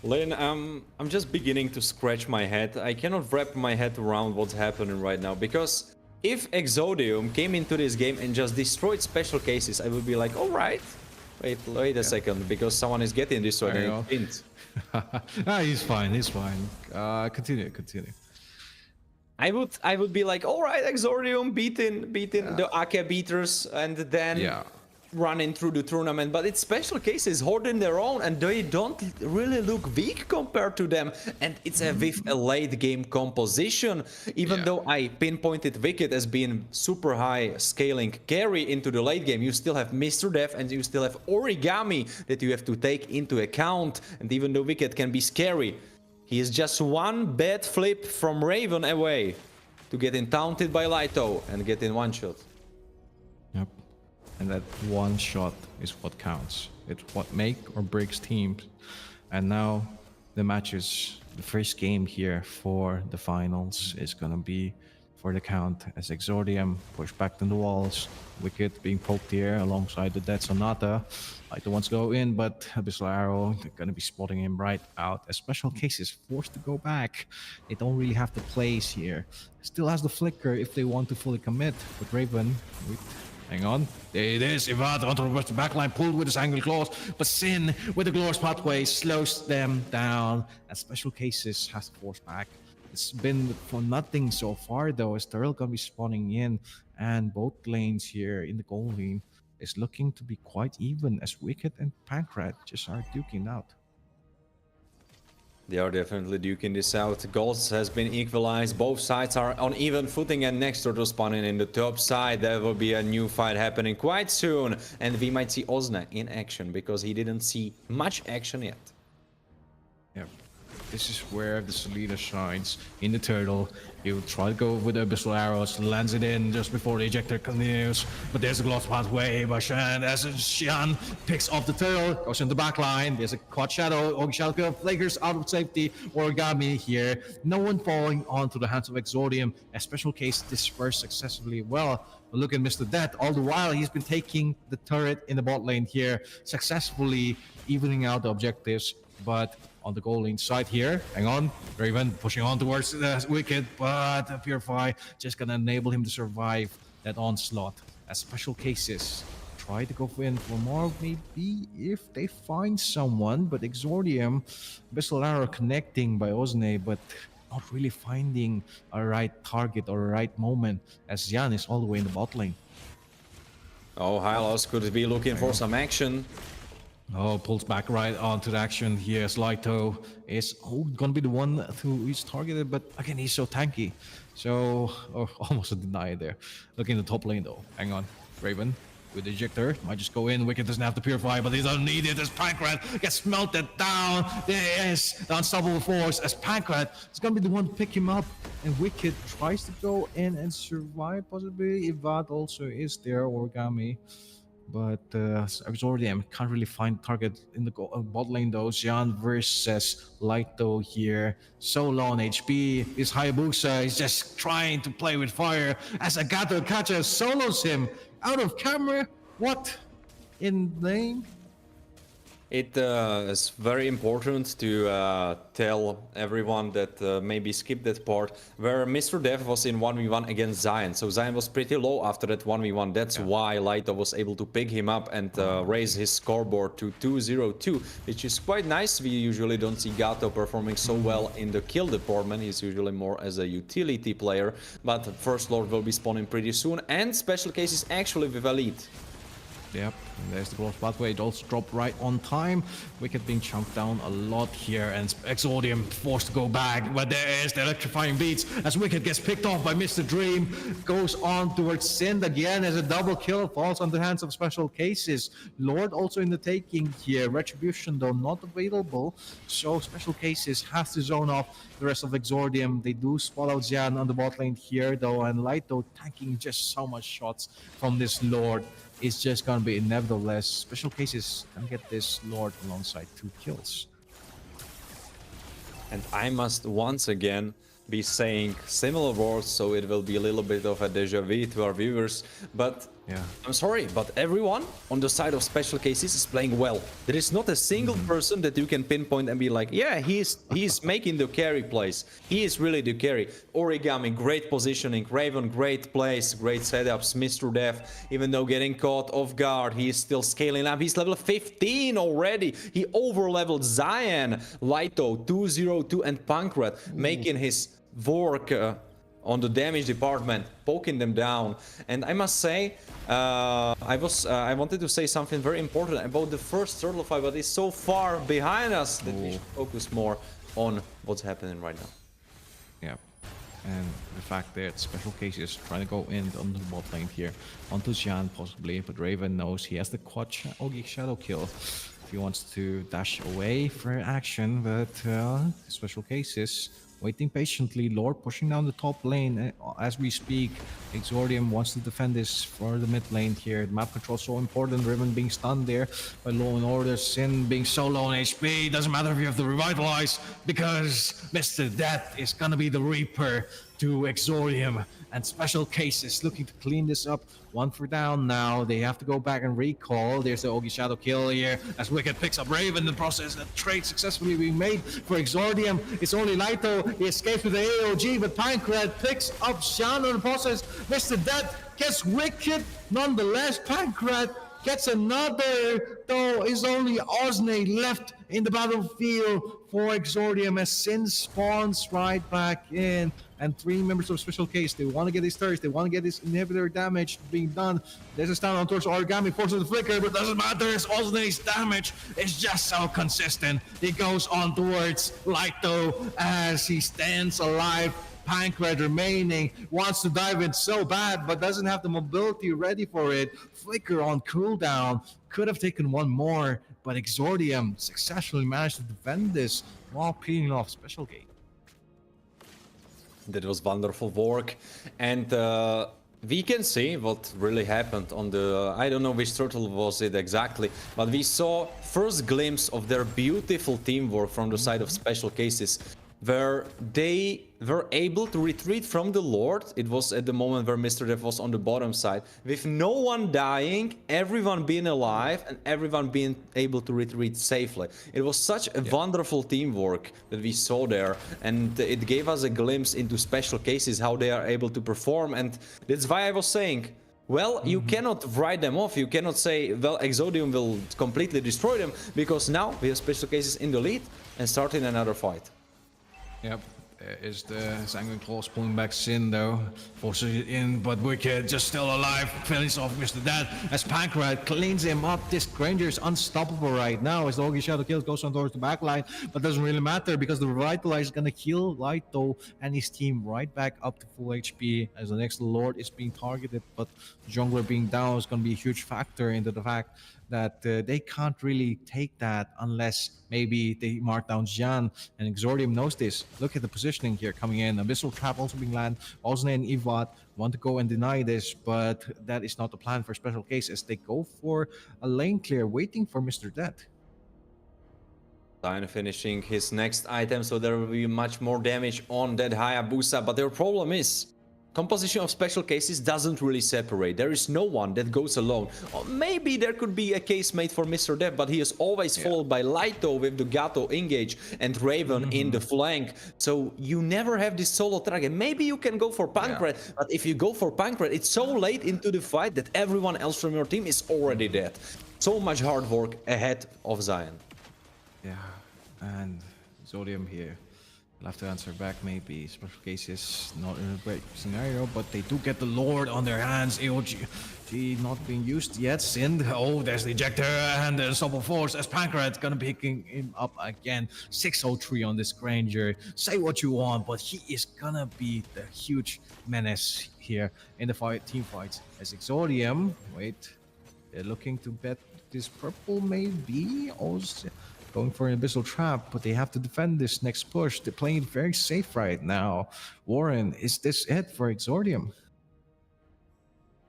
Lin, I'm just beginning to scratch my head. I cannot wrap my head around what's happening right now, because if Exodium came into this game and just destroyed Special Cases, I would be like, all right, wait a second, because someone is getting destroyed and it didn't. He's fine, he's fine. Continue. I would be like, all right, Exordium beating the Ake beaters and then running through the tournament. But it's Special Cases holding their own, and they don't really look weak compared to them. And it's with a late game composition. Even though I pinpointed Wicked as being super high scaling carry into the late game, you still have Mr. Death and you still have Origami that you have to take into account. And even though Wicked can be scary, he is just one bad flip from Raven away to getting taunted by Lighto and getting one shot. Yep. And that one shot is what counts. It's what make or breaks teams. And now the matches, the first game here for the finals is gonna be for the count as Exordium pushed back to the walls. Wicked being poked here alongside the Dead Sonata. Like the ones go in, but Abyssal Arrow, they're gonna be spotting him right out. As Special Cases forced to go back. They don't really have the plays here. Still has the flicker if they want to fully commit. But Raven, hang on. There it is. Ivad onto the backline, pulled with his angle claws. But Sin with the glorious pathway slows them down. As Special Cases has to force back. It's been for nothing so far though, as Turtle gonna be spawning in, and both lanes here in the goal lane is looking to be quite even as Wicked and Pancrat just are duking out. They are definitely duking this out. Goals has been equalized. Both sides are on even footing, and next turtle spawning in the top side. There will be a new fight happening quite soon, and we might see Ozna in action because he didn't see much action yet. Yep. This is where the Selena shines in the turtle. He'll try to go with the Abyssal Arrows, lands it in just before the ejector continues. But there's a gloss pathway by Shan as Xian picks off the turtle, goes in the back line. There's a quad shadow. Shadow flankers out of safety. Origami here. No one falling onto the hands of Exordium. A Special Case dispersed successfully well. But look at Mr. Death. All the while, he's been taking the turret in the bot lane here, successfully evening out the objectives. But on the goal lane side here, hang on, Raven pushing on towards Wicked, but Purify just gonna enable him to survive that onslaught. As Special Cases try to go in for more, maybe if they find someone, but Exordium, Abyssal Arrow connecting by Ozne, but not really finding a right target or a right moment as Xian is all the way in the bot lane. Oh, Hylos could be looking for some action. Oh, pulls back right onto the action here. Lighto is gonna be the one who is targeted, but again, he's so tanky. So, almost a deny there. Looking in the top lane though. Hang on. Raven with the ejector. Might just go in. Wicked doesn't have to purify, but he doesn't need it as Pancrat gets melted down. There is the unstoppable force as Pancrat is gonna be the one to pick him up. And Wicked tries to go in and survive possibly. Ivad also is there, Origami. But Exordium can't really find target in the bot lane though. Xian versus Lighto here. So low on HP. His Hayabusa is just trying to play with fire as Agato Kacha solos him out of camera. What in name? It is very important to tell everyone that maybe skip that part where Mr. Dev was in 1v1 against Zion. So Zion was pretty low after that 1v1. That's why Lighto was able to pick him up and raise his scoreboard to 2-0-2, which is quite nice. We usually don't see Gato performing so well in the kill department. He's usually more as a utility player. But First Lord will be spawning pretty soon, and Special Cases actually with a lead. Yep, and there's the growth pathway. It also dropped right on time. Wicked being chunked down a lot here, and Exordium forced to go back. But there is the electrifying beats as Wicked gets picked off by Mr. Dream. Goes on towards Sind again as a double kill. Falls on the hands of Special Cases. Lord also in the taking here. Retribution though not available. So Special Cases has to zone off the rest of Exordium. They do spot out Xian on the bot lane here though, and Lighto tanking just so much shots from this Lord. It's just gonna be nevertheless. Special Cases can get this Lord alongside 2 kills. And I must once again be saying similar words, so it will be a little bit of a deja vu to our viewers. But yeah, I'm sorry, but everyone on the side of Special Cases is playing well. There is not a single person that you can pinpoint and be like, yeah, he's making the carry plays. He is really the carry. Origami, great positioning. Raven, great plays, great setups. Mr. Def, even though getting caught off guard, he is still scaling up. He's level 15 already. He over-leveled Zion, Lighto, 202, and Pankrat, making his work on the damage department, poking them down. And I must say, I wanted to say something very important about the first turtle fight, but it's so far behind us that we should focus more on what's happening right now. yeah. And the fact that Special Cases trying to go in on the bot lane here onto Xian possibly, but Raven knows he has the quad Ogi Shadow kill if he wants to dash away for action, but Special Cases waiting patiently. Lord pushing down the top lane as we speak. Exordium wants to defend this for the mid lane here. The map control so important. Riven being stunned there by Law and Order. Sin being so low on HP. Doesn't matter if you have to revitalize, because Mr. Death is gonna be the Reaper to Exordium. And Special Cases looking to clean this up. 1 for down now. They have to go back and recall. There's the Ogi Shadow kill here as Wicked picks up Raven in the process. That trade successfully being made for Exordium. It's only Lighto. He escapes with the AOG, but Pankrat picks up Xian in the process. Mr. Death gets Wicked. Nonetheless, Pankrat gets another, though is only Osney left in the battlefield for Exordium as Sin spawns right back in. And 3 members of Special Case, they want to get his thirst, they want to get his inhibitor damage being done. There's a stun on towards Origami, forces the flicker, but doesn't matter, it's Osney's damage is just so consistent. He goes on towards Lighto as he stands alive. Pankrat remaining, wants to dive in so bad, but doesn't have the mobility ready for it. Flicker on cooldown, could have taken one more, but Exordium successfully managed to defend this while peeling off Special Gate. That was wonderful work, and we can see what really happened on the, I don't know which turtle was it exactly, but we saw first glimpse of their beautiful teamwork from the side of Special Cases, where they were able to retreat from the Lord. It was at the moment where Mr. Dev was on the bottom side, with no one dying, everyone being alive, and everyone being able to retreat safely. It was such a wonderful teamwork that we saw there, and it gave us a glimpse into Special Cases, how they are able to perform, and that's why I was saying, well, you cannot write them off. You cannot say, well, Exordium will completely destroy them, because now we have Special Cases in the lead and starting another fight. Yep, there is the Sanguine Claws pulling back Sin though, forces it in, but Wicked just still alive, finishes off Mr. Death as Pankrat cleans him up. This Granger is unstoppable right now as the Ogi Shadow kills goes on towards the backline, but doesn't really matter because the Revitalize is gonna kill Lighto and his team right back up to full HP as the next Lord is being targeted, but Jungler being down is gonna be a huge factor into the fact that they can't really take that unless maybe they mark down Xian, and Exordium knows this. Look at the positioning here coming in. Abyssal Trap also being landed. Osne and Ivat want to go and deny this, but that is not the plan for Special Case as they go for a lane clear, waiting for Mr. Death. Zion finishing his next item, so there will be much more damage on that Hayabusa, but their problem is composition of Special Cases doesn't really separate. There is no one that goes alone. Or maybe there could be a case made for Mr. Dev, but he is always followed by Lighto with the Gato engage and Raven in the flank. So you never have this solo target. Maybe you can go for Pankrat, but if you go for Pankrat, it's so late into the fight that everyone else from your team is already dead. So much hard work ahead of Zion. Yeah, and Zodium here I'll have to answer back maybe. Special cases not in a great scenario, but they do get the Lord on their hands. AOG not being used yet. Sind. Oh, there's the ejector and the Unstoppable Force as Pancrat gonna be picking him up again. 603 on this Granger. Say what you want, but he is gonna be the huge menace here in the team fights. As Exodium, wait, they're looking to bet this purple maybe. Also going for an Abyssal Trap, but they have to defend this next push. They're playing it very safe right now. Warren, is this it for Exordium?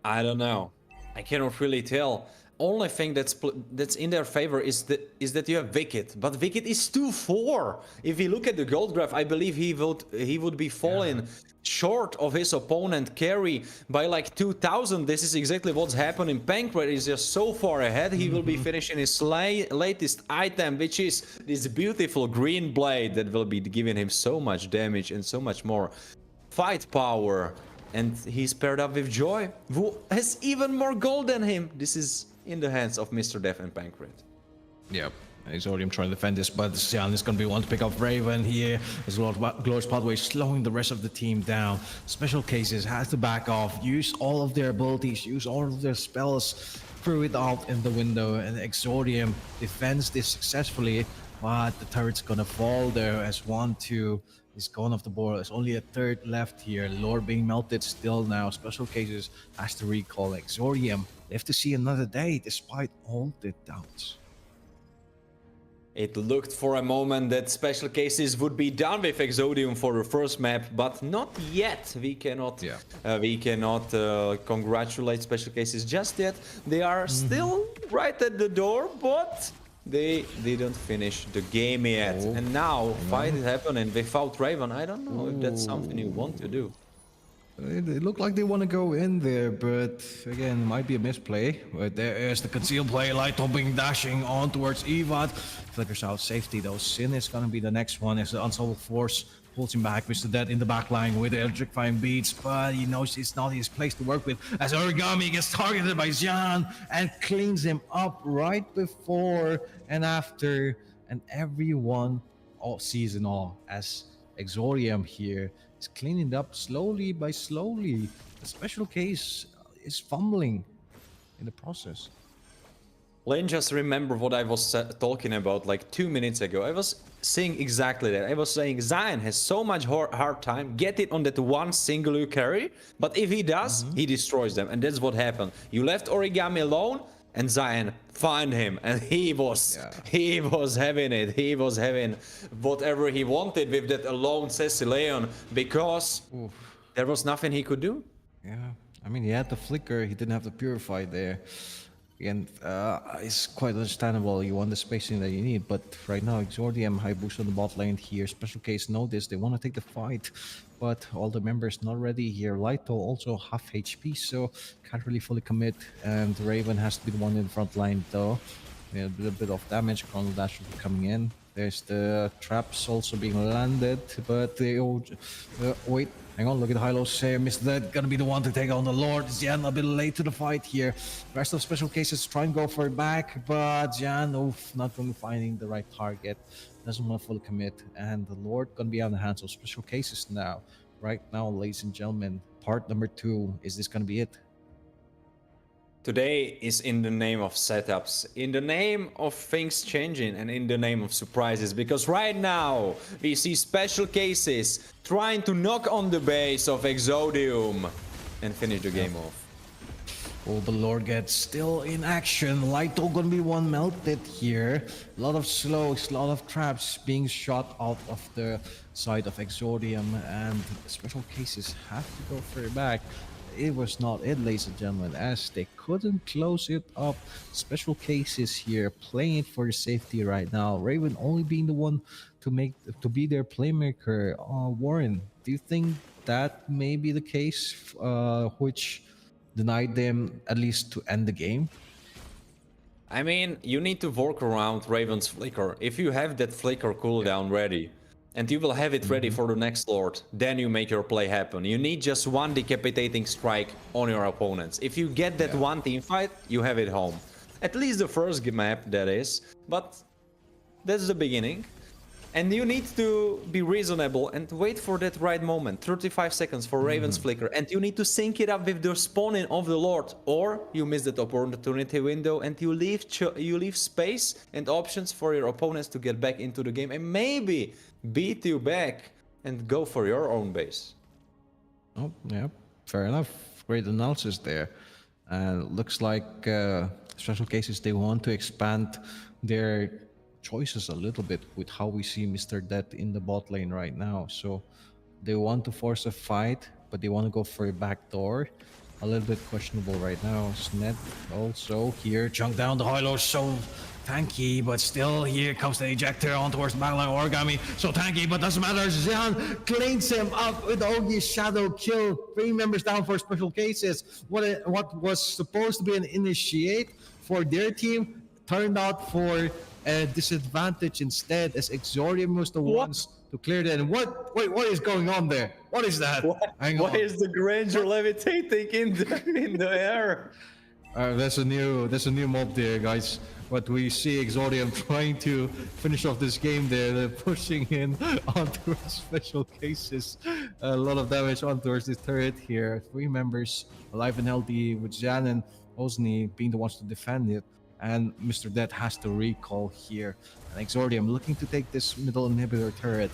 I don't know. I cannot really tell. Only thing that's in their favor is that you have Wicked, but Wicked is 2-4. If you look at the gold graph, I believe he would be falling short of his opponent Carry by like 2,000. This is exactly what's happening. Pancrat is just so far ahead. He will be finishing his latest item, which is this beautiful green blade that will be giving him so much damage and so much more fight power. And he's paired up with Joy, who has even more gold than him. This is in the hands of Mr. Death and Pancrat. Yep. Exordium trying to defend this, but Xian is going to be one to pick up Raven here. As Glorious Pathway slowing the rest of the team down. Special Cases has to back off, use all of their abilities, use all of their spells, threw it out in the window, and Exordium defends this successfully, but the turret's going to fall there as 1-2 is gone off the board. There's only a third left here. Lord being melted still now. Special Cases has to recall Exordium. They have to see another day despite all the doubts. It looked for a moment that Special Cases would be done with Exodium for the first map, but not yet. We cannot congratulate Special Cases just yet. They are still right at the door, but they didn't finish the game yet. And now fight is happening without Raven. I don't know if that's something you want to do. It looked like they want to go in there, but again, might be a misplay. But there is the concealed play, light topping, dashing on towards Evad. Flickers out safety though. Sin is going to be the next one as the Unstoppable Force pulls him back. Mr. Dead in the back line with the electrifying beats, but he knows it's not his place to work with as Origami gets targeted by Xian and cleans him up right before and after, and everyone all season all as Exordium here is cleaning it up slowly by slowly. The Special Case is fumbling in the process. Lane, just remember what I was talking about like 2 minutes ago. I was saying exactly that. I was saying Zion has so much hard time get it on that one single carry, but if he does, he destroys them, and that's what happened. You left Origami alone, and Zion find him, and he was having it. He was having whatever he wanted with that alone Cecilion, because there was nothing he could do. Yeah, I mean, he had the flicker, he didn't have the purify there. And it's quite understandable, you want the spacing that you need, but right now Exordium high boost on the bot lane here. Special Case notice they want to take the fight, but all the members not ready here. Lighto also half HP, so can't really fully commit, and Raven has to be the one in the front line though. Yeah, a little bit of damage, Chrono Dash will be coming in. There's the traps also being landed, but they wait, hang on, look at the high-lows here. Mr. Dead gonna be the one to take on the Lord. Xian a bit late to the fight here. Rest of Special Cases try and go for it back, but Xian, not really finding the right target. Doesn't want to fully commit, and the Lord gonna be on the hands of Special Cases now. Right now, ladies and gentlemen, part number 2. Is this gonna be it? Today is in the name of setups, in the name of things changing, and in the name of surprises, because right now we see Special Cases trying to knock on the base of Exodium and finish the game off. Oh, the Lord gets still in action. Lighto gonna be one melted here. A lot of slows, a lot of traps being shot out of the side of Exodium, and Special Cases have to go further back. It was not it, ladies and gentlemen, as they couldn't close it up. Special Cases here playing it for the safety right now. Raven only being the one to be their playmaker. Warren, do you think that may be the case, which denied them at least to end the game? I mean, you need to work around Raven's flicker. If you have that flicker cooldown ready, and you will have it ready for the next Lord, then you make your play happen. You need just one decapitating strike on your opponents. If you get that one team fight, you have it home. At least the first map, that is. But that's the beginning. And you need to be reasonable and wait for that right moment. 35 seconds for Raven's flicker. And you need to sync it up with the spawning of the Lord. Or you miss that opportunity window and you leave space and options for your opponents to get back into the game and maybe beat you back and go for your own base. Oh, yeah, fair enough. Great analysis there. Looks like special cases, they want to expand their choices a little bit with how we see Mr. Dead in the bot lane right now. So they want to force a fight, but they want to go for a back door. A little bit questionable right now. Sned also here, chunk down the Hilo, so tanky, but still here comes the ejector on towards the backline Origami. So tanky, but doesn't matter. Xian cleans him up with Ogi's shadow kill. 3 members down for special cases. What was supposed to be an initiate for their team turned out for a disadvantage instead, as Exordium was the ones to clear that. And what is going on there? What is that? Why is the Granger levitating in the air? There's a new mob there, guys. But we see Exordium trying to finish off this game there. They're pushing in onto special cases. A lot of damage onto this turret here. 3 members alive and healthy, with Jan and Osni being the ones to defend it. And Mr. Dead has to recall here. And Exordium looking to take this middle inhibitor turret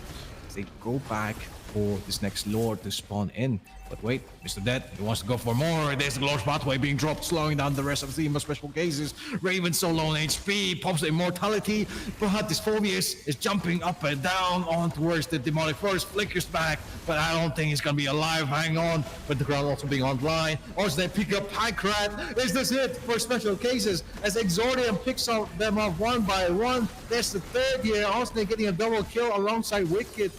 as they go back for this next Lord to spawn in. But wait, Mr. Dead, he wants to go for more. There's the Lord's pathway being dropped, slowing down the rest of the team of special cases. Raven so low on HP, pops the immortality, but this Phobius is jumping up and down on towards the demonic forest, flickers back, but I don't think he's gonna be alive. Hang on, but the ground also being online. Also they pick up Pycrat. Is this it for special cases? As Exordium picks them up one by one. There's the third here, also getting a double kill alongside Wicked.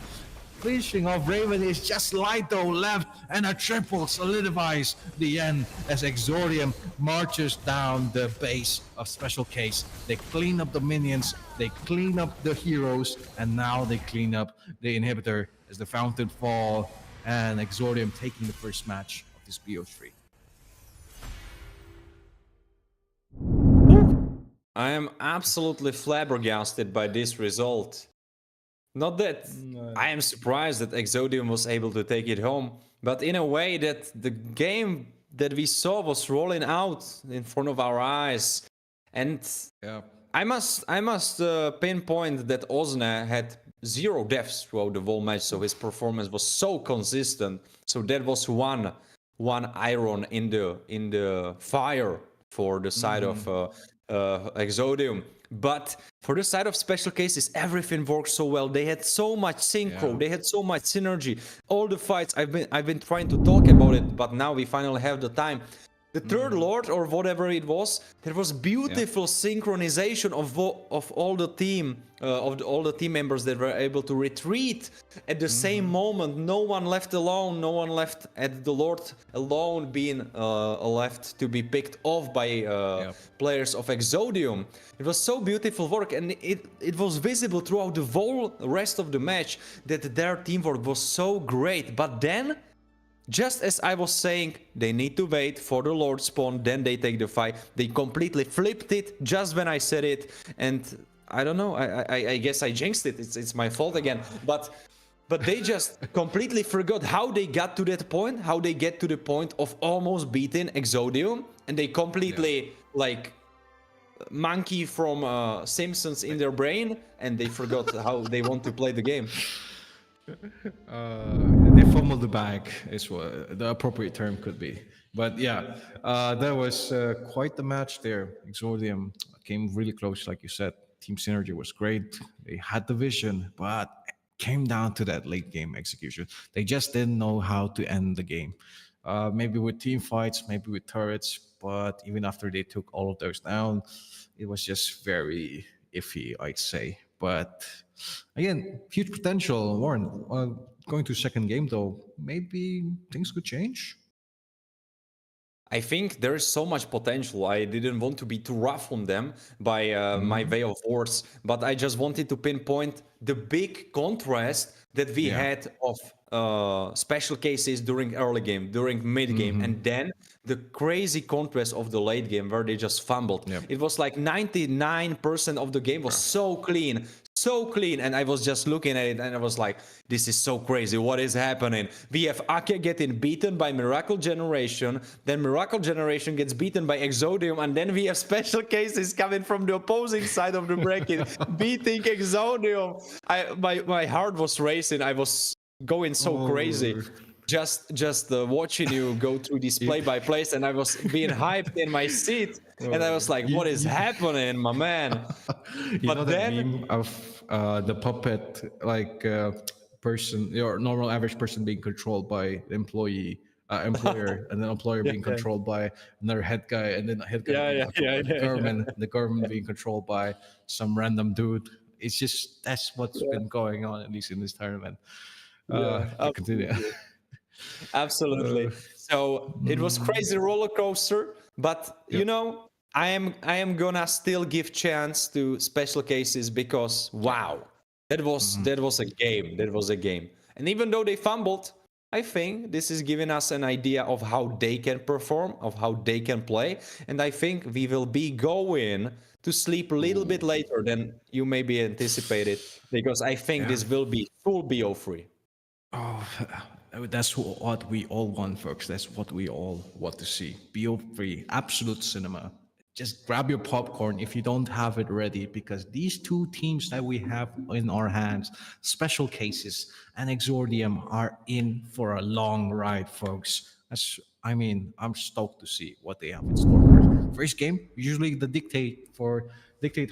Finishing off Raven is just Lito left, and a triple solidifies the end as Exordium marches down the base of special case. They clean up the minions, they clean up the heroes, and now they clean up the inhibitor as the fountain fall, and Exordium taking the first match of this BO3. I am absolutely flabbergasted by this result. Not that I am surprised that Exodium was able to take it home, but in a way that the game that we saw was rolling out in front of our eyes. And Yeah. I must pinpoint that Ozne had 0 deaths throughout the whole match, so his performance was so consistent. So that was one iron in the fire for the side of Exodium. But for the side of special cases, everything worked so well. They had so much synchro, they had so much synergy. All the fights, I've been trying to talk about it, but now we finally have the time. The third Lord, or whatever it was, there was beautiful synchronization of all the team, all the team members that were able to retreat at the same moment. No one left alone. No one left at the Lord alone, being left to be picked off by players of Exodium. It was so beautiful work, and it was visible throughout the whole rest of the match that their teamwork was so great. But then, just as I was saying, they need to wait for the Lord spawn, then they take the fight. They completely flipped it just when I said it, and I don't know, I guess I jinxed it. It's my fault again. But they just completely forgot how they got to that point, how they get to the point of almost beating Exodium, and they completely like monkey from Simpsons in their brain, and they forgot how they want to play the game. They fumbled the bag is what the appropriate term could be. But yeah, that was quite the match there. Exordium came really close, like you said. Team synergy was great. They had the vision, but it came down to that late game execution. They just didn't know how to end the game. Maybe with team fights, maybe with turrets, but even after they took all of those down, it was just very iffy, I'd say. But again, huge potential. Warren, going to second game though, maybe things could change. I think there is so much potential. I didn't want to be too rough on them by my way of words, but I just wanted to pinpoint the big contrast that we had of special cases during early game, during mid game, and then the crazy contrast of the late game where they just fumbled. It was like 99% of the game was so clean, so clean, and I was just looking at it, and I was like, this is so crazy. What is happening? We have Ake getting beaten by Miracle Generation, then Miracle Generation gets beaten by Exodium, and then we have special cases coming from the opposing side of the bracket, beating Exodium. My heart was racing. I was going so crazy. Just watching you go through these play-by-plays, and I was being hyped in my seat, and I was like, what is happening, my man? You know that meme of the puppet, like person, your normal average person being controlled by employer, and then employer being controlled by another head guy, and then a head guy the government being controlled by some random dude. It's just that's what's been going on, at least in this tournament. Continue. Absolutely. So it was crazy roller coaster, but you know, I am gonna still give chance to special cases because wow, that was a game. That was a game. And even though they fumbled, I think this is giving us an idea of how they can perform, of how they can play, and I think we will be going to sleep a little bit later than you maybe anticipated, because I think this will be full BO free. Oh, that's what we all want, folks. That's what we all want to see. BO3, absolute cinema. Just grab your popcorn if you don't have it ready, because these two teams that we have in our hands, Special Cases and Exordium, are in for a long ride, folks. I'm stoked to see what they have in store for us. First game, usually the dictate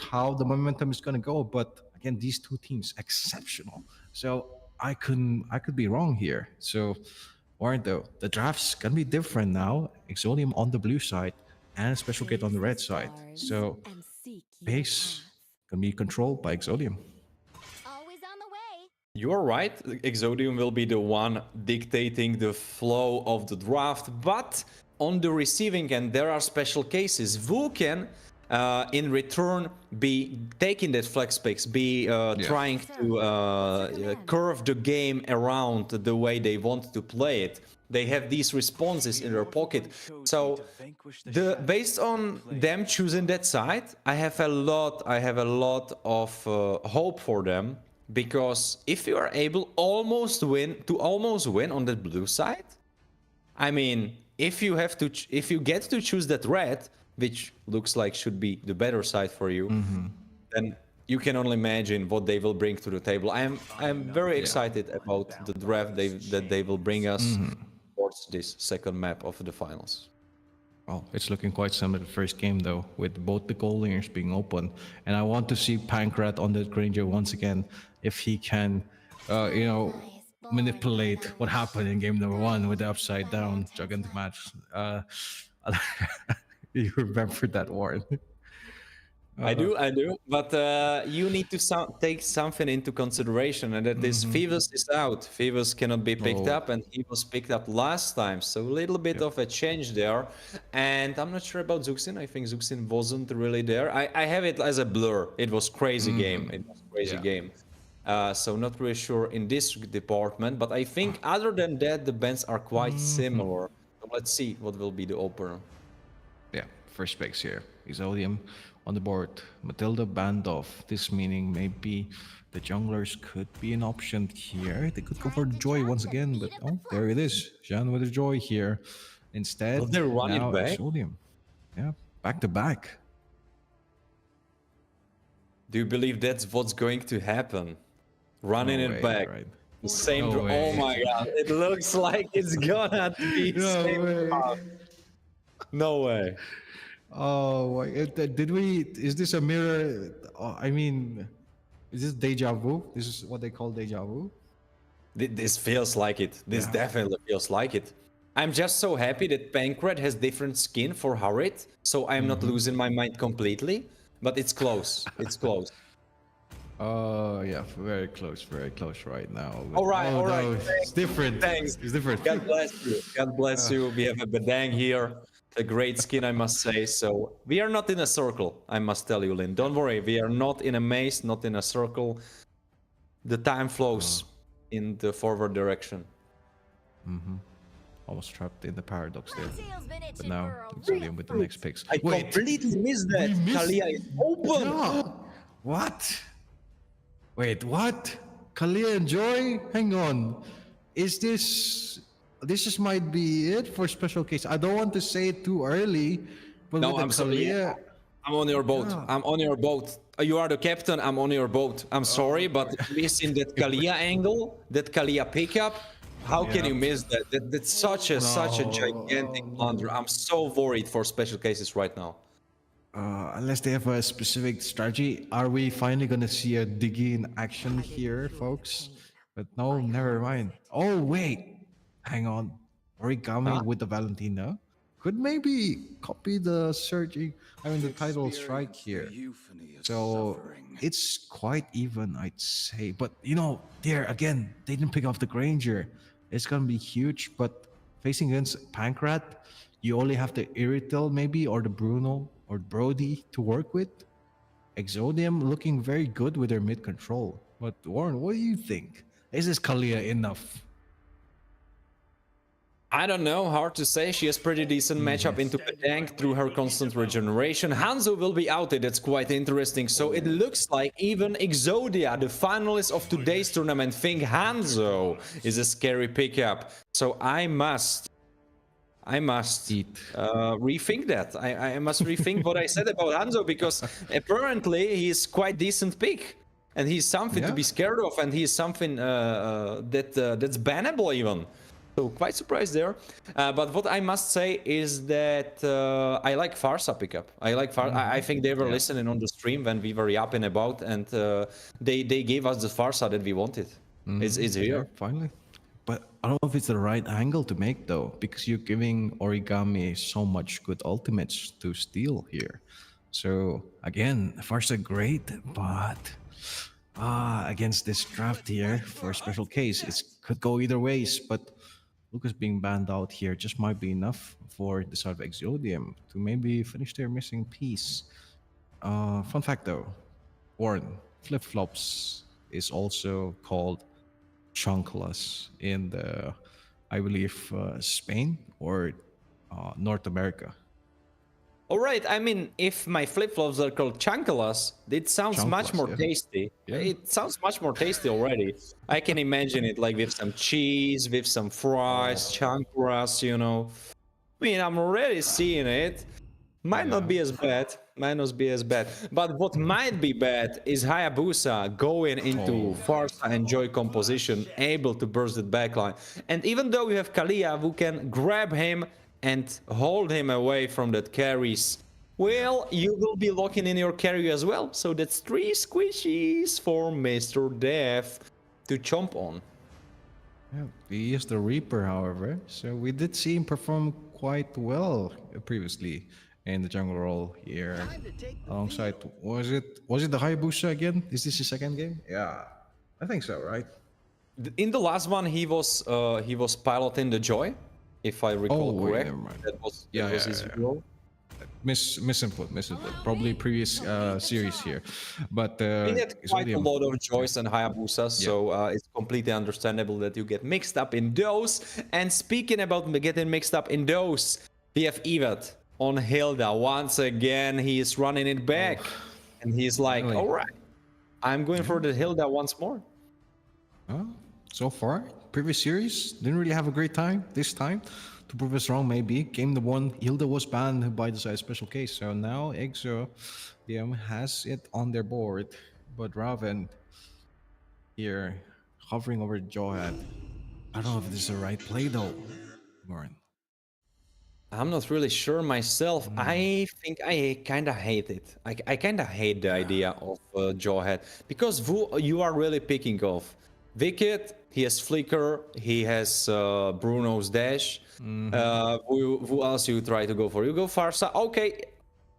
how the momentum is going to go, but again, these two teams, exceptional. So I could be wrong here. So, Warren, though, the draft's gonna be different now. Exodium on the blue side and Special Gate on the red side. So, base gonna be controlled by Exodium. Always on the way. You're right. Exodium will be the one dictating the flow of the draft, but on the receiving end, there are special cases. Vu can, in return, be taking that flex picks, trying to curve the game around the way they want to play it. They have these responses in their pocket. So, based on them choosing that side, I have a lot of hope for them, because if you are able almost win on the blue side, I mean, if you get to choose that red, which looks like should be the better side for you, then you can only imagine what they will bring to the table. I'm very excited about the draft that they will bring us towards this second map of the finals. Well, it's looking quite similar to the first game, though, with both the goal layers being open. And I want to see Pankrat on the Granger once again, if he can, manipulate what happened in game number 1 with the upside down gigantic match. You remember that, Warren? I do, but you need to take something into consideration, and that is Phoebus is out. Phoebus cannot be picked up, and he was picked up last time, so a little bit of a change there. And I'm not sure about Zuxin. I think Zuxin wasn't really there. I have it as a blur. It was crazy game. It was crazy game. So not really sure in this department, but I think other than that, the bands are quite similar. So let's see what will be the opener. Yeah, first picks here. Exodium on the board. Matilda banned off. This meaning maybe the junglers could be an option here. They could go for the Joy once again, but oh, there it is. Jean with the Joy here. Instead, Will they run it now back? Exodium. Yeah, back to back. Do you believe that's what's going to happen? Running No it way, back. right. The same. No way. Oh my god! It looks like it's gonna be No same way. path. No way. Oh, did we? Is this a mirror? I mean, is this deja vu? This is what they call deja vu. This feels like it. This definitely feels like it. I'm just so happy that Pankrat has different skin for Harit, so I'm not losing my mind completely. But it's close. It's close. Yeah, very close right now. But, All right, all right. no, it's different. Thanks. It's different. God bless you. God bless you. We have a Bedang here. A great skin, I must say. So we are not in a circle, I must tell you, Lin. Don't worry. We are not in a maze, not in a circle. The time flows in the forward direction. Almost trapped in the paradox there. Tail's been itching But now, for a Exodium with the next picks. I completely missed that. Kalia is open. What? Wait, what? Kalia and Joy? Hang on. Is this is might be it for special case? I don't want to say it too early, but with No, the I'm sorry. Kalia, I'm on your boat. yeah. I'm on your boat. You are the captain. I'm on your boat. I'm sorry, but missing that Kalia angle, that Kalia pickup. How can Yeah. you miss that? That's such a gigantic blunder. I'm so worried for special cases right now. Unless they have a specific strategy, are we finally gonna see a Diggy in action here, folks? But no, never mind. Oh wait, hang on. Origami Huh? with the Valentina could maybe copy the the title strike here. So it's quite even, I'd say. But there again, they didn't pick off the Granger. It's gonna be huge. But facing against Pancrat, you only have the Irrital maybe, or the Bruno or Brody to work with. Exodium looking very good with their mid control. But Warren, what do you think? Is this Kalia enough? I don't know, hard to say. She has pretty decent matchup into the tank through her constant regeneration. Hanzo will be outed, that's quite interesting. So it looks like even Exodia, the finalist of today's tournament, think Hanzo is a scary pickup. So I must rethink that. I must rethink what I said about Hanzo, because apparently he's quite decent pick. And he's something to Yeah. be scared of, and he's something that's bannable even. So quite surprised there. But what I must say is that I like Farsa pickup. I like I think they were listening on the stream when we were yapping about, and they gave us the Farsa that we wanted. It's here. Yeah, finally. But I don't know if it's the right angle to make though, because you're giving Origami so much good ultimates to steal here. So again, Farsa great, but against this draft here for a special case, it could go either ways. But Lucas being banned out here just might be enough for the side of Exodium to maybe finish their missing piece. Fun fact though, Warren, flip-flops is also called chanclas in I believe, Spain or North America. All right, I mean, if my flip-flops are called chankalas, it sounds much Chanclas, more yeah. tasty. Yeah. It sounds much more tasty already. I can imagine it like with some cheese, with some fries, chankuras, I mean, I'm already seeing it. Might not be as bad. Might not be as bad. But what might be bad is Hayabusa going into Farsa and Joy composition, able to burst the backline. And even though we have Kalia who can grab him and hold him away from that carries, well, you will be locking in your carry as well. So that's 3 squishies for Mr. Death to chomp on. Yeah, he is the Reaper, however. So we did see him perform quite well previously in the jungle role here. Alongside, was it the Hayabusa again? Is this his second game? Yeah, I think so, right? In the last one, he was piloting the Joy, if I recall wait, correct. never mind. That was Yeah, his role. Misinput. Probably previous series here, but We had quite a Exodium- lot of Joys and Hayabusas, so it's completely understandable that you get mixed up in those. And speaking about getting mixed up in those, we have Evet on Hilda. Once again, he is running it back. And he's like, Really? all right, I'm going for the Hilda once more. So far, previous series didn't really have a great time. This time, to prove us wrong, maybe game the one Hilda was banned by the side special case. So now Exodium has it on their board, but Raven here hovering over Johan. I don't know if this is the right play though, Warren. I'm not really sure myself. I think I kind of hate it. I kind of hate the idea of Jawhead, because who you are really picking of? Wicked, he has Flicker, he has Bruno's Dash. Who else you try to go for? You go Farsa. Okay,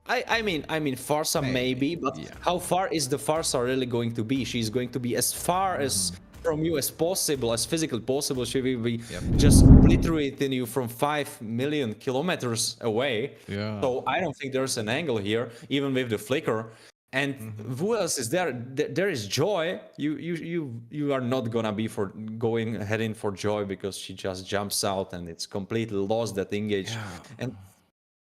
I mean Farsa maybe, but how far is the Farsa really going to be? She's going to be as far as from you as possible, as physically possible. She will be just obliterating you from 5 million kilometers away. Yeah. So I don't think there's an angle here, even with the Flicker. And who else is there? There is Joy. You are not gonna be heading for Joy, because she just jumps out and it's completely lost that engage. And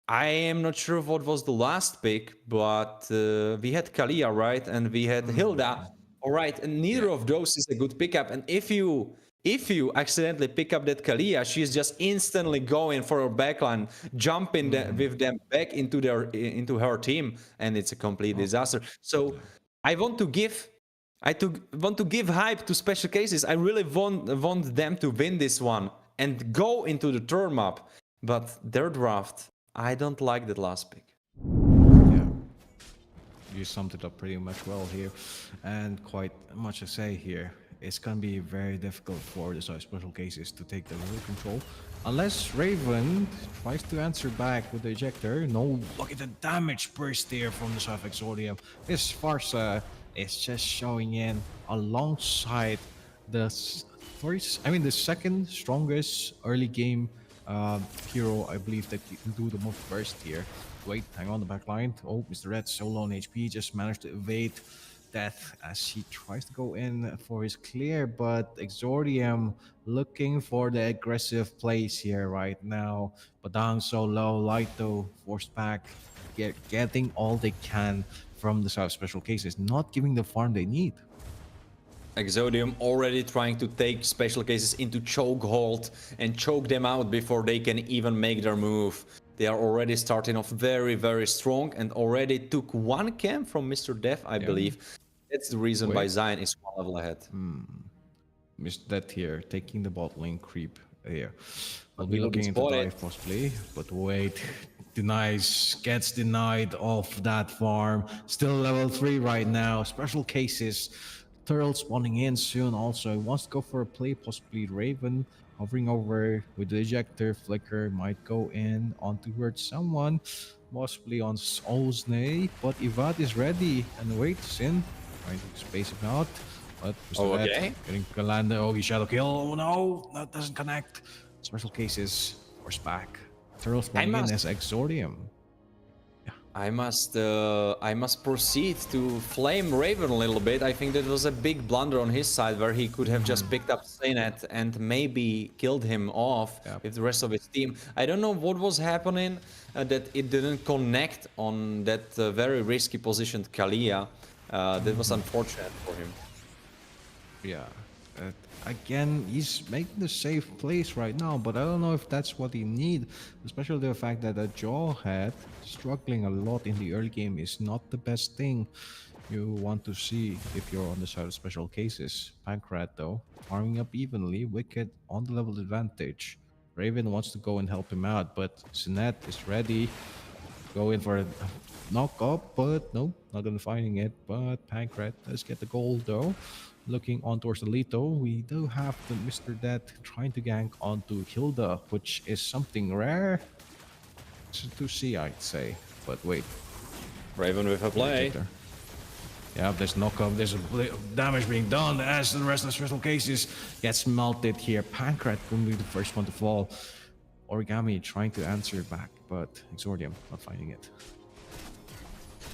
I am not sure what was the last pick, but we had Kalia, right? And we had Hilda All right, and neither of those is a good pickup. And if you accidentally pick up that Kalia, she's just instantly going for her backline, jumping with them back into her team, and it's a complete disaster. So I want to give hype to special cases. I really want them to win this one and go into the turn map. But their draft, I don't like that last pick. Yeah. You summed it up pretty much well here, and quite much to say here. It's gonna be very difficult for the special cases to take the real control, unless Raven tries to answer back with the ejector. No, look at the damage burst there from the Swift Exordium. This Farsa is just showing in alongside the the second strongest early game hero, I believe, that you can do the most burst here. Wait, hang on the back line. Oh, Mr. Red, so low on HP, just managed to evade death as he tries to go in for his clear, but Exordium looking for the aggressive plays here right now. Badang so low, Lito forced back, getting all they can from the South special cases, not giving the farm they need. Exodium already trying to take special cases into chokehold and choke them out before they can even make their move. They are already starting off very, very strong and already took one camp from Mr. Def, I believe. That's the reason why Zion is one level ahead. Mr. Death here, taking the bot lane creep here. I'll be looking into dive possibly, but wait. Gets denied off that farm. Still level 3 right now. Special cases. Turtle spawning in soon also. He wants to go for a play, possibly Raven. Hovering over with the ejector, Flicker might go in on towards someone, possibly on Olsney, but Ivat is ready. And wait, Sin trying to space him out. But Mr. Red getting landed. Oh, he shadow kill. Oh no, that doesn't connect. Special cases, force back. Turtle spawning in as Exordium. I must proceed to flame Raven a little bit. I think that was a big blunder on his side where he could have just picked up Saynet and maybe killed him off with the rest of his team. I don't know what was happening that it didn't connect on that very risky positioned Kalia. That was unfortunate for him. Yeah. Again, he's making the safe place right now, but I don't know if that's what he needs, especially the fact that a Jawhead struggling a lot in the early game is not the best thing you want to see if you're on the side of special cases. Pancrat though, farming up evenly, Wicked on the level advantage. Raven wants to go and help him out, but Sinet is ready. Go in for a knock up, but no, not gonna finding it. But Pancrat does get the goal though. Looking on towards the Lito, we do have the Mr. Death trying to gank onto Hilda, which is something rare to see, I'd say. But wait. Raven with a play. Yeah, there's knockup, there's a damage being done as the rest of the special cases gets melted here. Pancrat will be the first one to fall. Origami trying to answer back, but Exordium not finding it.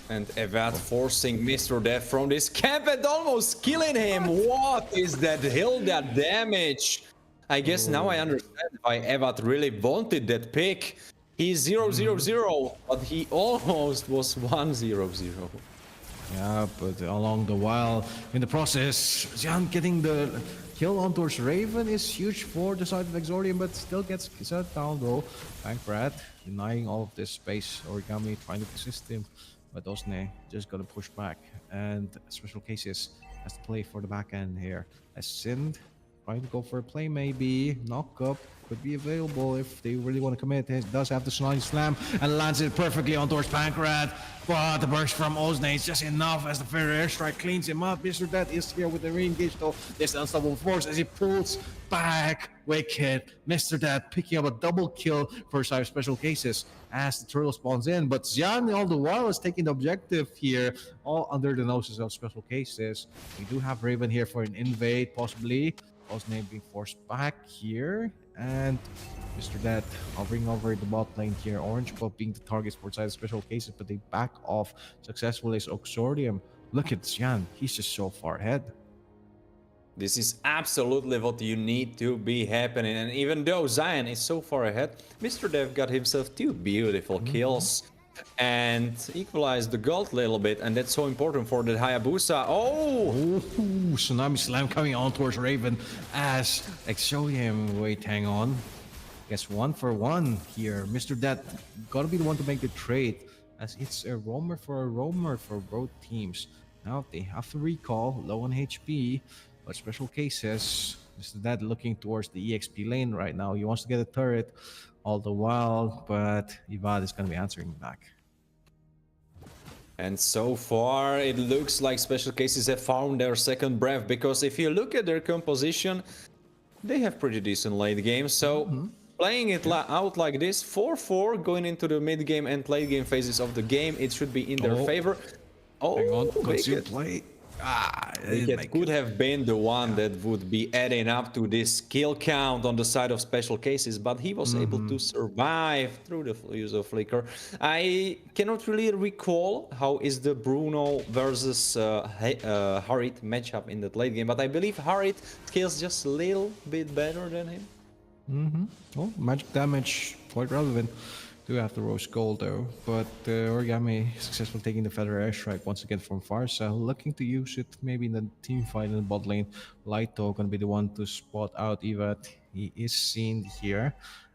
And Evat forcing Mr. Death from this camp and almost killing him. What is that Hilda damage? I guess now I understand why Evat really wanted that pick. He's 0-0-0, but he almost was 1-0-0. Yeah, but along the while, in the process, Jan getting the kill on towards Raven is huge for the side of Exordium, but still gets set down though. Pancrat denying all of this space. Origami trying to assist him. But Osne just gonna push back, and special cases has to play for the back end here. As Sind trying to go for a play, maybe knock up could be available if they really want to commit. He does have the Snide Slam and lands it perfectly on towards Pancrat. But the burst from Osne is just enough as the fair airstrike cleans him up. Mr. Death is here with the re-engage though. This unstoppable force as he pulls back. Wicked. Mr. Death picking up a double kill for side special cases as the turtle spawns in. But Xian all the while is taking the objective here, all under the noses of special cases. We do have Raven here for an invade, possibly. Osne being forced back here. And Mr. Death hovering over the bot lane here. Orange Pop being the target for side special cases, but they back off successfully as Exordium. Look at Xian, he's just so far ahead. This is absolutely what you need to be happening. And even though Zion is so far ahead, Mr. Dev got himself two beautiful kills. and equalize the gold a little bit, and that's so important for the Hayabusa. Oh! Ooh, Tsunami Slam coming on towards Raven as Exodium. Wait, hang on. Guess 1 for 1 here. Mr. Dat gotta be the one to make the trade, as it's a roamer for both teams. Now they have to recall, low on HP, but special cases. Mr. Dat looking towards the EXP lane right now. He wants to get a turret all the while, but Ivad is gonna be answering back. And so far, it looks like Special Cases have found their second breath, because if you look at their composition, they have pretty decent late game. So playing it out like this, 4-4 going into the mid game and late game phases of the game, it should be in their favor. Oh, Hang on, Wicked. concealed play. Wicked could have been the one that would be adding up to this kill count on the side of Special Cases, but he was able to survive through the use of Flicker. I cannot really recall how is the Bruno versus Harit matchup in that late game, but I believe Harit kills just a little bit better than him. Well, magic damage, quite relevant. Do have the rose gold though, but Origami successfully taking the feather airstrike once again from Farsa, looking to use it maybe in the team fight in the bot lane. Lighto gonna be the one to spot out Evat. He is seen here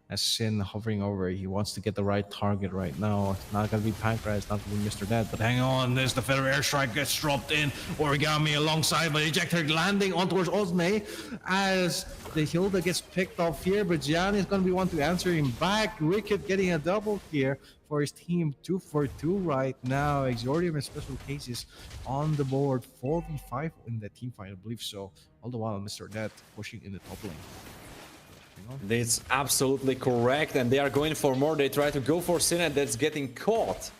as Sin hovering over. He wants to get the right target right now. It's not gonna be Pancras, it's not gonna be Mr. Dead, but hang on, there's the feather airstrike gets dropped in. Origami alongside, but ejector landing on towards Osne as the Hilda gets picked off here, but Jan is gonna be one to answer him back. Wicked getting a double here for his team, 2 for 2 right now. Exordium and Special Cases on the board, 4v5 in the team fight, I believe so. All the while, Mr. Dead pushing in the top lane. That's absolutely correct, and they are going for more. They try to go for Sinet, that's getting caught.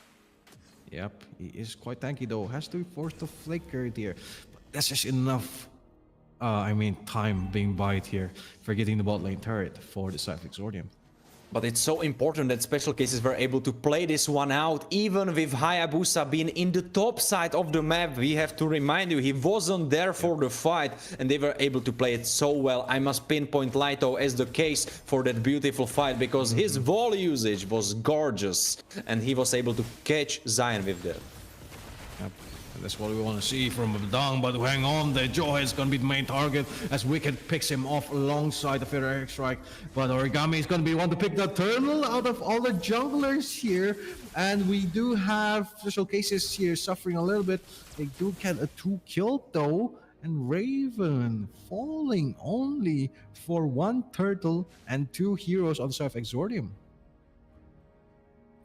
Yep, he is quite tanky though. Has to be forced to flicker there, but that's just enough. Time being bite here for getting the bot lane turret for the side of Exordium. But it's so important that Special Cases were able to play this one out, even with Hayabusa being in the top side of the map. We have to remind you, he wasn't there for the fight, and they were able to play it so well. I must pinpoint Lighto as the case for that beautiful fight, because his wall usage was gorgeous, and he was able to catch Zion with that. Yep. And that's what we want to see from Badang, but hang on, the Joe is going to be the main target as Wicked picks him off alongside the Feather Airstrike, but Origami is going to be one to pick the turtle out of all the junglers here, and we do have Special Cases here suffering a little bit. They do get a 2 kill though, and Raven falling only for 1 turtle and 2 heroes on the side of Exordium.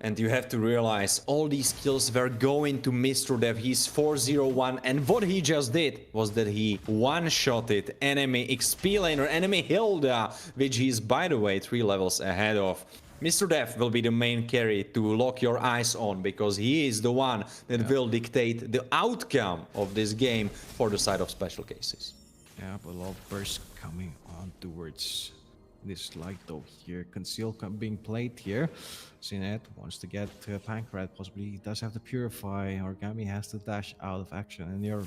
And you have to realize all these kills were going to Mr. Dev. He's 4-0-1, and what he just did was that he one-shotted enemy XP laner, enemy Hilda, which he's, by the way, 3 levels ahead of. Mr. Dev will be the main carry to lock your eyes on, because he is the one that will dictate the outcome of this game for the side of Special Cases. Yeah, but a lot of bursts coming on towards this light though here. Conceal being played here. Sinet wants to get Pancrat, possibly he does have to purify. Origami has to dash out of action, and you're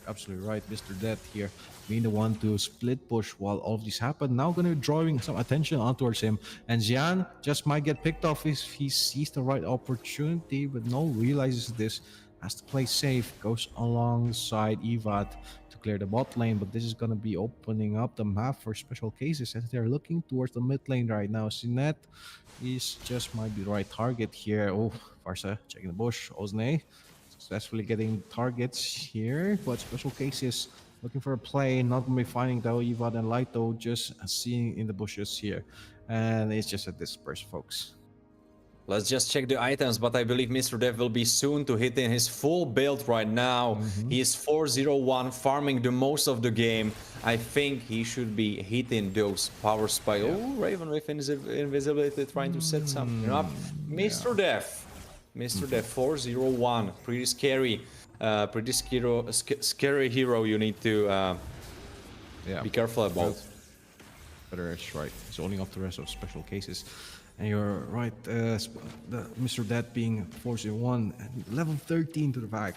absolutely right, Mr. Dead here being the one to split push while all of this happen. Now gonna be drawing some attention on towards him, and Xian just might get picked off if he sees the right opportunity, but no, realizes this, has to play safe, goes alongside Evad to clear the bot lane, but this is going to be opening up the map for Special Cases as they're looking towards the mid lane right now. Sinet is just might be the right target here. Oh, Farsa checking the bush. Osne successfully getting targets here, but Special Cases looking for a play, not going to be finding though. Evad and Lighto just seeing in the bushes here, and it's just a disperse, folks. Let's just check the items, but I believe Mr. Dev will be soon to hit in his full build right now. He is 4-0-1, farming the most of the game. I think he should be hitting those power spikes. Oh, Raven with invisibility trying to set something up. Mr. Dev. Mr. Dev, 4-0-1. Pretty scary. Pretty scary hero you need to be careful about. Better edge, right. It's only off the rest of Special Cases. And you're right, Mr. Dead being 4-0-1, level 13 to the back.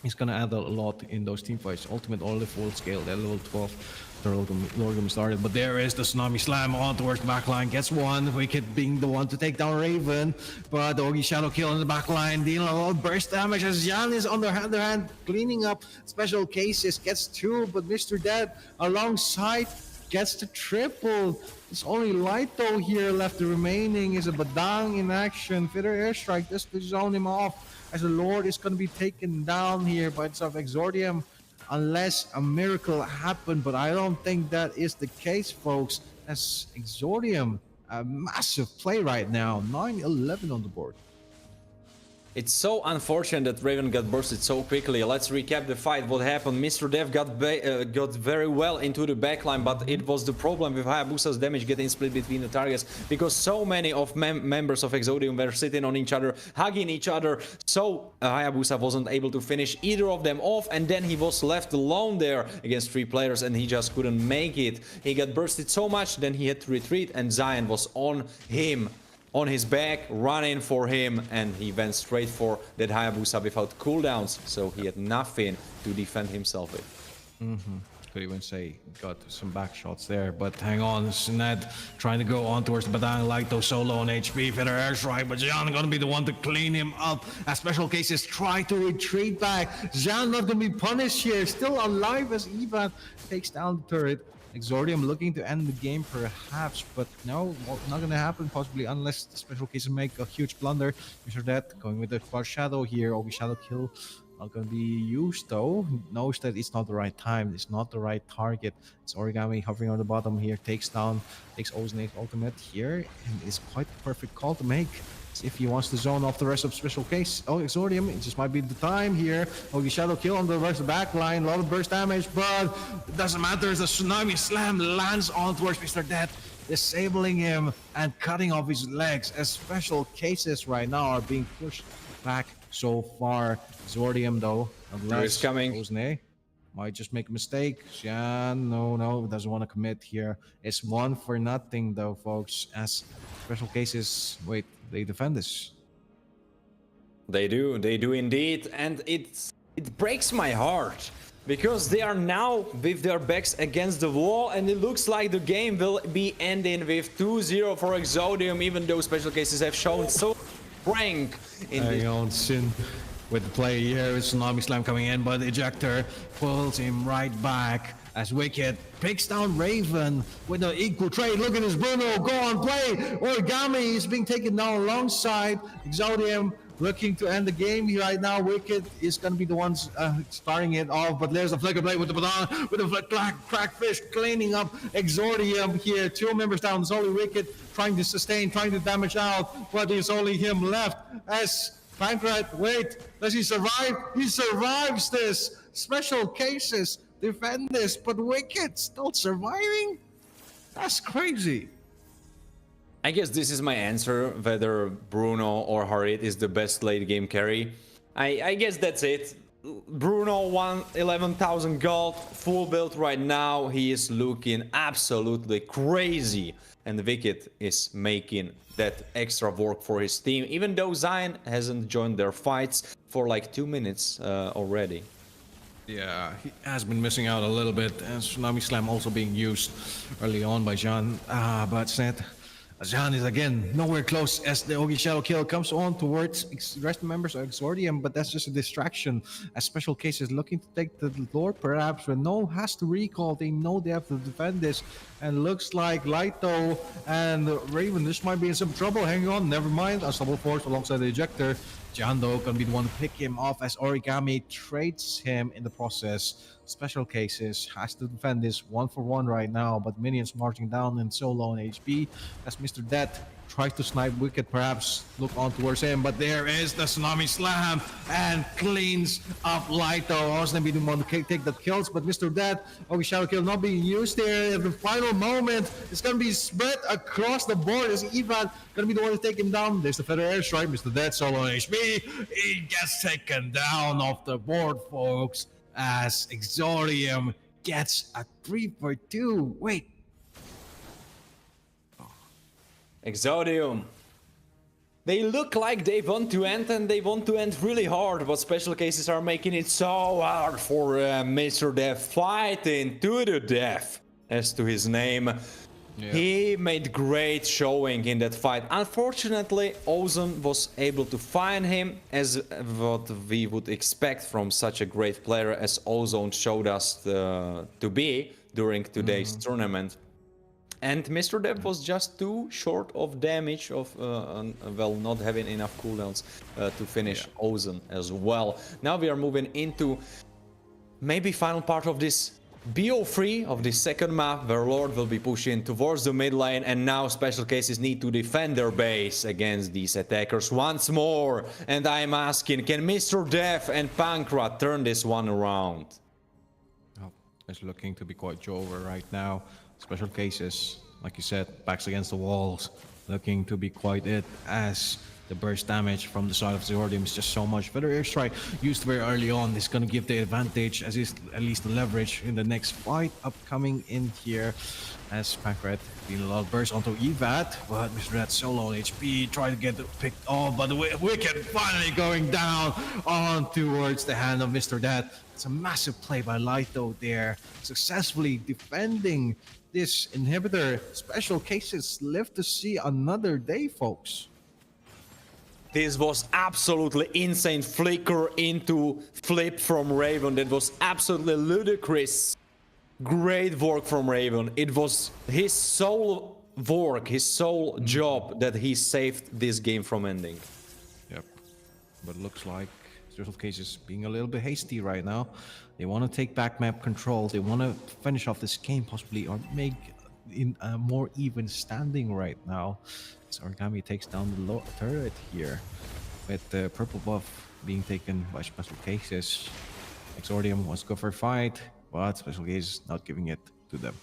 He's gonna add a lot in those team fights. Ultimate only full scale, they're level 12. They're Lordgum started, but there is the Tsunami Slam on towards the backline. Gets one, Wicked being the one to take down Raven, but the Ogi Shadow Kill in the backline, dealing a lot of burst damage as Jan is on the other hand, cleaning up special cases, gets two, but Mr. Dead alongside gets the triple. It's only Lighto here left. The remaining is a Badang in action. Fitter airstrike just to zone him off, as the Lord is going to be taken down here by the Exordium, unless a miracle happened, but I don't think that is the case, folks, as Exordium, a massive play right now, 9-11 on the board. It's so unfortunate that Raven got bursted so quickly. Let's recap the fight. What happened? Mr. Dev got very well into the backline, but it was the problem with Hayabusa's damage getting split between the targets, because so many of members of Exodium were sitting on each other, hugging each other. So Hayabusa wasn't able to finish either of them off, and then he was left alone there against 3 players, and he just couldn't make it. He got bursted so much, then he had to retreat, and Zion was on him, on his back, running for him, and he went straight for that Hayabusa without cooldowns, so he had nothing to defend himself with. Could even say got some back shots there, but hang on, Sinet trying to go on towards the Badang, Lighto solo on HP, Fitter airstrike, but Jan gonna be the one to clean him up as special cases try to retreat back. Jan not gonna be punished here, still alive as Ivan takes down the turret. Exordium looking to end the game perhaps, but no, not gonna happen possibly unless the special cases make a huge blunder. Mr. Dead going with the Quad Shadow here, Ogi Shadow Kill not gonna be used though. Knows that it's not the right time, it's not the right target. It's Origami hovering on the bottom here, takes Ozna's ultimate here, and it's quite the perfect call to make. If he wants to zone off the rest of special case. Oh, Exordium, it just might be the time here. Ogi Shadow Kill on the rest of the back line, a lot of burst damage, but it doesn't matter as the Tsunami Slam lands on towards Mr. Dead, disabling him and cutting off his legs, as special cases right now are being pushed back so far. Exordium though, unless Ozne might just make a mistake. Yeah, no, doesn't want to commit here. It's 1-0 though, folks, as special cases, wait, they defend this. They do indeed, and it breaks my heart, because they are now with their backs against the wall, and it looks like the game will be ending with 2-0 for Exodium, even though special cases have shown so rank in this. Sin with the play here, with Tsunami Slam coming in, but Ejector pulls him right back as Wicked picks down Raven with an equal trade. Look at this, Bruno, go on, play! Origami is being taken down alongside Exodium, looking to end the game here right now. Wicked is going to be the ones starting it off, but there's a flicker play with the Badan, with the Crackfish cleaning up Exodium here. 2 members down, it's only Wicked trying to sustain, trying to damage out, but there's only him left as Pancrat, wait, does he survive? He survives this! Special cases defend this, but Wicked still surviving? That's crazy. I guess this is my answer, whether Bruno or Harit is the best late game carry. I guess that's it. Bruno 11,000 gold, full build right now. He is looking absolutely crazy, and Wicked is making that extra work for his team, even though Zion hasn't joined their fights for like 2 minutes already. Yeah, he has been missing out a little bit, and Tsunami Slam also being used early on by Jean. But Jean is again nowhere close as the Ogi Shadow Kill comes on towards the rest of the members of Exordium, but that's just a distraction as special cases looking to take the Lord perhaps, when no has to recall. They know they have to defend this, and looks like Lighto and Raven, this might be in some trouble. Hang on, never mind. Unstoppable Force alongside the Ejector. Jando gonna be the one to pick him off as Origami trades him in the process. Special cases has to defend this 1-for-1 right now, but minions marching down and so low on HP as Mr. Dead tries to snipe Wicked, perhaps look on towards him, but there is the Tsunami Slam and cleans up Lighto. Also be the one to take the kills, but Mr. Dead, Ogi Shadow Kill not being used there at the final moment. It's gonna be spread across the board as Ivan gonna be the one to take him down. There's the Feather Airstrike, Mr. Dead solo on HP. He gets taken down off the board, folks, as Exordium gets a 3-for-2. Wait. Exodium They look like they want to end, and they want to end really hard, but special cases are making it so hard for Mr. Dev, fighting to the death, as to his name. Yeah. He made great showing in that fight. Unfortunately, Ozone was able to find him, as what we would expect from such a great player as Ozone showed us to be during today's tournament. And Mr. Dev was just too short of damage, of well, not having enough cooldowns to finish Ozone as well. Now we are moving into maybe final part of this BO3 of the second map, where Lord will be pushing towards the mid lane, and now special cases need to defend their base against these attackers once more. And I'm asking, can Mr. Dev and Pankra turn this one around? Oh, it's looking to be quite over right now. Special cases, like you said, backs against the walls, looking to be quite it, as the burst damage from the side of Zordium is just so much. Better airstrike used very early on is going to give the advantage, as is at least the leverage in the next fight upcoming in here. As Pankrat being a lot of burst onto Evat, but Mr. Red so low on HP, try to get picked off, but the Wicked finally going down on towards the hand of Mr. Dead. It's a massive play by Lito there, successfully defending this inhibitor. Special cases live to see another day, folks. This was absolutely insane flicker into flip from Raven. That was absolutely ludicrous. Great work from Raven. It was his sole work, his sole job that he saved this game from ending. Yep. But it looks like Special Cases being a little bit hasty right now. They want to take back map control. They want to finish off this game possibly, or make in a more even standing right now. As Origami takes down the low turret here, with the purple buff being taken by Special Cases. Exordium wants to go for a fight, but Special Cases not giving it to them.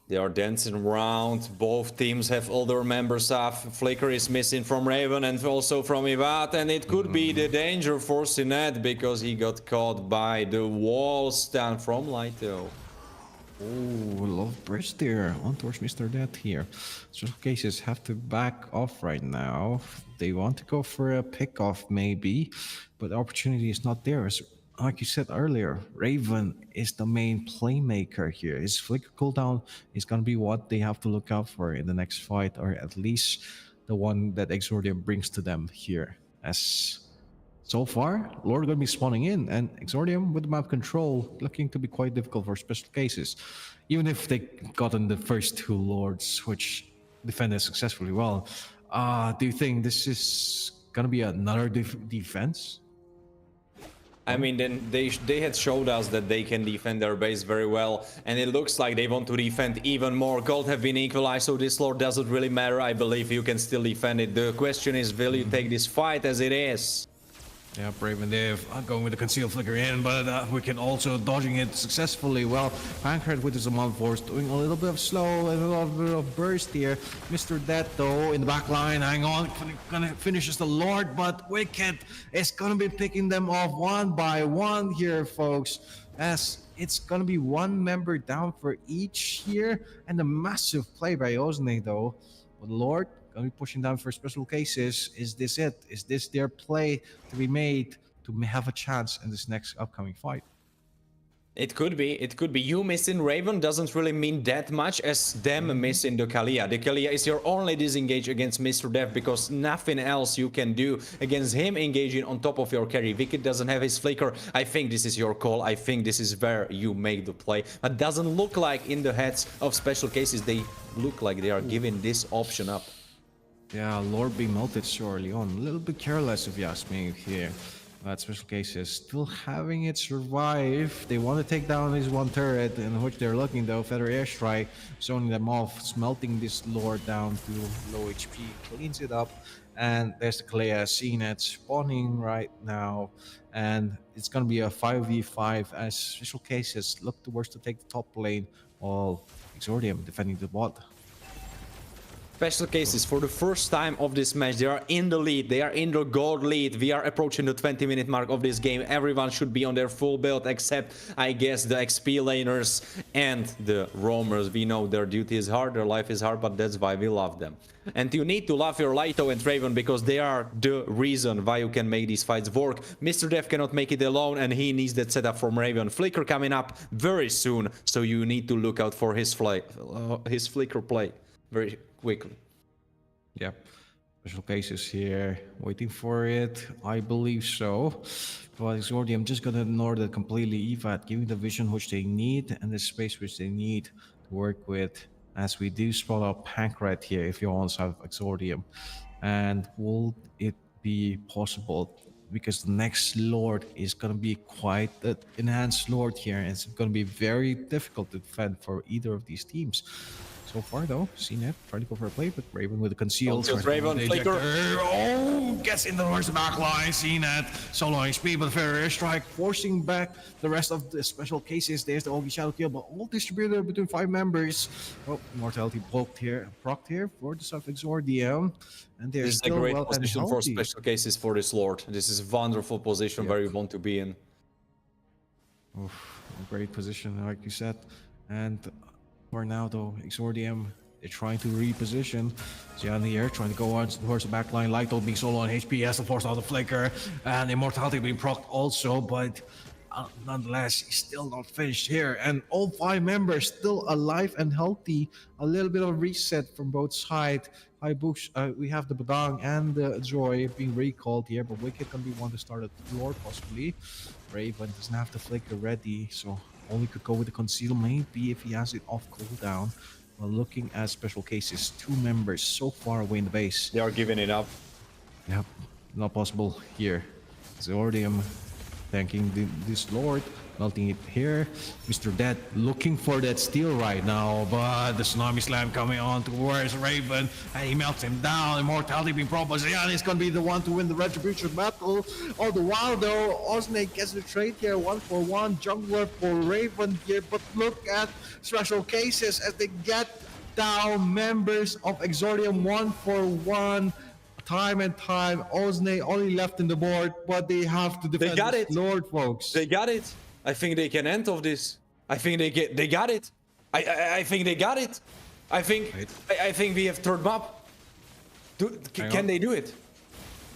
They are dancing around. Both teams have all their members off. Flicker is missing from Raven and also from Ivat, and it could be the danger for Sinet because he got caught by the wall stand from Lito. Oh, a lot of burst there on towards Mr. Dead here. Special Cases have to back off right now. They want to go for a pick-off maybe, but the opportunity is not there. As, like you said earlier, Raven is the main playmaker here. His flicker cooldown is going to be what they have to look out for in the next fight, or at least the one that Exordium brings to them here. As so far, Lord going to be spawning in, and Exordium with the map control looking to be quite difficult for Special Cases. Even if they gotten the first two Lords, which defended successfully well. Do you think this is going to be another defense? I mean, then they had showed us that they can defend their base very well, and it looks like they want to defend even more. Gold have been equalized, so this Lord doesn't really matter. I believe you can still defend it. The question is, will you take this fight as it is? Yeah, Brave and Dave going with the concealed flicker in, but we can also dodging it successfully. Well, Pankrat with his Amount Force doing a little bit of slow and a little bit of burst here. Mr. Dead though in the back line, hang on, gonna finishes the Lord, but Wicked is gonna be picking them off one by one here, folks. As it's gonna be one member down for each here, and a massive play by Ozne though. But Lord gonna be pushing down for Special Cases. Is this it? Is this their play to be made to have a chance in this next upcoming fight? It could be. It could be. You missing Raven doesn't really mean that much as them missing the Kalia. The Kalia is your only disengage against Mr. Dev because nothing else you can do against him engaging on top of your carry. Wicked doesn't have his flicker. I think this is your call. I think this is where you make the play. But doesn't look like in the heads of Special Cases they look like they are giving this option up. Yeah, Lord being melted so early on. A little bit careless if you ask me here. But Special Cases still having it survive. They want to take down this one turret, in which they're looking though. Feather Airstrike zoning them off, smelting this Lord down to low HP, cleans it up. And there's the Kalea CNET spawning right now. And it's going to be a 5v5 as Special Cases look towards to take the top lane, while Exordium defending the bot. special cases for the first time of this match. They are in the lead. They are in the gold lead. We are approaching the 20-minute mark of this game. Everyone should be on their full build except, I guess, the XP laners and the roamers. We know their duty is hard, their life is hard, but that's why we love them. And you need to love your Lito and Raven because they are the reason why you can make these fights work. Mr. Dev cannot make it alone and he needs that setup from Raven. Flicker coming up very soon, so you need to look out for his Flicker play very quickly. Yep. Special cases here, waiting for it. I believe so. But Exordium just gonna ignore that completely. EVAT giving the vision which they need and the space which they need to work with. As we do spot out Pancrat here if you also have Exordium. And will it be possible? Because the next Lord is going to be quite an enhanced Lord here. And it's going to be very difficult to defend for either of these teams. So far though, CNET trying to go for a play, but Raven with a concealed. Raven, Flicker. Oh, gets in towards the back line. CNET, solo HP, but fair airstrike, forcing back the rest of the special cases. There's the OG Shadow Kill, but all distributed between 5 members. Oh, Mortality procced here for the Self Exordium. And this is a great position for special cases for this Lord. This is a wonderful position where you want to be in. Oof, great position, like you said. And for now though, Exordium, they're trying to reposition. Zian here trying to go on towards the back line. Lito being solo on HP, has to force out the flicker, and Immortality being procced also, but nonetheless, he's still not finished here. And all 5 members still alive and healthy. A little bit of a reset from both sides. High books, we have the Badang and the Joy being recalled here, but Wicked can be one to start at the Lord possibly. Raven doesn't have the flicker ready, so only could go with the conceal, maybe if he has it off cooldown. Well, looking at special cases, 2 members so far away in the base. They are giving it up. Yep, not possible here. Exordium thanking this Lord, melting it here. Mr. Dead looking for that steal right now, but the Tsunami Slam coming on towards Raven, and he melts him down. Immortality being proposed. Zian is going to be the one to win the Retribution battle. All the while though, Osnake gets the trade here, 1-for-1 jungler for Raven here, but look at special cases as they get down members of Exordium 1-for-1. Time and time, Osnay only left in the board, but they have to defend this Lord, folks. They got it. I think they can end of this. I think they got it. I think they got it. I think we have turned up. Can they do it?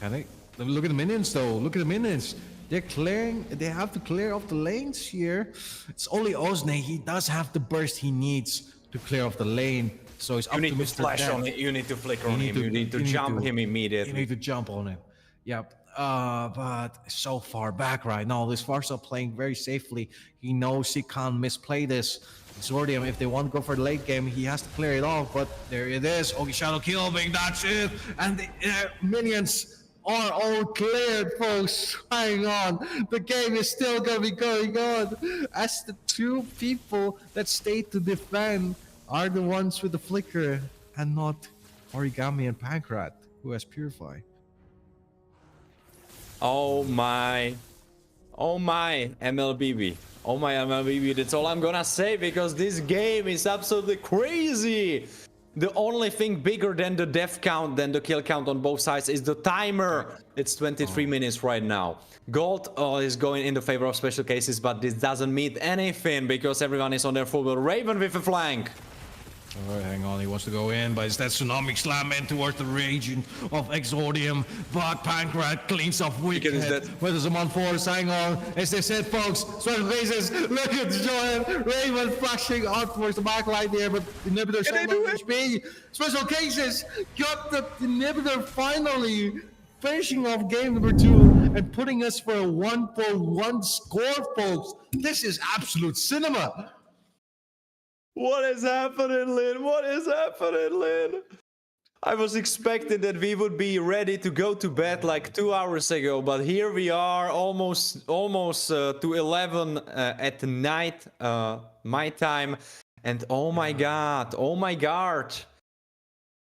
Can they? Look at the minions though. Look at the minions. They're clearing. They have to clear off the lanes here. It's only Osnay. He does have the burst he needs to clear off the lane. So it's up to Mr. Flash on it. You need to flicker on him. You need to jump him immediately. You need to jump on him. Yep. But so far back right now, this Farsa playing very safely. He knows he can't misplay this. Exordium, if they want to go for the late game, he has to clear it off. But there it is. OG Shadow Kill being that's it. And the minions are all cleared, folks. Hang on. The game is still going to be going on. As the 2 people that stay to defend are the ones with the flicker and not Origami and Pancrat, who has Purify. Oh my MLBB. Oh my MLBB, that's all I'm gonna say, because this game is absolutely crazy. The only thing bigger than the death count, than the kill count on both sides, is the timer. It's 23 minutes right now. Gold is going in the favor of special cases, but this doesn't mean anything because everyone is on their full build. Raven with a flank. Alright, hang on, he wants to go in, but it's that Tsunami Slam in towards the region of Exordium. But Pancrat cleans off Wicked. Where does someone force? Hang on. As they said, folks, special cases. Look at Joel. Raven flashing out towards the back line there, but the inhibitor so low HP. Special cases got the inhibitor finally, finishing off game number 2 and putting us for a 1-for-1 score, folks. This is absolute cinema. What is happening, Lin? What is happening, Lin? I was expecting that we would be ready to go to bed like 2 hours ago, but here we are, almost to 11 at night, my time, and oh my god,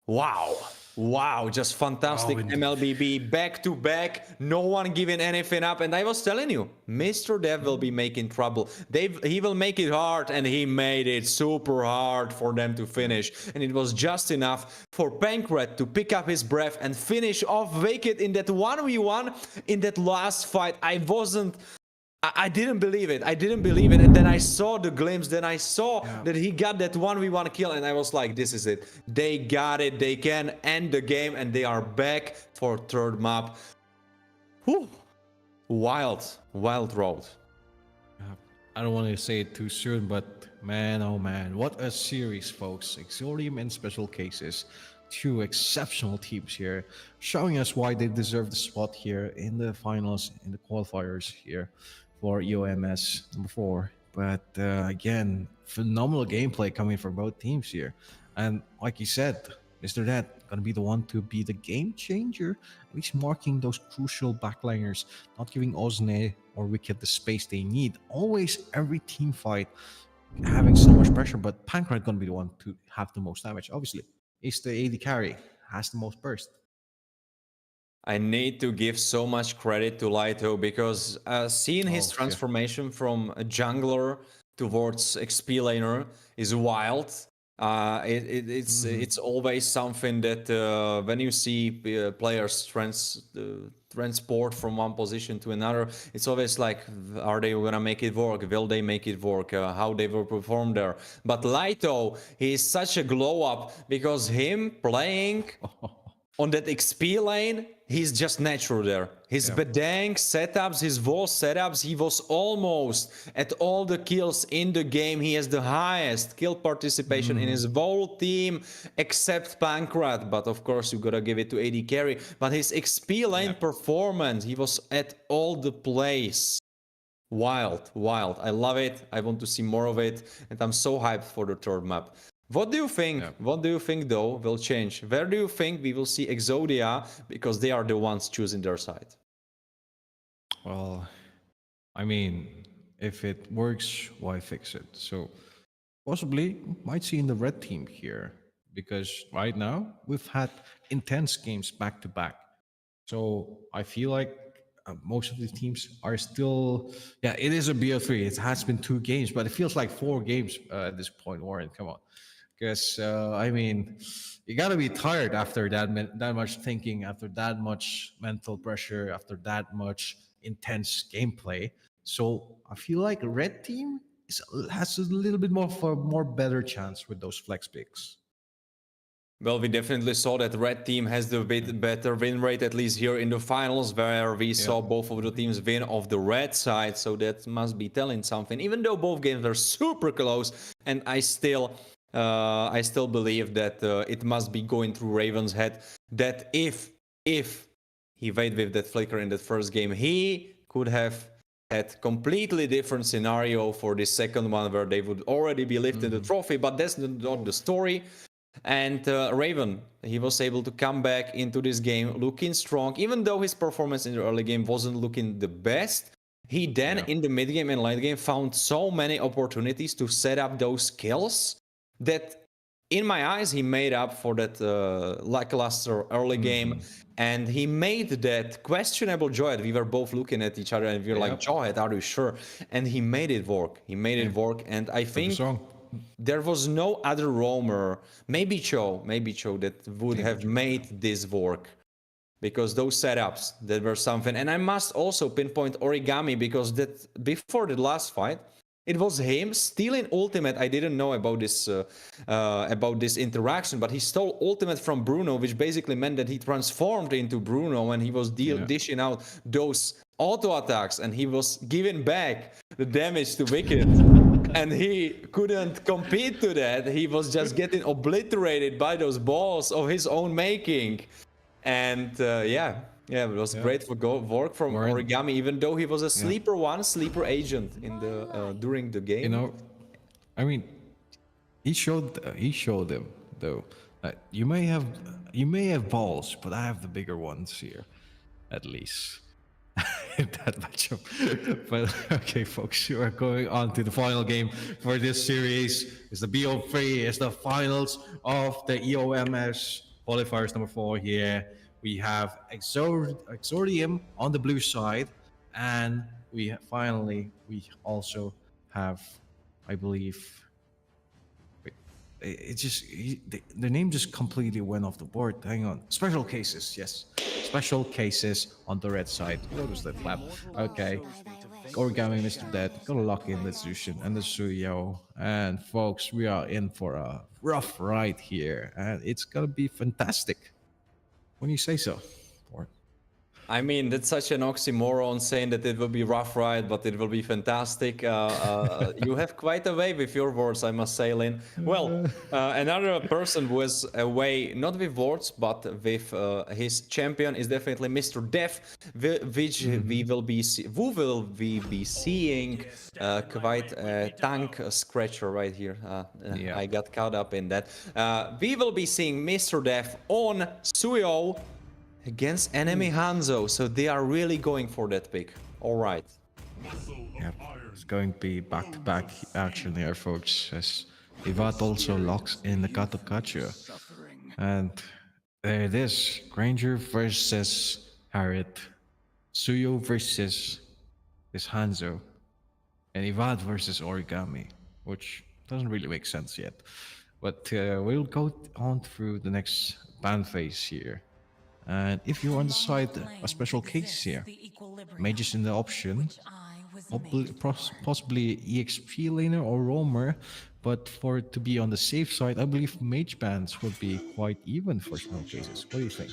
wow. Wow, just fantastic MLBB back to back. No one giving anything up. And I was telling you, Mr. Dev will be making trouble. He will make it hard, and he made it super hard for them to finish. And it was just enough for Pankrat to pick up his breath and finish off Wicked in that 1v1 in that last fight. I didn't believe it. And then I saw the glimpse. Then I saw that he got that 1v1 kill. And I was like, this is it. They got it. They can end the game. And they are back for third map. Whew. Wild road. I don't want to say it too soon, but man, oh man, what a series, folks. Exodium in special cases. Two exceptional teams here, showing us why they deserve the spot here in the finals, in the qualifiers here for EOMS number 4. But again, phenomenal gameplay coming from both teams here. And like you said, Mr. Dead gonna be the one to be the game changer, at least marking those crucial backliners, not giving Ozne or Wicked the space they need. Always every team fight having so much pressure, but Pankrat gonna be the one to have the most damage. Obviously, he's the AD carry, has the most burst. I need to give so much credit to Lito because seeing his transformation from a jungler towards XP laner is wild. It's always something that when you see players transport from one position to another, it's always like, are they gonna make it work? Will they make it work? How they will perform there? But Lito, he is such a glow up because him playing on that XP lane, he's just natural there. His bedang setups, his wall setups, he was almost at all the kills in the game. He has the highest kill participation in his whole team, except Pankrat. But of course, you gotta give it to AD carry. But his XP lane performance, he was at all the plays. Wild. I love it. I want to see more of it. And I'm so hyped for the third map. What do you think? What do you think, though, will change? Where do you think we will see Exodia? Because they are the ones choosing their side. Well, I mean, if it works, why fix it? So possibly might see in the red team here, because right now we've had intense games back to back. So I feel like most of the teams are still, it is a BO3. It has been 2 games, but it feels like 4 games at this point, Warren. Come on. Because, I mean, you got to be tired after that much thinking, after that much mental pressure, after that much intense gameplay. So I feel like red team has a little bit more better chance with those flex picks. Well, we definitely saw that red team has the bit better win rate, at least here in the finals, where we saw both of the teams win of the red side. So that must be telling something, even though both games are super close. And I still believe that it must be going through Raven's head that if he waited with that flicker in that first game, he could have had completely different scenario for the second one, where they would already be lifting the trophy. But that's not the story. And Raven, he was able to come back into this game looking strong, even though his performance in the early game wasn't looking the best. He then in the mid game and late game found so many opportunities to set up those kills that in my eyes he made up for that lackluster early game, and he made that questionable Joyhead. We were both looking at each other and we were like, Joyhead, are you sure? And he made it work. And I think there was no other roamer, maybe Cho, that would have made this work. Because those setups, that were something. And I must also pinpoint Origami, because that before the last fight, it was him stealing ultimate. I didn't know about this interaction, but he stole ultimate from Bruno, which basically meant that he transformed into Bruno and he was dishing out those auto attacks, and he was giving back the damage to Wicked. And he couldn't compete to that. He was just getting obliterated by those balls of his own making. And it was great for work from Origami, even though he was a sleeper agent in the during the game. You know, I mean, he showed them though. You may have balls, but I have the bigger ones here, at least. In that matchup. But okay, folks, we are going on to the final game for this series. It's the BO3, it's the finals of the EOMS Qualifiers number 4 here. We have Exordium on the blue side, and we also have, I believe, the name just completely went off the board. Hang on. Special cases, yes. Special cases on the red side. What was that flap? Okay. Origami Mr. Dead. Gotta lock in the Zushin and the Suyo. And folks, we are in for a rough ride here. And it's gonna be fantastic. When you say so. Or I mean, that's such an oxymoron saying that it will be rough ride, but it will be fantastic. You have quite a way with your words, I must say, Lin. Well, another person who has a way, not with words, but with his champion is definitely Mr. Def, which we will be seeing quite a tank scratcher right here. Yeah. I got caught up in that. We will be seeing Mr. Def on Suyo against enemy Hanzo, so they are really going for that pick. All right. yeah, it's going to be back-to-back action here, folks. As Ivat also locks in the Katakachu. And there it is. Granger versus Harriet. Suyo versus this Hanzo. And Ivat versus Origami, which doesn't really make sense yet. But we'll go on through the next ban phase here. And if you're on the side, a special case here. Mages in the option. Possibly EXP laner or roamer. But for it to be on the safe side, I believe mage bans would be quite even for special cases. What do you think?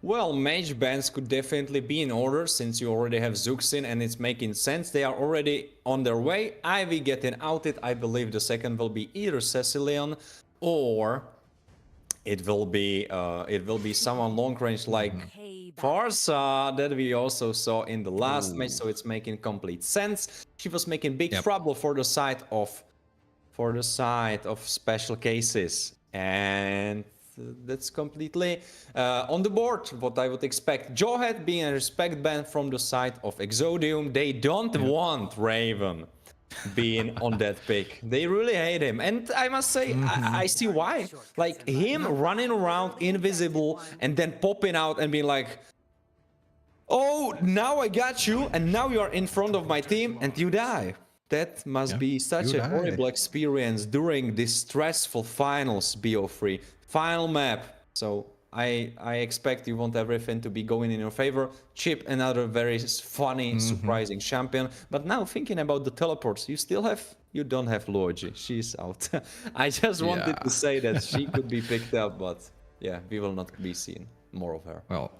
Well, mage bans could definitely be in order since you already have Zuxin and it's making sense. They are already on their way. Ivy getting outed. I believe the second will be either Cecilion or it will be someone long range like Farsa that we also saw in the last match, so it's making complete sense. She was making big trouble for the side of special cases, and that's completely on the board what I would expect. Jawhead being a respect ban from the side of Exodium. They don't want Raven being on that pick. They really hate him, and I must say I see why. Like him running around invisible and then popping out and being like, oh, now I got you, and now you are in front of my team and you die. That must be such a horrible experience during this stressful finals BO3 final map. So I expect you want everything to be going in your favor. Chip, another very funny, surprising champion. But now thinking about the teleports, you don't have Luoji. She's out. I just wanted to say that she could be picked up, but yeah, we will not be seeing more of her. Well,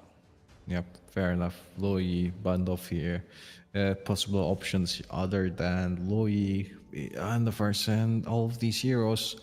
yep, fair enough. Loi, Bandov here. Possible options other than Loi and the first and all of these heroes.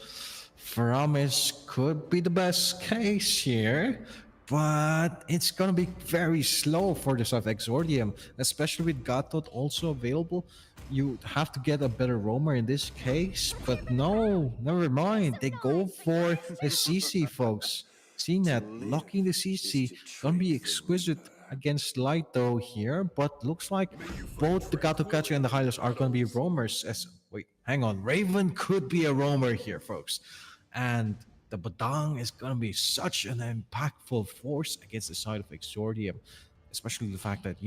Faramis could be the best case here, but it's gonna be very slow for the side of Exordium, especially with Gatot also available. You have to get a better roamer in this case, but no, never mind. They go for the CC, folks. Seeing that, locking the CC, gonna be exquisite against Lighto here, but looks like both the Gatokachi and the Hylos are gonna be roamers. Wait, hang on. Raven could be a roamer here, folks. And the Badang is going to be such an impactful force against the side of Exordium, especially the fact that,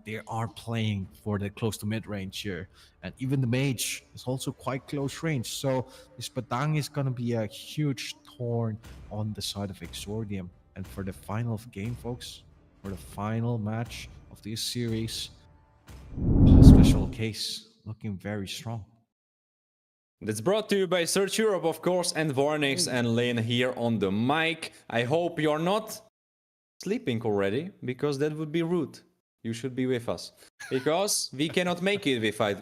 they are playing for the close to mid-range here. And even the mage is also quite close range. So this Badang is going to be a huge thorn on the side of Exordium. And for the final game, folks, for the final match of this series, special case looking very strong. That's brought to you by Search Europe, of course, and Varnix and Lane here on the mic. I hope you're not sleeping already, because that would be rude. You should be with us, because we cannot make it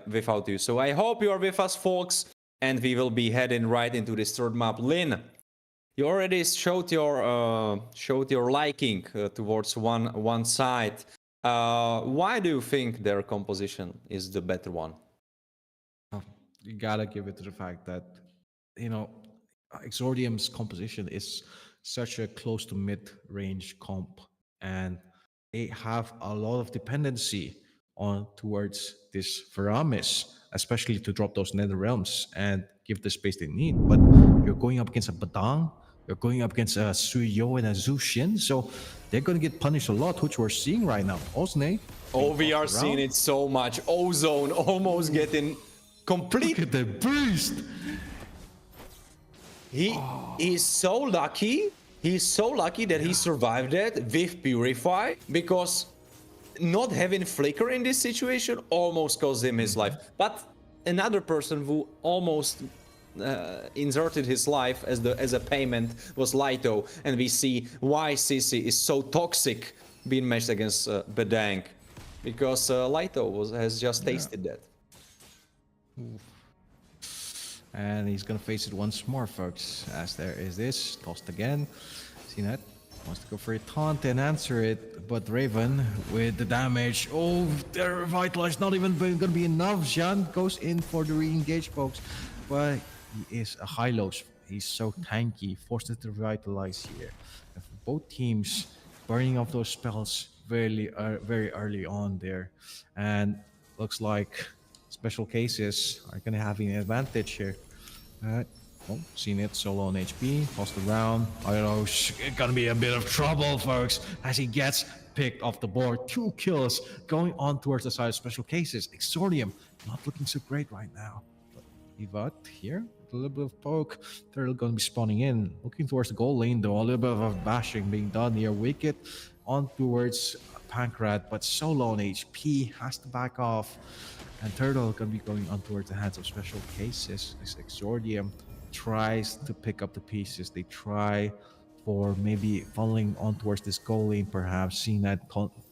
without you. So I hope you are with us, folks, and we will be heading right into this third map. Lin, you already showed your liking towards one side. Why do you think their composition is the better one? You gotta give it to the fact that, Exordium's composition is such a close to mid-range comp, and they have a lot of dependency on towards this Veramis, especially to drop those nether realms and give the space they need. But you're going up against a Badang, You're going up against Suyo and Zushin, so they're going to get punished a lot, which we're seeing right now. Osne. Oh, we are seeing it so much. Ozone almost getting complete. Look at the boost. He is so lucky. He's so lucky that he survived that with Purify, because not having Flicker in this situation almost cost him his life. But another person who almost inserted his life as a payment was Lito, and we see why Sissy is so toxic being matched against Bedang, because Lito has just tasted that. And he's gonna face it once more, folks, as there is this tossed again. See that? Wants to go for a taunt and answer it, but Raven with the damage. Oh, the revitalize not even gonna be enough. Jean goes in for the re-engage, folks, but he is a high-lows. He's so tanky, forced to revitalize here. And for both teams, burning off those spells very early on there, and looks like special cases are gonna have an advantage here. Oh, seen it, solo on HP, tossed around. I don't know, it's gonna be a bit of trouble, folks, as he gets picked off the board. 2 kills going on towards the side of special cases. Exordium not looking so great right now. But Evat here, a little bit of poke. They're gonna be spawning in, looking towards the goal lane though. A little bit of bashing being done here. Wicked on towards Pancrat, but solo on HP has to back off. And Turtle gonna be going on towards the hands of special cases. This Exordium tries to pick up the pieces. They try for maybe following on towards this goal lane, perhaps seeing that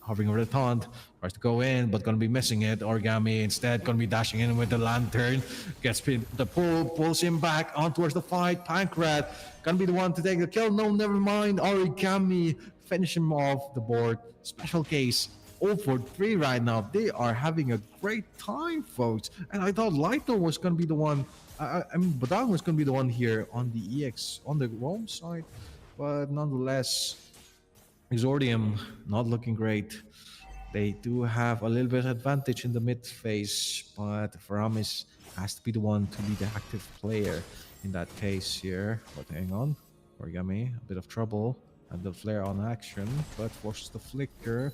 hovering over the taunt, tries to go in, but gonna be missing it. Origami instead gonna be dashing in with the lantern, gets the pull, pulls him back on towards the fight. Pancrat gonna be the one to take the kill. No, never mind. Origami finish him off the board. Special case 0 for 3 right now. They are having a great time, folks. And I thought Lito was gonna be the one. I mean, Badang was gonna be the one here on the EX, on the Rome side, but nonetheless, Exordium not looking great. They do have a little bit of advantage in the mid phase, but Faramis has to be the one to be the active player in that case here. But hang on, Origami, a bit of trouble, and the flare on action, but forces the flicker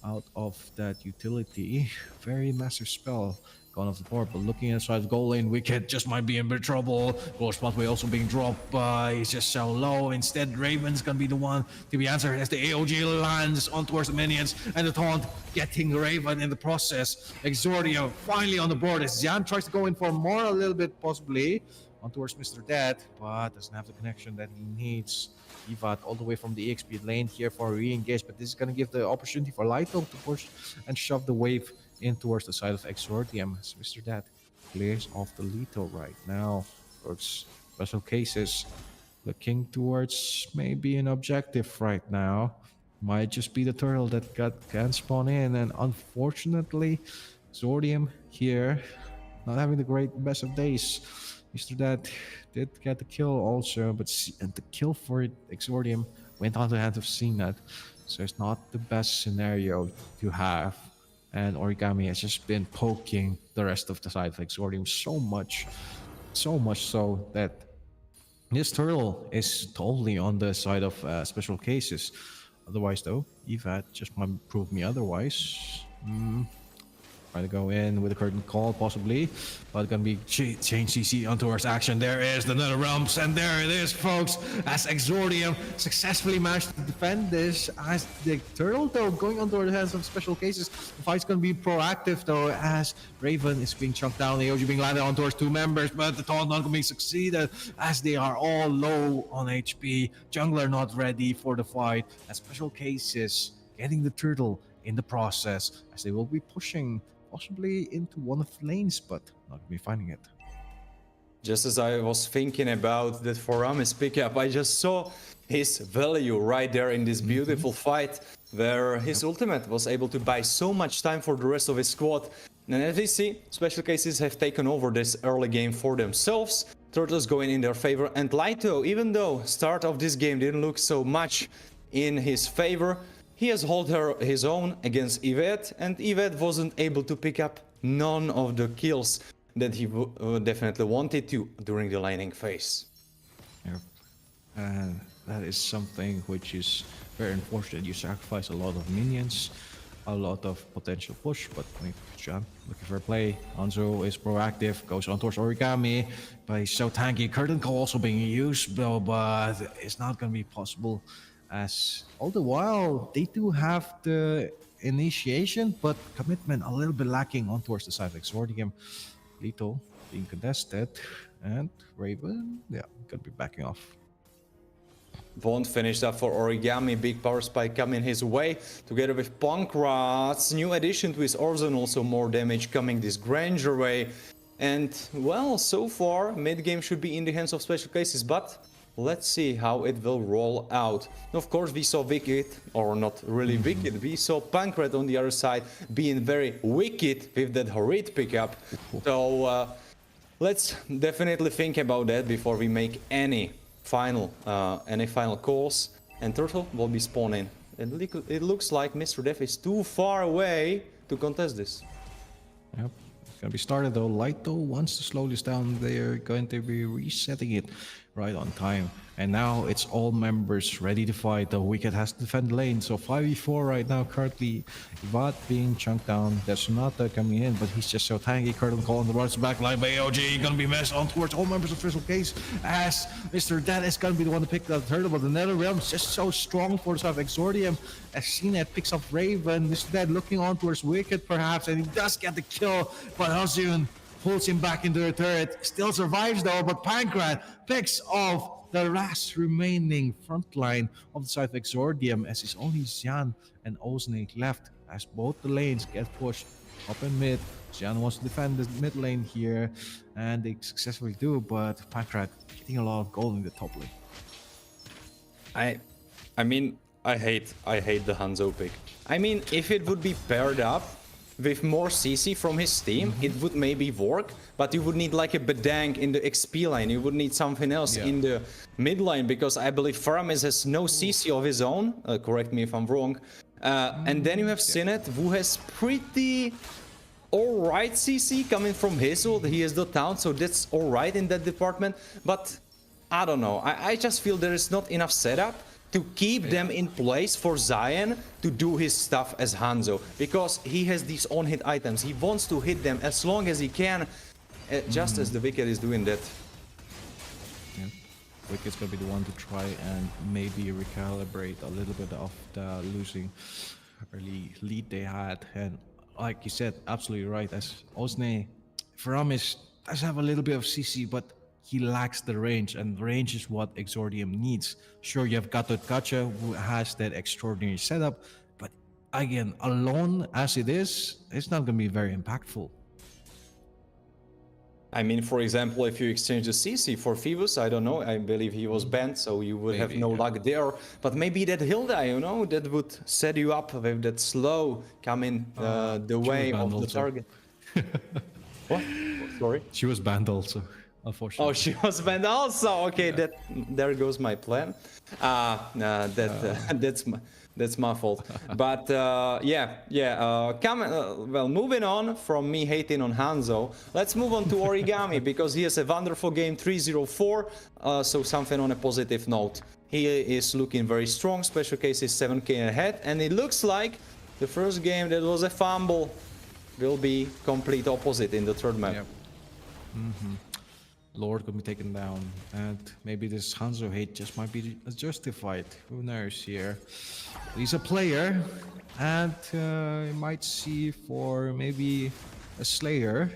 out of that utility. Very massive spell gone off the board, but looking inside the goal lane, Wicked just might be in bit of trouble. Goal spotway also being dropped, but he's just so low. Instead, Raven's gonna be the one to be answered as the AOG lands on towards the minions, and the taunt getting Raven in the process. Exordio finally on the board as Jan tries to go in for more a little bit, possibly on towards Mr. Dead, but doesn't have the connection that he needs. Evat all the way from the EXP lane here for a re-engage, but this is going to give the opportunity for Lito to push and shove the wave in towards the side of Exordium. As Mr. Dead clears off the Lito right now. Towards special cases, looking towards maybe an objective right now. Might just be the turtle that can spawn in, and unfortunately, Exordium here not having the best of days. Mr. Dead did get the kill also, but and the kill for it, Exordium went on to the hands of CNET. So it's not the best scenario to have. And Origami has just been poking the rest of the side of Exordium so much so that this turtle is totally on the side of special cases. Otherwise though, Evat just might prove me otherwise. Try to go in with a curtain call, possibly, but gonna be change CC on towards action. There is the Nether Realms, and there it is, folks, as Exordium successfully managed to defend this. As the turtle, though, going on towards the hands of special cases, the fight's gonna be proactive, though, as Raven is being chunked down, AOG being landed on towards 2 members, but the taunt not gonna be succeeded, as they are all low on HP. Jungler not ready for the fight, and special cases getting the turtle in the process, as they will be pushing possibly into one of the lanes, but not gonna be finding it. Just as I was thinking about that Foramis pickup, I just saw his value right there in this beautiful fight, where his ultimate was able to buy so much time for the rest of his squad. And as we see, special cases have taken over this early game for themselves. Turtles going in their favor, and Lito, even though start of this game didn't look so much in his favor, he has held his own against Yvette, and Yvette wasn't able to pick up none of the kills that he definitely wanted to during the laning phase. Yep. And that is something which is very unfortunate. You sacrifice a lot of minions, a lot of potential push, but I mean, John looking for a play. Hanzo is proactive, goes on towards Origami, but he's so tanky. Curtain Call also being used, though, but it's not going to be possible. As all the while, they do have the initiation, but commitment a little bit lacking on towards the side of Exordium. Lito being contested, and Raven, yeah, going to be backing off. Won't finish that for Origami. Big power spike coming his way together with Pankratz. New addition to his arsenal, also more damage coming this Granger way. And well, so far mid game should be in the hands of special cases, but let's see how it will roll out. Of course, we saw Wicked, or not really Wicked, we saw Pankratz on the other side being very wicked with that Horrid pickup. So let's definitely think about that before we make any final calls. And Turtle will be spawning. It looks like Mr. Def is too far away to contest this. Yep. It's gonna be started though. Light though wants to slow this down. They're going to be resetting it right on time. And now it's all members ready to fight. The Wicked has to defend the lane. So 5v4 right now currently. Ivat being chunked down. There's Sonata coming in, but he's just so tanky. Curtain Call on the runs back line by AOG. Gonna be messed on towards all members of Crystal Case. As Mr. Dead is gonna be the one to pick up the turtle, but the Nether Realm is just so strong for the side of Exordium. As CNET picks up Raven. Mr. Dead looking on towards Wicked perhaps, and he does get the kill, but Hazun pulls him back into the turret. Still survives though, but Pankratz picks off the last remaining front line of the side of Exordium, as it's only Xian and Ozne left, as both the lanes get pushed up in mid. Xian wants to defend the mid lane here, and they successfully do, but Pankratz getting a lot of gold in the top lane. I mean, I hate the Hanzo pick. I mean, if it would be paired up with more CC from his team, it would maybe work, but you would need like a Bedang in the XP line, you would need something else in the mid line, because I believe Faramis has no CC of his own, correct me if I'm wrong, and then you have Sinet, who has pretty alright CC coming from Hazel. He is the town, so that's alright in that department, but I don't know, I just feel there is not enough setup to keep them in place for Zion to do his stuff as Hanzo, because he has these on-hit items. He wants to hit them as long as he can, just as the Wicked is doing that. Yeah. Wicked's gonna be the one to try and maybe recalibrate a little bit of the losing early lead they had. And like you said, absolutely right, as Ozne, Faramis does have a little bit of CC, but he lacks the range, and range is what Exordium needs. Sure, you have Gacha who has that extraordinary setup, but again, alone as it is, it's not going to be very impactful. I mean, for example, if you exchange the CC for Phoebus, I don't know, I believe he was banned, so you would have no luck there. But maybe that Hilda, you know, that would set you up with that slow coming the way of the target. What? Sorry? She was banned also. Unfortunately. Oh, she was banned also. Okay, there goes my plan. That's my fault. But well, moving on from me hating on Hanzo, let's move on to Origami, because he has a wonderful game 3-0-4. So something on a positive note. He is looking very strong. Special case is 7k ahead, and it looks like the first game that was a fumble will be complete opposite in the third map. Yep. Lord could be taken down, and maybe this Hanzo hate just might be justified. Who knows here? He's a player, and you might see for maybe a Slayer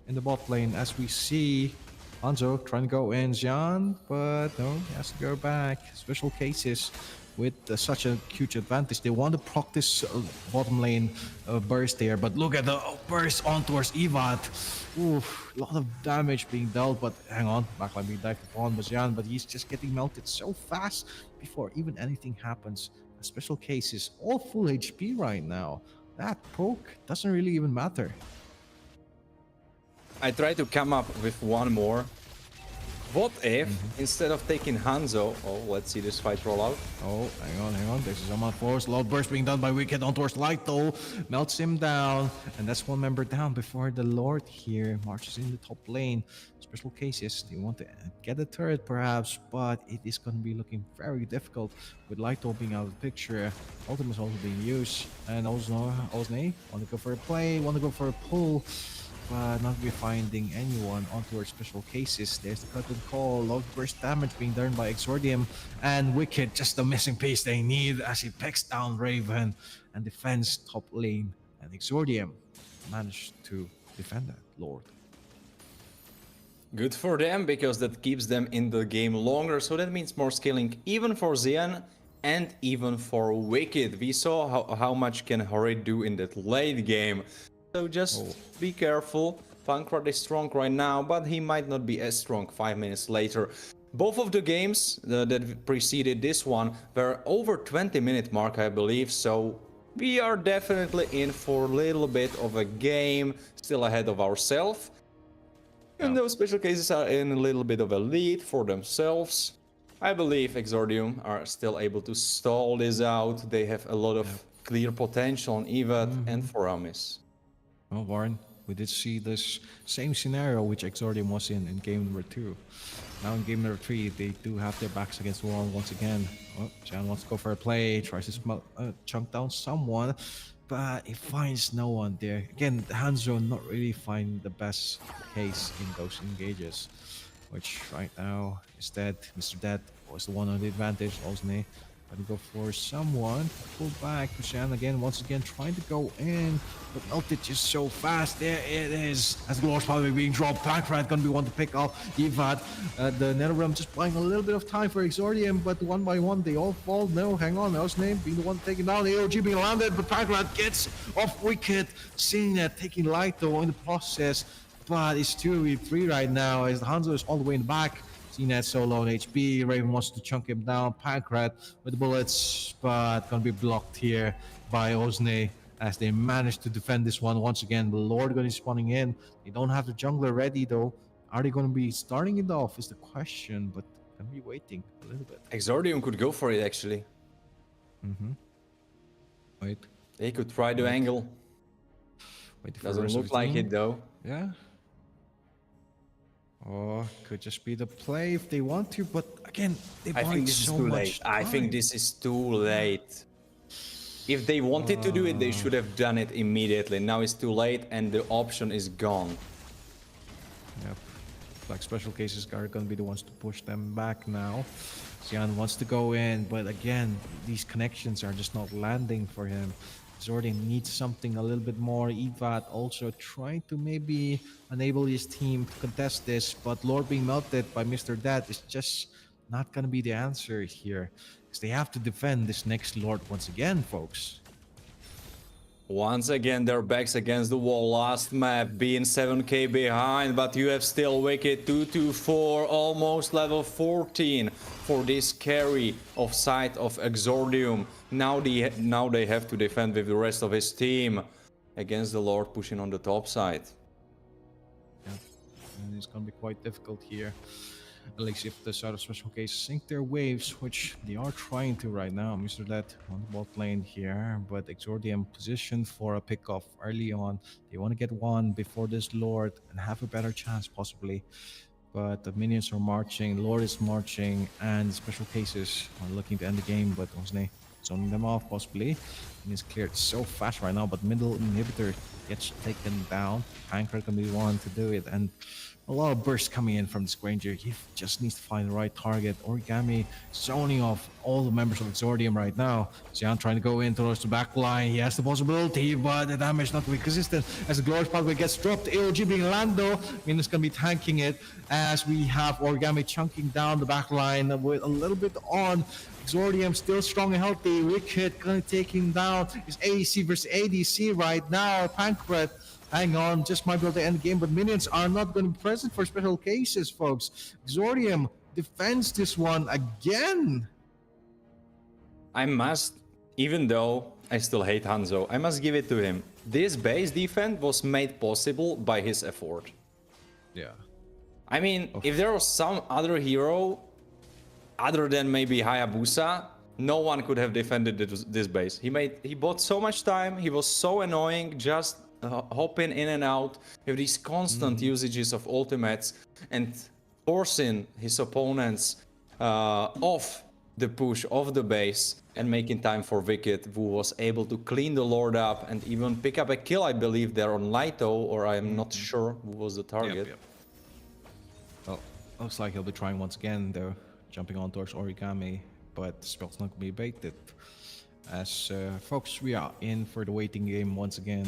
in the bot lane, as we see Hanzo trying to go in Xian, but no, he has to go back. Special cases with such a huge advantage. They want to proc this bottom lane burst there, but look at the burst on towards Evat. Oof, a lot of damage being dealt, but hang on, backline being dived upon Bazian, but he's just getting melted so fast before even anything happens. A special case is all full HP right now. That poke doesn't really even matter. I try to come up with one more What if, instead of taking Hanzo, let's see this fight roll out. Oh, hang on. This is Amon Force. Loud burst being done by Wicked on towards Lighto. Melts him down. And that's one member down before the Lord here marches in the top lane. Special cases, they want to get a turret perhaps, but it is going to be looking very difficult with Lighto being out of the picture. Ultimate is also being used. And also, Osne want to go for a play, want to go for a pull. But not be finding anyone onto our special cases. There's the cut and call. Loud burst damage being done by Exordium. And Wicked, just the missing piece they need as he picks down Raven and defends top lane. And Exordium managed to defend that, Lord. Good for them, because that keeps them in the game longer. So that means more scaling even for Xian and even for Wicked. We saw how much can Horrid do in that late game. So just be careful. Pankrat is strong right now, but he might not be as strong 5 minutes later. Both of the games that preceded this one were over 20-minute mark, I believe. So we are definitely in for a little bit of a game still ahead of ourselves. And those special cases are in a little bit of a lead for themselves. I believe Exordium are still able to stall this out. They have a lot of clear potential on Evat and Foramis. Well, Warren, we did see this same scenario which Exordium was in game number 2. Now in game number 3, they do have their backs against the wall once again. Oh, Jan wants to go for a play, tries to chunk down someone, but he finds no one there. Again, Hanzo not really finding the best case in those engages, which right now is dead. Mr. Dead was the one on the advantage, Osne. Gonna go for someone. Pull back. Kushan again, once again, trying to go in. But melted just so fast. There it is. As Glorious probably being dropped. Pankrat gonna be one to pick up. Evat. The NetherRealm just buying a little bit of time for Exordium, but one by one they all fall. No, hang on. Osne being the one taking down. The AOG being landed, but Pankrat gets off Wicked. Seeing that, taking Lighto in the process. But it's 2v3 right now as Hanzo is all the way in the back. CNET so low on HP. Raven wants to chunk him down. Pankrat with the bullets, but gonna be blocked here by Osne as they manage to defend this one once again. The Lord gonna be spawning in. They don't have the jungler ready though. Are they gonna be starting it off is the question, but gonna be waiting a little bit. Exordium could go for it actually. Wait. They could try the angle. Wait for the Doesn't rest of look the like team. it though. Yeah. Or could just be the play if they want to, but again, they I think this is so too much late. I think time. this is too late. If they wanted to do it, they should have done it immediately. Now it's too late and the option is gone. Yep. Like special cases are gonna be the ones to push them back now. Xian wants to go in, but again, these connections are just not landing for him. Zordi needs something a little bit more. Evat also trying to maybe enable his team to contest this, but Lord being melted by Mr. Dead is just not gonna be the answer here. Because they have to defend this next Lord once again, folks. Once again, their backs against the wall. Last map being 7k behind, but you have still Wicked 2-4, almost level 14 for this carry of side of Exordium. Now they have to defend with the rest of his team against the Lord pushing on the top side. Yeah, and it's gonna be quite difficult here. At least if the side of special case sink their waves, which they are trying to right now. Mr. Dead on the bot lane here, but Exordium positioned for a pickoff early on. They want to get one before this Lord and have a better chance possibly. But the minions are marching, Lord is marching, and special cases are looking to end the game, but Osne zoning them off possibly. And it's cleared so fast right now, but middle inhibitor gets taken down. Pankrat can be one to do it, and a lot of bursts coming in from this Granger. He just needs to find the right target. Origami zoning off all the members of Exordium right now. Xian trying to go in towards the back line. He has the possibility, but the damage not to be consistent as the Glorious Pathway gets dropped. AOG being Lando. Minus going to be tanking it as we have Origami chunking down the back line with a little bit on. Exordium still strong and healthy. Wicked going to take him down. It's ADC versus ADC right now. Pankrat, hang on, just might be able to end the game, but minions are not going to be present for special cases, folks. Exordium defends this one again. I must, even though I still hate Hanzo, I must give it to him. This base defense was made possible by his effort. Yeah. I mean, if there was some other hero, other than maybe Hayabusa, no one could have defended this base. He bought so much time. He was so annoying, just hopping in and out with these constant usages of ultimates and forcing his opponents off the push of the base and making time for Wicked, who was able to clean the Lord up and even pick up a kill, I believe, there on Laito, or I am not sure who was the target. Yep. Well, looks like he'll be trying once again, though, jumping on towards Origami, but the spell's not going to be baited. As folks, we are in for the waiting game once again.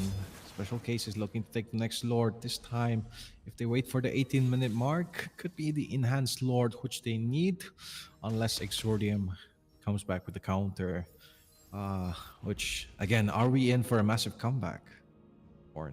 Special Case is looking to take the next Lord. This time, if they wait for the 18-minute mark, could be the enhanced Lord which they need, unless Exordium comes back with the counter. Which, again, are we in for a massive comeback? Or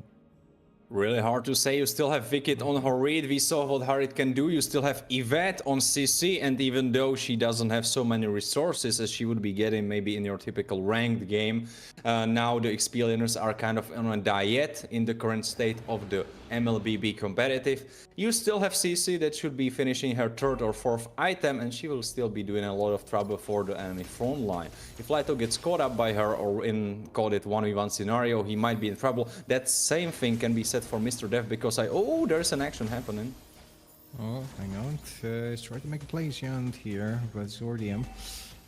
Really hard to say. You still have Wicked on Harid. We saw what Harid can do. You still have Yvette on CC, and even though she doesn't have so many resources as she would be getting maybe in your typical ranked game, now the XP laners are kind of on a diet in the current state of the MLBB competitive. You still have CC that should be finishing her third or fourth item, and she will still be doing a lot of trouble for the enemy front line. If Laito gets caught up by her or in, call it 1v1 scenario, he might be in trouble. That same thing can be said for Mr. Dev, because oh, there's an action happening. oh, hang on. He's trying to make a play here, but Zordium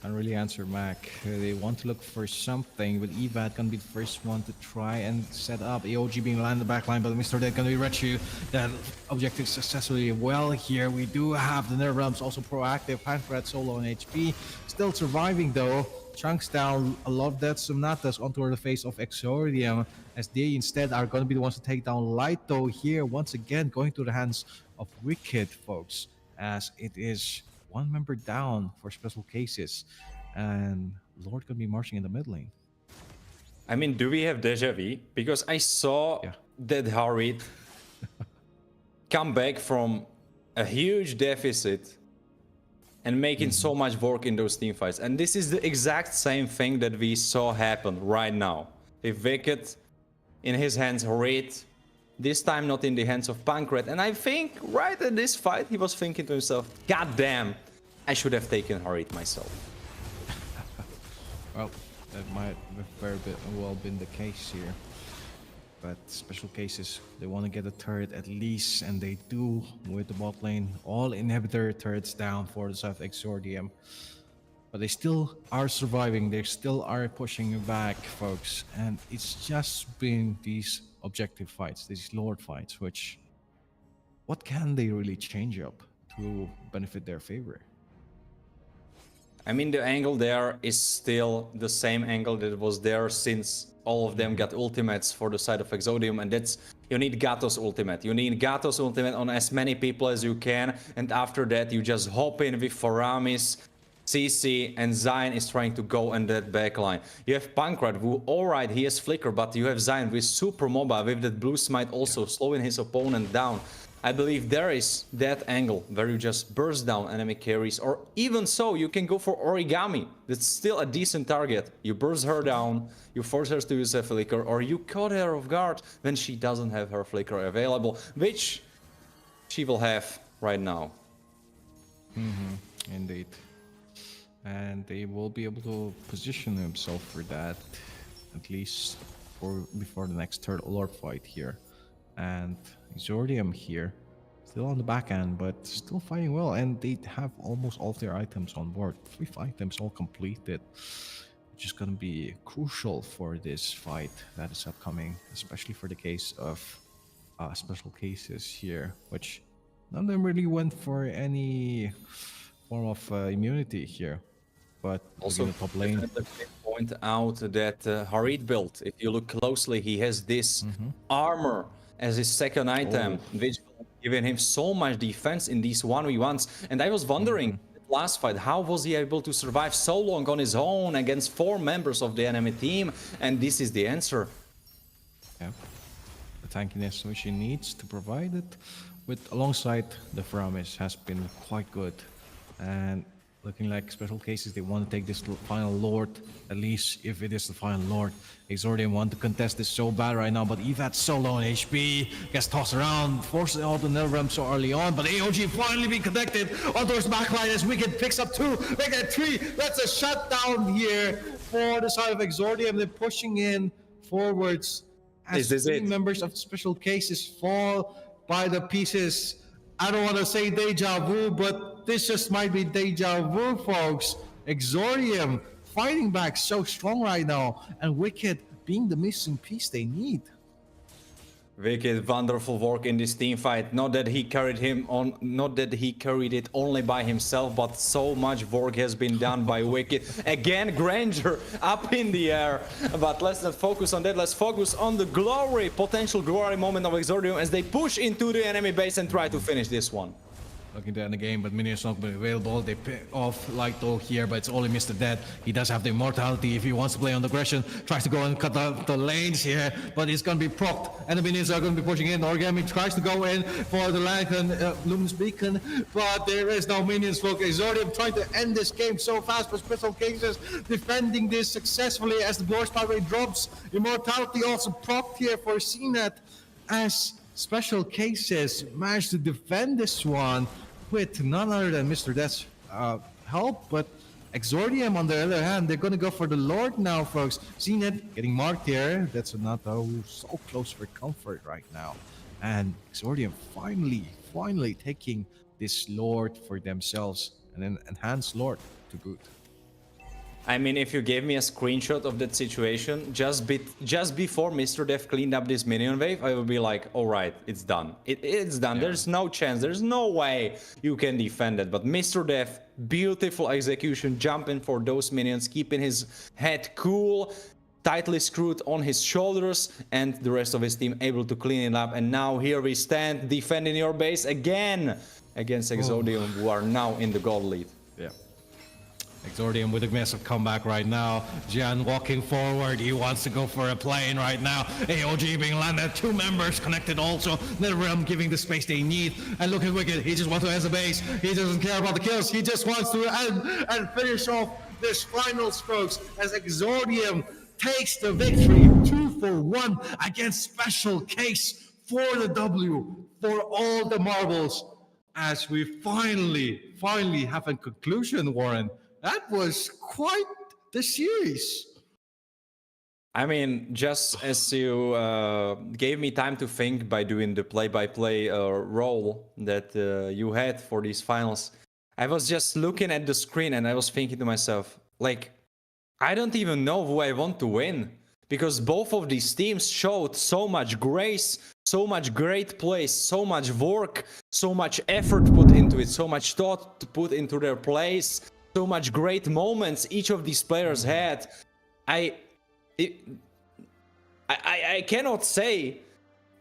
can't really answer Mac. They want to look for something, but Evad gonna be the first one to try and set up. AOG being landed backline, but Mr. Dead gonna be Rechu. That objective successfully well here. We do have the Nerve Realms also proactive. Pancrat solo on HP. Still surviving though. Chunks down, a lot of that Sonatas onto the face of Exordium, as they instead are going to be the ones to take down Laito here, once again going to the hands of Wicked, folks, as it is one member down for Special Cases, and Lord going to be marching in the mid lane. I mean, do we have deja vu? Because I saw that Harid come back from a huge deficit and making so much work in those team fights. And this is the exact same thing that we saw happen right now. If Wicked in his hands, Harid, this time not in the hands of Pancrat. And I think right in this fight, he was thinking to himself, God damn, I should have taken Harid myself. Well, that might have very well been the case here. But Special Cases, they want to get a turret at least, and they do with the bot lane. All inhibitor turrets down for the South Exordium. But they still are surviving, they still are pushing back, folks. And it's just been these objective fights, these Lord fights, which, what can they really change up to benefit their favor? I mean, the angle there is still the same angle that was there since all of them got ultimates for the side of Exodium, and that's, you need Gato's ultimate. You need Gato's ultimate on as many people as you can, and after that you just hop in with Faramis, CC, and Zion is trying to go in that backline. You have Pancrat, who, alright, he has Flicker, but you have Zion with super mobile, with that blue smite also slowing his opponent down. I believe there is that angle where you just burst down enemy carries, or even so, you can go for Origami. That's still a decent target. You burst her down, you force her to use a flicker, or you caught her off guard when she doesn't have her flicker available, which she will have right now. Indeed. And they will be able to position themselves for that, at least before the next third Lord fight here. And Exordium here, still on the back end, but still fighting well, and they have almost all of their items on board. 3 items all completed, which is going to be crucial for this fight that is upcoming, especially for the case of Special Cases here, which none of them really went for any form of immunity here. But also, the top lane, point out that Harid build, if you look closely, he has this armor as his second item, which giving him so much defense in these 1v1s. And I was wondering, last fight, how was he able to survive so long on his own against 4 members of the enemy team? And this is the answer. Yeah, the tankiness which he needs to provide it with, alongside the Faramis, has been quite good. And Looking like special cases, they want to take this final Lord, at least if it is the final Lord. Exordium want to contest this so bad right now, but Evat's so low on HP, gets tossed around, forces out the Netherrealm so early on, but AOG finally being connected onto his backline as Wicked picks up 2, Wicked 3, that's a shutdown here for the side of Exordium. They're pushing in forwards as This is 3 it. members of special cases fall by the pieces. I don't want to say deja vu, but this just might be deja vu, folks. Exordium fighting back so strong right now, and Wicked being the missing piece they need. Wicked, wonderful work in this team fight. Not that he carried it only by himself, but so much work has been done by Wicked. Again, Granger up in the air. But let's not focus on that. Let's focus on the potential glory moment of Exordium as they push into the enemy base and try to finish this one. Looking to end the game, but minions not available. They pick off Lighto here, but it's only Mr. Dead. He does have the immortality if he wants to play on the aggression. Tries to go and cut out the lanes here, but he's going to be propped, and the minions are going to be pushing in. Origami tries to go in for the Lantern, Luminous Beacon, but there is no minions. Look, Exordium trying to end this game so fast, but Special Cases defending this successfully as the Glory Spotlight drops. Immortality also propped here for CNET as Special Cases managed to defend this one with none other than Mr. Death's help, but Exordium on the other hand, they're gonna go for the Lord now, folks. CNET getting marked here. That's not so close for comfort right now. And Exordium finally taking this Lord for themselves, and an enhanced Lord to boot. I mean, if you gave me a screenshot of that situation just before Mr. Death cleaned up this minion wave, I would be like, all right, it's done. It's done. Yeah. There's no chance. There's no way you can defend it. But Mr. Death, beautiful execution, jumping for those minions, keeping his head cool, tightly screwed on his shoulders, and the rest of his team able to clean it up. And now here we stand, defending your base again against Exordium, who are now in the gold lead. Yeah. Exordium with a massive comeback right now. Jian walking forward. He wants to go for a plane right now. AOG being landed. 2 members connected also. Netherrealm giving the space they need. And look at Wicked. He just wants to end the base. He doesn't care about the kills. He just wants to end and finish off this finals, folks, as Exordium takes the victory 2-1 against Special Case for the W, for all the marbles. As we finally have a conclusion, Warren. That was quite the series. I mean, just as you gave me time to think by doing the play-by-play role that you had for these finals, I was just looking at the screen and I was thinking to myself, like, I don't even know who I want to win. Because both of these teams showed so much grace, so much great play, so much work, so much effort put into it, so much thought to put into their plays. So much great moments each of these players had. I cannot say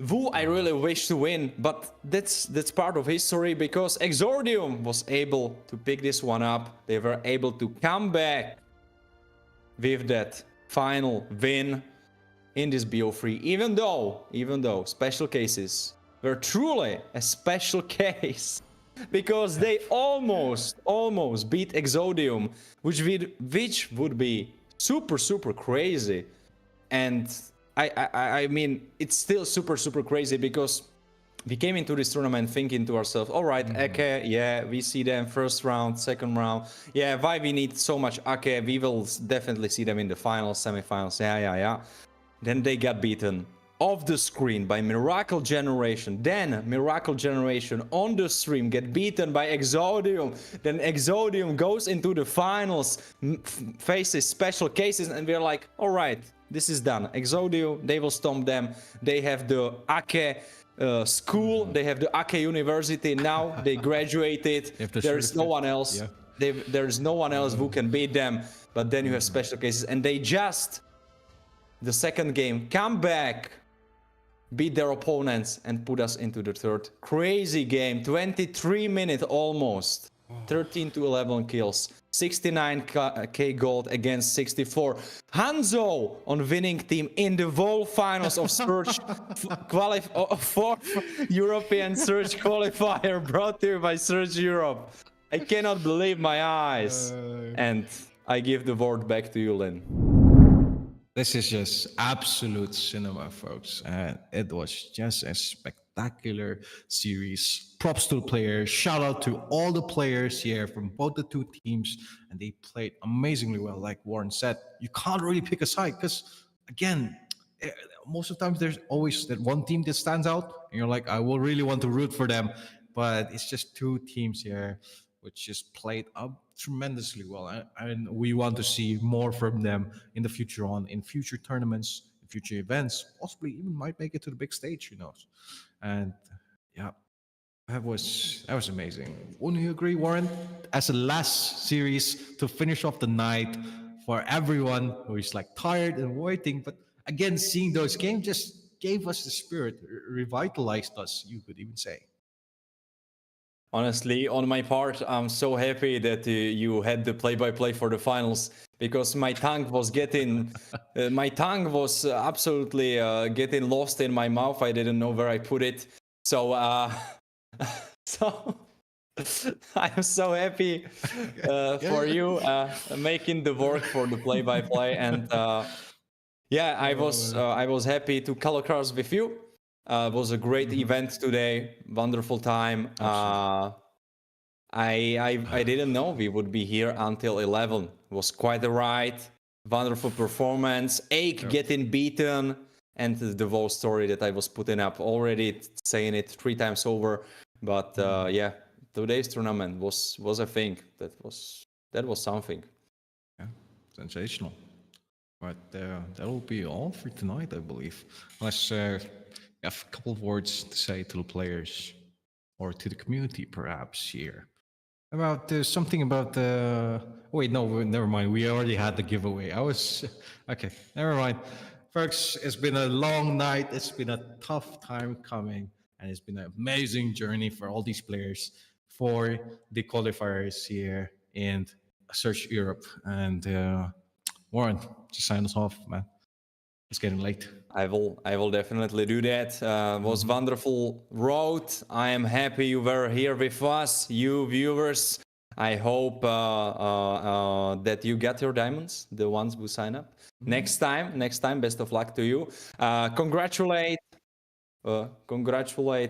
who I really wish to win, but that's part of history, because Exordium was able to pick this one up. They were able to come back with that final win in this BO3, even though Special Cases were truly a special case. Because they almost beat Exordium, which would be super crazy. And I mean, it's still super crazy, because we came into this tournament thinking to ourselves, all right, Ake, yeah, we see them first round, second round. Yeah, why we need so much Ake? We will definitely see them in the finals, semifinals. Yeah. Then they got beaten off the screen by Miracle Generation. Then Miracle Generation on the stream get beaten by Exordium. Then Exordium goes into the finals, faces Special Cases, and we're like, all right, this is done. Exordium, they will stomp them. They have the Ake school, they have the Ake University now. They graduated. There's no one else. Yeah. There's no one else who can beat them. But then you have Special Cases, and they just, the second game, come back, beat their opponents, and put us into the third. Crazy game, 23 minutes almost. 13-11 kills, 69k gold against 64. Hanzo on winning team in the World Finals of Surge for European Surge Qualifier, brought to you by Surge Europe. I cannot believe my eyes. And I give the word back to you, Lynn. This is just absolute cinema, folks. And it was just a spectacular series. Props to the players. Shout out to all the players here from both the two teams. And they played amazingly well. Like Warren said, you can't really pick a side because, again, most of the times there's always that one team that stands out. And you're like, I will really want to root for them. But it's just two teams here which just played up tremendously well. And we want to see more from them in the future in future tournaments, in future events, possibly even might make it to the big stage, who knows. And yeah, that was amazing. Wouldn't you agree, Warren? As a last series to finish off the night for everyone who is like tired and waiting, but again, seeing those games just gave us the spirit, revitalized us, you could even say. Honestly, on my part, I'm so happy that you had the play-by-play for the finals because my tongue was absolutely getting lost in my mouth. I didn't know where I put it. So, so I'm so happy for you making the work for the play-by-play, and yeah, I was happy to color cross with you. It was a great event today. Wonderful time. I didn't know we would be here until 11. It was quite a ride. Wonderful performance. Ake getting beaten. And the whole story that I was putting up already, saying it 3 times over. But yeah, today's tournament was a thing. That was something. Yeah, sensational. But that will be all for tonight, I believe. Unless you have a couple of words to say to the players or to the community, perhaps, here. About something about the. Wait, no, never mind. We already had the giveaway. I was. Okay, never mind. Folks, it's been a long night. It's been a tough time coming. And it's been an amazing journey for all these players for the qualifiers here in Search Europe. And Warren, just sign us off, man. It's getting late. I will definitely do that. Was wonderful road. I am happy you were here with us, you viewers. I hope that you get your diamonds, the ones who sign up. Next time, best of luck to you. Congratulate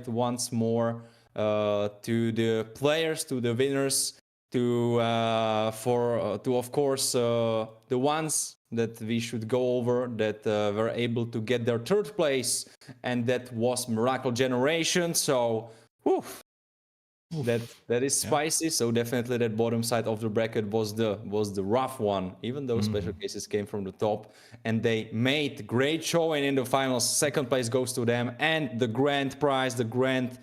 once more to the players, to the winners, to of course the ones that we should go over that were able to get their 3rd place, and that was Miracle Generation. So that is spicy. So definitely that bottom side of the bracket was the rough one, even though special cases came from the top, and they made great showing in the finals. 2nd place goes to them, and the grand prize, the 1st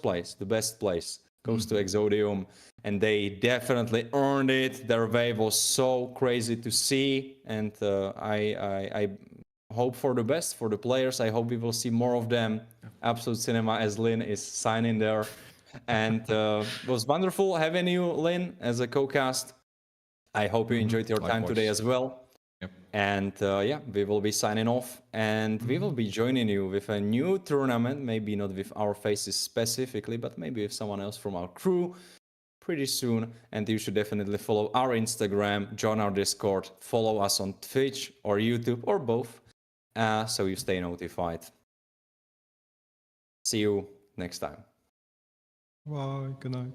place, the best place, goes to Exodium, and they definitely earned it. Their wave was so crazy to see, and I hope for the best for the players. I hope we will see more of them. Absolute cinema, as Lynn is signing there. And it was wonderful having you, Lynn, as a co-cast. I hope you enjoyed your time today as well. Yep. And yeah, we will be signing off, and we will be joining you with a new tournament, maybe not with our faces specifically, but maybe with someone else from our crew pretty soon. And you should definitely follow our Instagram, join our Discord, follow us on Twitch or YouTube or both, so you stay notified. See you next time. Bye. Good night.